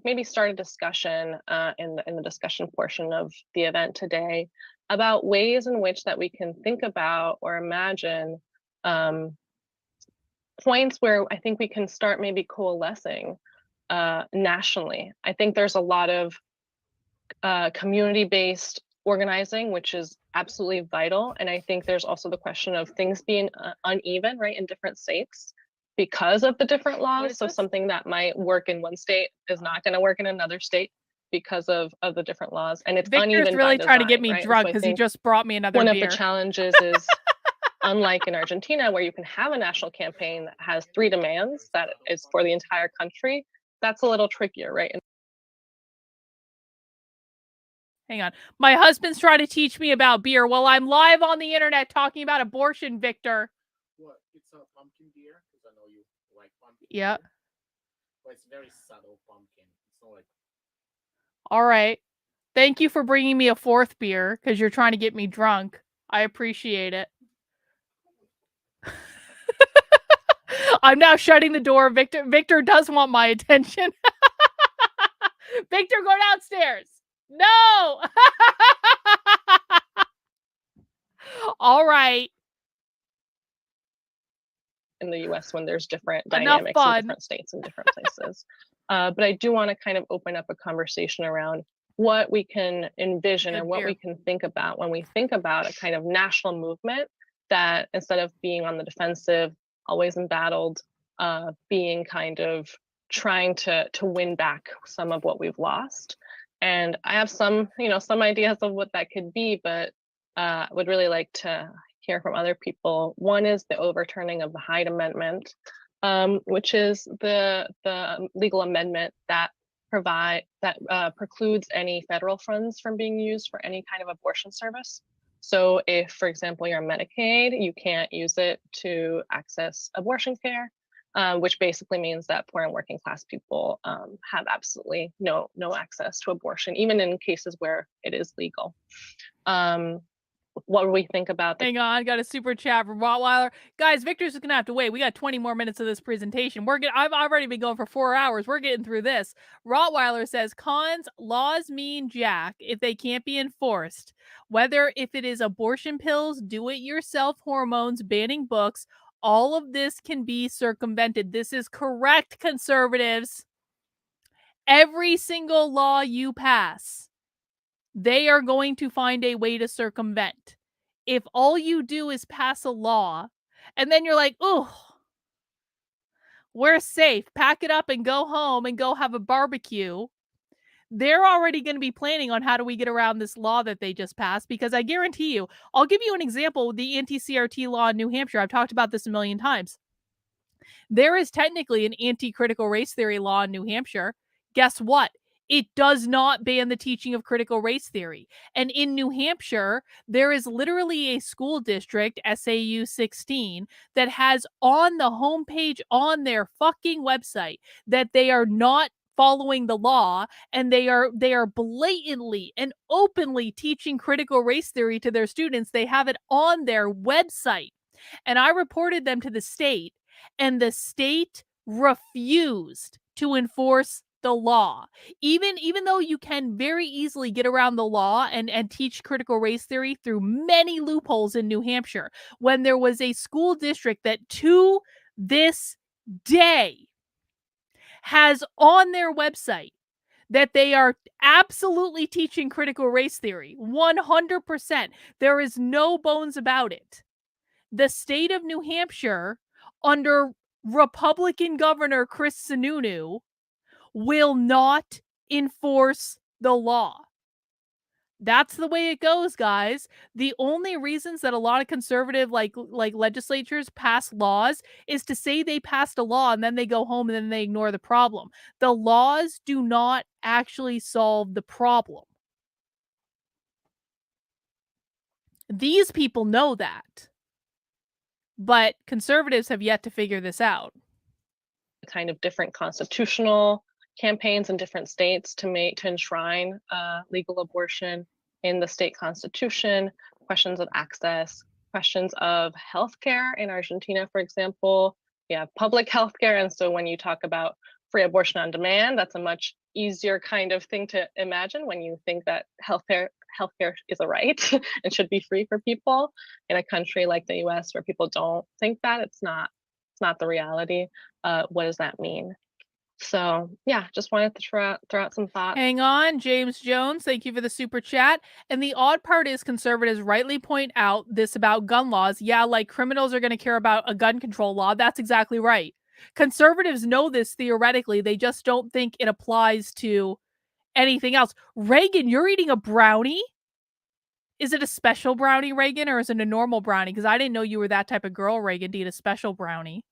maybe start a discussion in the discussion portion of the event today about ways in which that we can think about or imagine points where I think we can start maybe coalescing nationally. I think there's a lot of community-based organizing, which is absolutely vital. And I think there's also the question of things being uneven, right, in different states because of the different laws. So something that might work in one state is not going to work in another state because of the different laws. And it's Victor's uneven really by trying to design, get me right? drunk So because he just brought me another one beer. Of the challenges is unlike in Argentina, where you can have a national campaign that has 3 demands that is for the entire country, that's a little trickier, right? Hang on. My husband's trying to teach me about beer while I'm live on the internet talking about abortion, Victor. What? It's a pumpkin beer? Because I know you like pumpkin. Yeah. But it's very subtle pumpkin. It's not like... All right. Thank you for bringing me a 4th beer because you're trying to get me drunk. I appreciate it. I'm now shutting the door. Victor does want my attention. Victor, go downstairs. No. All right. In the US when there's different dynamics in different states and different places. But I do want to kind of open up a conversation around what we can envision or what we can think about when we think about a kind of national movement that, instead of being on the defensive, always embattled, being kind of trying to win back some of what we've lost. And I have some ideas of what that could be, but would really like to hear from other people. One is the overturning of the Hyde Amendment, which is the legal amendment that precludes any federal funds from being used for any kind of abortion service. So if, for example, you're on Medicaid, you can't use it to access abortion care, which basically means that poor and working class people have absolutely no access to abortion, even in cases where it is legal. what we think about the Hang on, got a super chat from Rottweiler. Guys, Victor's gonna have to wait. We got 20 more minutes of this presentation. I've already been going for 4 hours. We're getting through this. Rottweiler says, cons, laws mean jack if they can't be enforced. Whether if it is abortion pills, do-it-yourself hormones, banning books, all of this can be circumvented. This is correct, conservatives. Every single law you pass, they are going to find a way to circumvent. If all you do is pass a law and then you're like, oh, we're safe, pack it up and go home and go have a barbecue, they're already going to be planning on how do we get around this law that they just passed. Because I guarantee you, I'll give you an example, the anti-CRT law in New Hampshire. I've talked about this a million times. There is technically an anti-critical race theory law in New Hampshire. Guess what? It does not ban the teaching of critical race theory. And in New Hampshire, there is literally a school district, SAU 16, that has on the homepage on their fucking website that they are not following the law, and they are blatantly and openly teaching critical race theory to their students. They have it on their website. And I reported them to the state, and the state refused to enforce the law. Even though you can very easily get around the law and teach critical race theory through many loopholes in New Hampshire, when there was a school district that to this day has on their website that they are absolutely teaching critical race theory, 100%. There is no bones about it. The state of New Hampshire, under Republican Governor Chris Sununu, will not enforce the law. That's the way it goes, guys. The only reasons that a lot of conservative like legislatures pass laws is to say they passed a law and then they go home and then they ignore the problem. The laws do not actually solve the problem. These people know that. But conservatives have yet to figure this out. kind of different constitutional campaigns in different states to enshrine legal abortion in the state constitution, questions of access, questions of healthcare. In Argentina, for example, we have public healthcare. And so when you talk about free abortion on demand, that's a much easier kind of thing to imagine when you think that healthcare is a right and should be free for people. In a country like the US where people don't think that, it's not the reality. What does that mean? So yeah, just wanted to throw out some thoughts. Hang on, James Jones, thank you for the super chat. And the odd part is conservatives rightly point out this about gun laws. Yeah, like criminals are going to care about a gun control law. That's exactly right. Conservatives know this theoretically. They just don't think it applies to anything else. Reagan, you're eating a brownie? Is it a special brownie, Reagan, or is it a normal brownie? Because I didn't know you were that type of girl, Reagan, to eat a special brownie.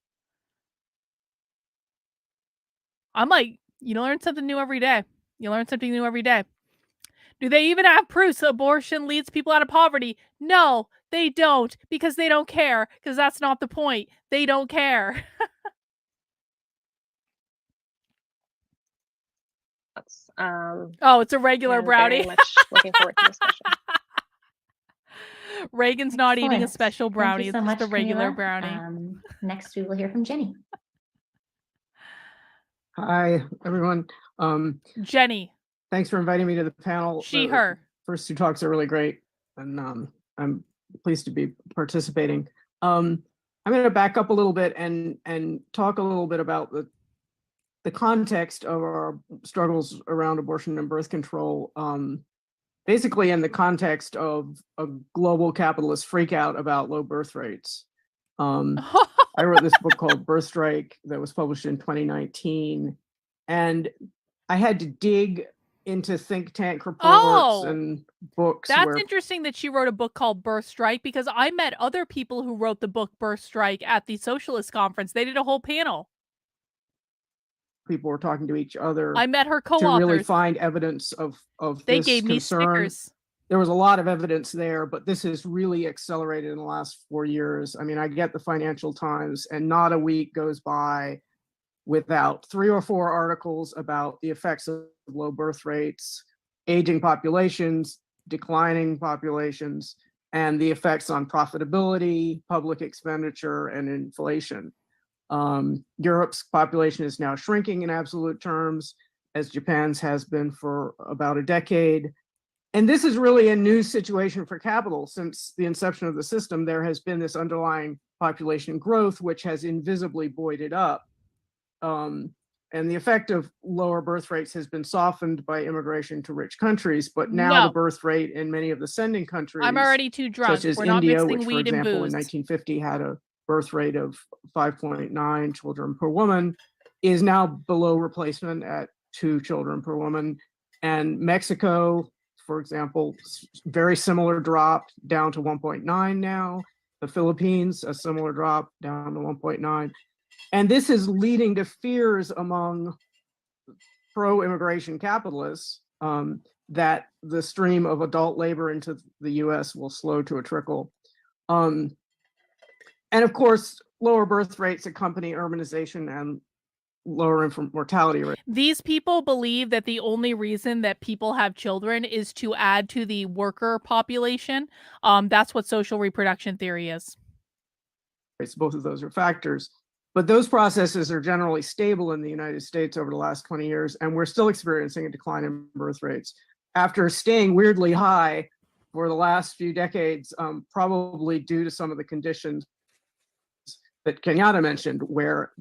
I'm like, you learn something new every day. You learn something new every day. Do they even have proofs abortion leads people out of poverty? No, they don't, because they don't care, because that's not the point. They don't care. Oh, it's a regular brownie. Very much looking forward to the discussion. Reagan's not eating a special brownie. Thank you so it's just much, a regular Camila. brownie. Next, we will hear from Jenny. Hi, everyone. Jenny. Thanks for inviting me to the panel. She, The her. First two talks are really great, and I'm pleased to be participating. I'm going to back up a little bit and talk a little bit about the context of our struggles around abortion and birth control, basically in the context of a global capitalist freakout about low birth rates. I wrote this book called Birth Strike that was published in 2019, and I had to dig into think tank reports and books. That's interesting that she wrote a book called Birth Strike, because I met other people who wrote the book Birth Strike at the Socialist conference. They did a whole panel. People were talking to each other. I met her co-authors. To really find evidence of they this gave me concern. stickers. There was a lot of evidence there, but this has really accelerated in the last 4 years. I mean, I get the Financial Times, and not a week goes by without 3 or 4 articles about the effects of low birth rates, aging populations, declining populations. and the effects on profitability, public expenditure, and inflation. Europe's population is now shrinking in absolute terms, as Japan's has been for about a decade. And this is really a new situation for capital. Since the inception of the system, there has been this underlying population growth, which has invisibly buoyed it up. And the effect of lower birth rates has been softened by immigration to rich countries, but now the birth rate in many of the sending countries, I'm already too drunk. such as We're India, not which, mixing for weed and example, in booze. 1950 had a birth rate of 5.9 children per woman, is now below replacement at 2 children per woman. And Mexico, for example, very similar drop down to 1.9 now. The Philippines, a similar drop down to 1.9. And this is leading to fears among pro-immigration capitalists that the stream of adult labor into the US will slow to a trickle. And of course, lower birth rates accompany urbanization and lower infant mortality rate. These people believe that the only reason that people have children is to add to the worker population. That's what social reproduction theory is. Both of those are factors. But those processes are generally stable in the United States over the last 20 years, and we're still experiencing a decline in birth rates. After staying weirdly high for the last few decades, probably due to some of the conditions that Kenyatta mentioned, where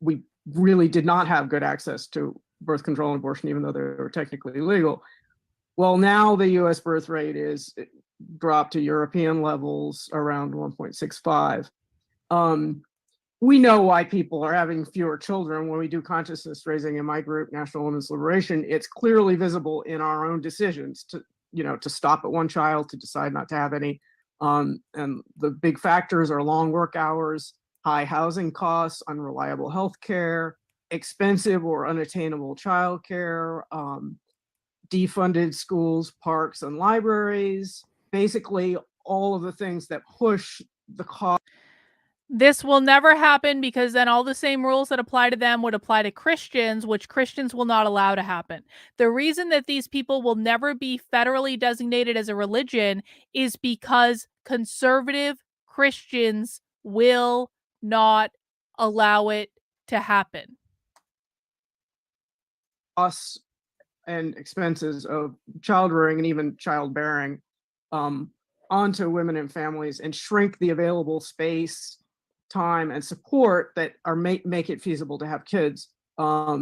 we really did not have good access to birth control and abortion, even though they were technically legal. Well, now the US birth rate is dropped to European levels around 1.65. We know why people are having fewer children. When we do consciousness raising in my group, National Women's Liberation, it's clearly visible in our own decisions to stop at 1 child, to decide not to have any. And the big factors are long work hours, high housing costs, unreliable health care, expensive or unattainable childcare, defunded schools, parks, and libraries, basically all of the things that push the cost. This will never happen because then all the same rules that apply to them would apply to Christians, which Christians will not allow to happen. The reason that these people will never be federally designated as a religion is because conservative Christians will not allow it to happen. Costs and expenses of child rearing and even childbearing onto women and families, and shrink the available space, time, and support that are make it feasible to have kids. Half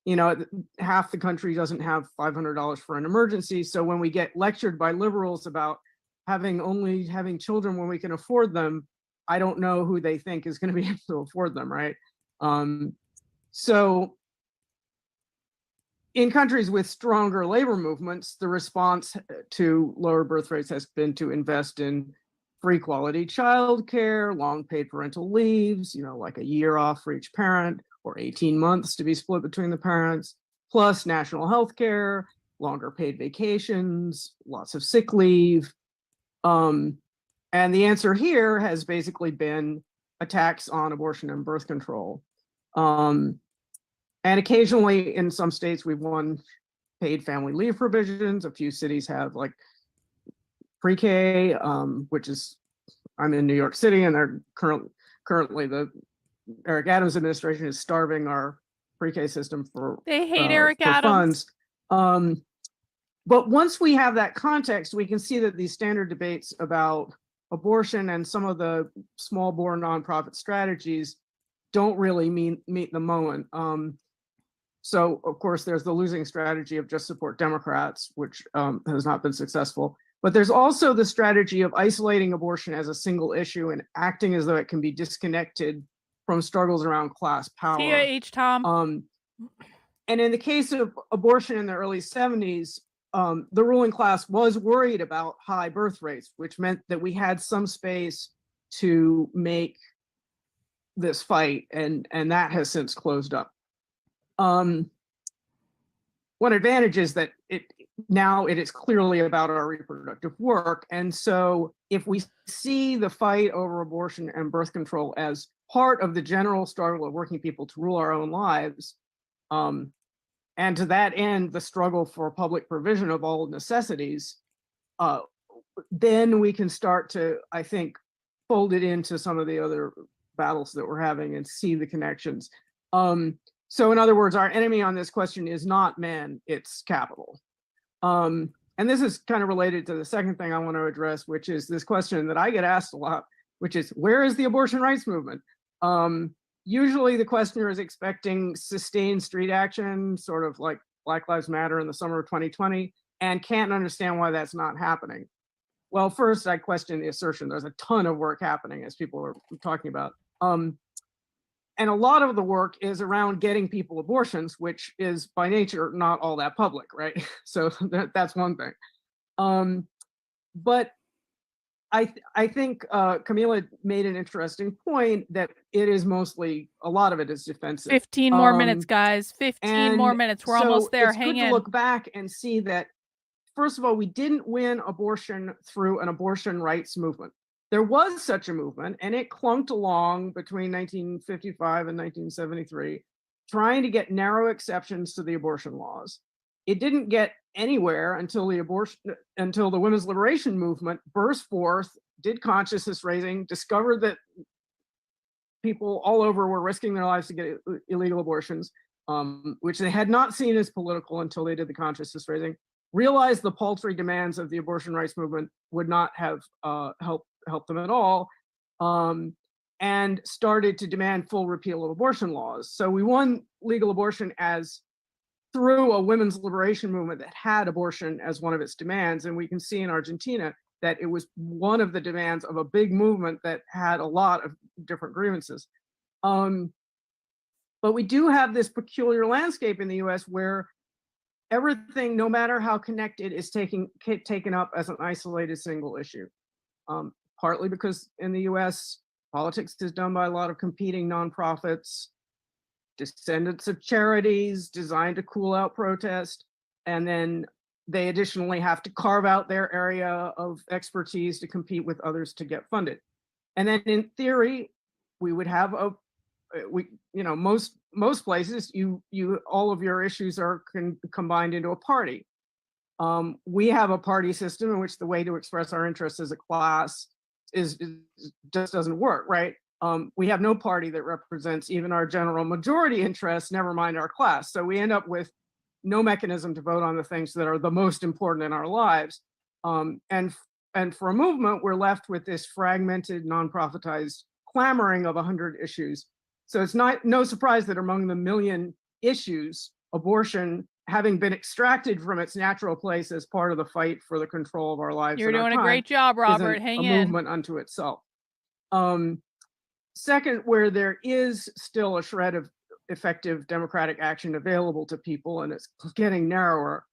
the country doesn't have $500 for an emergency. So when we get lectured by liberals about only having children when we can afford them, I don't know who they think is going to be able to afford them, right? So in countries with stronger labor movements, the response to lower birth rates has been to invest in free quality childcare, long paid parental leaves, like a year off for each parent, or 18 months to be split between the parents, plus national health care, longer paid vacations, lots of sick leave. And the answer here has basically been a tax on abortion and birth control. And occasionally in some states, we've won paid family leave provisions. A few cities have like pre-K, which is, I'm in New York City, and they're currently the Eric Adams administration is starving our pre-K system for they hate Eric Adams funds. But once we have that context, we can see that these standard debates about abortion and some of the small bore nonprofit strategies don't really meet the moment. So of course, there's the losing strategy of just support Democrats, which has not been successful. But there's also the strategy of isolating abortion as a single issue and acting as though it can be disconnected from struggles around class power. TH Tom. And in the case of abortion in the early 70s, the ruling class was worried about high birth rates, which meant that we had some space to make this fight, and that has since closed up. One advantage is that now it is clearly about our reproductive work. And so if we see the fight over abortion and birth control as part of the general struggle of working people to rule our own lives, and to that end, the struggle for public provision of all necessities, then we can start to, I think, fold it into some of the other battles that we're having and see the connections. So in other words, our enemy on this question is not men, it's capital. And this is kind of related to the second thing I want to address, which is this question that I get asked a lot, which is, where is the abortion rights movement? Usually the questioner is expecting sustained street action, sort of like Black Lives Matter in the summer of 2020, and can't understand why that's not happening. Well, first, I question the assertion. There's a ton of work happening, as people are talking about. And a lot of the work is around getting people abortions, which is by nature not all that public, right? So that's one thing. But I think Camila made an interesting point that it is mostly, a lot of it is defensive. 15 more minutes, guys. 15 more minutes. We're almost there. It's good to look back and see that, first of all, we didn't win abortion through an abortion rights movement. There was such a movement, and it clunked along between 1955 and 1973, trying to get narrow exceptions to the abortion laws. It didn't get anywhere until the women's liberation movement burst forth, did consciousness raising, discovered that people all over were risking their lives to get illegal abortions, which they had not seen as political until they did the consciousness raising, realized the paltry demands of the abortion rights movement would not have helped them at all, and started to demand full repeal of abortion laws. So we won legal abortion as through a women's liberation movement that had abortion as one of its demands. And we can see in Argentina that it was one of the demands of a big movement that had a lot of different grievances. But we do have this peculiar landscape in the US where everything, no matter how connected, is taken up as an isolated single issue. Partly because in the US, politics is done by a lot of competing nonprofits, descendants of charities designed to cool out protest, and then they additionally have to carve out their area of expertise to compete with others to get funded. And then in theory, we would have most places, all of your issues are combined into a party. We have a party system in which the way to express our interests as a class just doesn't work, right? We have no party that represents even our general majority interests, never mind our class. So we end up with no mechanism to vote on the things that are the most important in our lives. And for a movement, we're left with this fragmented, non-profitized clamoring of 100 issues. So it's no surprise that among the million issues, abortion, having been extracted from its natural place as part of the fight for the control of our lives. You're doing a great job, Robert. Hang in. A movement unto itself. Second, where there is still a shred of effective democratic action available to people, and it's getting narrower,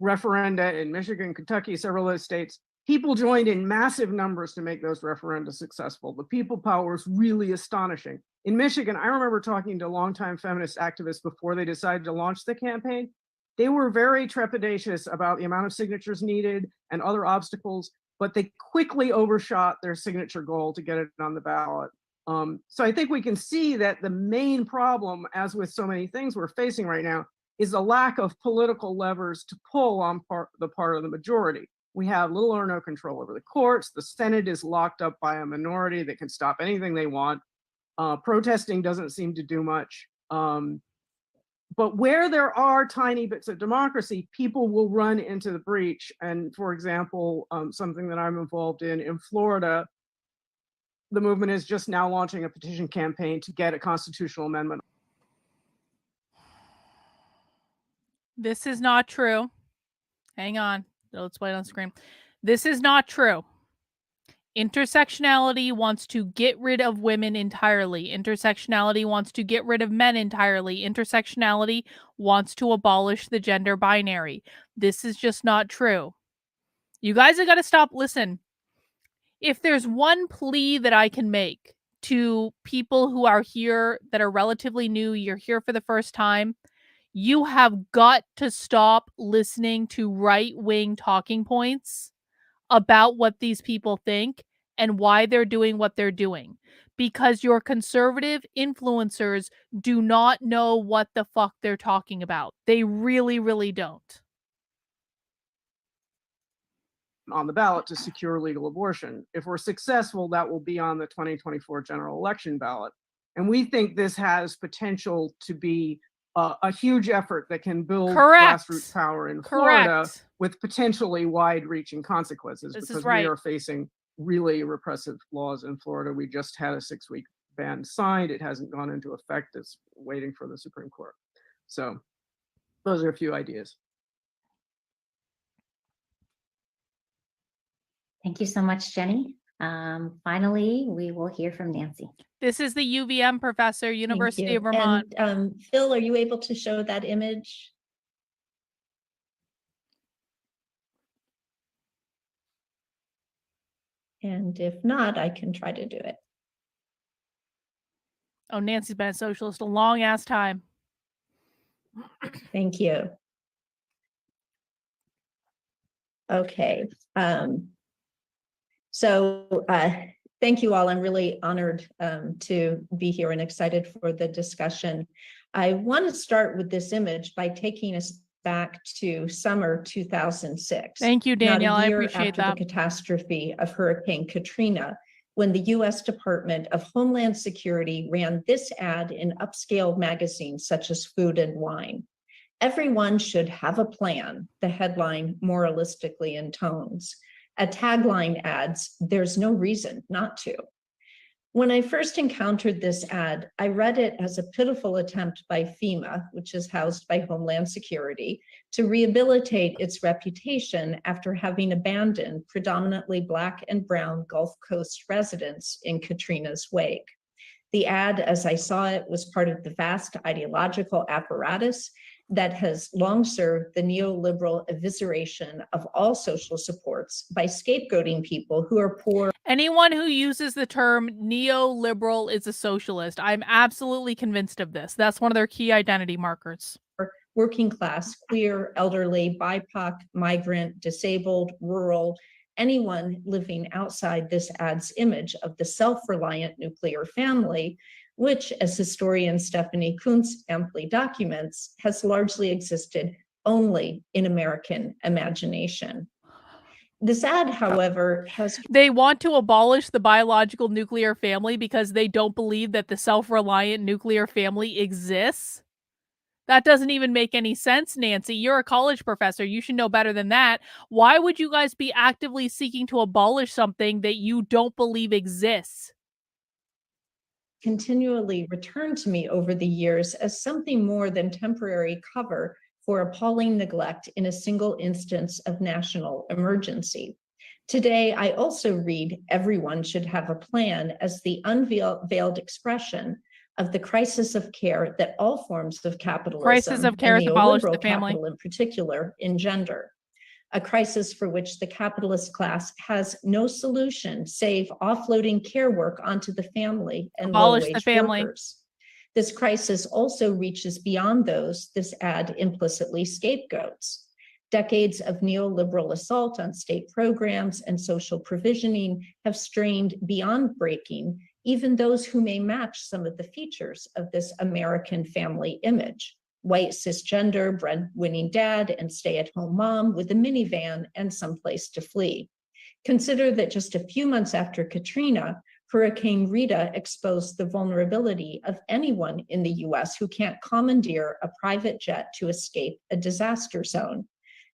referenda in Michigan, Kentucky, several of those states, people joined in massive numbers to make those referenda successful. The people power is really astonishing. In Michigan, I remember talking to longtime feminist activists before they decided to launch the campaign. They were very trepidatious about the amount of signatures needed and other obstacles, but they quickly overshot their signature goal to get it on the ballot. So I think we can see that the main problem, as with so many things we're facing right now, is a lack of political levers to pull on the part of the majority. We have little or no control over the courts. The Senate is locked up by a minority that can stop anything they want. Protesting doesn't seem to do much. But where there are tiny bits of democracy, people will run into the breach. And for example, something that I'm involved in Florida, the movement is just now launching a petition campaign to get a constitutional amendment. This is not true. Hang on. Let's wait on screen. This is not true. Intersectionality wants to get rid of women entirely. Intersectionality wants to get rid of men entirely. Intersectionality wants to abolish the gender binary. This is just not true. You guys have got to stop. Listen, if there's one plea that I can make to people who are here that are relatively new, you're here for the first time, you have got to stop listening to right-wing talking points about what these people think and why they're doing what they're doing. Because your conservative influencers do not know what the fuck they're talking about. They really, really don't. on the ballot to secure legal abortion. If we're successful, that will be on the 2024 general election ballot. And we think this has potential to be a huge effort that can build grassroots power in Florida with potentially wide-reaching consequences, because we are facing really repressive laws in Florida. We just had a 6-week ban signed. It hasn't gone into effect. It's waiting for the Supreme Court. So those are a few ideas. Thank you so much, Jenny. Finally, we will hear from Nancy. This is the UVM professor, University of Vermont. And Phil, are you able to show that image? And if not, I can try to do it. Oh, Nancy's been a socialist a long ass time. Thank you. Okay. Thank you all. I'm really honored to be here and excited for the discussion. I want to start with this image by taking us back to summer 2006. Thank you, Danielle. I appreciate that. After the catastrophe of Hurricane Katrina, when the US Department of Homeland Security ran this ad in upscale magazines such as Food and Wine. "Everyone should have a plan," the headline moralistically intones. A tagline adds, "There's no reason not to." When I first encountered this ad, I read it as a pitiful attempt by FEMA, which is housed by Homeland Security, to rehabilitate its reputation after having abandoned predominantly Black and brown Gulf Coast residents in Katrina's wake. The ad, as I saw it, was part of the vast ideological apparatus that has long served the neoliberal evisceration of all social supports by scapegoating people who are poor. Anyone who uses the term neoliberal is a socialist. I'm absolutely convinced of this. That's one of their key identity markers. Working class, queer, elderly, BIPOC, migrant, disabled, rural, anyone living outside this ad's image of the self-reliant nuclear family, which, as historian Stephanie Kuntz amply documents, has largely existed only in American imagination. This ad, however, has... They want to abolish the biological nuclear family because they don't believe that the self-reliant nuclear family exists? That doesn't even make any sense, Nancy. You're a college professor. You should know better than that. Why would you guys be actively seeking to abolish something that you don't believe exists? Continually returned to me over the years as something more than temporary cover for appalling neglect in a single instance of national emergency. Today, I also read "everyone should have a plan" as the unveiled expression of the crisis of care that all forms of capitalism, crisis of care is abolish the family, capital in particular, engender. A crisis for which the capitalist class has no solution save offloading care work onto the family and low-wage workers. This crisis also reaches beyond those this ad implicitly scapegoats. Decades of neoliberal assault on state programs and social provisioning have strained beyond breaking even those who may match some of the features of this American family image. White cisgender, breadwinning dad, and stay-at-home mom with a minivan and someplace to flee. Consider that just a few months after Katrina, Hurricane Rita exposed the vulnerability of anyone in the US who can't commandeer a private jet to escape a disaster zone.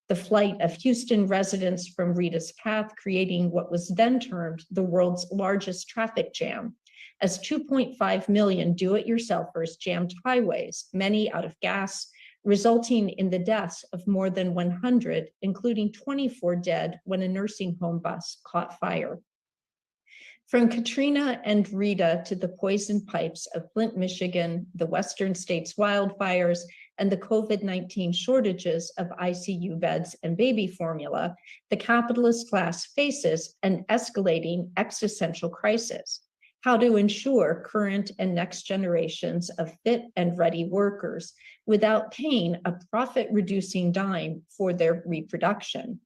The flight of Houston residents from Rita's path, creating what was then termed the world's largest traffic jam, as 2.5 million do-it-yourselfers jammed highways, many out of gas, resulting in the deaths of more than 100, including 24 dead when a nursing home bus caught fire. From Katrina and Rita to the poison pipes of Flint, Michigan, the Western states wildfires, and the COVID-19 shortages of ICU beds and baby formula, the capitalist class faces an escalating existential crisis. How to ensure current and next generations of fit and ready workers without paying a profit-reducing dime for their reproduction.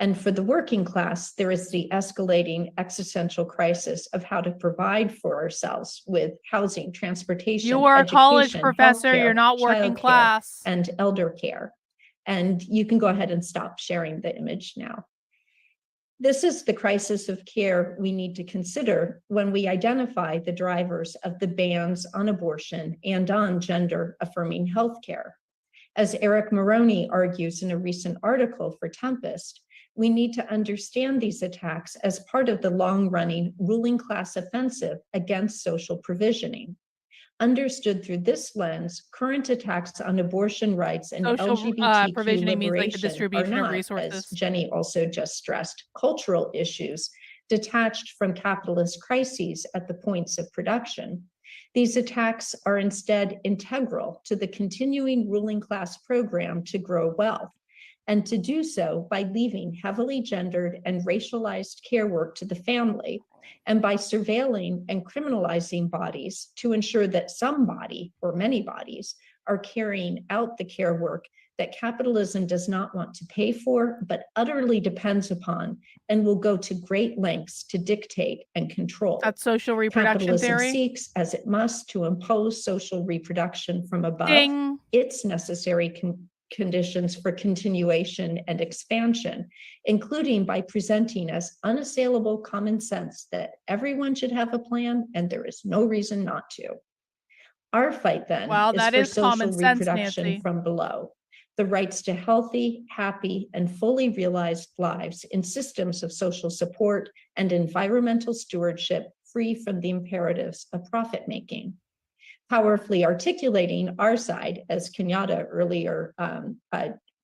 And for the working class, there is the escalating existential crisis of how to provide for ourselves with housing, transportation, you are a college professor, you're not working class, and elder care. And you can go ahead and stop sharing the image now. This is the crisis of care we need to consider when we identify the drivers of the bans on abortion and on gender-affirming healthcare. As Eric Moroney argues in a recent article for Tempest, we need to understand these attacks as part of the long-running ruling class offensive against social provisioning. Understood through this lens, current attacks on abortion rights and Social LGBTQ provisioning means like the liberation distribution are of not, resources. as Jenny also just stressed, cultural issues detached from capitalist crises at the points of production. These attacks are instead integral to the continuing ruling class program to grow wealth, and to do so by leaving heavily gendered and racialized care work to the family, and by surveilling and criminalizing bodies to ensure that some body or many bodies are carrying out the care work that capitalism does not want to pay for, but utterly depends upon and will go to great lengths to dictate and control. That's social reproduction Capitalism theory. seeks, as it must, to impose social reproduction from above, Ding. its necessary conditions for continuation and expansion, including by presenting as unassailable common sense that everyone should have a plan and there is no reason not to. Our fight then Wow, is that for is common social sense, reproduction Nancy. from below, the rights to healthy, happy, and fully realized lives in systems of social support and environmental stewardship free from the imperatives of profit-making. Powerfully articulating our side, as Kenyatta earlier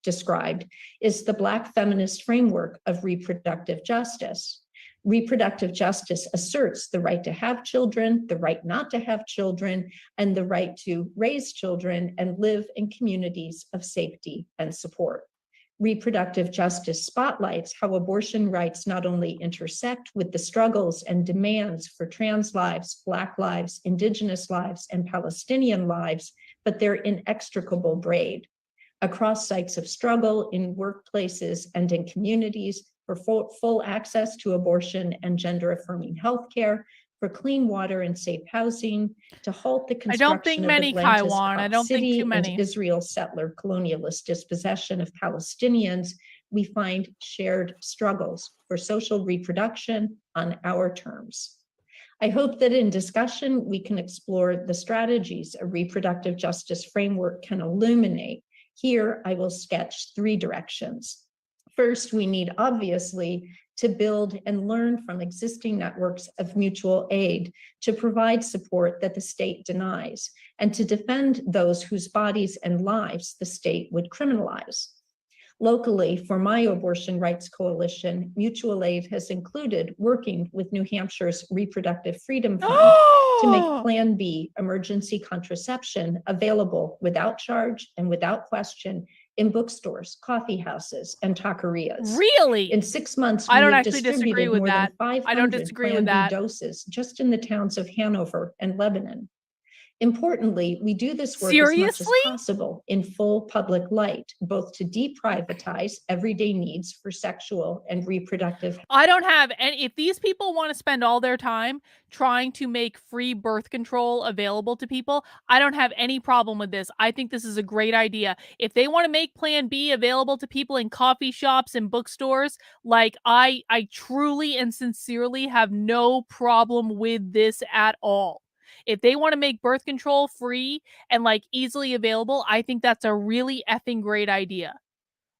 described, is the Black feminist framework of reproductive justice. Reproductive justice asserts the right to have children, the right not to have children, and the right to raise children and live in communities of safety and support. Reproductive justice spotlights how abortion rights not only intersect with the struggles and demands for trans lives, Black lives, Indigenous lives, and Palestinian lives, but they're inextricable braid. Across sites of struggle, in workplaces, and in communities, for full access to abortion and gender-affirming healthcare, for clean water and safe housing, to halt the I don't think construction of many, Atlantis Kaiwan. I don't think City too many. and Israel's settler colonialist dispossession of Palestinians, we find shared struggles for social reproduction on our terms. I hope that in discussion, we can explore the strategies a reproductive justice framework can illuminate. Here, I will sketch 3 directions. First, we need obviously to build and learn from existing networks of mutual aid to provide support that the state denies, and to defend those whose bodies and lives the state would criminalize. Locally, for my abortion rights coalition, mutual aid has included working with New Hampshire's Reproductive Freedom Fund to make Plan B emergency contraception available without charge and without question in bookstores, coffee houses, and taquerias. Really? In 6 months, I we don't have actually disagree distributed with more that. than I don't 500 disagree Plan with B that. doses just in the towns of Hanover and Lebanon. Importantly, we do this work as much as Seriously? possible in full public light, both to deprivatize everyday needs for sexual and reproductive. I don't have any. If these people want to spend all their time trying to make free birth control available to people, I don't have any problem with this. I think this is a great idea. If they want to make Plan B available to people in coffee shops and bookstores, like I truly and sincerely have no problem with this at all. If they want to make birth control free and like easily available, I think that's a really effing great idea.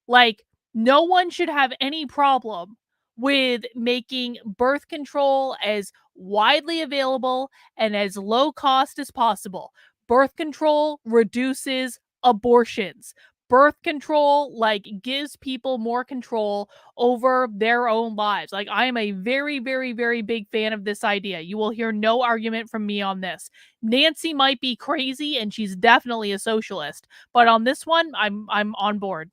Like, no one should have any problem with making birth control as widely available and as low cost as possible. Birth control reduces abortions. Birth control like gives people more control over their own lives. Like, I am a very, very, very big fan of this idea. You will hear no argument from me on this. Nancy might be crazy and she's definitely a socialist, but on this one, I'm on board.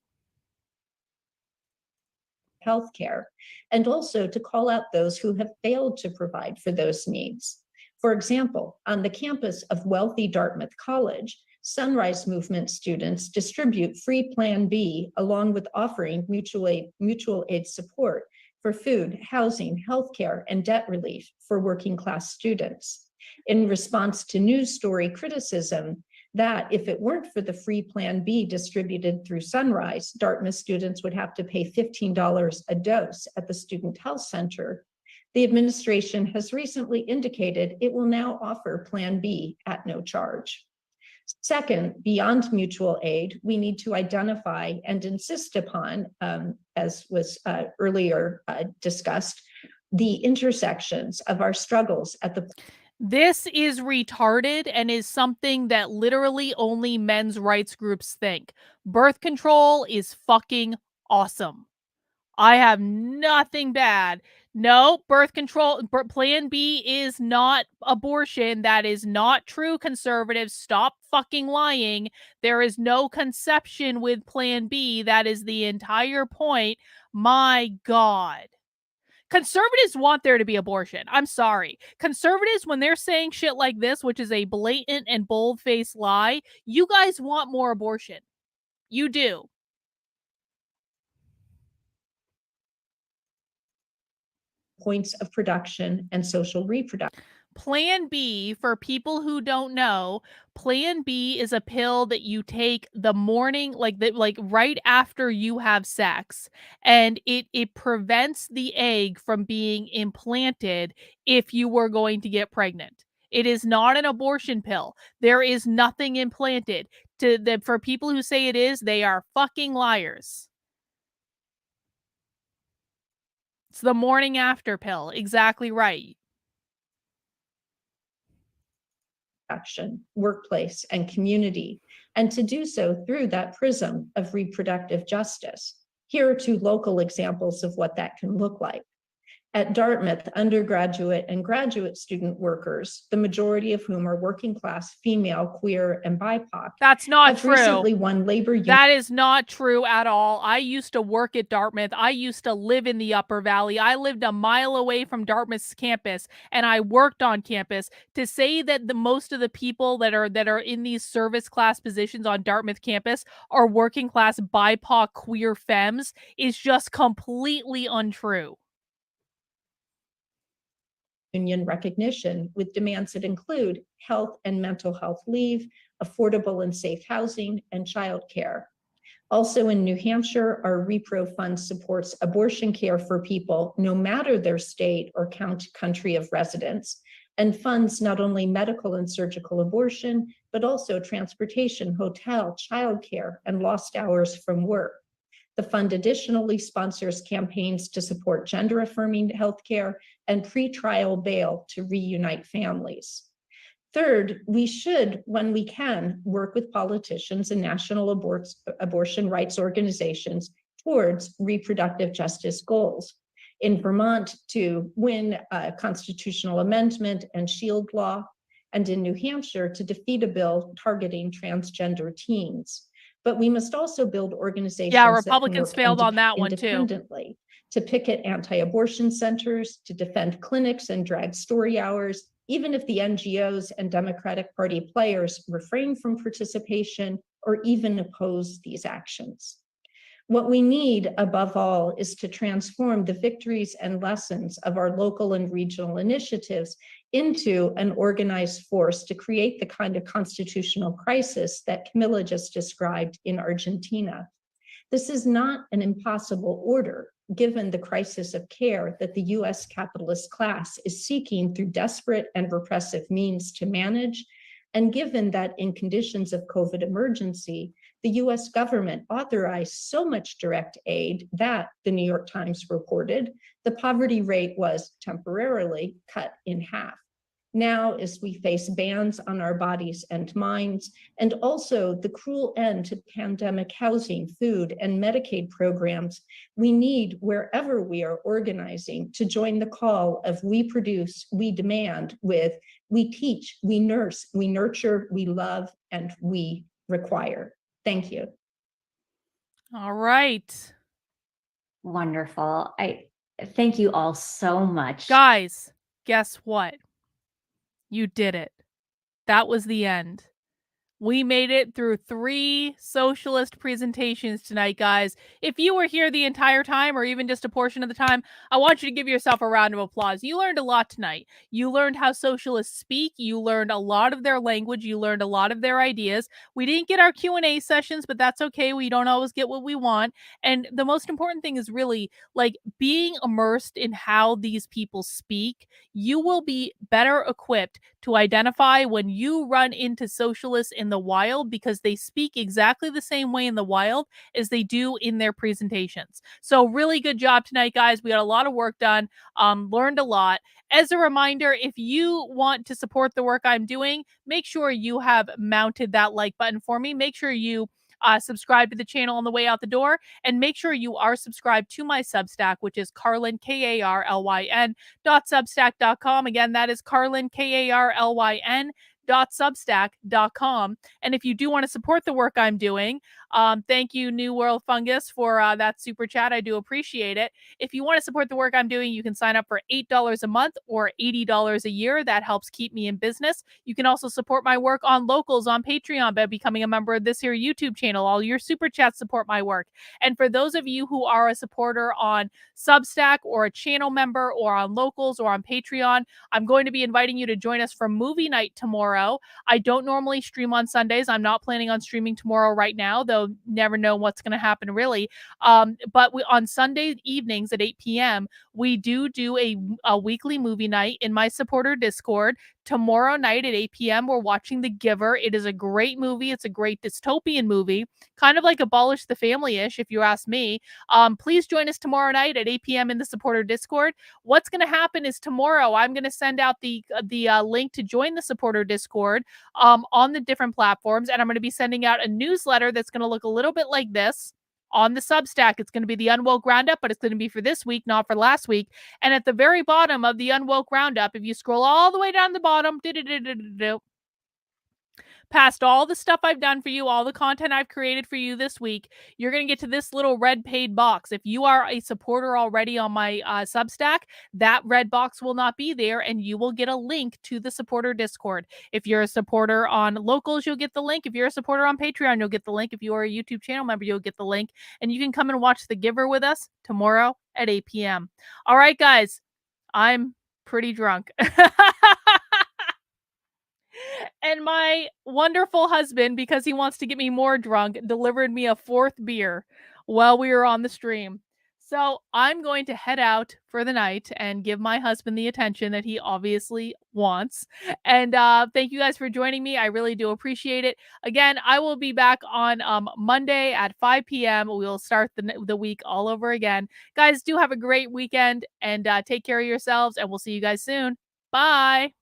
Healthcare, and also to call out those who have failed to provide for those needs. For example, on the campus of wealthy Dartmouth College, Sunrise Movement students distribute free Plan B along with offering mutual aid support for food, housing, healthcare, and debt relief for working class students. In response to news story criticism that if it weren't for the free Plan B distributed through Sunrise, Dartmouth students would have to pay $15 a dose at the Student Health Center. The administration has recently indicated it will now offer Plan B at no charge. Second, beyond mutual aid, we need to identify and insist upon, as was earlier discussed, the intersections of our struggles at the. This is retarded and is something that literally only men's rights groups think. Birth control is fucking awesome. I have nothing bad. No, birth control, Plan B is not abortion. That is not true, conservatives. Stop fucking lying. There is no conception with Plan B. That is the entire point. My God. Conservatives want there to be abortion. I'm sorry. Conservatives, when they're saying shit like this, which is a blatant and bold-faced lie, you guys want more abortion. You do. Points of production and social reproduction. Plan B, for people who don't know, Plan B is a pill that you take the morning, like right after you have sex, and it prevents the egg from being implanted if you were going to get pregnant. It is not an abortion pill. There is nothing implanted. For people who say it is, they are fucking liars. It's the morning after pill. Exactly right. Workplace, and community, and to do so through that prism of reproductive justice. Here are two local examples of what that can look like. At Dartmouth, undergraduate and graduate student workers, the majority of whom are working class, female, queer, and BIPOC. That's not true. Recently won labor union. That is not true at all. I used to work at Dartmouth. I used to live in the Upper Valley. I lived a mile away from Dartmouth's campus, and I worked on campus. To say that most of the people that are in these service class positions on Dartmouth campus are working class BIPOC queer femmes is just completely untrue. Union recognition with demands that include health and mental health leave, affordable and safe housing, and childcare. Also in New Hampshire, our Repro Fund supports abortion care for people no matter their state or country of residence, and funds not only medical and surgical abortion, but also transportation, hotel, childcare, and lost hours from work. The fund additionally sponsors campaigns to support gender-affirming healthcare and pretrial bail to reunite families. Third, we should, when we can, work with politicians and national abortion rights organizations towards reproductive justice goals. In Vermont, to win a constitutional amendment and shield law, and in New Hampshire to defeat a bill targeting transgender teens. But we must also build organizations. Yeah, Republicans failed on that one too. Independently, to picket anti-abortion centers, to defend clinics and drag story hours, even if the NGOs and Democratic Party players refrain from participation or even oppose these actions. What we need, above all, is to transform the victories and lessons of our local and regional initiatives into an organized force to create the kind of constitutional crisis that Camilla just described in Argentina. This is not an impossible order, given the crisis of care that the US capitalist class is seeking through desperate and repressive means to manage, and given that in conditions of COVID emergency, the US government authorized so much direct aid that, the New York Times reported, the poverty rate was temporarily cut in half. Now, as we face bans on our bodies and minds, and also the cruel end to pandemic housing, food, and Medicaid programs, we need, wherever we are organizing, to join the call of we produce, we demand with we teach, we nurse, we nurture, we love, and we require. Thank you. All right. Wonderful. I thank you all so much. Guys, guess what? You did it. That was the end. We made it through 3 socialist presentations tonight, guys. If you were here the entire time or even just a portion of the time, I want you to give yourself a round of applause. You learned a lot tonight. You learned how socialists speak. You learned a lot of their language. You learned a lot of their ideas. We didn't get our Q&A sessions, but that's okay. We don't always get what we want. And the most important thing is really like being immersed in how these people speak. You will be better equipped to identify when you run into socialists in the wild, because they speak exactly the same way in the wild as they do in their presentations. So really good job tonight, guys. We got a lot of work done, learned a lot. As a reminder, if you want to support the work I'm doing, make sure you have mounted that like button for me. Make sure you subscribe to the channel on the way out the door, and make sure you are subscribed to my Substack, which is Carlyn, Karlyn, .substack.com. Again, that is Carlyn, Karlyn, .substack.com. And if you do want to support the work I'm doing, thank you, New World Fungus, for that super chat. I do appreciate it. If you want to support the work I'm doing, you can sign up for $8 a month or $80 a year. That helps keep me in business. You can also support my work on Locals on Patreon by becoming a member of this here YouTube channel. All your super chats support my work. And for those of you who are a supporter on Substack or a channel member or on Locals or on Patreon, I'm going to be inviting you to join us for movie night tomorrow. I don't normally stream on Sundays. I'm not planning on streaming tomorrow right now, though never know what's going to happen really. But on Sunday evenings at 8 p.m., we do a weekly movie night in my supporter Discord. Tomorrow night at 8 p.m., we're watching The Giver. It is a great movie. It's a great dystopian movie, kind of like Abolish the Family-ish, if you ask me. Please join us tomorrow night at 8 p.m. in the supporter Discord. What's going to happen is tomorrow I'm going to send out the link to join the supporter Discord on the different platforms, and I'm going to be sending out a newsletter that's going to look a little bit like this. On the Substack, it's going to be the Unwoke Roundup, but it's going to be for this week, not for last week. And at the very bottom of the Unwoke Roundup, if you scroll all the way down the bottom, past all the stuff I've done for you, all the content I've created for you this week, you're going to get to this little red paid box. If you are a supporter already on my Substack, that red box will not be there, and you will get a link to the supporter Discord. If you're a supporter on Locals, you'll get the link. If you're a supporter on Patreon, you'll get the link. If you are a YouTube channel member, you'll get the link. And you can come and watch The Giver with us tomorrow at 8 p.m. All right, guys, I'm pretty drunk. And my wonderful husband, because he wants to get me more drunk, delivered me a 4th beer while we were on the stream. So I'm going to head out for the night and give my husband the attention that he obviously wants. And thank you guys for joining me. I really do appreciate it. Again, I will be back on Monday at 5 p.m. We'll start the week all over again. Guys, do have a great weekend and take care of yourselves, and we'll see you guys soon. Bye.